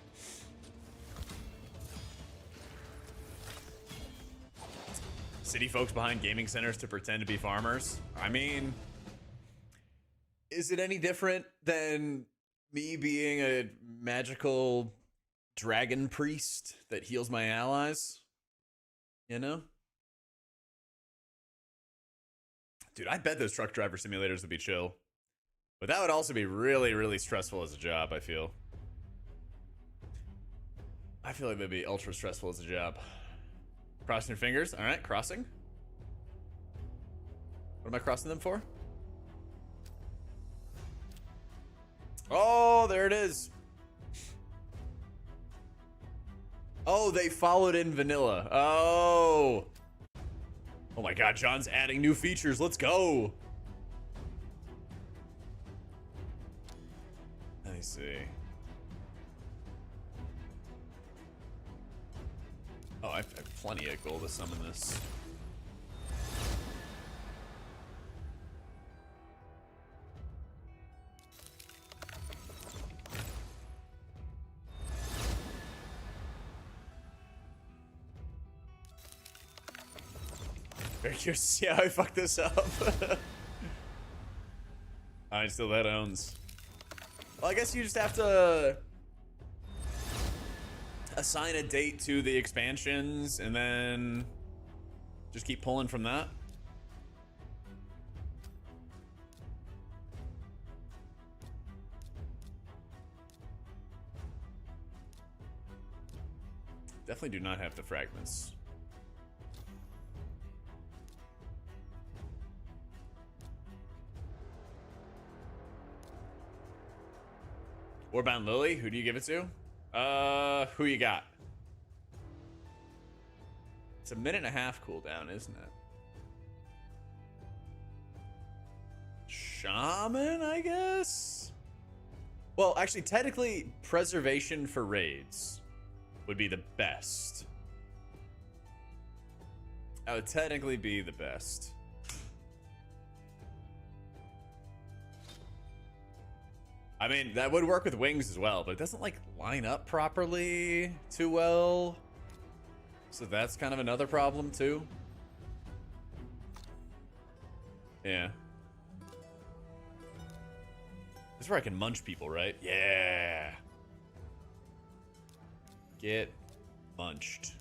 City folks behind gaming centers to pretend to be farmers. I mean, is it any different than me being a magical dragon priest that heals my allies? You know? Dude, I bet those truck driver simulators would be chill. But that would also be really, really stressful as a job, I feel. I feel like that'd be ultra stressful as a job. Crossing your fingers. All right, crossing. What am I crossing them for? Oh, there it is. Oh, they followed in vanilla. Oh. Oh my God, John's adding new features. Let's go. I see. Oh, I have plenty of gold to summon this. Very curious to see how I fuck this up. Alright, still that owns. Well, I guess you just have to assign a date to the expansions and then just keep pulling from that. Definitely do not have the fragments. Warbound Lily, who do you give it to? Who you got? It's a 1.5 minute cooldown, isn't it? Shaman, I guess? Well, actually, technically, preservation for raids would be the best. That would technically be the best. I mean, that would work with wings as well, but it doesn't like line up properly too well. So that's kind of another problem too. Yeah. This is where I can munch people, right? Yeah. Get munched.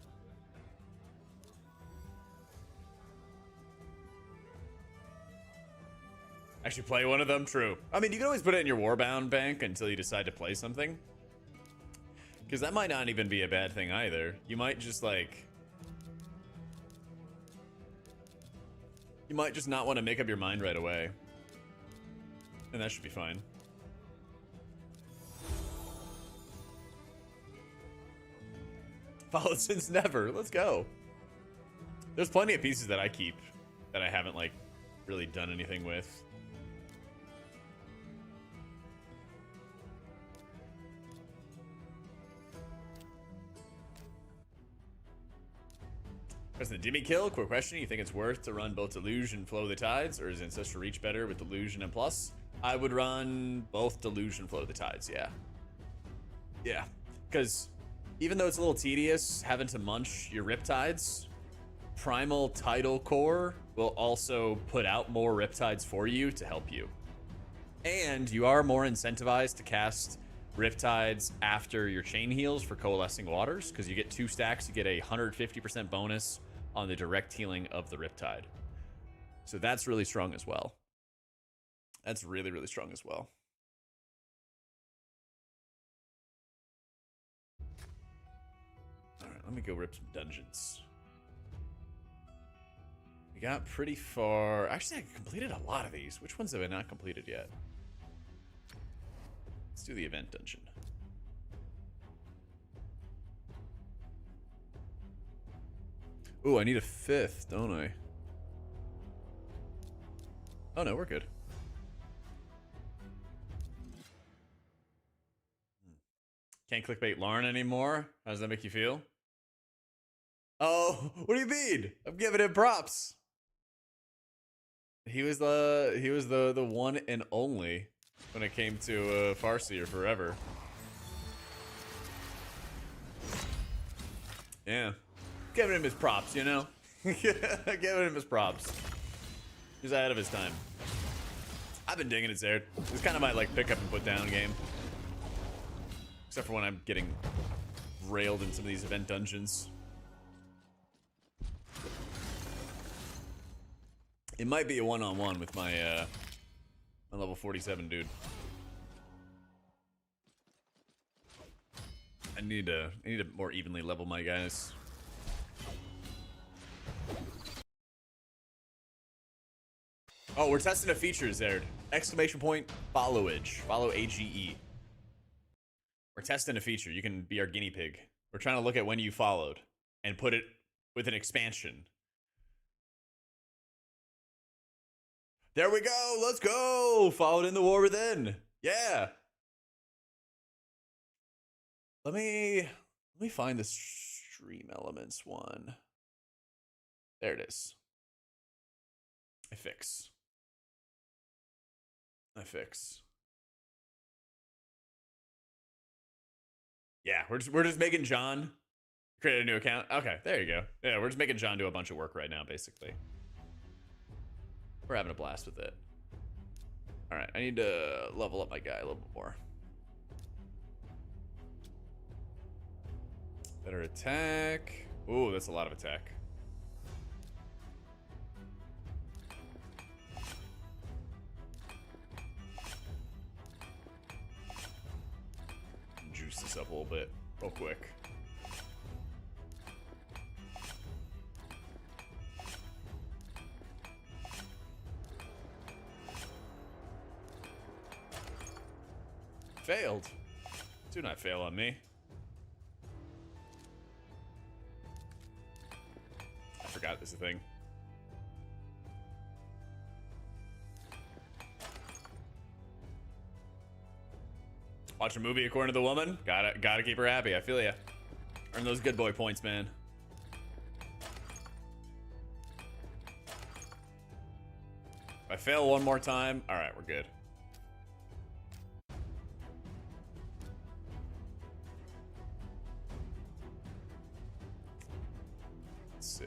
Actually play one of them, true. I mean, you can always put it in your Warbound bank until you decide to play something. Because that might not even be a bad thing either. You might just like... You might just not want to make up your mind right away. And that should be fine. Followed since never. Let's go. There's plenty of pieces that I keep that I haven't like really done anything with. President Dimmy kill, quick question. You think it's worth to run both Deluge and Flow the Tides, or is Ancestral Reach better with Delusion and Plus? I would run both Deluge and Flow the Tides, yeah. Yeah, because even though it's a little tedious having to munch your Riptides, Primal Tidal Core will also put out more Riptides for you to help you. And you are more incentivized to cast Riptides after your chain heals for Coalescing Waters, because you get 2 stacks, you get a 150% bonus on the direct healing of the Riptide. So that's really strong as well. That's really, really strong as well. Alright, let me go rip some dungeons. We got pretty far. Actually, I completed a lot of these. Which ones have I not completed yet? Let's do the event dungeon. Ooh, I need a 5th, don't I? Oh no, we're good. Can't clickbait Lauren anymore? How does that make you feel? Oh, what do you mean? I'm giving him props. He was the one and only when it came to Farseer forever. Yeah. Giving him his props, you know? Giving him his props. He's ahead of his time. I've been digging it, Zared. It's kind of my like pick up and put down game. Except for when I'm getting railed in some of these event dungeons. It might be a one-on-one with my my level 47 dude. I need to more evenly level my guys. Oh, we're testing a feature, Zared. Exclamation point, followage. Follow AGE. We're testing a feature. You can be our guinea pig. We're trying to look at when you followed and put it with an expansion. There we go. Let's go. Followed in the war within. Yeah. Let me find the stream elements one. There it is. I fix. Yeah, we're just making John create a new account. Okay, there you go. Yeah, we're just making John do a bunch of work right now, basically. We're having a blast with it. All right, I need to level up my guy a little bit more. Better attack. Ooh, that's a lot of attack. Juice this up a little bit, real quick. Failed. Do not fail on me. I forgot this is a thing. Watch a movie according to the woman. Gotta keep her happy. I feel ya. Earn those good boy points, man. If I fail one more time, all right, we're good. Let's see.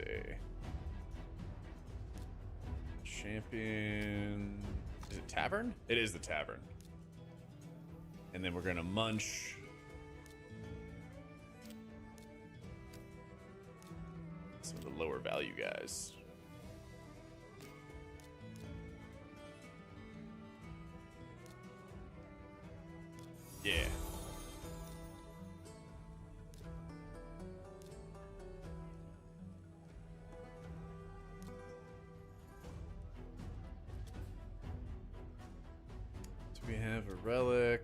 Champion. Is it Tavern? It is the Tavern. And then we're gonna munch. Some of the lower value guys. Yeah. Do we have a relic?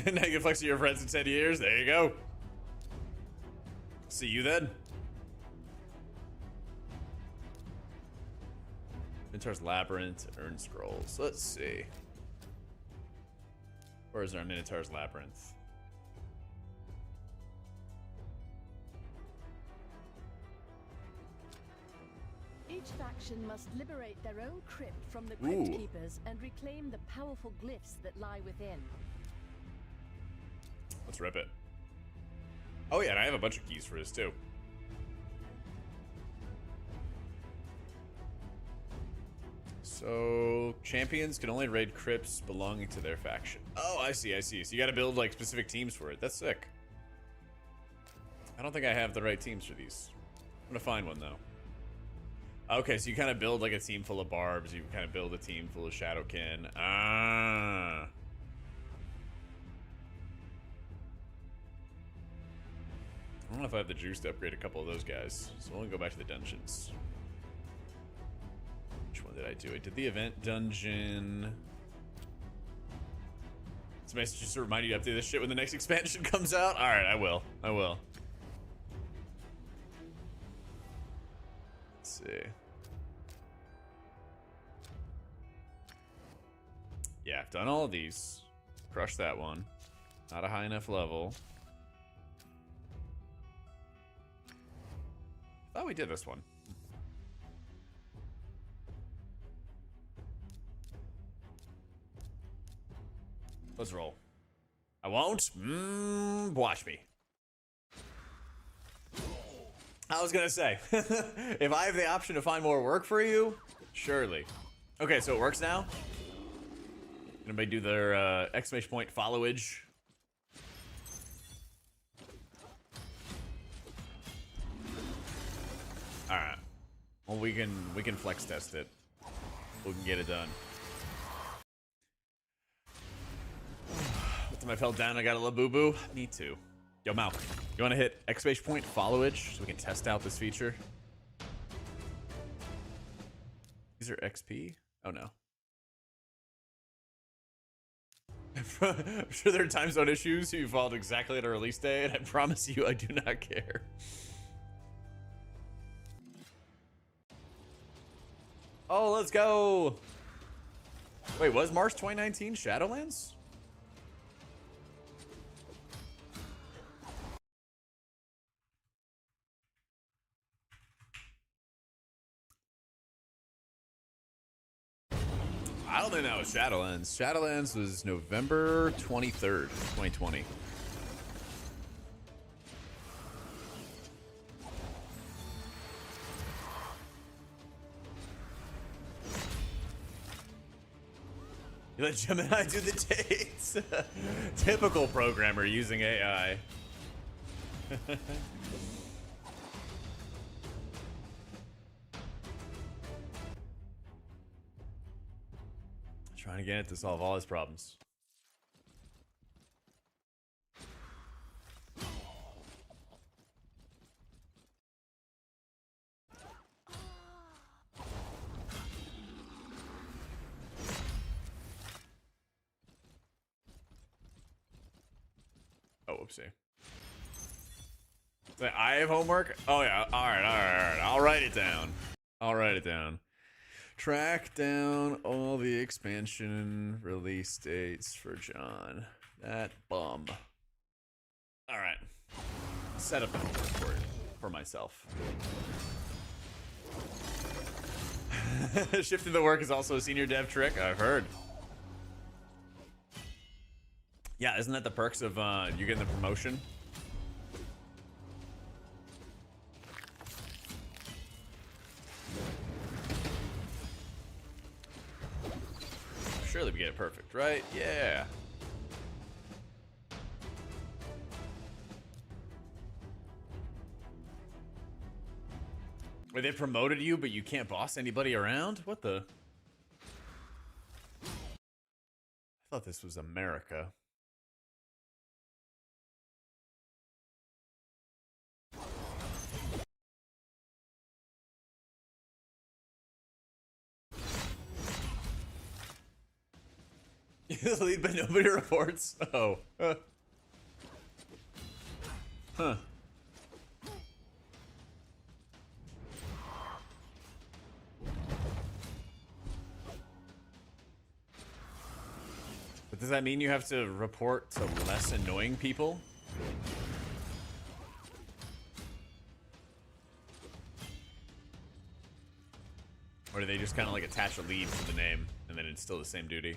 Negative flex to your friends in 10 years. There you go. See you then. Minotaur's Labyrinth, Earn Scrolls. Let's see. Where is our Minotaur's Labyrinth? Each faction must liberate their own crypt from the Crypt Keepers and reclaim the powerful glyphs that lie within. Let's rip it. Oh yeah, and I have a bunch of keys for this too. So champions can only raid crypts belonging to their faction. Oh, I see. So you gotta build like specific teams for it. That's sick. I don't think I have the right teams for these. I'm gonna find one though. Okay, so you kind of build like a team full of barbs. You kind of build a team full of shadowkin. Ah. I don't know if I have the juice to upgrade a couple of those guys. So we'll go back to the dungeons. Which one did I do? I did the event dungeon. It's nice just to remind you to update this shit when the next expansion comes out. All right, I will. Let's see. Yeah, I've done all of these. Crush that one. Not a high enough level. Thought we did this one. Let's roll. I won't. Watch me. I was gonna say, if I have the option to find more work for you, surely. Okay, so it works now. Anybody do their exclamation point followage? All right. Well, we can flex test it. We can get it done. What time I fell down? I got a little boo boo. Me too. Yo, Mal, you want to hit exclamation point followage so we can test out this feature? These are XP? Oh no. I'm sure there are time zone issues. You followed exactly at a release day, and I promise you, I do not care. Oh, let's go. Wait, was March 2019 Shadowlands? I don't think that was Shadowlands. Shadowlands was November 23rd, 2020. You let Gemini do the dates. Typical programmer using AI. Trying to get it to solve all his problems. Oh, whoopsie. Say, I have homework? Oh, yeah. All right. I'll write it down. I'll write it down. Track down all the expansion release dates for John. That bum. All right. Set up the homework for myself. Shifting the work is also a senior dev trick, I've heard. Yeah, isn't that the perks of you getting the promotion? Surely we get it perfect, right? Yeah. Wait, they promoted you, but you can't boss anybody around? What the? I thought this was America. Lead, but nobody reports. Oh. Huh. But does that mean you have to report to less annoying people? Or do they just kind of like attach a lead to the name and then it's still the same duty?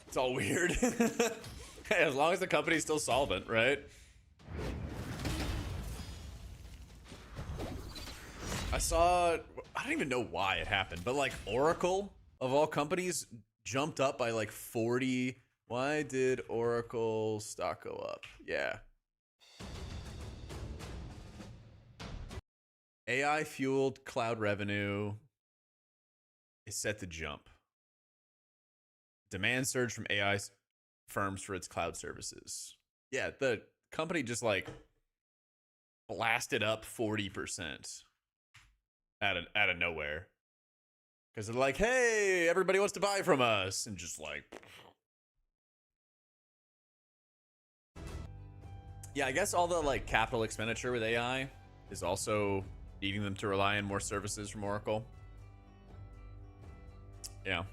It's all weird. Hey, as long as the company's still solvent, right? I saw, I don't even know why it happened, but like Oracle, of all companies, jumped up by like 40. Why did Oracle stock go up? Yeah. AI fueled cloud revenue is set to jump. Demand surge from AI firms for its cloud services. Yeah, the company just like blasted up 40% out of nowhere. Because they're like, hey, everybody wants to buy from us. And just like, Yeah, I guess all the like capital expenditure with AI is also needing them to rely on more services from Oracle. Yeah.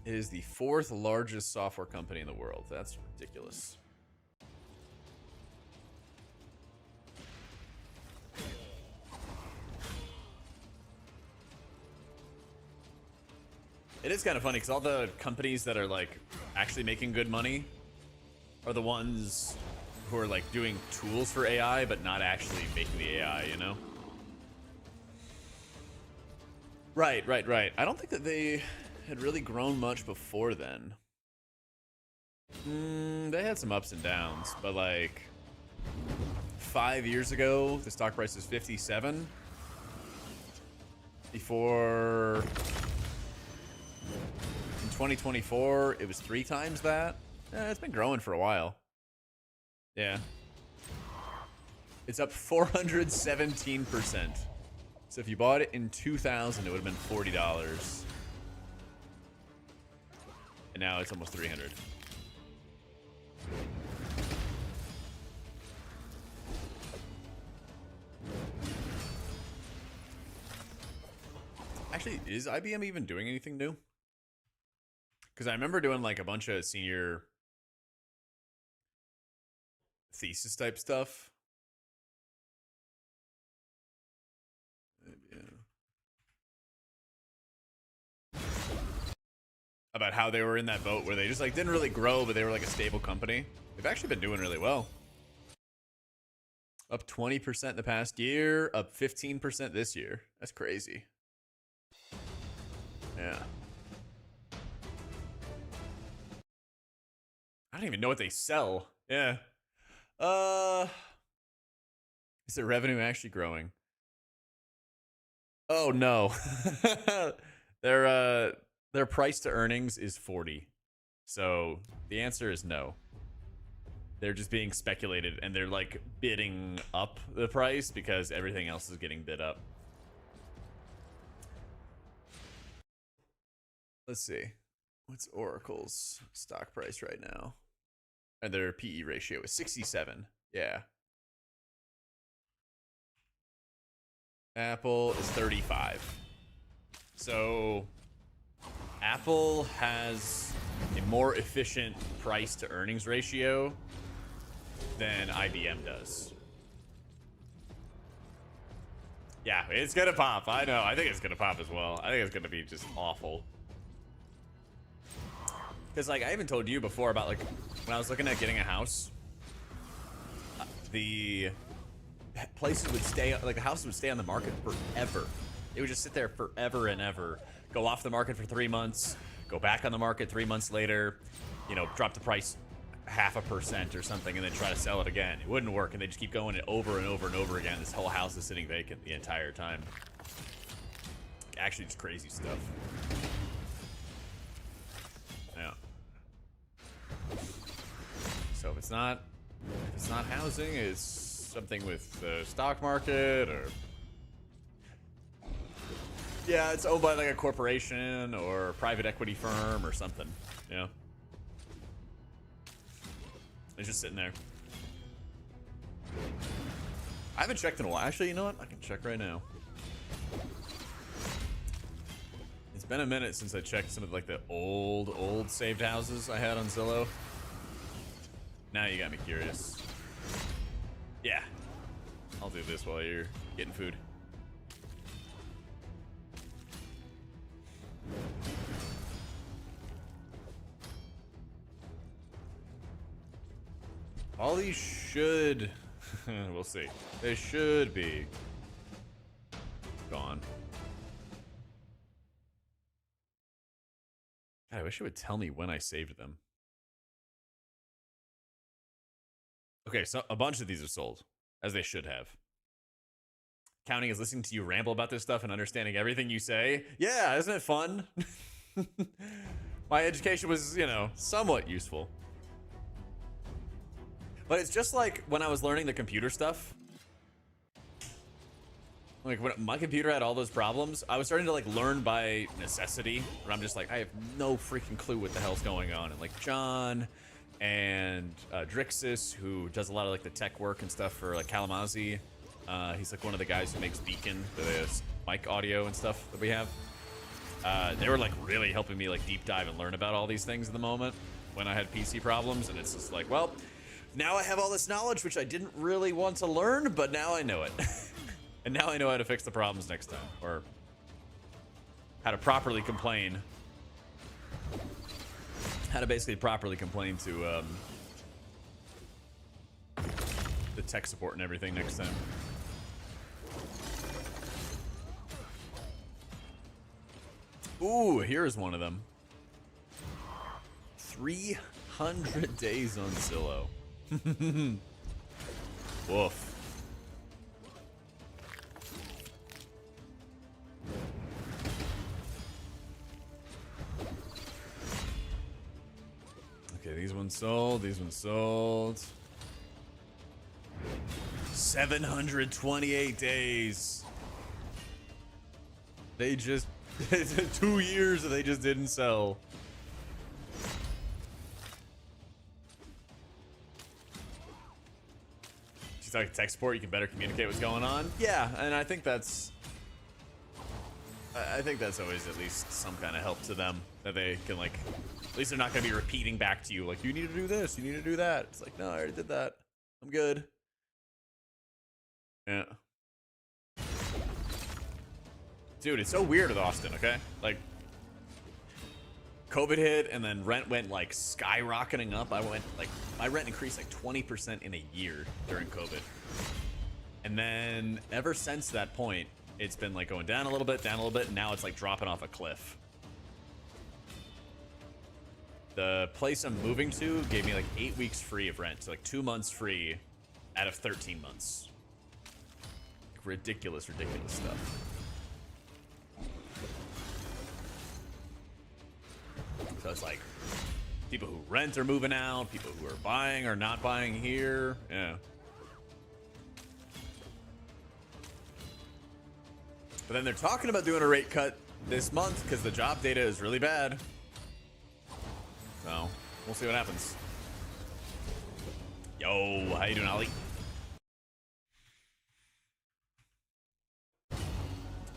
It is the 4th largest software company in the world. That's ridiculous. It is kind of funny because all the companies that are like actually making good money are the ones who are like doing tools for AI but not actually making the AI, you know? Right. I don't think that they had really grown much before then. They had some ups and downs, but like 5 years ago, the stock price was 57. Before in 2024, it was 3 times that. It's been growing for a while. Yeah. It's up 417%. So if you bought it in 2000, it would have been $40. And now it's almost 300. Actually, is IBM even doing anything new? Because I remember doing like a bunch of senior thesis type stuff. About how they were in that boat where they just like didn't really grow, but they were like a stable company. They've actually been doing really well. Up 20% the past year, up 15% this year. That's crazy. Yeah. I don't even know what they sell. Yeah. Is their revenue actually growing? Oh no. Their price to earnings is 40. So the answer is no. They're just being speculated and they're like bidding up the price because everything else is getting bid up. Let's see. What's Oracle's stock price right now? And their PE ratio is 67. Yeah. Apple is 35. So Apple has a more efficient price to earnings ratio than IBM does. Yeah, it's gonna pop. I know. I think it's gonna pop as well. I think it's gonna be just awful. Because like I even told you before about like when I was looking at getting a house, the places would stay, like the houses would stay on the market forever. It would just sit there forever and ever. Go off the market for 3 months, go back on the market 3 months later, you know, drop the price 0.5% or something, and then try to sell it again. It wouldn't work, and they just keep going it over and over and over again. This whole house is sitting vacant the entire time. Actually, it's crazy stuff. Yeah. So if it's not housing, it's something with the stock market or. Yeah, it's owned by like a corporation or a private equity firm or something. Yeah. It's just sitting there. I haven't checked in a while. Actually, you know what? I can check right now. It's been a minute since I checked some of like the old saved houses I had on Zillow. Now you got me curious. Yeah. I'll do this while you're getting food. All these should, we'll see. They should be gone. God, I wish it would tell me when I saved them. Okay, so a bunch of these are sold, as they should have. Counting is listening to you ramble about this stuff and understanding everything you say. Yeah, isn't it fun? My education was, you know, somewhat useful. But it's just like when I was learning the computer stuff. Like when my computer had all those problems, I was starting to like learn by necessity. Where I'm just like, I have no freaking clue what the hell's going on. And like John, and Drixis, who does a lot of like the tech work and stuff for like Kalamazoo. He's like one of the guys who makes Beacon, the mic audio and stuff that we have. They were like really helping me like deep dive and learn about all these things in the moment when I had PC problems, and it's just like, well, now I have all this knowledge which I didn't really want to learn, but now I know it. And now I know how to fix the problems next time, or how to properly complain. How to basically properly complain to the tech support and everything next time. Ooh, here's one of them. 300 days on Zillow. Woof. Okay, these ones sold. These ones sold. 728 days. They just 2 years and they just didn't sell. She's talking tech support. You can better communicate what's going on. Yeah, and I think that's always at least some kind of help to them, that they can like, at least they're not going to be repeating back to you like, you need to do this, you need to do that. It's like, no, I already did that. I'm good. Yeah. Dude, it's so weird with Austin, okay? Like, COVID hit and then rent went like skyrocketing up. My rent increased like 20% in a year during COVID. And then ever since that point, it's been like going down a little bit, and now it's like dropping off a cliff. The place I'm moving to gave me like 8 weeks free of rent, so like 2 months free out of 13 months. Ridiculous stuff. So it's like people who rent are moving out, people who are buying are not buying here. Yeah. But then they're talking about doing a rate cut this month because the job data is really bad. So we'll see what happens. Yo, how you doing, Ollie?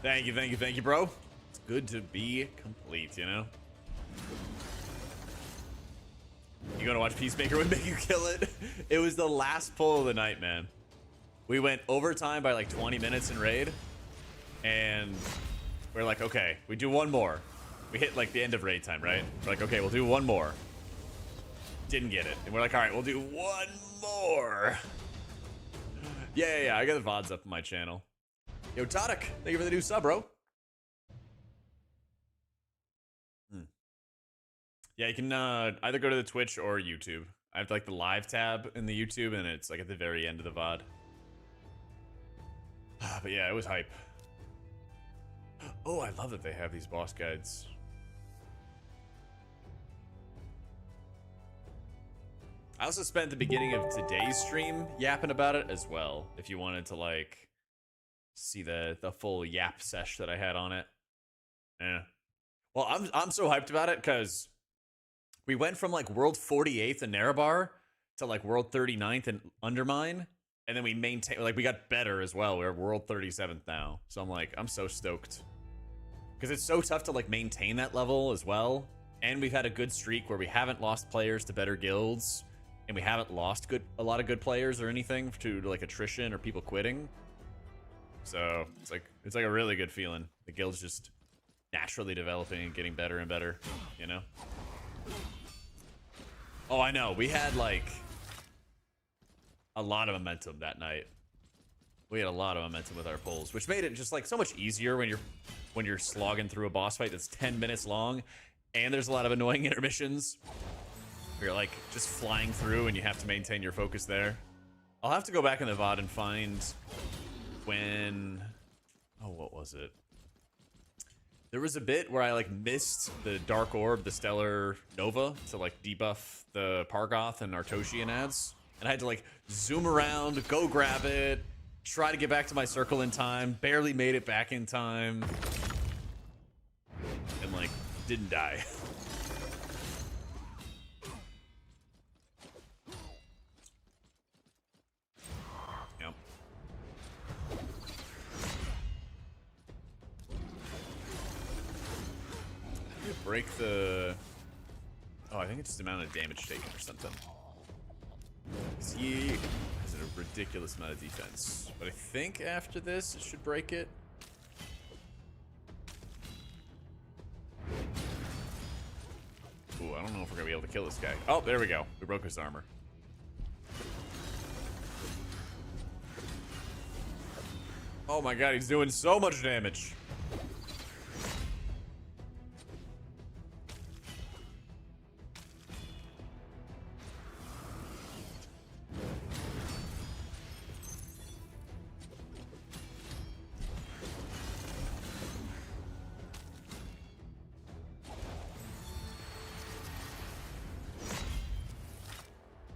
Thank you, bro. It's good to be complete, you know? You gonna watch Peacemaker would make you kill it? It was the last pull of the night, man. We went overtime by like 20 minutes in raid, and we're like, okay, we do one more. We hit like the end of raid time, right? We're like, okay, we'll do one more. Didn't get it. And we're like, all right, we'll do one more. Yeah, I got the VODs up on my channel. Yo, Tadic, thank you for the new sub, bro. Yeah, you can either go to the Twitch or YouTube. I have like the live tab in the YouTube, and it's like at the very end of the VOD. But yeah, it was hype. Oh, I love that they have these boss guides. I also spent the beginning of today's stream yapping about it as well, if you wanted to like see the full yap sesh that I had on it. Yeah. Well, I'm so hyped about it because we went from like world 48th in Nerebar to like world 39th in Undermine, and then we maintained, like we got better as well. We're world 37th now, so I'm like, I'm so stoked because it's so tough to like maintain that level as well. And we've had a good streak where we haven't lost players to better guilds, and we haven't lost a lot of good players or anything to like attrition or people quitting. So it's like a really good feeling. The guild's just naturally developing and getting better and better, you know? Oh, I know. We had like a lot of momentum that night. We had a lot of momentum with our pulls, which made it just like so much easier when you're slogging through a boss fight that's 10 minutes long, and there's a lot of annoying intermissions. You're like just flying through and you have to maintain your focus there. I'll have to go back in the VOD and find when... Oh, what was it? There was a bit where I like missed the Dark Orb, the Stellar Nova, to like debuff the Pargoth and Artosian ads. And I had to like zoom around, go grab it, try to get back to my circle in time, barely made it back in time. And like, didn't die. to break the... Oh, I think it's just the amount of damage taken or something. Because he has a ridiculous amount of defense. But I think after this, it should break it. Ooh, I don't know if we're going to be able to kill this guy. Oh, there we go. We broke his armor. Oh my god, he's doing so much damage.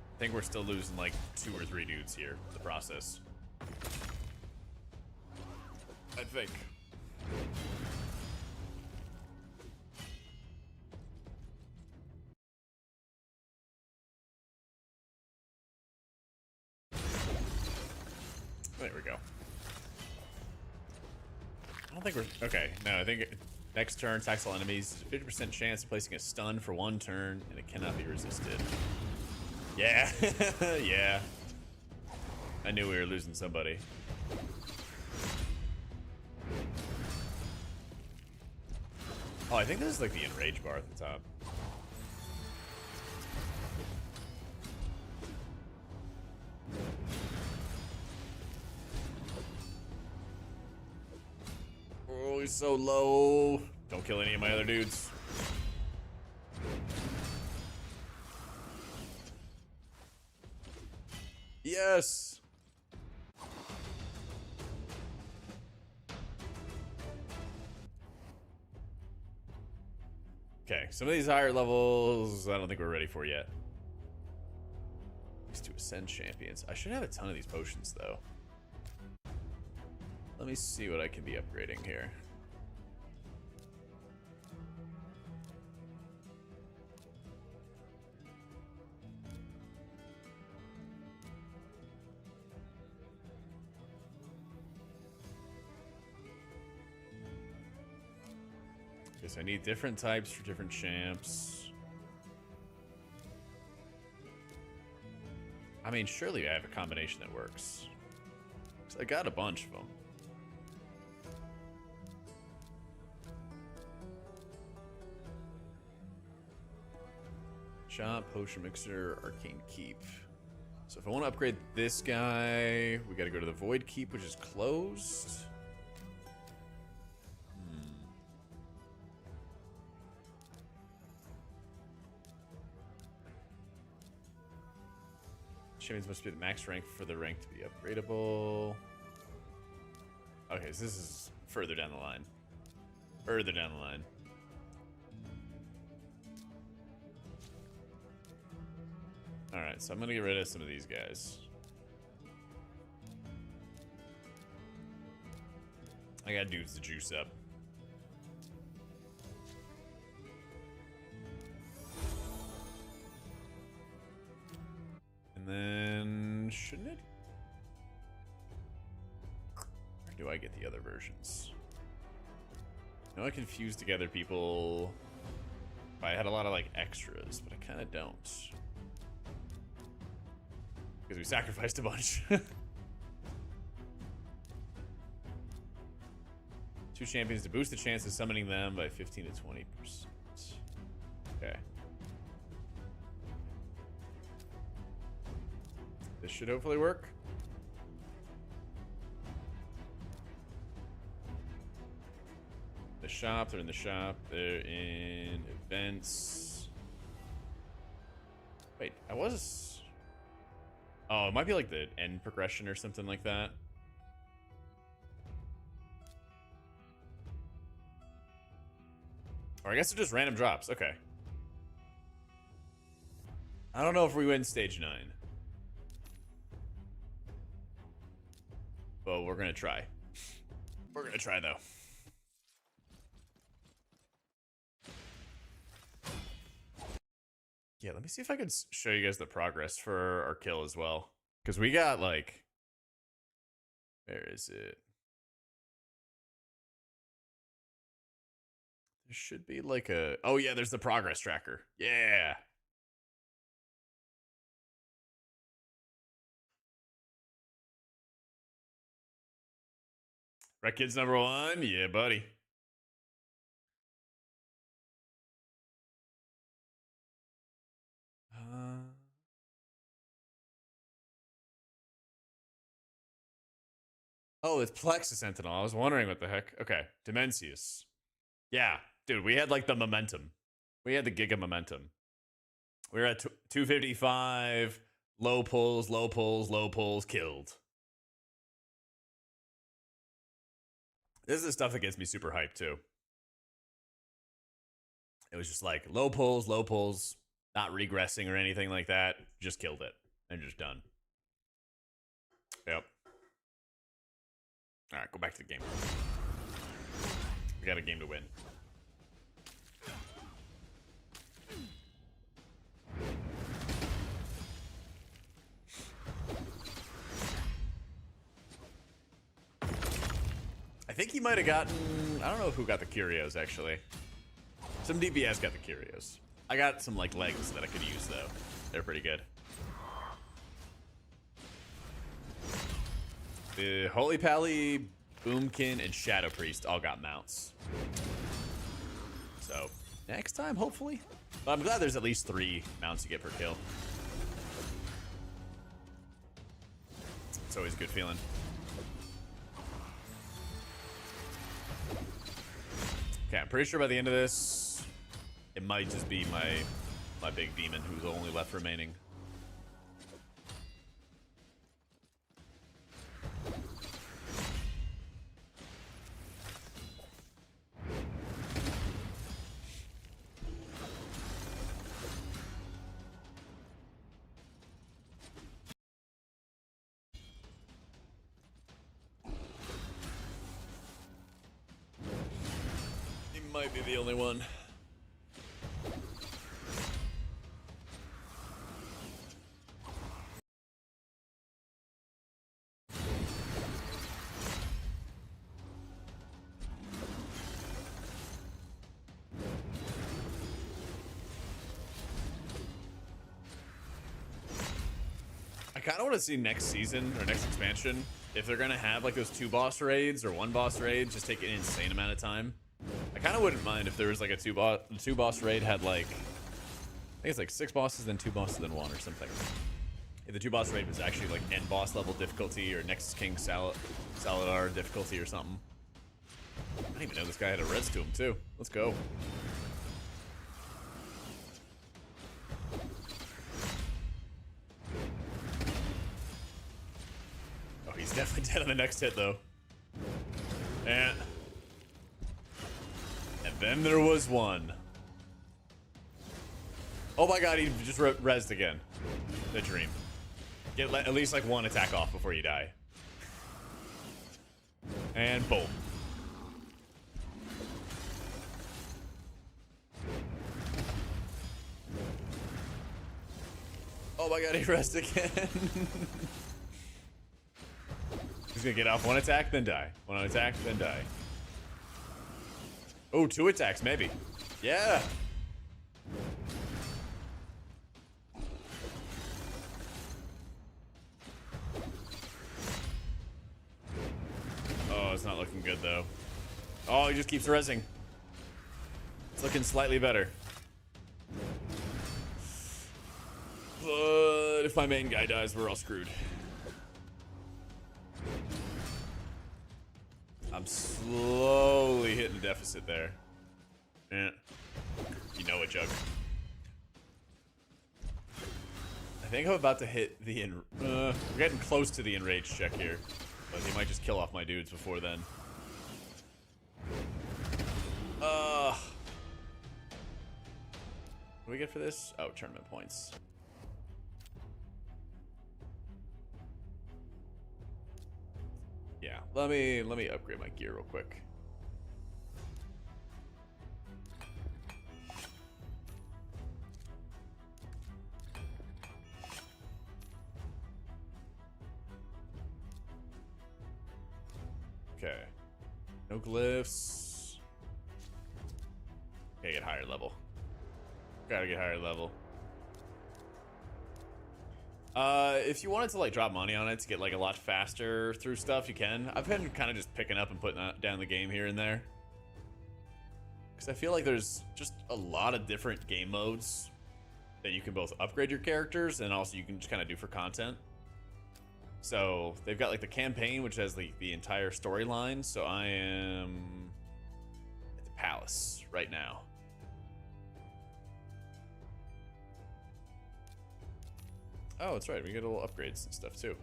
I think we're still losing like 2 or 3 dudes here in the process. I think. There we go. I don't think we're... Okay, no, I think next turn, tax all enemies. 50% chance of placing a stun for 1 turn, and it cannot be resisted. Yeah, yeah. I knew we were losing somebody. Oh, I think this is like the enrage bar at the top. Oh, he's so low. Don't kill any of my other dudes. Yes. Okay, some of these higher levels, I don't think we're ready for yet. These 2 Ascend champions. I should have a ton of these potions, though. Let me see what I can be upgrading here. Guess I need different types for different champs. I mean, surely I have a combination that works. 'Cause I got a bunch of them. Shop, potion mixer, arcane keep. So if I want to upgrade this guy, we got to go to the void keep, which is closed. Champions must be the max rank for the rank to be upgradable. Okay, so this is further down the line. Further down the line. Alright, so I'm gonna get rid of some of these guys. I got dudes to juice up. And then, shouldn't it? Or do I get the other versions? No, I can fuse together people. I had a lot of like extras, but I kind of don't. Because we sacrificed a bunch. 2 champions to boost the chance of summoning them by 15 to 20%. Okay. This should hopefully work. The shop, they're in the shop. They're in events. Wait, I was... Oh, it might be like the end progression or something like that. Or I guess it's just random drops. Okay. I don't know if we win stage 9. But we're gonna try. We're gonna try though. Yeah, let me see if I can show you guys the progress for our kill as well. Because we got like... Where is it? There should be like a... Oh, yeah, there's the progress tracker. Yeah. Right, kids number 1? Yeah, buddy. Oh, it's Plexus Sentinel. I was wondering what the heck. Okay, Dimensius. Yeah, dude, we had like the momentum. We had the giga momentum. We were at 255, low pulls, low pulls, low pulls, killed. This is the stuff that gets me super hyped too. It was just like low pulls, not regressing or anything like that. Just killed it and just done. Yep. All right, go back to the game. We got a game to win. I think he might have gotten... I don't know who got the curios, actually. Some DPS got the curios. I got some, like, legs that I could use, though. They're pretty good. The Holy Pally, Boomkin, and Shadow Priest all got mounts. So, next time, hopefully. But I'm glad there's at least 3 mounts you get per kill. It's always a good feeling. Okay, I'm pretty sure by the end of this, it might just be my big demon who's only left remaining. He might be the only one. I kind of want to see next season or next expansion if they're gonna have like those 2 boss raids or 1 boss raid, just take an insane amount of time. I kind of wouldn't mind if there was like a 2 boss raid had like, I think it's like 6 bosses then 2 bosses then 1 or something. If the 2 boss raid was actually like end boss level difficulty or Nexus King Saladar difficulty or something. I didn't even know this guy had a res to him too. Let's go. Oh, he's definitely dead on the next hit though. And then there was one. Oh my god, he just rezzed again. The dream. Get at least like 1 attack off before you die. And boom. Oh my god, he rezzed again. He's gonna get off 1 attack, then die. 1 attack, then die. Oh, 2 attacks, maybe. Yeah. Oh, it's not looking good, though. Oh, he just keeps rezzing. It's looking slightly better. But if my main guy dies, we're all screwed. I'm slowly hitting the deficit there. Yeah. You know it, Jug. I think I'm about to hit the we're getting close to the enraged check here. But he might just kill off my dudes before then. What do we get for this? Oh, tournament points. Yeah, let me upgrade my gear real quick. Okay. No glyphs. get higher level. Gotta get higher level. If you wanted to like drop money on it to get like a lot faster through stuff, you can. I've been kind of just picking up and putting down the game here and there, because I feel like there's just a lot of different game modes that you can both upgrade your characters and also you can just kind of do for content. So they've got like the campaign, which has like the entire storyline. So I am at the palace right now. Oh, that's right. We get little upgrades and stuff too.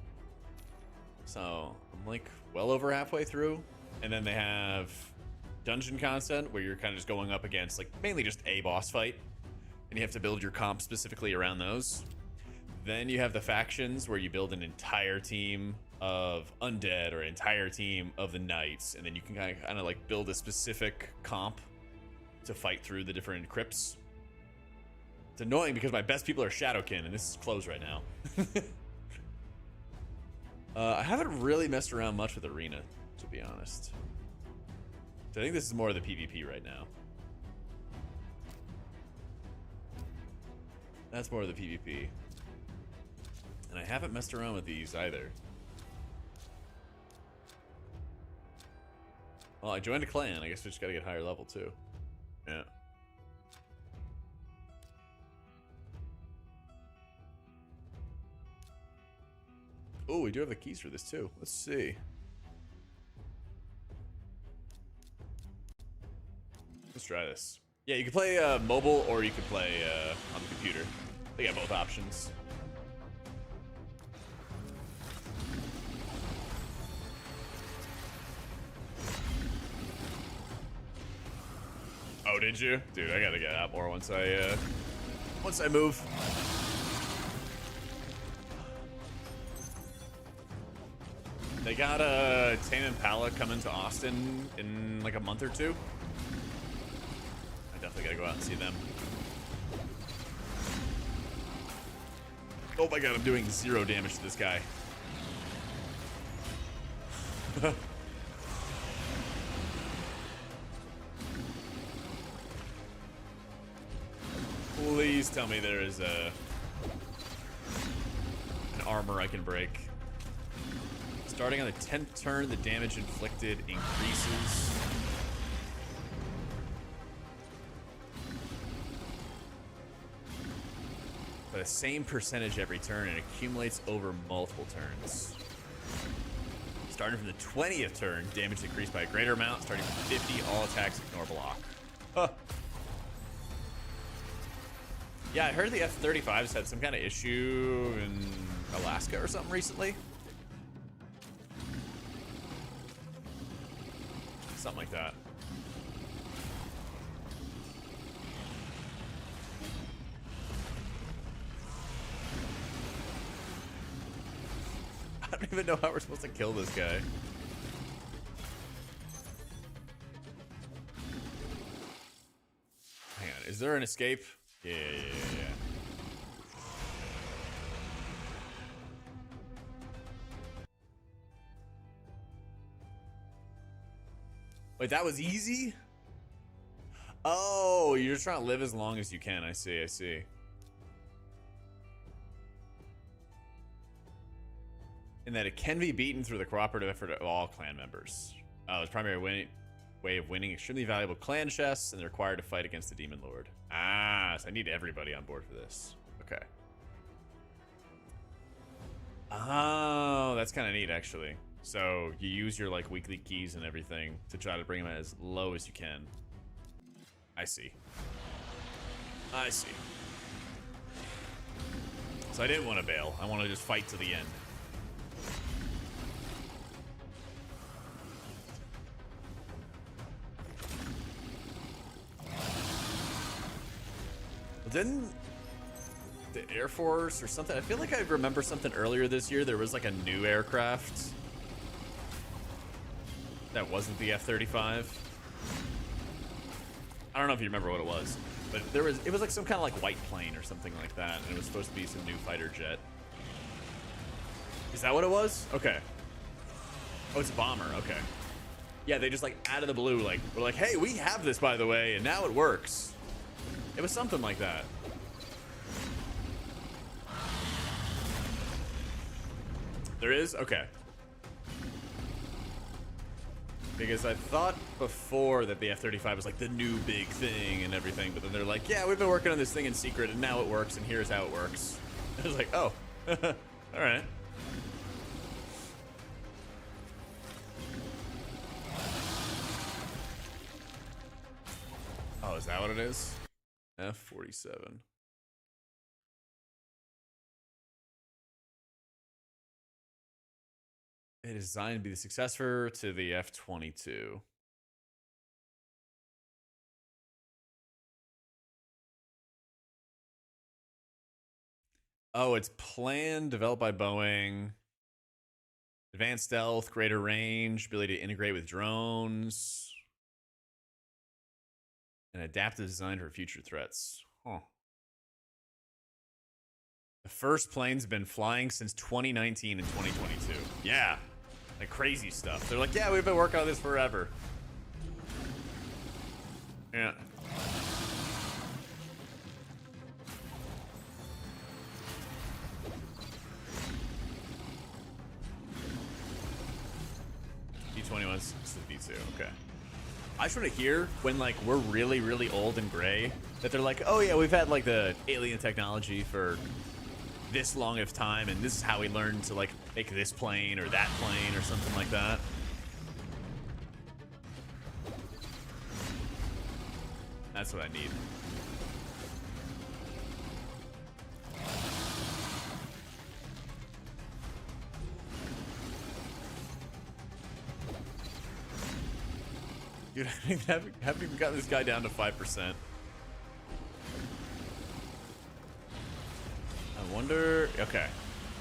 So I'm like well over halfway through. And then they have dungeon content where you're kind of just going up against like mainly just a boss fight. And you have to build your comp specifically around those. Then you have the factions where you build an entire team of undead or an entire team of the knights. And then you can kind of like build a specific comp to fight through the different crypts. It's annoying because my best people are Shadowkin, and this is closed right now. I haven't really messed around much with Arena, to be honest. So I think this is more of the PvP right now. That's more of the PvP. And I haven't messed around with these either. Well, I joined a clan. I guess we just gotta get higher level too. Yeah. Oh, we do have the keys for this too. Let's see. Let's try this. Yeah, you can play mobile or you can play on the computer. They got both options. Oh, did you? Dude, I gotta get out more once I move. They got Tame Impala coming to Austin in like a month or two. I definitely gotta go out and see them. Oh my god, I'm doing 0 damage to this guy. Please tell me there is an armor I can break. Starting on the 10th turn, the damage inflicted increases. By the same percentage every turn and accumulates over multiple turns. Starting from the 20th turn, damage increased by a greater amount. Starting from 50, all attacks ignore block. Huh. Yeah, I heard the F-35s had some kind of issue in Alaska or something recently. Something like that. I don't even know how we're supposed to kill this guy. Hang on, is there an escape? Yeah. Wait, that was easy? Oh, you're just trying to live as long as you can. I see, I see. And that it can be beaten through the cooperative effort of all clan members. Oh, its primary way of winning extremely valuable clan chests, and they're required to fight against the Demon Lord. Ah, so I need everybody on board for this. Okay. Oh, that's kind of neat, actually. So you use your like weekly keys and everything to try to bring them as low as you can. I see. I see. So I didn't want to bail. I want to just fight to the end. Didn't the Air Force or something? I feel like I remember something earlier this year. There was like a new aircraft that wasn't the F-35. I don't know if you remember what it was, but it was like some kind of like white plane or something like that, and it was supposed to be some new fighter jet. Is that what it was? Okay. Oh, it's a bomber. Okay. Yeah, they just like out of the blue, like we're like, hey, we have this by the way, and now it works. It was something like that. There is? Okay. Because I thought before that the F-35 was like the new big thing and everything, but then they're like, yeah, we've been working on this thing in secret and now it works and here's how it works. I was like, oh, all right. Oh, is that what it is? F-47. It is designed to be the successor to the F-22. Oh, it's planned, developed by Boeing. Advanced stealth, greater range, ability to integrate with drones. An adaptive design for future threats. Huh. The first plane's been flying since 2019 and 2022. Yeah. Like crazy stuff. They're like, yeah, we've been working on this forever. Yeah. D21's the D2, okay. I just want to hear when like we're really, really old and gray that they're like, oh yeah, we've had like the alien technology for this long of time and this is how we learned to like make this plane or that plane or something like that. That's what I need. Dude, I haven't even gotten this guy down to 5%. I wonder. Okay,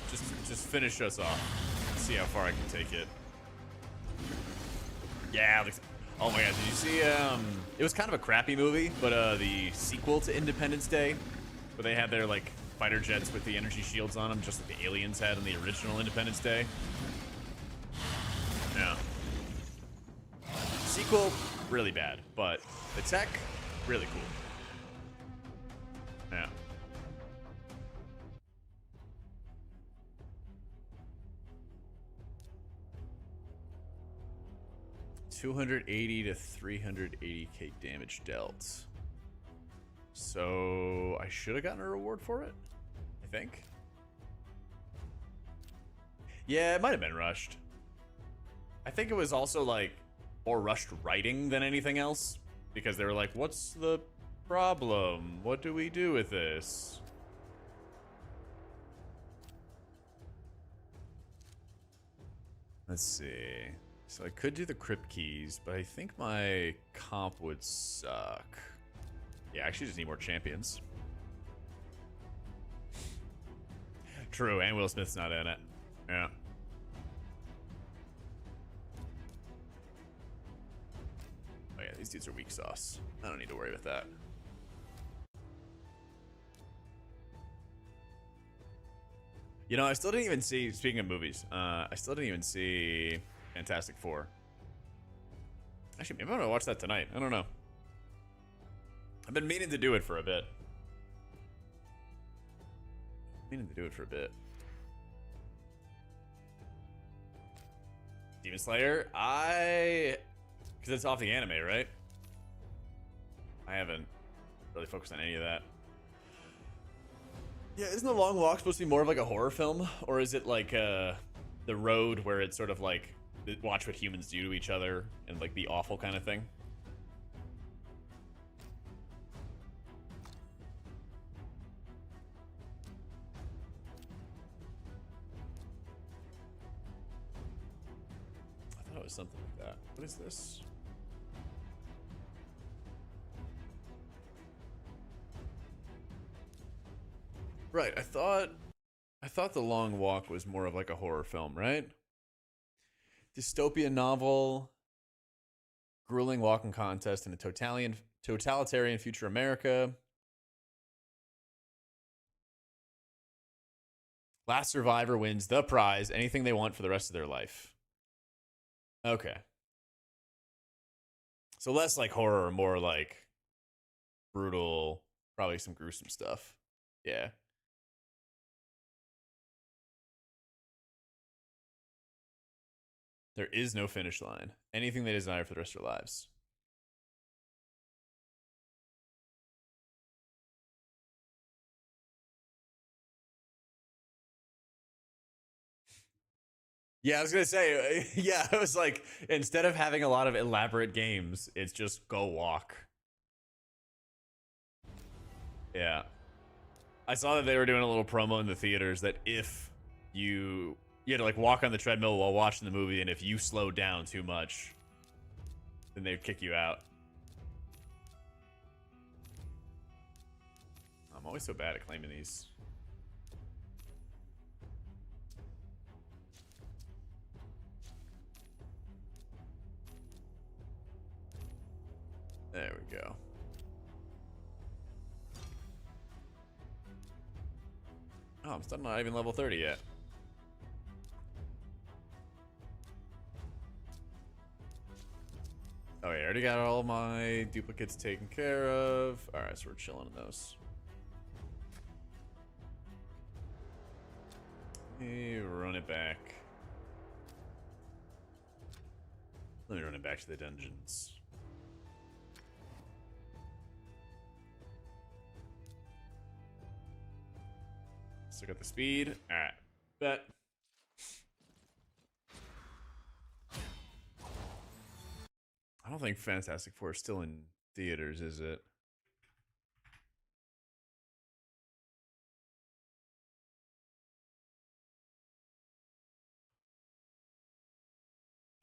just finish us off. Let's see how far I can take it. Yeah. Oh my god, did you see? It was kind of a crappy movie, but the sequel to Independence Day, where they had their like fighter jets with the energy shields on them, just like the aliens had in the original Independence Day. Yeah. Sequel, really bad, but the tech, really cool. Yeah. $280 to 380k damage dealt. So I should have gotten a reward for it, I think. Yeah, it might have been rushed. I think it was also like more rushed writing than anything else, because they were like, what's the problem? What do we do with this? Let's see. So I could do the crypt keys, but I think my comp would suck. Yeah, I actually just need more champions. True, and Will Smith's not in it. Yeah. Oh yeah, these dudes are weak sauce. I don't need to worry about that. You know, I still didn't even see, speaking of movies, I still didn't even see Fantastic Four. Actually, maybe I'm gonna watch that tonight. I don't know. I've been meaning to do it for a bit. Demon Slayer, because it's off the anime, right? I haven't really focused on any of that. Yeah, isn't The Long Walk supposed to be more of like a horror film? Or is it like The Road, where it's sort of like watch what humans do to each other and like be awful kind of thing? I thought it was something like that. What is this? Right, I thought The Long Walk was more of like a horror film, right? Dystopian novel, grueling walking contest in a totalitarian future America. Last survivor wins the prize, anything they want for the rest of their life. Okay. So less like horror, more like brutal Probably some gruesome stuff. Yeah. There is no finish line. Anything they desire for the rest of their lives. Yeah, I was gonna say, yeah, it was like, instead of having a lot of elaborate games, it's just go walk. Yeah. I saw that they were doing a little promo in the theaters that if you had to like walk on the treadmill while watching the movie, and if you slowed down too much, then they'd kick you out. I'm always so bad at claiming these. There we go. Oh, I'm still not even level 30 yet. Oh, yeah, I already got all my duplicates taken care of. Alright, so we're chilling in those. Hey, run it back. Let me run it back to the dungeons. Still got the speed. Alright, bet. I don't think Fantastic Four is still in theaters, is it?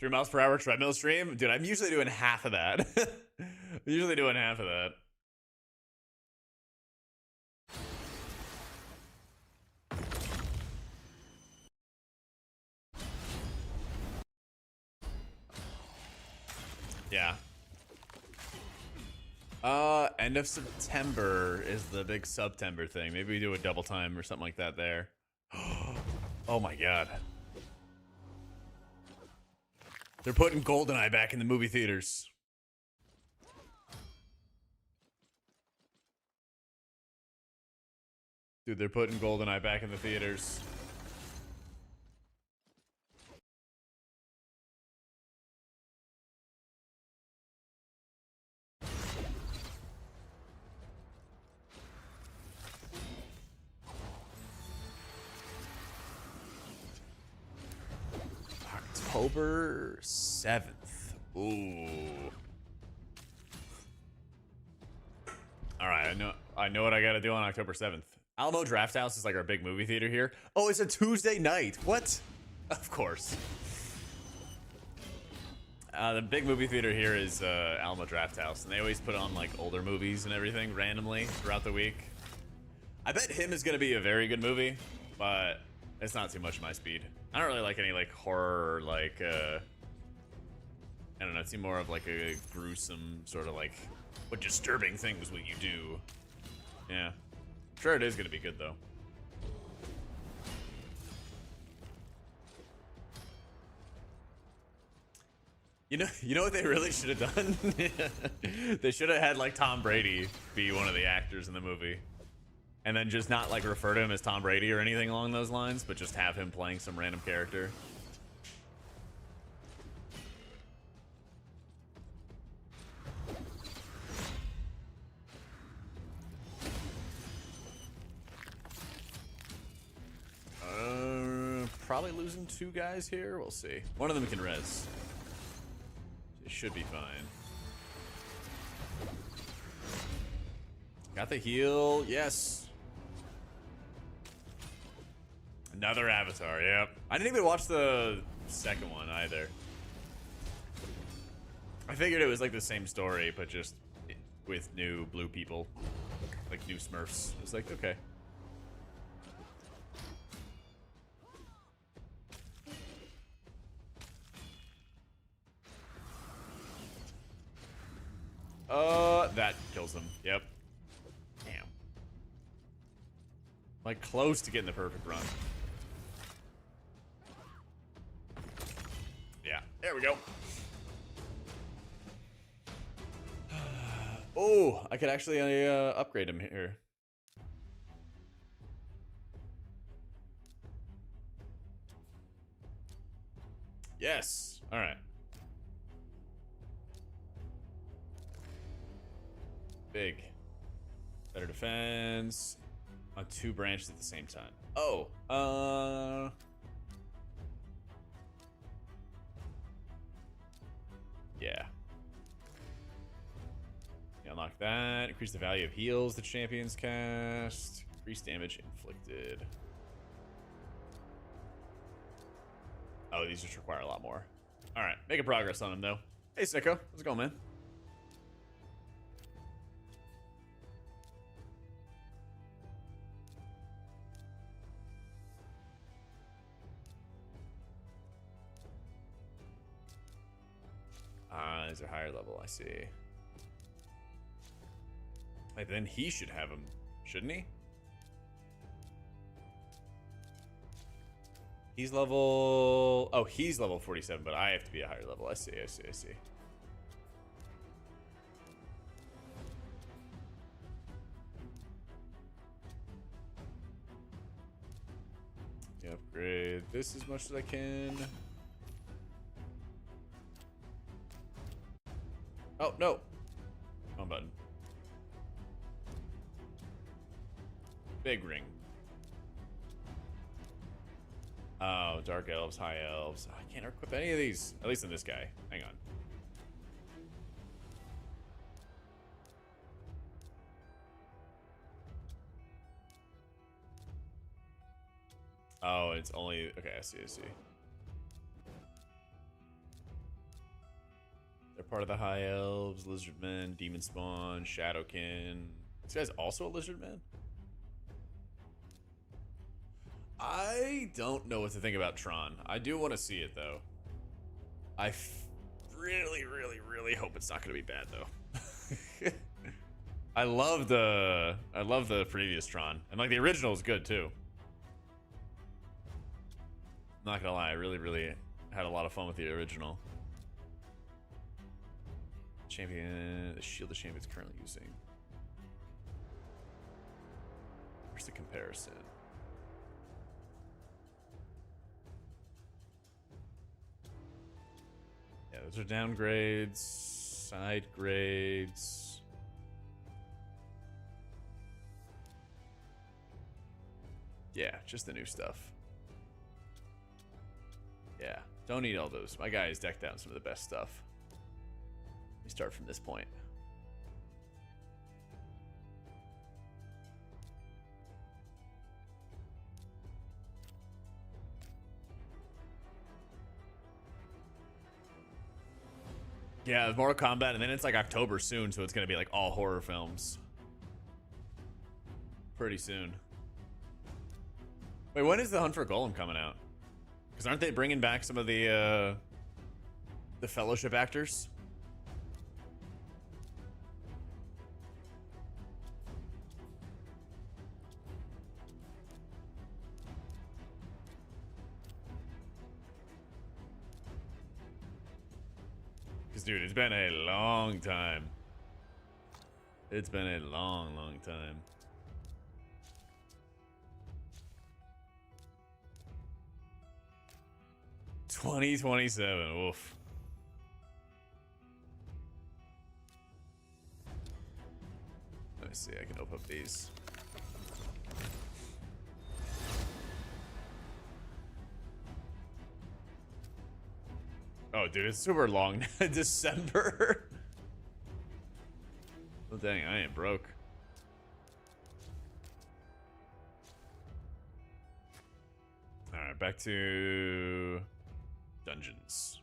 Three miles per hour treadmill stream? Dude, I'm usually doing half of that. I'm usually doing half of that. Yeah. End of September is the big September thing. Maybe we do a double time or something like that there. Oh my god. They're putting GoldenEye back in the movie theaters. Dude, they're putting GoldenEye back in the theaters. October 7th. Ooh. All right, I know what I got to do on October 7th. Alamo Drafthouse is like our big movie theater here. Oh, it's a Tuesday night. What? Of course. The big movie theater here is Alamo Drafthouse, and they always put on like older movies and everything randomly throughout the week. I bet Him is going to be a very good movie, but it's not too much my speed. I don't really like any like horror or like I don't know, it's more of like a gruesome sort of like what disturbing things will you do. Yeah. Sure it is gonna be good though. You know what they really should have done? They should have had like Tom Brady be one of the actors in the movie. And then just not like refer to him as Tom Brady or anything along those lines, but just have him playing some random character. Probably losing two guys here. We'll see. One of them can res. It should be fine. Got the heal. Yes. Another avatar. Yep. I didn't even watch the second one either. I figured it was like the same story, but just with new blue people, like new Smurfs. I was like, okay. That kills them. Yep. Damn. Like close to getting the perfect run. Yeah, there we go. Oh, I could actually upgrade him here. Yes. All right. Big. Better defense on 2 branches at the same time. Oh, yeah. Unlock that. Increase the value of heals the champions cast. Increase damage inflicted. Oh, these just require a lot more. All right, making progress on him though. Hey, Sicko, how's it going, man? Ah, these are higher level. I see. Like, then he should have him, shouldn't he? He's level... Oh, he's level 47, but I have to be a higher level. I see, I see, I see. Yeah, upgrade this as much as I can. Oh, no. Wrong button. Big ring. Oh, dark elves, high elves. I can't equip any of these. At least in this guy. Hang on. Oh, it's only... Okay, I see, I see. They're part of the high elves, lizardmen, demon spawn, shadowkin. This guy's also a lizardman? I don't know what to think about Tron. I do want to see it though. I really, really, really hope it's not going to be bad though. I love the previous Tron, and like the original is good too. Not gonna lie, I really, really had a lot of fun with the original. Champion, the shield the champion's currently using. Where's the comparison? Yeah, those are downgrades, side grades. Yeah, just the new stuff. Yeah, don't need all those. My guy is decked out in some of the best stuff. Let me start from this point. Yeah, Mortal Kombat, and then it's like October soon, so it's gonna be like all horror films. Pretty soon. Wait, when is the Hunt for Golem coming out? Because aren't they bringing back some of the Fellowship actors? Because, dude, it's been a long time. It's been a long, long time. $2027. Oof. Let me see. I can open up these. Oh, dude, it's super long. December. Oh, dang, I ain't broke. All right, back to dungeons.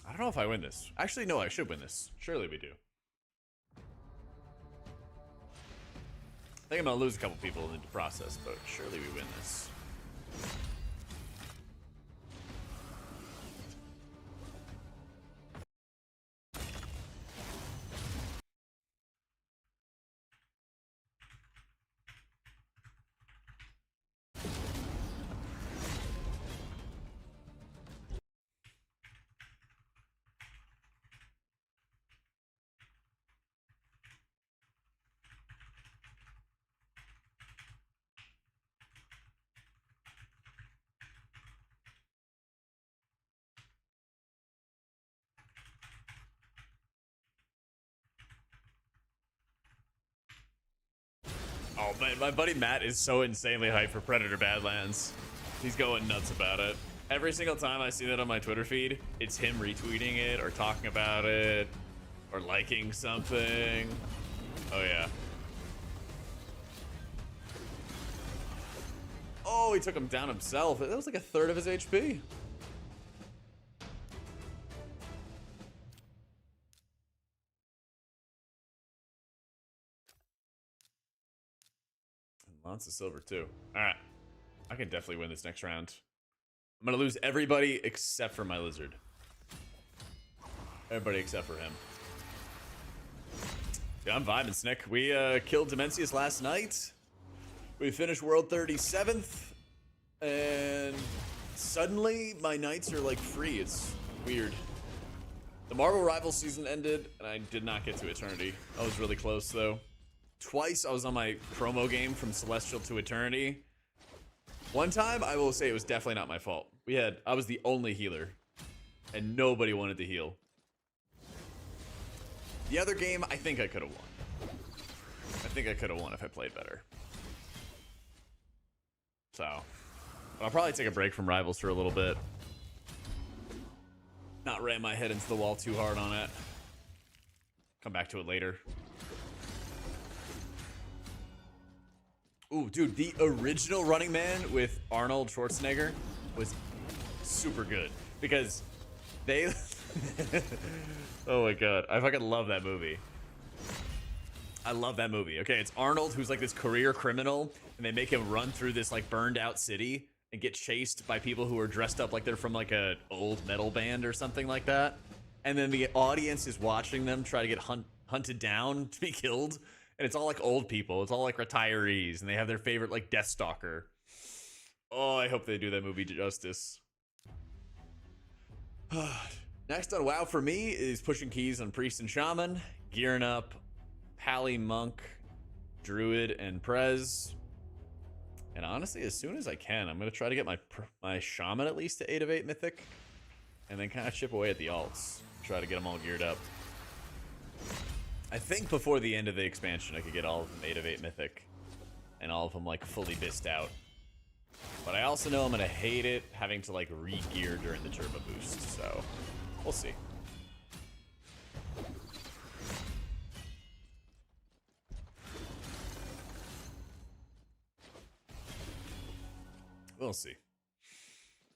I don't know if I win this. Actually, no, I should win this. Surely we do. I think I'm gonna lose a couple people in the process, but surely we win this. man, my buddy Matt is so insanely hyped for Predator Badlands. He's going nuts about it. Every single time I see that on my Twitter feed, it's him retweeting it or talking about it or liking something. Oh, yeah. Oh, he took him down himself. That was like a third of his HP. Lots of silver, too. All right. I can definitely win this next round. I'm going to lose everybody except for my lizard. Everybody except for him. Yeah, I'm vibing, Snick. We killed Dimensius last night. We finished World 37th. And suddenly, my nights are, like, free. It's weird. The Marvel Rivals season ended, and I did not get to Eternity. I was really close, though. Twice I was on my promo game from Celestial to Eternity. One time, I will say it was definitely not my fault. I was the only healer, and nobody wanted to heal. The other game, I think I could have won. I think I could have won if I played better. So, I'll probably take a break from Rivals for a little bit. Not ram my head into the wall too hard on it. Come back to it later. Ooh, dude, the original Running Man with Arnold Schwarzenegger was super good because they... Oh my god, I fucking love that movie. I love that movie. Okay, it's Arnold, who's like this career criminal, and they make him run through this like burned out city and get chased by people who are dressed up like they're from like a old metal band or something like that. And then the audience is watching them try to get hunted down to be killed. And it's all like old people. It's all like retirees. And they have their favorite like Deathstalker. Oh, I hope they do that movie justice. Next on WoW for me is pushing keys on Priest and Shaman. Gearing up Pally, Monk, Druid, and Prez. And honestly, as soon as I can, I'm going to try to get my Shaman at least to 8 of 8 Mythic. And then kind of chip away at the alts. Try to get them all geared up. I think before the end of the expansion, I could get all of them 8 of 8 Mythic. And all of them, like, fully bissed out. But I also know I'm going to hate it having to, like, re-gear during the turbo boost. So, we'll see. We'll see.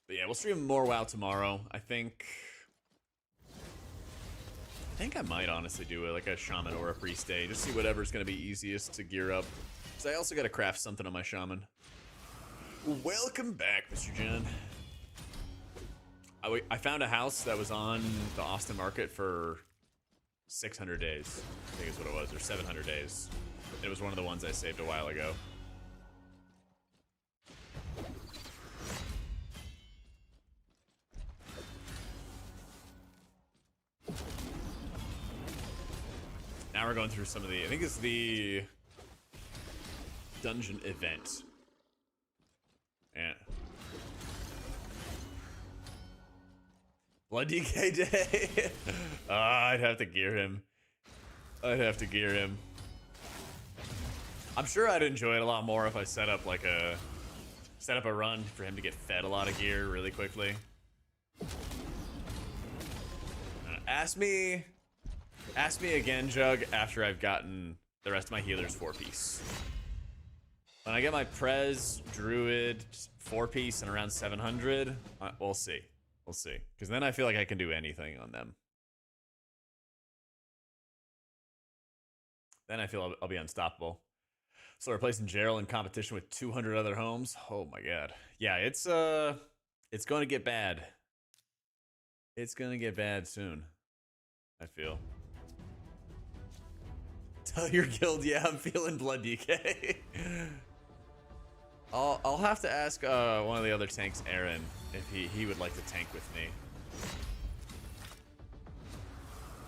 But yeah, we'll stream more WoW tomorrow. I think I might honestly do it like a Shaman or a Priest day. Just see whatever's going to be easiest to gear up. Because I also got to craft something on my Shaman. Welcome back, Mr. John. I found a house that was on the Austin market for 600 days. I think is what it was. Or 700 days. It was one of the ones I saved a while ago. Now we're going through some of the, I think it's the dungeon event. Yeah. Blood DK day. I'd have to gear him. I'm sure I'd enjoy it a lot more if I set up like a run for him to get fed a lot of gear really quickly. Ask me again, Jug, after I've gotten the rest of my healers 4-piece. When I get my Prez, Druid, 4-piece, and around 700, we'll see. We'll see. Because then I feel like I can do anything on them. Then I feel I'll be unstoppable. So replacing Gerald in competition with 200 other homes. Oh my god. Yeah, it's going to get bad. It's going to get bad soon. I feel. Tell your guild, yeah, I'm feeling blood DK. I'll have to ask one of the other tanks, Aaron, if he would like to tank with me.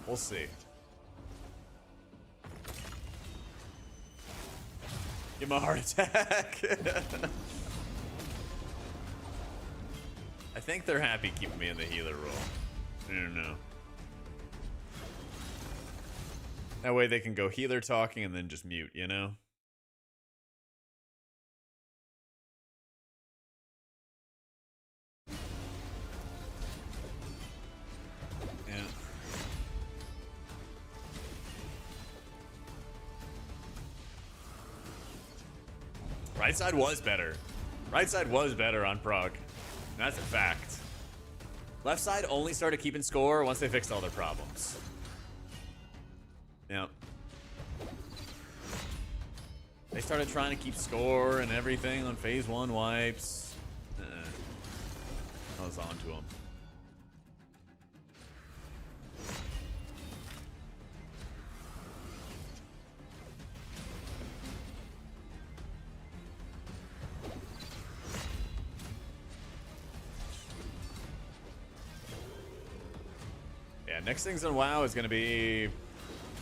We'll see. Give him a heart attack. I think they're happy keeping me in the healer role. I don't know. That way they can go healer talking and then just mute, you know? Right side was better. Right side was better on Prague. That's a fact. Left side only started keeping score once they fixed all their problems. Yep. They started trying to keep score and everything on phase 1 wipes. I was on to them. Yeah, next things on WoW is going to be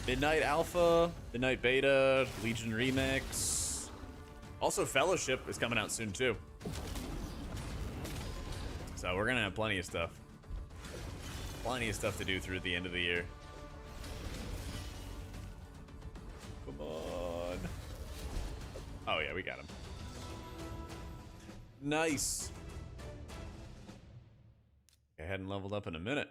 Midnight Alpha, Midnight Beta, Legion Remix. Also, Fellowship is coming out soon, too. So we're going to have plenty of stuff. Plenty of stuff to do through the end of the year. Come on. Oh, yeah, we got him. Nice. I hadn't leveled up in a minute.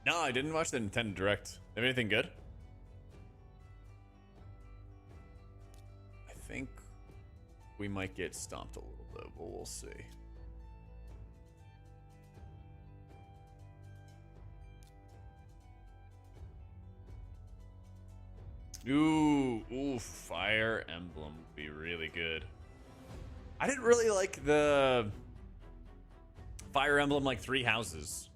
No, I didn't watch the Nintendo Direct. Have anything good? I think we might get stomped a little bit, but we'll see. Ooh, Fire Emblem would be really good. I didn't really like the Fire Emblem like 3 Houses.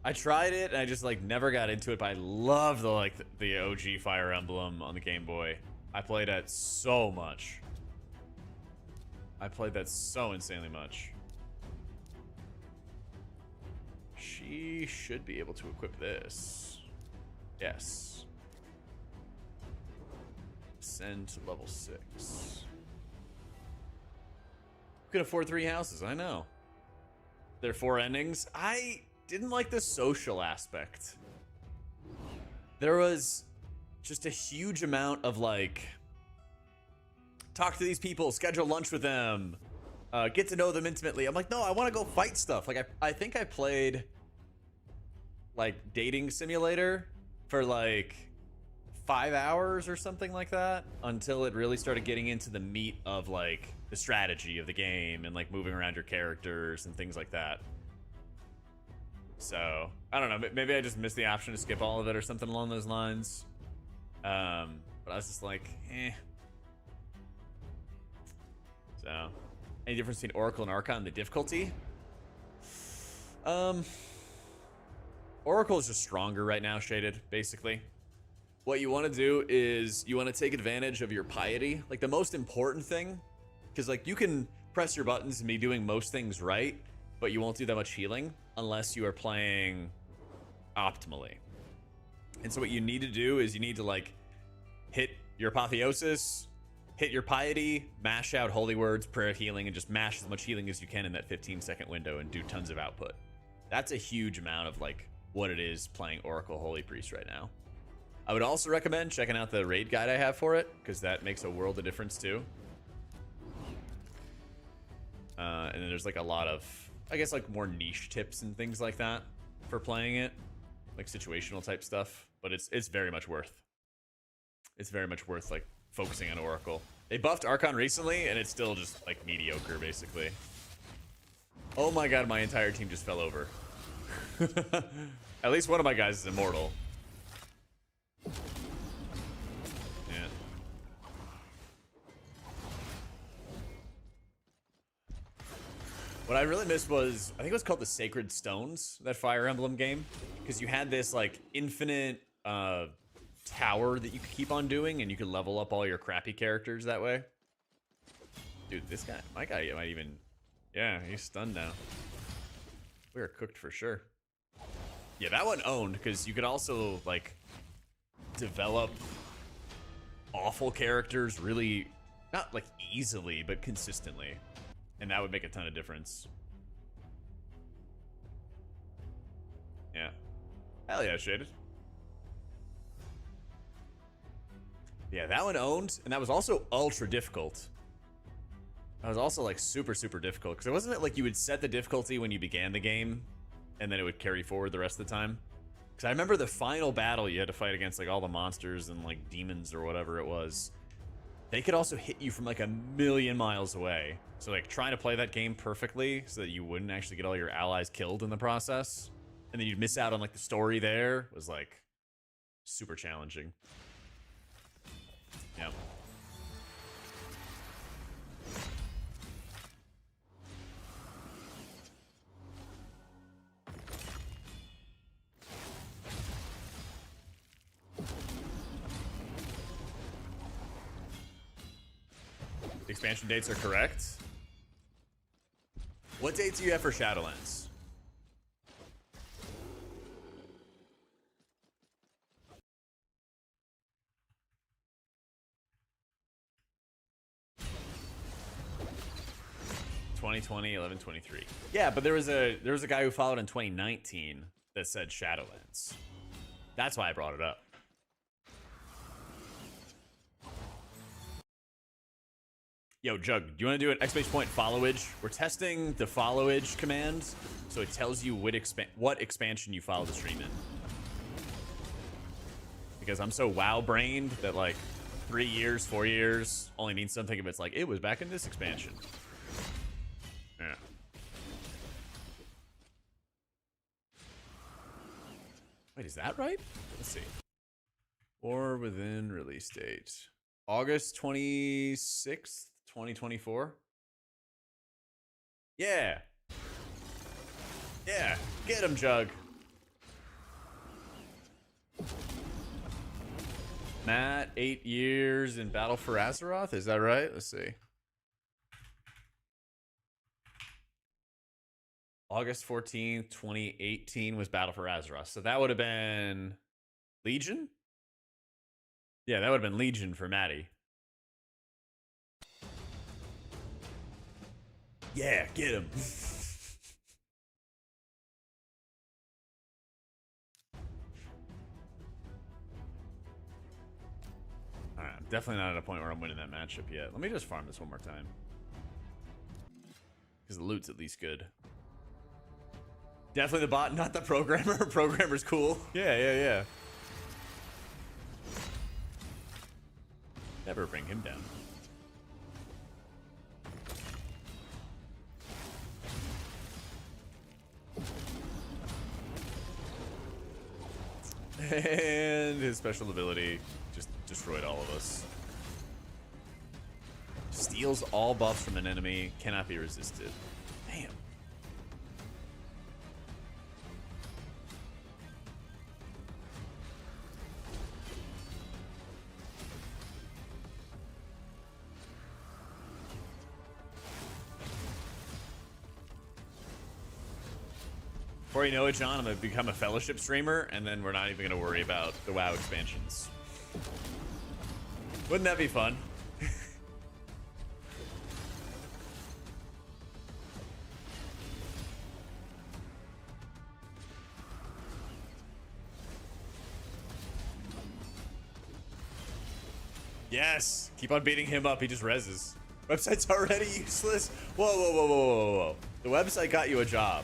I tried it and I just like never got into it, but I love the OG Fire Emblem on the Game Boy. I played that so much. I played that so insanely much. She should be able to equip this. Yes. Ascend to level 6. Could afford 3 houses, I know. There are 4 endings. I didn't like the social aspect. There was just a huge amount of like, talk to these people, schedule lunch with them, get to know them intimately. I'm like, no, I want to go fight stuff. Like I think I played like Dating Simulator for like 5 hours or something like that until it really started getting into the meat of like the strategy of the game and like moving around your characters and things like that. So, I don't know, maybe I just missed the option to skip all of it or something along those lines. But I was just like, eh. So, any difference between Oracle and Archon, the difficulty? Oracle is just stronger right now, Shaded, basically. What you want to do is you want to take advantage of your piety. Like, the most important thing, because, like, you can press your buttons and be doing most things right, but you won't do that much healing unless you are playing optimally. And so what you need to do is you need to like hit your apotheosis, hit your piety, mash out holy words, prayer, healing, and just mash as much healing as you can in that 15-second window and do tons of output. That's a huge amount of like what it is playing Oracle Holy Priest right now. I would also recommend checking out the raid guide I have for it, because that makes a world of difference too. And then there's like a lot of, I guess, like more niche tips and things like that for playing it, like situational type stuff. But it's very much worth. It's very much worth like focusing on Oracle. They buffed Archon recently, and it's still just like mediocre, basically. Oh my god, my entire team just fell over. At least one of my guys is immortal. Yeah. What I really missed was, I think it was called the Sacred Stones, that Fire Emblem game. Because you had this like infinite tower that you could keep on doing, and you could level up all your crappy characters that way. Dude, this guy, my guy might even, yeah, he's stunned now. We are cooked for sure. Yeah, that one owned, because you could also like develop awful characters really, not like easily, but consistently. And that would make a ton of difference. Yeah. Hell yeah, Shaded. Yeah, that one owned, and that was also ultra difficult. was also like super difficult because it wasn't it like you would set the difficulty when you began the game, and then it would carry forward the rest of the time. Because I remember the final battle you had to fight against like all the monsters and like demons or whatever it was. They could also hit you from like a million miles away. So like trying to play that game perfectly so that you wouldn't actually get all your allies killed in the process, and then you'd miss out on like the story there was like super challenging. Yep. The expansion dates are correct. What dates do you have for Shadowlands? (2020, 11/23). Yeah, but there was a guy who followed in 2019 that said Shadowlands. That's why I brought it up. Yo, Jug, do you want to do an exclamation point followage? We're testing the followage command, so it tells you what expansion you follow the stream in. Because I'm so WoW-brained that like 3 years, 4 years only means something if it's like, it was back in this expansion. Yeah. Wait, is that right? Let's see. Or within release date. August 26th, 2024? Yeah. Yeah. Get him, Jug. Matt, 8 years in Battle for Azeroth? Is that right? Let's see. August 14th, 2018 was Battle for Azeroth. So that would have been Legion? Yeah, that would have been Legion for Maddie. Yeah, get him. Alright, I'm definitely not at a point where I'm winning that matchup yet. Let me just farm this one more time. Because the loot's at least good. Definitely the bot, not the programmer. Programmer's cool. Yeah. Never bring him down. And his special ability just destroyed all of us. Steals all buffs from an enemy, cannot be resisted. Damn. Before you know it, John, I'm going to become a Fellowship streamer, and then we're not even going to worry about the WoW expansions. Wouldn't that be fun? Yes! Keep on beating him up, he just reses. Website's already useless? Whoa. The website got you a job.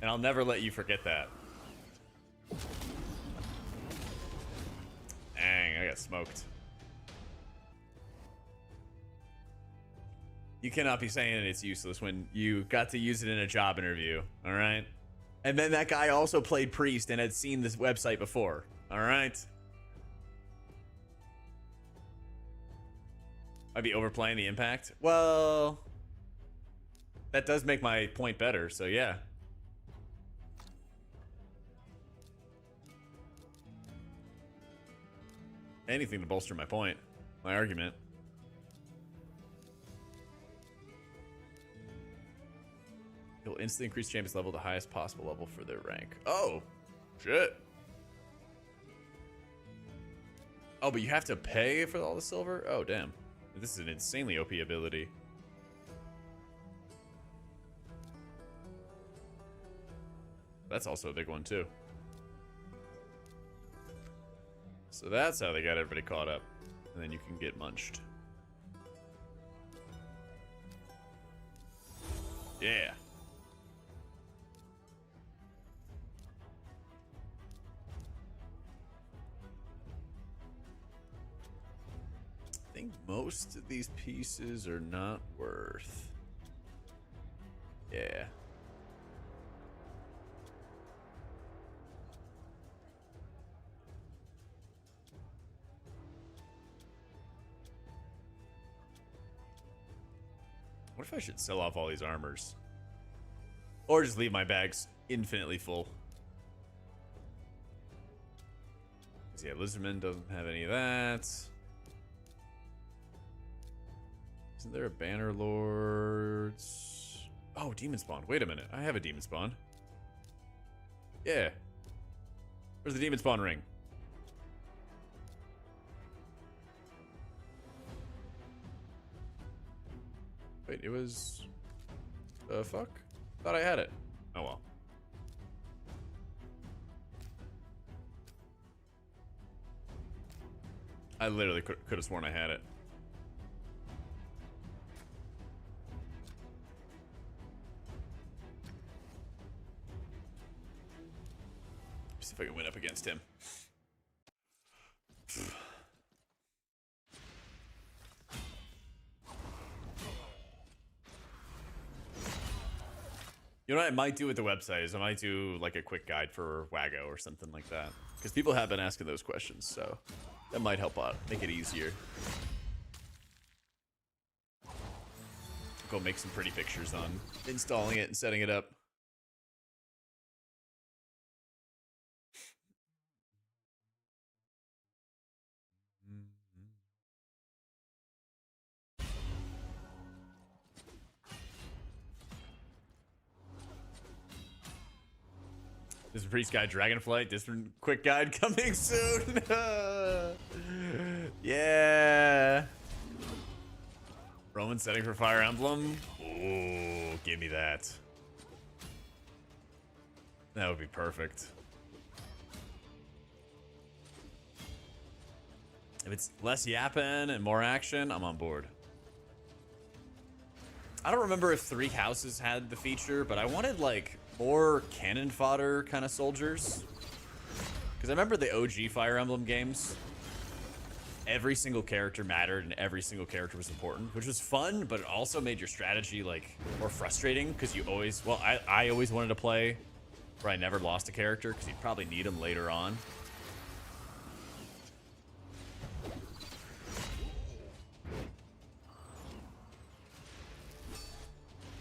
And I'll never let you forget that. Dang, I got smoked. You cannot be saying it's useless when you got to use it in a job interview, alright? And then that guy also played Priest and had seen this website before, alright? I'd be overplaying the impact. Well, that does make my point better, so yeah. Anything to bolster my point, my argument. It'll instantly increase champions level to the highest possible level for their rank. Oh, shit. Oh, but you have to pay for all the silver? Oh, damn. This is an insanely OP ability. That's also a big one, too. So that's how they got everybody caught up. And then you can get munched. Yeah. I think most of these pieces are not worth. Yeah. What if I should sell off all these armors? Or just leave my bags infinitely full? 'Cause, yeah, Lizardman doesn't have any of that. Isn't there a Banner Lords? Oh, Demon Spawn. Wait a minute. I have a Demon Spawn. Yeah. Where's the Demon Spawn ring? Wait, it was... fuck? Thought I had it. Oh well. I literally could have sworn I had it. See if I can win up against him. You know what I might do with the website is I might do like a quick guide for Wago or something like that. Because people have been asking those questions, so that might help out, make it easier. Go make some pretty pictures on installing it and setting it up. This priest guide Dragonflight, different quick guide coming soon. Yeah. Roman setting for Fire Emblem. Oh, give me that. That would be perfect. If it's less yapping and more action, I'm on board. I don't remember if Three Houses had the feature, but I wanted like more cannon fodder kind of soldiers. Because I remember the OG Fire Emblem games. Every single character mattered and every single character was important, which was fun, but it also made your strategy like more frustrating because you always, well, I always wanted to play where I never lost a character because you'd probably need them later on.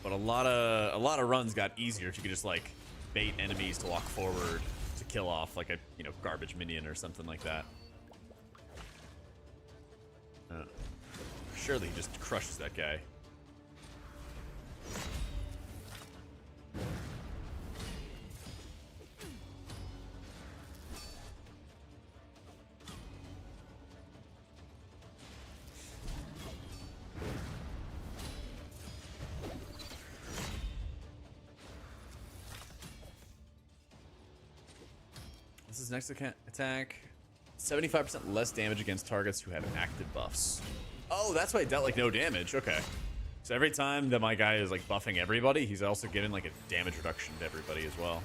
But a lot of runs got easier if you could just like bait enemies to walk forward to kill off like a, you know, garbage minion or something like that. Surely he just crushes that guy. This is next attack. 75% less damage against targets who have active buffs. Oh, that's why it dealt like no damage. Okay. So every time that my guy is like buffing everybody, he's also getting like a damage reduction to everybody as well.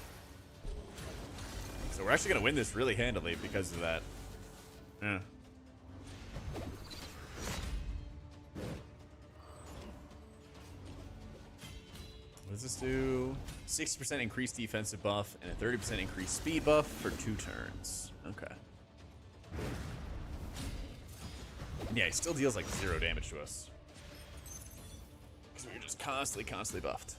So we're actually going to win this really handily because of that. Yeah. What does this do? 60% increased defensive buff and a 30% increased speed buff for 2 turns. Okay. Yeah, he still deals like 0 damage to us. Because we're just constantly buffed.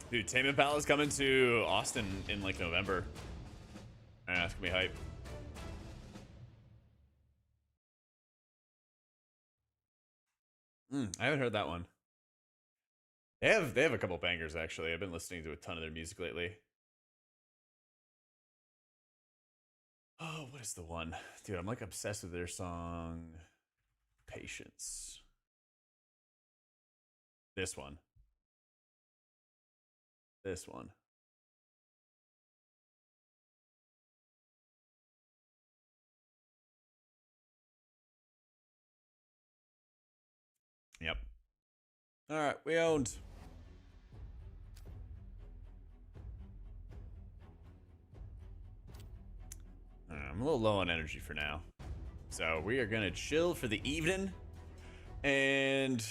Dude, Tame Impala's coming to Austin in like November. Yeah, it's gonna be hype. I haven't heard that one. They have a couple bangers actually. I've been listening to a ton of their music lately. Oh, what is the one? Dude, I'm like obsessed with their song Patience. This one. This one. Yep. All right, we owned. I'm a little low on energy for now. So we are going to chill for the evening and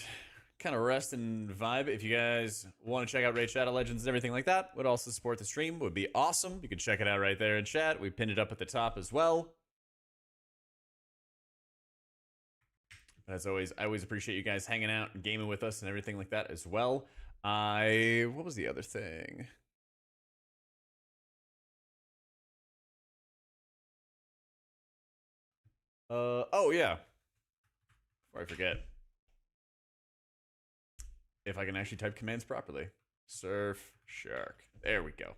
kind of rest and vibe. If you guys want to check out Raid Shadow Legends and everything like that, would also support the stream, would be awesome. You can check it out right there in chat. We pinned it up at the top as well. But as always, I always appreciate you guys hanging out and gaming with us and everything like that as well. What was the other thing? Oh yeah. Before I forget. If I can actually type commands properly. Surf Shark. There we go.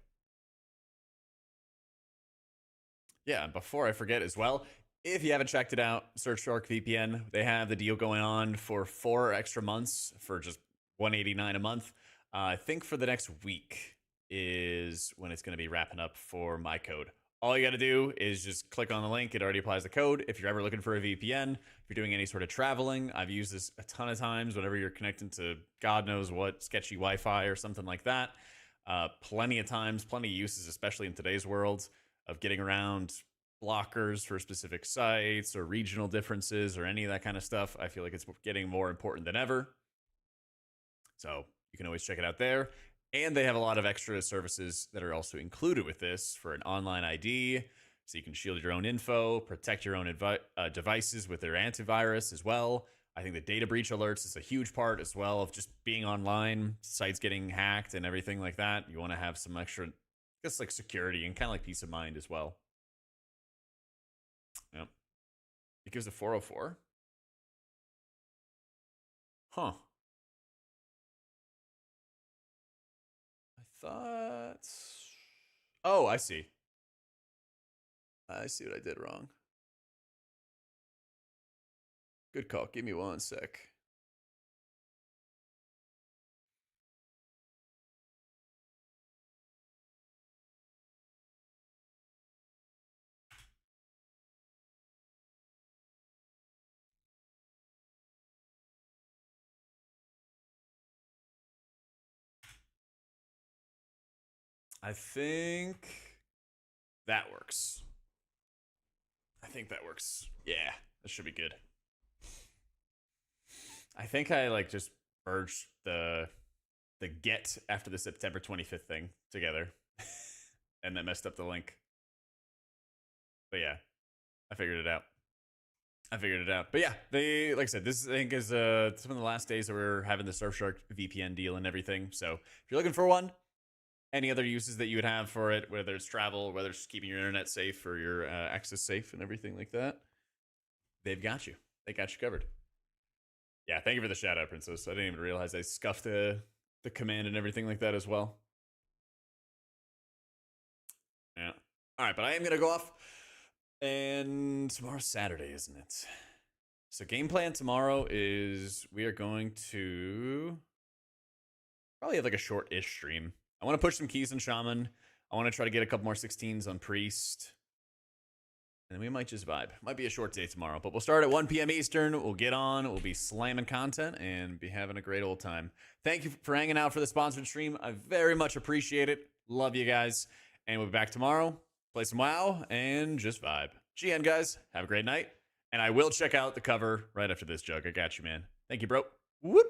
Yeah, and before I forget as well, if you haven't checked it out, Surfshark VPN. They have the deal going on for 4 extra months for just $189 a month. I think for the next week is when it's going to be wrapping up for my code. All you got to do is just click on the link. It already applies the code. If you're ever looking for a VPN, if you're doing any sort of traveling, I've used this a ton of times whenever you're connecting to God knows what, sketchy Wi-Fi or something like that. Plenty of times, plenty of uses, especially in today's world, of getting around blockers for specific sites or regional differences or any of that kind of stuff. I feel like it's getting more important than ever. So you can always check it out there. And they have a lot of extra services that are also included with this for an online ID. So you can shield your own info, protect your own devices with their antivirus as well. I think the data breach alerts is a huge part as well of just being online, sites getting hacked and everything like that. You want to have some extra, I guess, like security and kind of like peace of mind as well. Yep. It gives a 404. Huh. I thought... Oh, I see. I see what I did wrong. Good call. Give me 1 sec. I think that works. I think that works. Yeah, that should be good. I think I like just merged the get after the September 25th thing together. And that messed up the link. But yeah, I figured it out. But yeah, they, like I said, this I think is some of the last days that we're having the Surfshark VPN deal and everything. So if you're looking for one, any other uses that you would have for it, whether it's travel, whether it's keeping your internet safe or your access safe and everything like that, they've got you. They got you covered. Yeah, thank you for the shout out, Princess. I didn't even realize I scuffed the command and everything like that as well. Yeah. All right, but I am going to go off. And tomorrow's Saturday, isn't it? So game plan tomorrow is we are going to probably have like a short-ish stream. I want to push some keys on Shaman. I want to try to get a couple more 16s on Priest. And then we might just vibe. Might be a short day tomorrow, but we'll start at 1 p.m. Eastern. We'll get on. We'll be slamming content and be having a great old time. Thank you for hanging out for the sponsored stream. I very much appreciate it. Love you guys. And we'll be back tomorrow. Play some WoW and just vibe. GN, guys. Have a great night. And I will check out the cover right after this, Jug. I got you, man. Thank you, bro. Whoop.